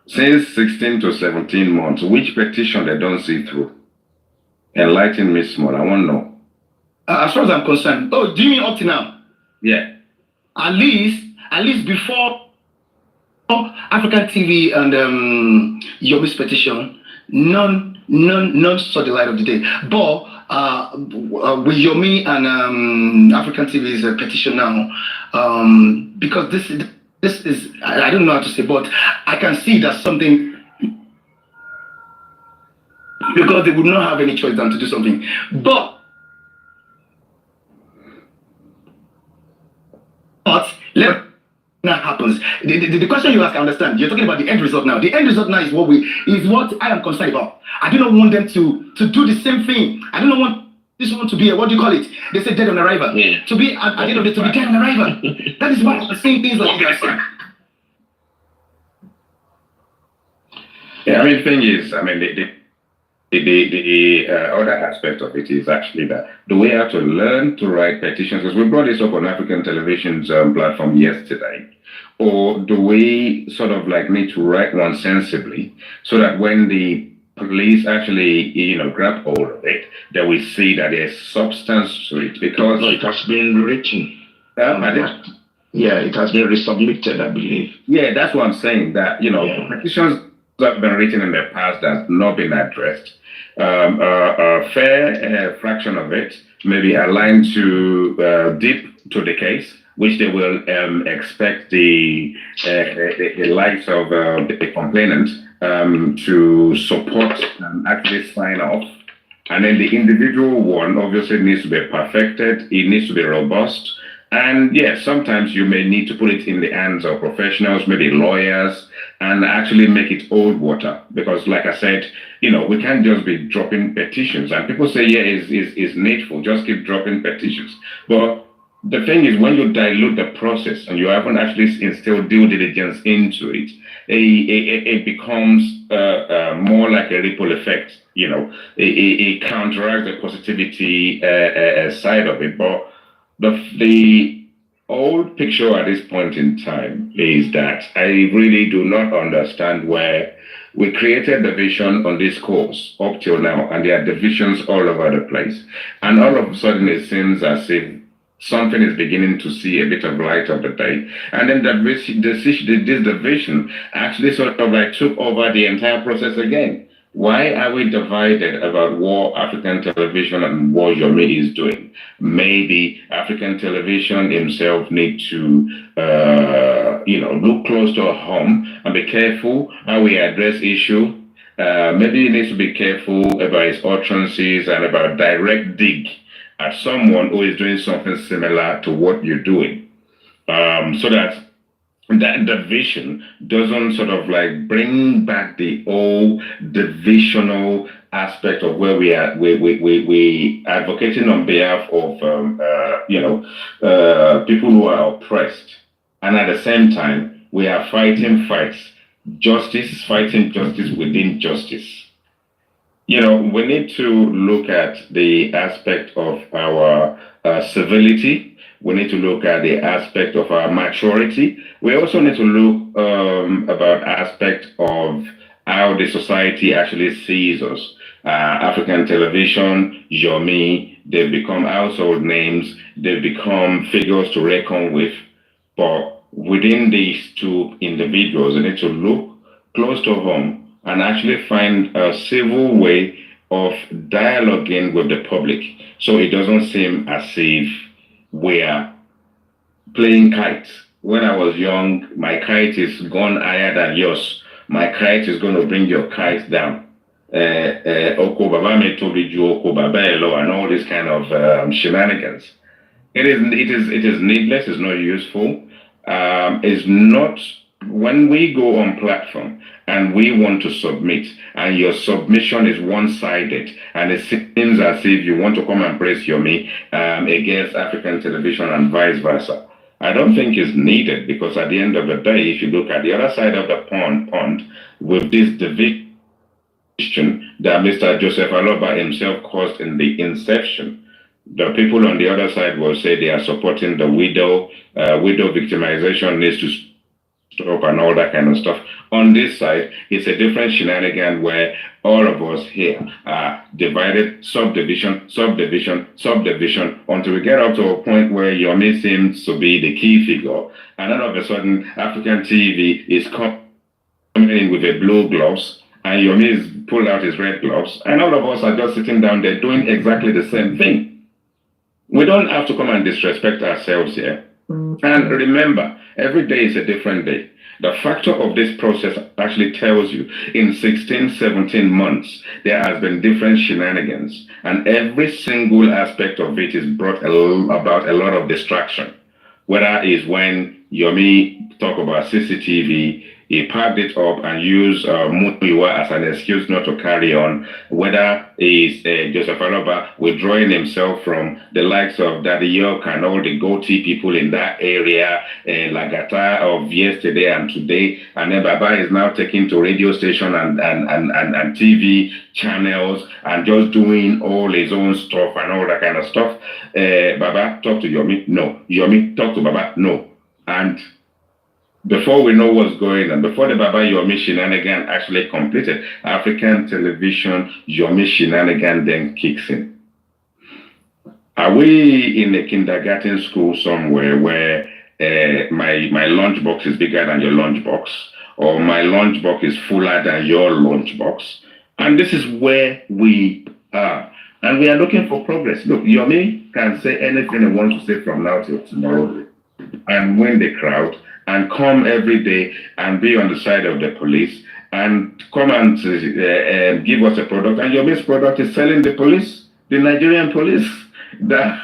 Since 16 to 17 months, which petition they don't see through? Enlighten me small, I want to know. As far as I'm concerned, do you mean up to now? Yeah. At least before African TV and Yomi's petition, none saw the light of the day. But with Yomi and African TV's petition now, because this is I don't know how to say, but I can see that something, because they would not have any choice than to do something. But let that happens. The question you ask, I understand. You're talking about the end result now. The end result now is what I am concerned about. I do not want them to do the same thing. I do not want this one to be what do you call it? They say dead on arrival. Yeah. To be at the end of it, to be dead on arrival. That is why I'm saying things like this. Yeah, I mean, the thing is, I mean, the other aspect of it is actually that the way how to learn to write petitions, because we brought this up on African television's platform yesterday, or the way sort of like need to write one sensibly, so that when the police actually, grab hold of it, they will see that there's substance to it, because... No, it has been written. Yeah, it has been resubmitted, I believe. Yeah, that's what I'm saying, that, petitions that have been written in the past that have not been addressed. A fair fraction of it may be aligned to deep to the case, which they will expect the likes of the complainant to support and actually sign off. And then the individual one obviously needs to be perfected, it needs to be robust. And yes, sometimes you may need to put it in the hands of professionals, maybe lawyers, and actually make it old water. Because like I said, we can't just be dropping petitions. And people say, yeah, it's needful, just keep dropping petitions. But the thing is, when you dilute the process and you haven't actually instilled due diligence into it, it becomes more like a ripple effect. It counteracts the positivity side of it. But the old picture at this point in time is that I really do not understand where we created the vision on this course up till now, and there are divisions all over the place. And all of a sudden it seems as if something is beginning to see a bit of light of the day. And then this division actually sort of like took over the entire process again. Why are we divided about what African television and what Yomi is doing? Maybe African television himself need to, look close to home and be careful how we address issue. Maybe he needs to be careful about his utterances and about direct dig at someone who is doing something similar to what you're doing, so that division doesn't sort of like bring back the old divisional aspect of where we are. We advocating on behalf of people who are oppressed, and at the same time we are fighting fighting justice within justice. We need to look at the aspect of our civility. We need to look at the aspect of our maturity. We also need to look about aspect of how the society actually sees us. African television, Yomi, they've become household names. They've become figures to reckon with. But within these two individuals, they need to look close to home and actually find a civil way of dialoguing with the public, so it doesn't seem as if we're playing kites. When I was young, my kite is gone higher than yours. My kite is going to bring your kite down. Oko Baba Metobiju, Oko Babelo, and all these kind of shenanigans. It is needless. It's not useful. It's not. When we go on platform and we want to submit, and your submission is one-sided, and it seems as if you want to come and praise Yomi against African television and vice versa, I don't think it's needed, because at the end of the day, if you look at the other side of the pond with this division that Mr. Joseph Aloba himself caused in the inception, the people on the other side will say they are supporting the widow victimization needs to stop and all that kind of stuff. On this side, it's a different shenanigan where all of us here are divided, subdivision, until we get up to a point where Yomi seems to be the key figure, and all of a sudden, African TV is coming in with a blue gloves, and Yomi is pulled out his red gloves, and all of us are just sitting down there doing exactly the same thing. We don't have to come and disrespect ourselves here. And remember, every day is a different day. The factor of this process actually tells you in 16, 17 months, there has been different shenanigans, and every single aspect of it is brought about a lot of distraction. Whether it's when Yomi talk about CCTV, he packed it up and used Muiwa as an excuse not to carry on. Whether it's Joseph Aloba withdrawing himself from the likes of Daddy York and all the goatee people in that area, Lagata of yesterday and today, and then Baba is now taking to radio station and TV channels and just doing all his own stuff and all that kind of stuff. Baba, talk to Yomi? No. Yomi, talk to Baba? No. And before we know what's going on, before the Baba Yomi shenanigan actually completed, African television Yomi shenanigan then kicks in. Are we in a kindergarten school somewhere where my lunchbox is bigger than your lunchbox, or my lunchbox is fuller than your lunchbox? And this is where we are. And we are looking for progress. Look, Yomi can say anything he wants to say from now till tomorrow and win the crowd, and come every day and be on the side of the police and come and give us a product. And Yomi's product is selling the police, the Nigerian police, that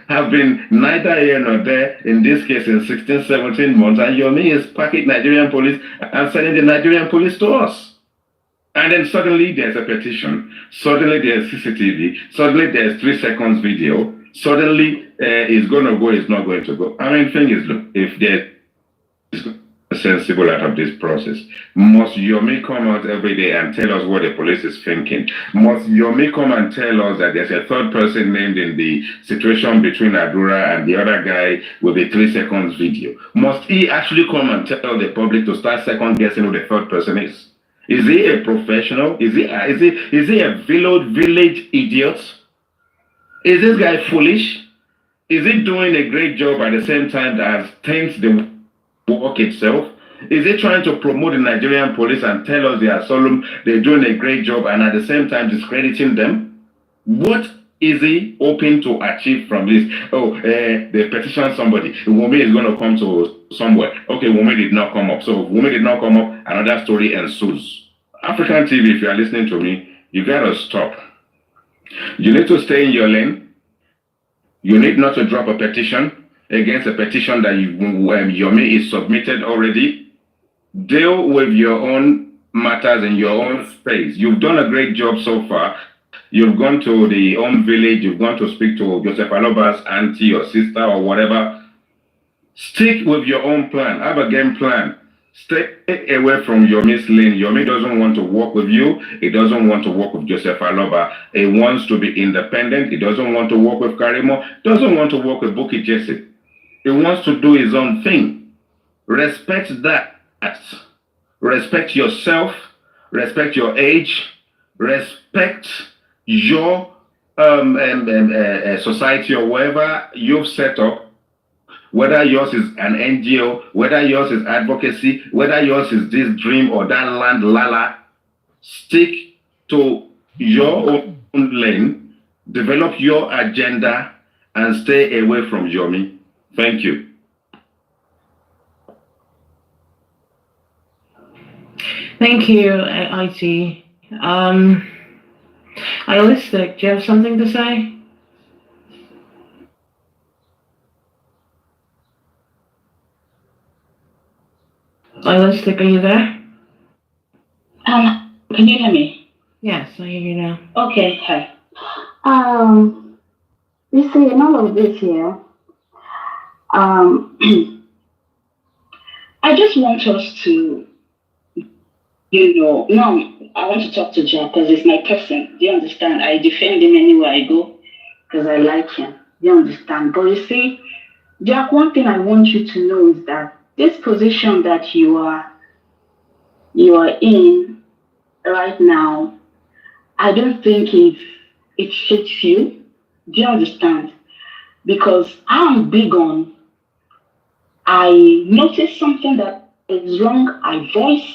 have been neither here nor there, in this case in 16, 17 months. And Yomi is packing Nigerian police and selling the Nigerian police to us. And then suddenly there's a petition, suddenly there's CCTV, suddenly there's 3 seconds video, suddenly it's going to go, it's not going to go. I mean, thing is, look, if there's sensible out of this process, must Yomi come out every day and tell us what the police is thinking? Must Yomi come and tell us that there's a third person named in the situation between Adura and the other guy with the 3 seconds video? Must he actually come and tell the public to start second guessing who the third person is? Is he a professional? Is he a village idiot? Is this guy foolish? Is he doing a great job at the same time as taints the work itself? Is he trying to promote the Nigerian police and tell us they are solemn, they're doing a great job, and at the same time discrediting them? What is he hoping to achieve from this? Oh, they petition somebody. Wumi is going to come to somewhere. Okay, Wumi did not come up. So Wumi did not come up, another story ensues. African TV, if you are listening to me, you got to stop. You need to stay in your lane. You need not to drop a petition against a petition that Yomi is submitted already. Deal with your own matters in your own space. You've done a great job so far. You've gone to the home village. You've gone to speak to Joseph Aloba's auntie or sister or whatever. Stick with your own plan. Have a game plan. Stay away from Yomi's lane. Yomi doesn't want to work with you. He doesn't want to work with Joseph Aloba. He wants to be independent. He doesn't want to work with Karimot. Doesn't want to work with Bukky Jesse. He wants to do his own thing. Respect that. Respect yourself. Respect your age. Respect your society or whatever you've set up. Whether yours is an NGO, whether yours is advocacy, whether yours is this dream or that land lala, stick to your own lane, develop your agenda, and stay away from Yomi. Thank you. Thank you, IT. Idealistic, do you have something to say? Idealistic, are you there? Can you hear me? Yes, I hear you now. Okay, hi. You see, in all of this here, I just want us to, now I want to talk to Jack because it's my person. Do you understand? I defend him anywhere I go because I like him. Do you understand? But you see, Jack, one thing I want you to know is that this position that you are in right now, I don't think it fits you. Do you understand? Because I'm big on, I notice something that is wrong, I voice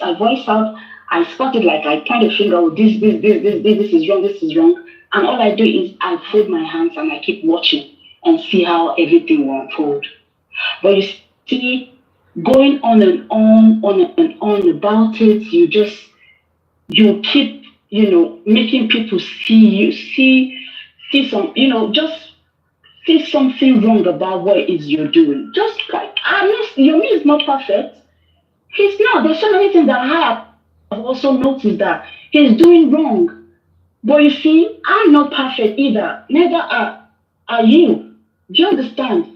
out, I spot it, like I point a finger, oh, this is wrong. And all I do is I fold my hands and I keep watching and see how everything will unfold. But you see, going on and on about it, you keep, making people see some, just see something wrong about what it is you're doing. Just like, Yomi is not perfect. He's not. There's so many things that I have also noticed that he's doing wrong. But you see, I'm not perfect either. Neither are you. Do you understand?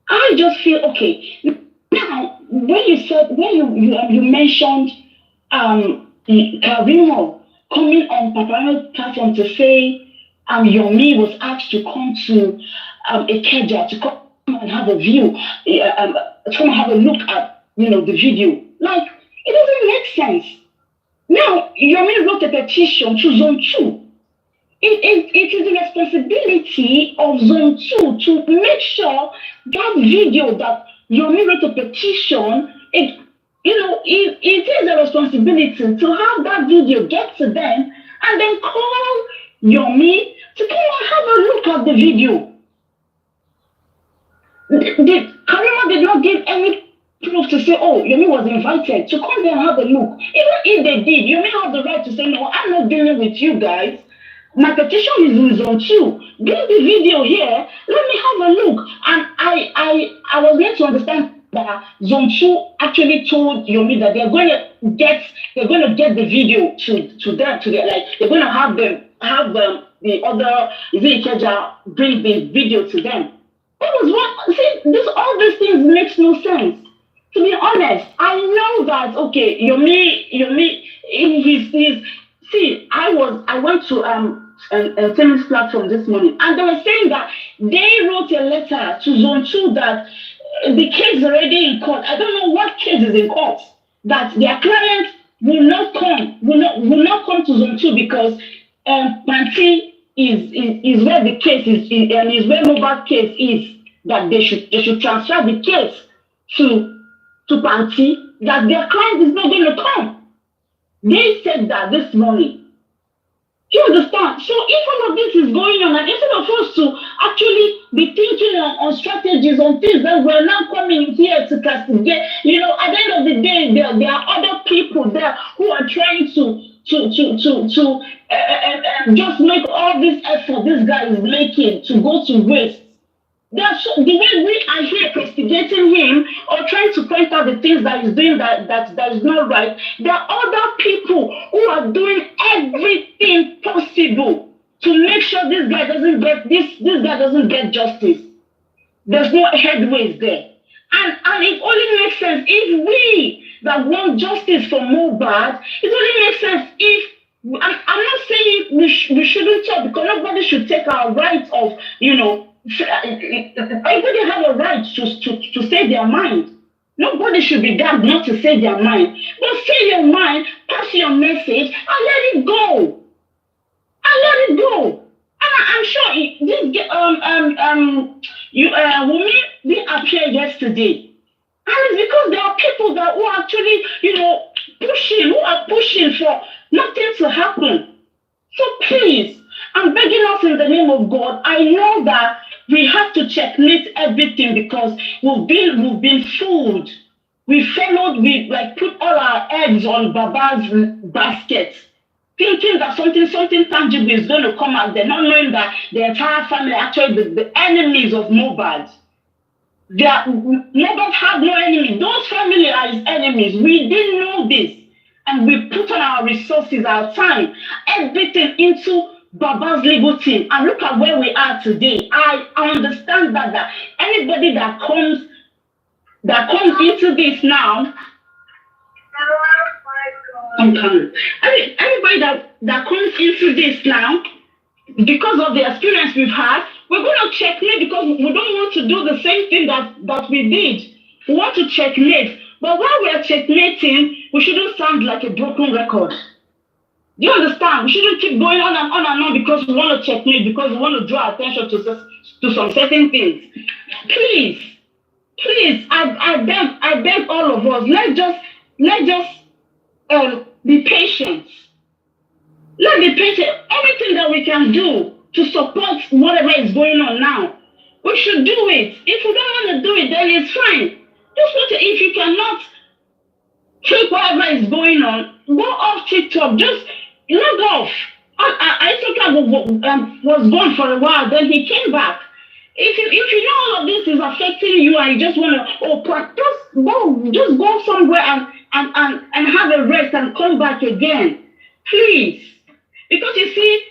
I just feel okay. Now, when you mentioned Karimot coming on Paparino platform to say Yomi was asked to come to Ikeja to come and have a view, to come and have a look at the video. Like, it doesn't make sense. Now, Yomi wrote a petition to Zone 2. It is the responsibility of Zone 2 to make sure that video that Yomi wrote a petition, it is a responsibility to have that video get to them and then call Yomi to come and have a look at the video. Karimot did not give any proof to say, oh, Yomi was invited to come there and have a look. Even if they did, Yomi has the right to say, no, I'm not dealing with you guys. My petition is in Zone 2. Bring the video here. Let me have a look. And I was meant to understand that Zone 2 actually told Yomi that they're going to get the video to them, like they're going to have the other Ikeja bring the video to them. That was what. See, all these things makes no sense. To be honest, I know that Yomi, he's. See, I went to a tennis platform this morning, and they were saying that they wrote a letter to Zone 2 that the case is already in court. I don't know what case is in court. That their client will not come to Zone 2 because Panti is where the case is, and is where mobile case is. That they should transfer the case to Panti. That their client is not going to come. They said that this morning. You understand? So if all of this is going on, and instead of us to actually be thinking on strategies, on things that we're now coming here to castigate, at the end of the day, there are other people there who are trying to just make all this effort this guy is making to go to waste. That's the way we are here castigating him or trying to point out the things that he's doing that is not right. There are other people who are doing everything possible to make sure this guy doesn't get justice. There's no headways there. And it only makes sense if we that want justice for Mohbad, it only makes sense if I'm not saying we shouldn't talk because nobody should take our rights of, everybody have a right to say their mind. Nobody should be gagged not to say their mind. But say your mind, pass your message, and let it go. And I'm sure Wunmi didn't appear yesterday. And it's because there are people that who are actually, who are pushing for nothing to happen. So please, I'm begging us in the name of God. I know that we have to checkmate everything because we've been fooled. We put all our eggs on Baba's basket. thinking that something tangible is going to come out there, not knowing that the entire family are actually the enemies of Mohbad. Mohbad had no enemy. Those family are his enemies. We didn't know this. And we put on our resources, our time, everything into Baba's legal team. And look at where we are today. I understand that anybody that comes into this now, everybody that comes into this now, because of the experience we've had, we're going to checkmate because we don't want to do the same thing that we did. We want to checkmate. But while we are checkmating, we shouldn't sound like a broken record. Do you understand? We shouldn't keep going on and on because we want to checkmate, because we want to draw attention to some certain things. Please, I beg all of us, let's just be patient. Let's be patient. Everything that we can do to support whatever is going on now, we should do it. If we don't want to do it, then it's fine. If you cannot take whatever is going on, go off TikTok. Just log off. I was gone for a while, then he came back. If you know all of this is affecting you and you just want to, just go somewhere and have a rest and come back again, please. Because you see,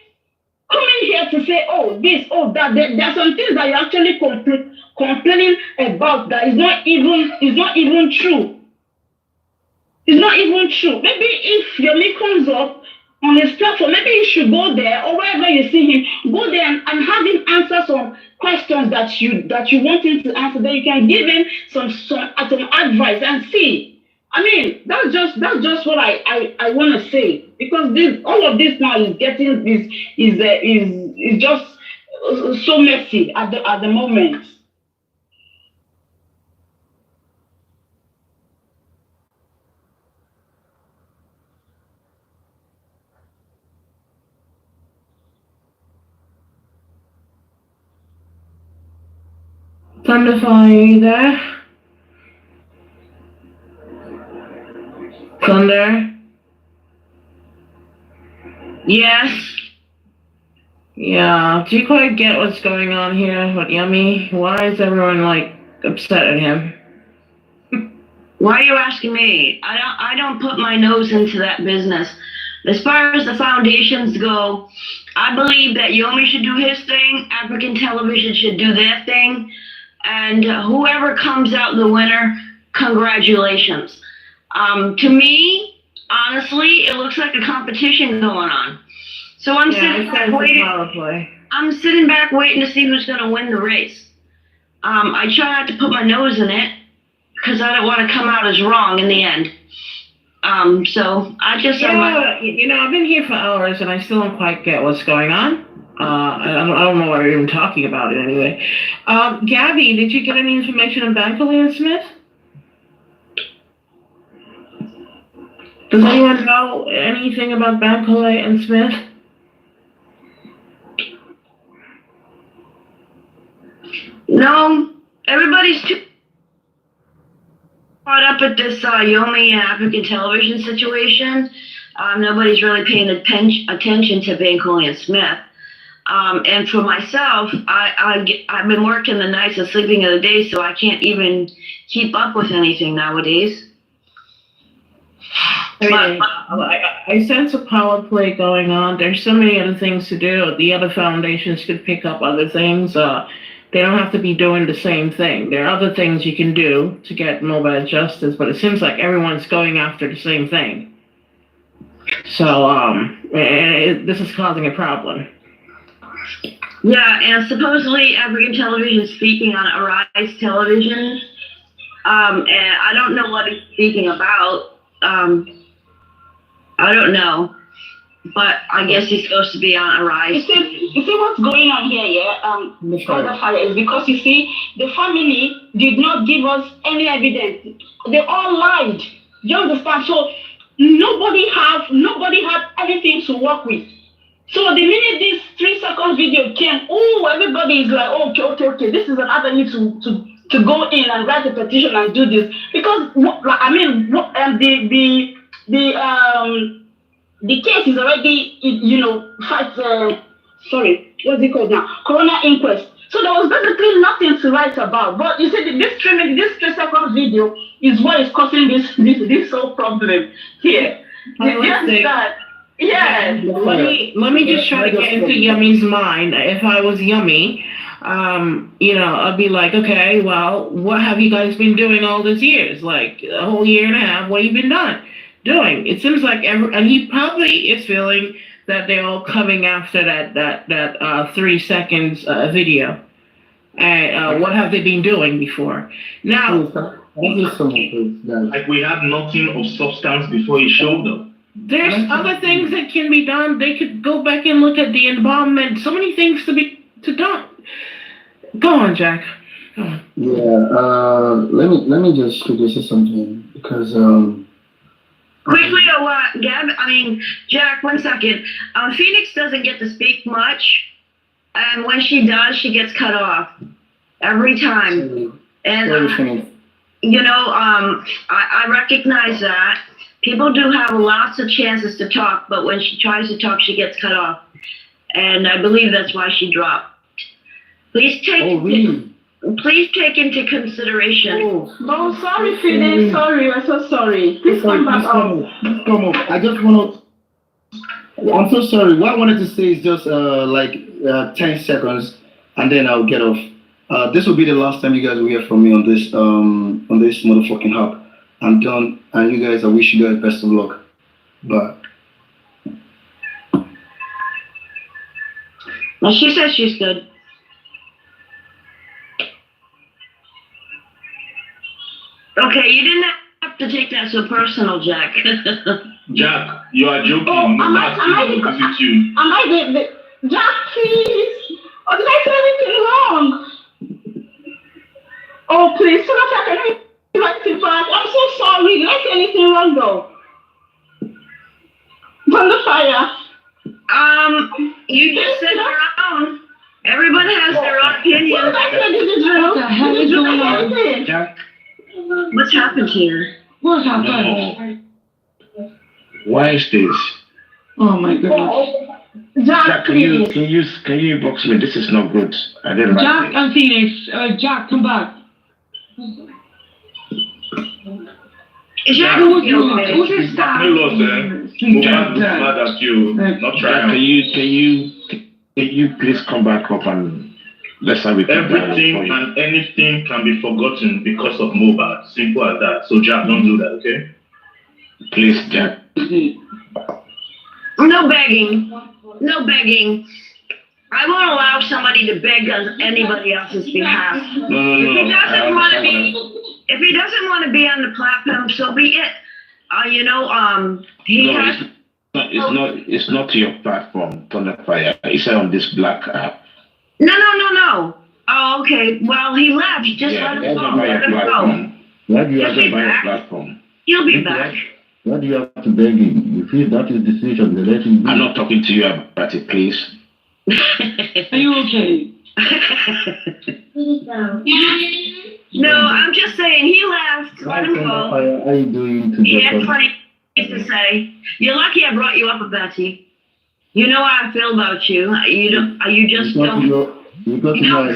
coming here to say, this, that, there are some things that you're actually complaining about that is not even true. It's not even true. Maybe if Yomi comes up on his platform, maybe you should go there or wherever you see him, go there and have him answer some questions that you want him to answer. Then you can give him some advice and see. I mean, that's just what I want to say, because all of this now is getting is just so messy at the moment. Thunderfire, are you there? Thunder? Yes. Yeah, do you quite get what's going on here with Yomi? Why is everyone upset at him? Why are you asking me? I don't put my nose into that business. As far as the foundations go, I believe that Yomi should do his thing, African television should do their thing, and whoever comes out the winner, congratulations. To me, honestly, it looks like a competition going on. So I'm sitting back waiting. I'm sitting back waiting to see who's going to win the race. I try not to put my nose in it because I don't want to come out as wrong in the end. So I just I've been here for hours and I still don't quite get what's going on. I don't know why we're even talking about it anyway. Gabby, did you get any information on Bankley and Smith? Does anyone know anything about Bankley and Smith? No, everybody's too caught up at this Yomi and African television situation. Nobody's really paying attention to Bankley and Smith. And for myself, I've been working the nights and sleeping in the day, so I can't even keep up with anything nowadays. I sense a power play going on. There's so many other things to do. The other foundations could pick up other things. They don't have to be doing the same thing. There are other things you can do to get mobile justice, but it seems like everyone's going after the same thing. So this is causing a problem. Yeah, and supposedly African television is speaking on Arise Television. And I don't know what he's speaking about. I don't know, but I guess he's supposed to be on Arise. You see what's going on here, yeah? Is because you see, the family did not give us any evidence. They all lied. You understand? So nobody had anything to work with. So the minute this 3-second video came, everybody is like, okay, this is an avenue to go in and write a petition and do this, because the case is already, what's it called now? Corona inquest. So there was basically nothing to write about. But you see, this 3-second video is what is causing this whole problem here. Yeah. Let me just try to get into Yumi's mind. If I was Yomi, I'd be like, okay, well, what have you guys been doing all these years? Like a whole year and a half. What have you been doing? It seems like and he probably is feeling that they're all coming after that 3 seconds video. And what have they been doing before? Now, like we had nothing of substance before he showed up. There's other things that can be done. They could go back and look at the embalmment. So many things to done. Go on, Jack. Go on. Yeah. Let me just quickly say something because Quickly or what, Gab? Jack, 1 second. Phoenix doesn't get to speak much, and when she does, she gets cut off every time. And I recognize that. People do have lots of chances to talk, but when she tries to talk, she gets cut off. And I believe that's why she dropped. Please take into consideration. Oh, sorry, Phoenix. Sorry, I'm so sorry. Please come back up. Come on. I just want to. I'm so sorry. What I wanted to say is just 10 seconds, and then I'll get off. This will be the last time you guys will hear from me on this motherfucking hub. I'm done, and you guys, I wish you guys best of luck. Bye. Well, she says she's good. Okay, you didn't have to take that so personal, Jack. Jack, you are joking. Am I the Jack, please? Or did I say anything wrong? Oh, please, so that I can write it back. I'm so sorry. Did I say anything wrong, though? From the fire. You just said your own. Everyone has their own opinion. What the hell is going on? Jack. What's happened here? What happened? No. Why is this? Oh my goodness. Jack, please. Can you inbox me? This is not good. I didn't like Jack and Phoenix. Jack, come back. Jack, who's this guy? Jack, mad at you. Not trying. Can you please come back up and let's have it. Everything and anything can be forgotten because of mobile. Simple as that. So Jack, don't do that, okay? Please, Jack. No begging. No begging. I won't allow somebody to beg on anybody else's behalf. No. If he doesn't want to be on the platform, so be it. It's not your platform, Thunderfire. It's on this black app. No. Oh, okay. Well, he left. Just let him go. Let him go. Why do you have to buy a platform? He'll be back. Why do you have to beg him? You feel that is decision, they let him be. I'm not talking to you about it, please. Are you okay? No, I'm just saying he left. Let him go. How are you doing today? He had plenty to say. You're lucky I brought you up, Betty. You know how I feel about you. You don't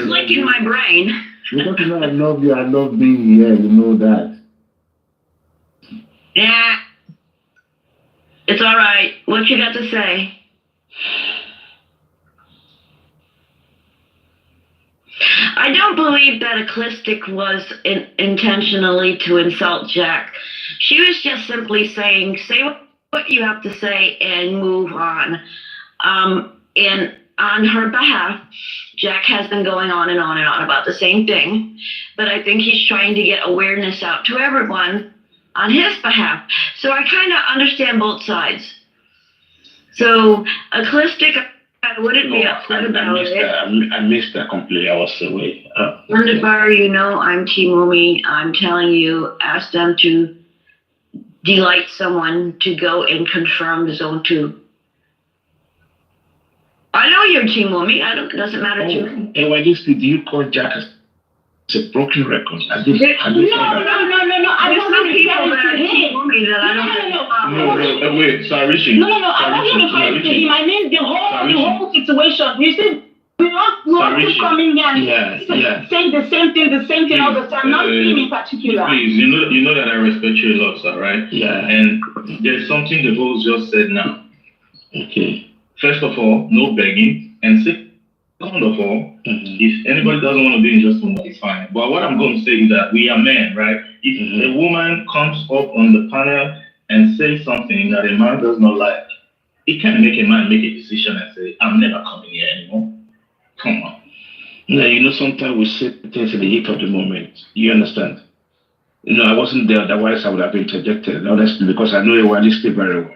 click in my brain. You got to know I love you. I love being here. You know that. Yeah. It's all right. What you got to say? I don't believe that Eclistic was intentionally to insult Jack. She was just simply saying, say what you have to say and move on. And on her behalf, Jack has been going on and on and on about the same thing. But I think he's trying to get awareness out to everyone on his behalf. So I kind of understand both sides. So Eclistic, I wouldn't be upset about it. I missed that completely. I was away. Thunderfire, I'm Team Yomi. I'm telling you, ask them to delight someone to go and confirm Zone 2. I know you're Team Yomi. It doesn't matter to me. And when you speak, do you call Jack as a broken record? No. I don't want to say it to him. No. Wait, Sarishi. No, I'm not going to fight to him. I mean the whole situation. You see, we want to coming here and saying the same thing all the time. Not him in particular. Please, you know that I respect you a lot, sir, right? Yeah. And there's something the host just said now. Okay. First of all, no begging, and second of all, if anybody doesn't want to be in just one, it's fine. But what I'm going to say is that we are men, right? If a woman comes up on the panel and says something that a man does not like, it can't make a man make a decision and say, I'm never coming here anymore. Come on. Now, sometimes we say things in the heat of the moment. You understand? I wasn't there, otherwise I would have interjected, honestly, because I know you were listening very well.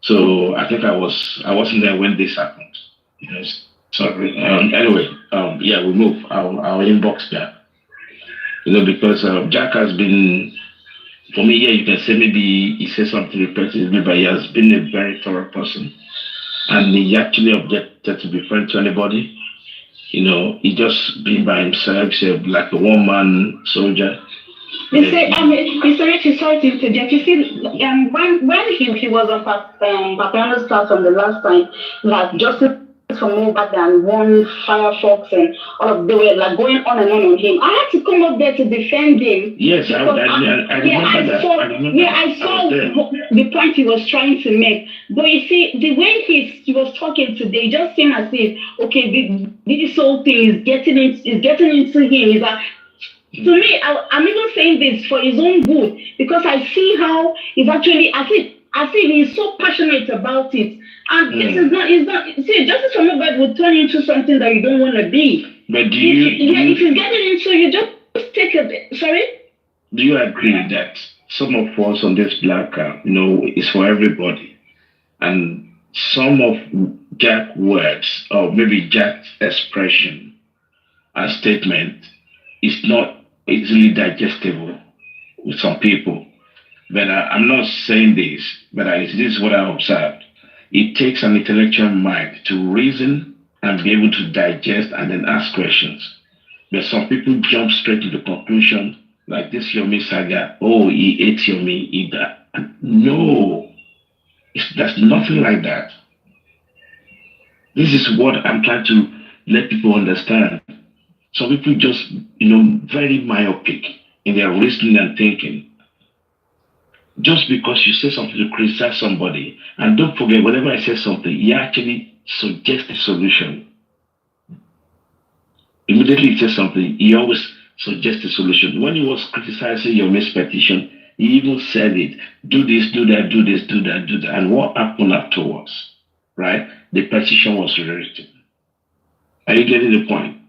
So I think I wasn't there when this happened. Yes. Sorry. Anyway, we move our inbox back. Because Jack has been, for me, you can say maybe he said something repetitively, but he has been a very thorough person. And he actually objected to be friend to anybody. He just been by himself, like a one-man soldier. You say, Mr. Richie, sorry to interject. You see, when he was on Paparino's platform the last time, like justice for more back than one Firefox and all of they were like going on and on him. I had to come up there to defend him. Yes, I remember that. I saw the point he was trying to make. But you see, the way he was talking today, it just seemed as if, okay, this whole thing is getting into him. He's like, to me, I'm even saying this for his own good because I see how he's actually, I think he's so passionate about it. And this is not, see, justice for nobody will turn into something that you don't want to be. But if you get it into, you just take a bit. Sorry? Do you agree that some of us on this platform, is for everybody? And some of Jack's words, or maybe Jack's expression and statement, is not easily digestible with some people. But I'm not saying this, but this is what I observed. It takes an intellectual mind to reason and be able to digest and then ask questions. But some people jump straight to the conclusion, like this Yomi saga, he ate Yomi, he died. No, there's nothing like that. This is what I'm trying to let people understand. Some people just, very myopic in their reasoning and thinking. Just because you say something to criticize somebody, and don't forget, whenever I say something, he actually suggests a solution. Immediately he says something, he always suggests a solution. When he was criticizing your petition, he even said it, do this, do that, do this, do that, do that. And what happened afterwards, right? The petition was rewritten. Are you getting the point?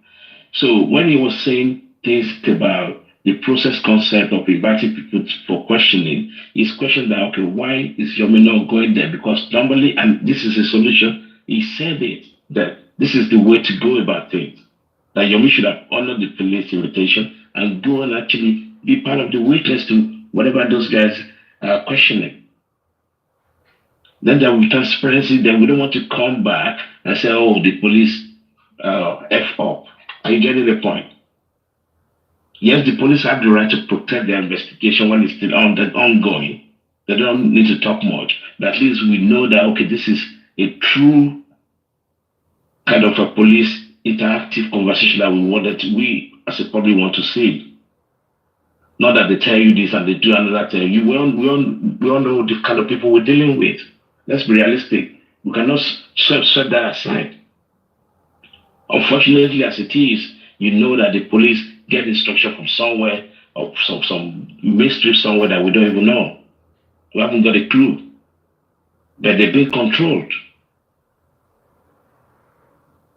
So when he was saying things about the process concept of inviting people for questioning, he's questioned that, okay, why is Yomi not going there? Because normally, and this is a solution, he said it, that this is the way to go about things. That Yomi should have honored the police invitation and go and actually be part of the witness to whatever those guys are questioning. Then there will be transparency, then we don't want to come back and say, the police F up. Are you getting the point? Yes, the police have the right to protect their investigation when it's still ongoing. They don't need to talk much. But at least we know that, okay, this is a true kind of a police interactive conversation that we as a public want to see. Not that they tell you this and they do another thing. We all know the kind of people we're dealing with. Let's be realistic. We cannot set that aside. Unfortunately, as it is, you know that the police get instruction from somewhere or some mystery somewhere that we don't even know. We haven't got a clue. But they're being controlled.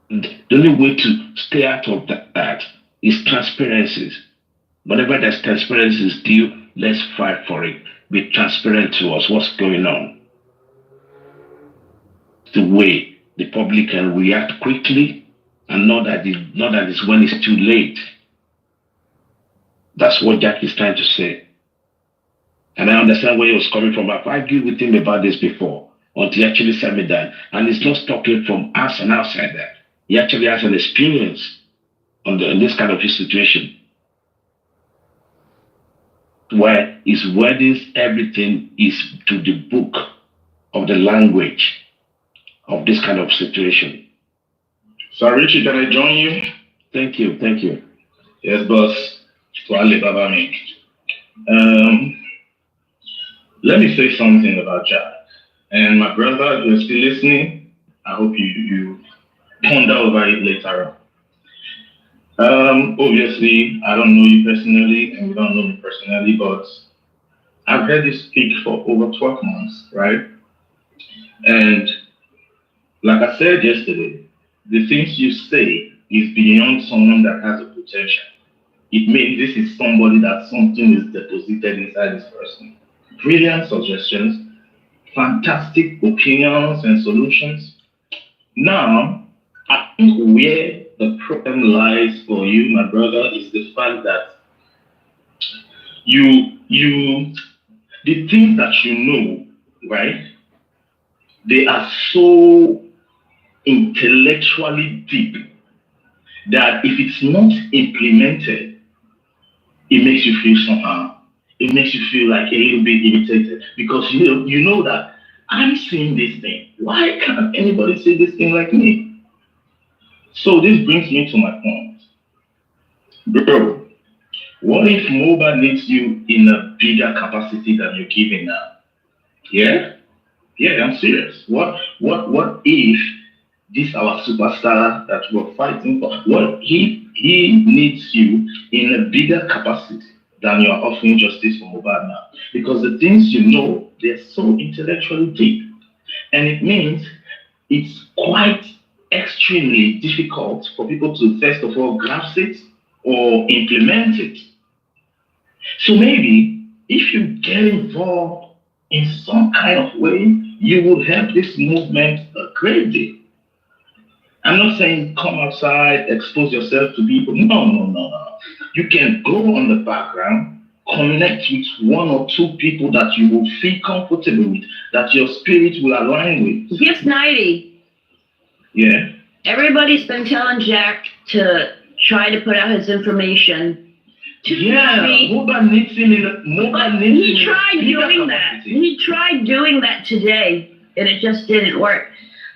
The only way to stay out of that is transparencies. Whenever there's transparencies due, let's fight for it. Be transparent to us what's going on. The way the public can react quickly and not that it's when it's too late. That's what Jack is trying to say. And I understand where he was coming from. I've argued with him about this before, until he actually said me that. And he's not talking from us and outside that. He actually has an experience in this kind of situation. where his weddings, everything is to the book of the language of this kind of situation. So Richie, can I join you? Thank you, thank you. Yes, boss. Let me say something about Jack. And my brother, if you're still listening, I hope you ponder over it later on. Obviously, I don't know you personally, and you don't know me personally, but I've heard you speak for over 12 months, right? And like I said yesterday, the things you say is beyond someone that has a potential. It means this is somebody that something is deposited inside this person. Brilliant suggestions, fantastic opinions and solutions. Now, I think where the problem lies for you, my brother, is the fact that the things that you know, right, they are so intellectually deep that if it's not implemented, it makes you feel somehow. It makes you feel like a little bit irritated because you know that I'm seeing this thing. Why can't anybody see this thing like me? So this brings me to my point. Bro, what if MOBA needs you in a bigger capacity than you're giving now? Yeah? Yeah, I'm serious. What if this our superstar that we're fighting for, what if he needs you in a bigger capacity than you are offering justice for Mohbad now? Because the things you know, they're so intellectually deep. And it means it's quite extremely difficult for people to, first of all, grasp it or implement it. So maybe if you get involved in some kind of way, you will help this movement a great deal. I'm not saying come outside, expose yourself to people. No. You can go on the background, connect with one or two people that you will feel comfortable with, that your spirit will align with. Gift 90. Yeah. Everybody's been telling Jack to try to put out his information. Mohbad needs him in a He tried doing that. He tried doing that today, and it just didn't work.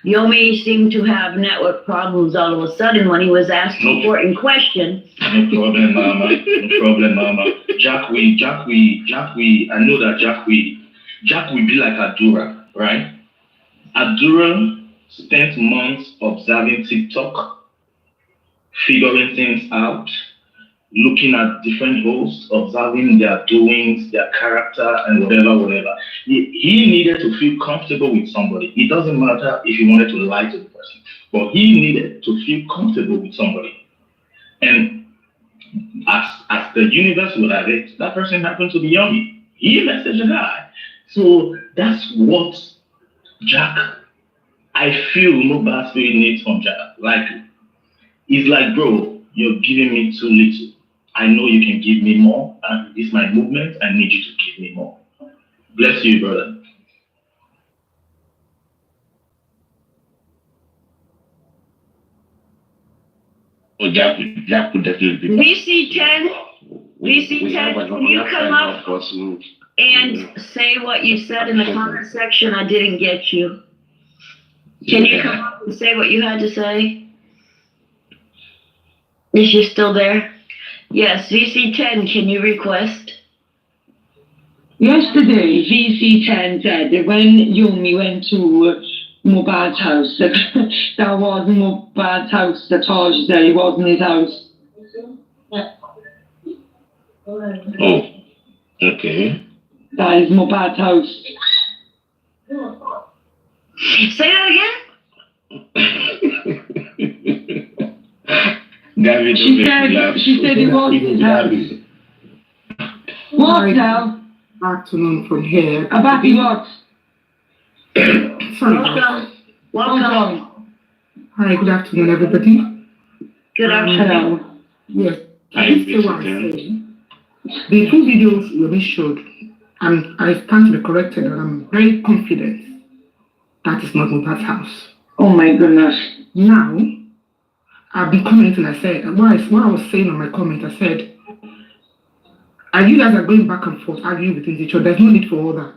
Yomi seemed to have network problems all of a sudden when he was asked important questions. No problem, Mama. Jack will, I know that Jack will be like Adura, right? Adura spent months observing TikTok, figuring things out, looking at different hosts, observing their doings, their character, and whatever. He needed to feel comfortable with somebody. It doesn't matter if he wanted to lie to the person, but he needed to feel comfortable with somebody. And as the universe would have it, that person happened to be Yomi. He messaged a guy. So that's what Jack, I feel Mohbad Spirit needs from Jack. Like, he's like, bro, you're giving me too little. I know you can give me more, and this is my movement. I need you to give me more. Bless you, brother. Oh, Jack would definitely be. VC10, can you come up and say what you said in the comment section? I didn't get you. Can you come up and say what you had to say? Is she still there? Yes, VC10, can you request? Yesterday, VC10 said that when Yomi went to Mohbad's house, that wasn't Mohbad's house at all. She said it wasn't his house. Oh, okay. That is Mohbad's house. Say that again? She said it wasn't his house. What now? Afternoon from here. About the what? Sorry. Welcome. Hi, good afternoon, everybody. Good afternoon. Yes, I did say what I said. The two videos Yomi showed, and I stand to be corrected, and I'm very confident that is not Mohbad's house. Oh my goodness. Now, I've been commenting, I said, what I was saying on my comment, I said, And you guys are going back and forth, arguing with each other. There's no need for all that.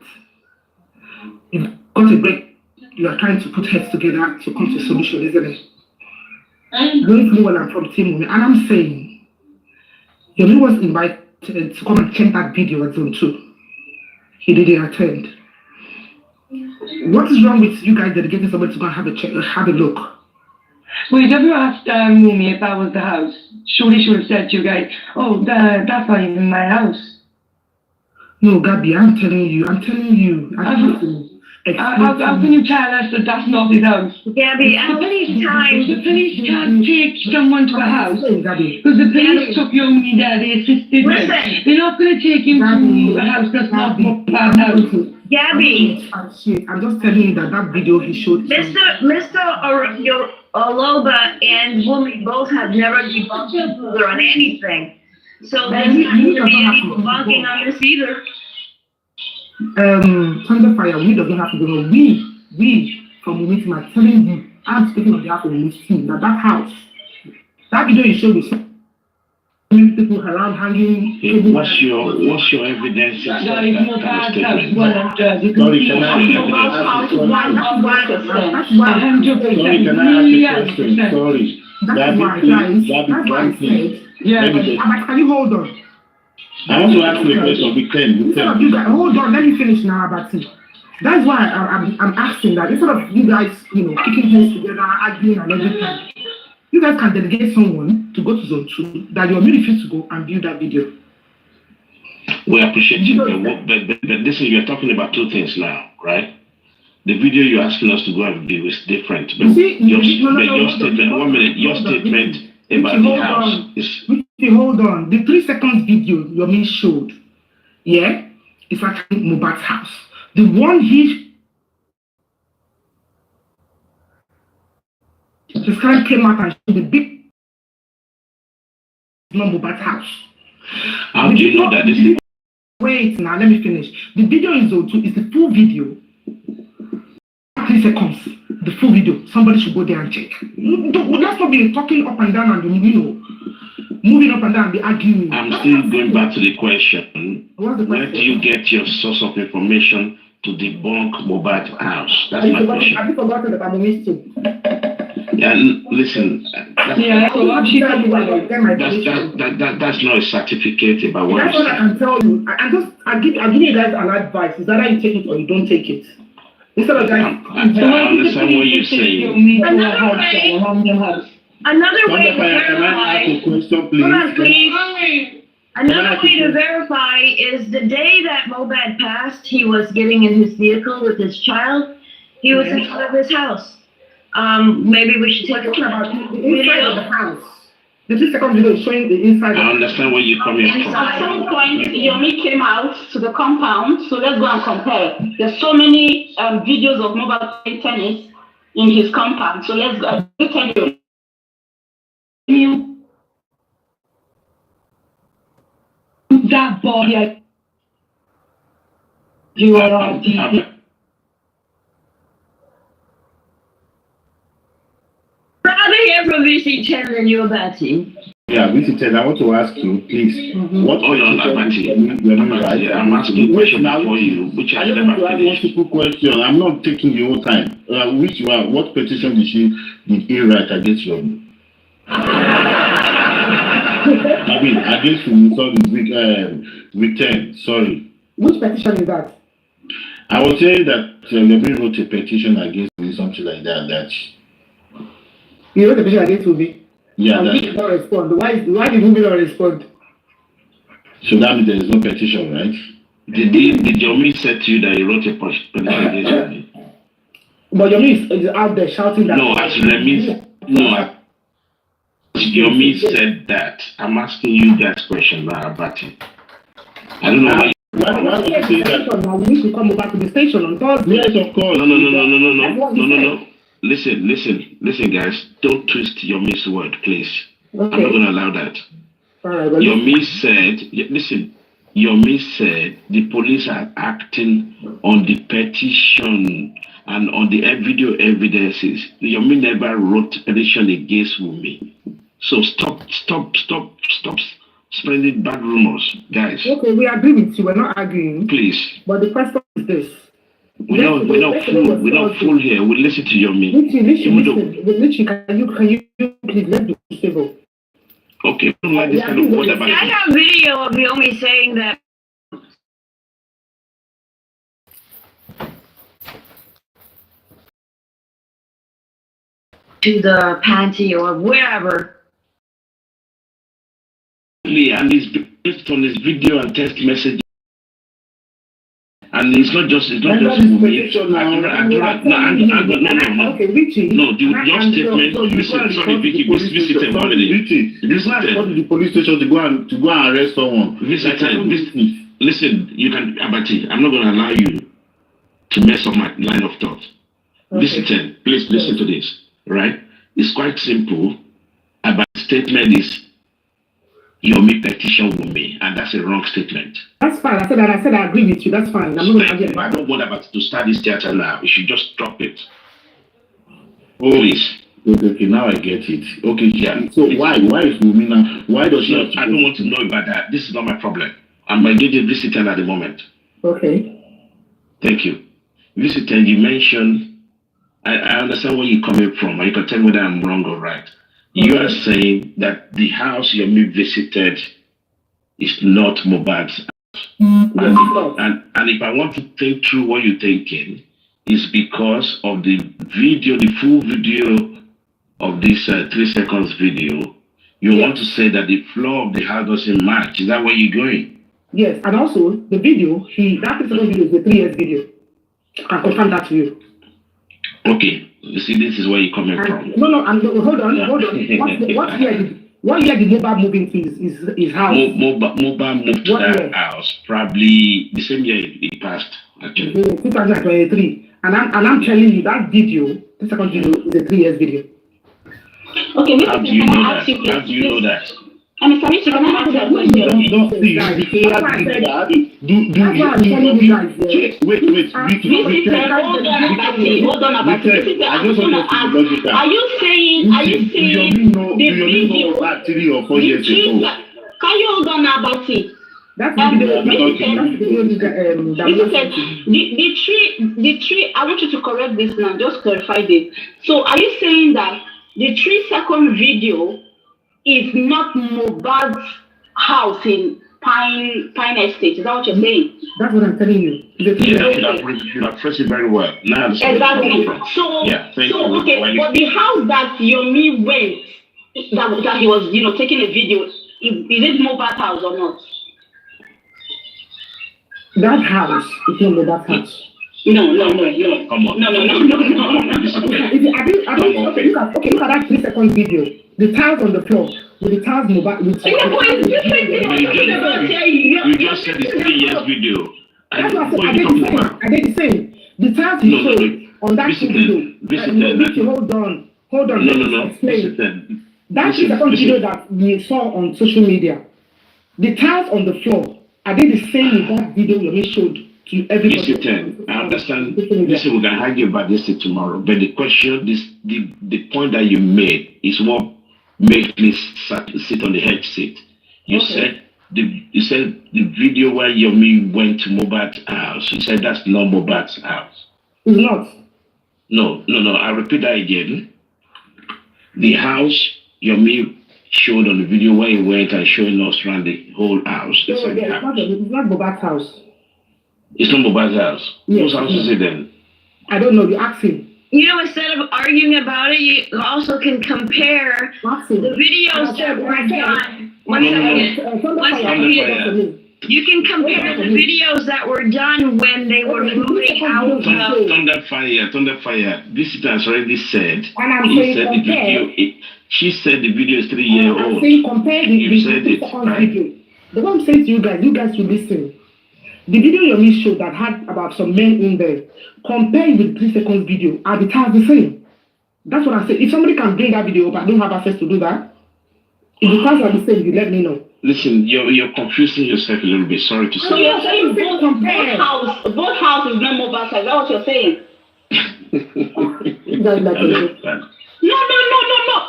You've got a break. You are trying to put heads together to come to a solution, isn't it? Going through well, I'm from Team Women, and I'm saying, Yomi was invited to come and check that video at Zone 2. He didn't attend. What is wrong with you guys dedicating somebody to go and have a look? Well, you never asked Wumi if that was the house. Surely she would have said to you guys, oh, that's not even my house. No, Gabby, I'm telling you. How can you tell us that that's not his house? Gabby, the police can't take someone to a house. Because the police took Yomi there, they assisted him. They're not going to take him to a house that's not Moped's house. Gabby, I'm just telling you that video he showed. Mr. Oloba and Wumi both have never debunked each other on anything. So there's not going to be any debunking on this either. Thunderfire, we doesn't have to go. We from the meeting are telling you, I'm speaking on behalf of the team, that house, that video you showed us, people around hanging. What's your evidence? Sorry, can I ask a question? Sorry. That's why I said, can you hold on? I want to ask you a question. Hold on, let me finish now, Abati. That's why I'm asking that instead of you guys, kicking heads together, arguing and everything, you guys can delegate someone to go to Zone 2 that you're really fit to go and view that video. We appreciate it, but listen, you're talking about two things now, right? The video you're asking us to go and view is different. But your statement about the house is... Hold on. The 3 seconds video Yomi showed, it's actually Mohbad's house. The one he just kind of came out and showed the big Mohbad's house. How do you know that this is... Wait, now let me finish. The video in Zone 2 is the full video. 3 seconds, the full video. Somebody should go there and check. Let's not be talking up and down and moving up and down, be arguing. I'm still going back to the question. Where do you get your source of information to debunk Mohbad's house? That's my question. Have you forgotten that I'm a mistake? Yeah, listen. That's not a certificate about what that's what I can tell you. I'll give you guys an advice. Is that you take it or you don't take it? Instead of guys, I understand what you're saying. Another way to verify. Hold on, please. Another way to verify is the day that Mohbad passed, he was getting in his vehicle with his child. He was in front of his house. Maybe we should take a look about the inside of the house. The 2-second video is showing the inside. I understand where you're coming from. At some point, Yomi came out to the compound, so let's go and compare. There's so many videos of Mohbad playing tennis in his compound, so let's go. That body, you are on TV. Rather hear from VC10 than you, Abati. Yeah, VC10, I want to ask you, please. What hold on, Abati. I'm asking a question now for you, which I never finished. Multiple questions. I'm not taking your whole time. What petition did he write against you? I mean, against week 10, sorry. Which petition is that? I was saying that Yomi wrote a petition against me, something like that. You wrote a petition against Wumi? Yeah, and he did not respond. Why did Wumi not respond? So that means there is no petition, right? Did Yomi say to you that he wrote a petition against Wumi? But Yomi is out there shouting that. No, actually, that means no. Yomi said that. I'm asking you that question now about it. I don't know why. Why would you say that? We need to come back to the station on Thursday. Yes, of course. No. Listen, guys. Don't twist Yomi's word, please. Okay. I'm not going to allow that. All right, Yomi said, listen, Yomi said the police are acting on the petition and on the video evidences. Yomi never wrote petition against Wumi. So stop spreading bad rumors, guys. Okay, we agree with you. We're not arguing. Please. But the question is this. We're not fool here. We listen to your me. Listen. Can you please let the table? Okay. I have video of Yomi saying that. To the panty or wherever. And it's based on his video and text message. And it's not just Okay, Richie. No, your statement. Listen, sorry, Vicky. Visited one minute. What is the police station to go and arrest someone? Listen, you can, Abati. I'm not going to allow you to mess up my line of thought. Visited. Please listen to this. Right? It's quite simple. Abati's statement is Yomi petition Wunmi, and that's a wrong statement. That's fine. I said I agree with you. That's fine. I don't want about to start this theater now. You should just drop it. Please. Okay, now I get it. Okay, yeah. So why is Wunmi now? Why does she have to? I don't want to know about that. This is not my problem. I'm engaging visiting at the moment. Okay. Thank you. Visiting, you mentioned, I understand where you're coming from, and you can tell me whether I'm wrong or right. You are saying that the house Yomi visited is not Mohbad's house. And if I want to think through what you're thinking, it's because of the video, the full video of this 3 seconds video. You want to say that the floor of the house doesn't match. Is that where you're going? Yes, and also the video, that 3 second video is the 3 years video. I can confirm that to you. Okay. You see, this is where you're coming from. No, hold on. What year did Mohbad move into his house? Mohbad moved to that house probably the same year it passed, actually. 2023. And I'm telling you that video, the second video, is a 3 years video. Okay, how do you know that? How do you know that? I'm sorry, can I ask that question? Hold on about it. Are you saying the video? Can you hold on about it? The tree, I want you to correct this now, just clarify this. So are you saying that the 3 second video is not Mohbad's house in Pine Estate? Is that what you're saying? That's what I'm telling you. You have phrased it very well. Now exactly. So okay, but the house that Yomi went, that he was, taking a video, is it Mohbad's house or not? That house is not Mohbad's house. No. Come on. No. Look at that 3 second video. The tiles on the floor with the tiles Mohbad. You just said it's 3 years video. That's what I said. I did the same. The tiles he showed on that video. Hold on. No. That 3 second video that we saw on social media. The tiles on the floor. I did the same with that video you showed to everybody. I understand. Listen, we can argue about this tomorrow. But the question, the point that you made is what makes me sit on the edge seat. You said the video where Yomi went to Mohbad's house. You said that's not Mohbad's house. It's not. No. I repeat that again. The house Yomi showed on the video where he went and showing us around the whole house. It's not Mohbad's house. It's not Mohbad's house. Yes, whose house is it then? I don't know. You ask him. Instead of arguing about it, you also can compare the videos that were done. One second. You can compare the videos that were done when they were moving out of... Thunderfire. Visitor has already said. And I'm saying compare. She said the video is 3 years old. I'm saying compare the video. The one I'm saying to you guys should listen. The video Yomi showed that had about some men in there, compare it with 3 seconds video, are the times the same? That's what I said. If somebody can bring that video up, I don't have access to do that. If the times are the same, you let me know. Listen, you're confusing yourself a little bit. Sorry to say. So you're saying both houses is not Mohbad's house. Is that what you're saying? No.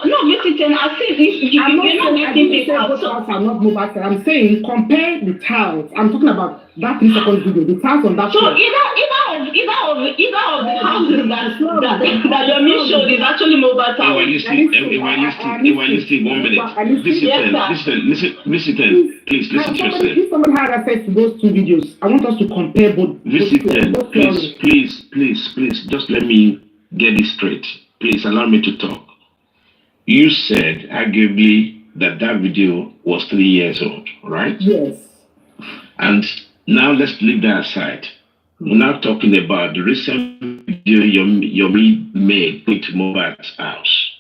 visiting. I think you're not getting it out. Both tiles are not mobile tiles. I'm saying compare the tiles. I'm talking about that 3 seconds video. The tiles on that. So either of the houses that Yomi showed is actually mobile tiles. Evangelistic, 1 minute. Visitant, please listen to yourself. If somebody had access to those 2 videos, I want us to compare both. Visitant, please, just let me get this straight. Please allow me to talk. You said, arguably, that video was 3 years old, right? Yes. And now let's leave that aside. We're now talking about the recent video Yomi made with Mobat's house.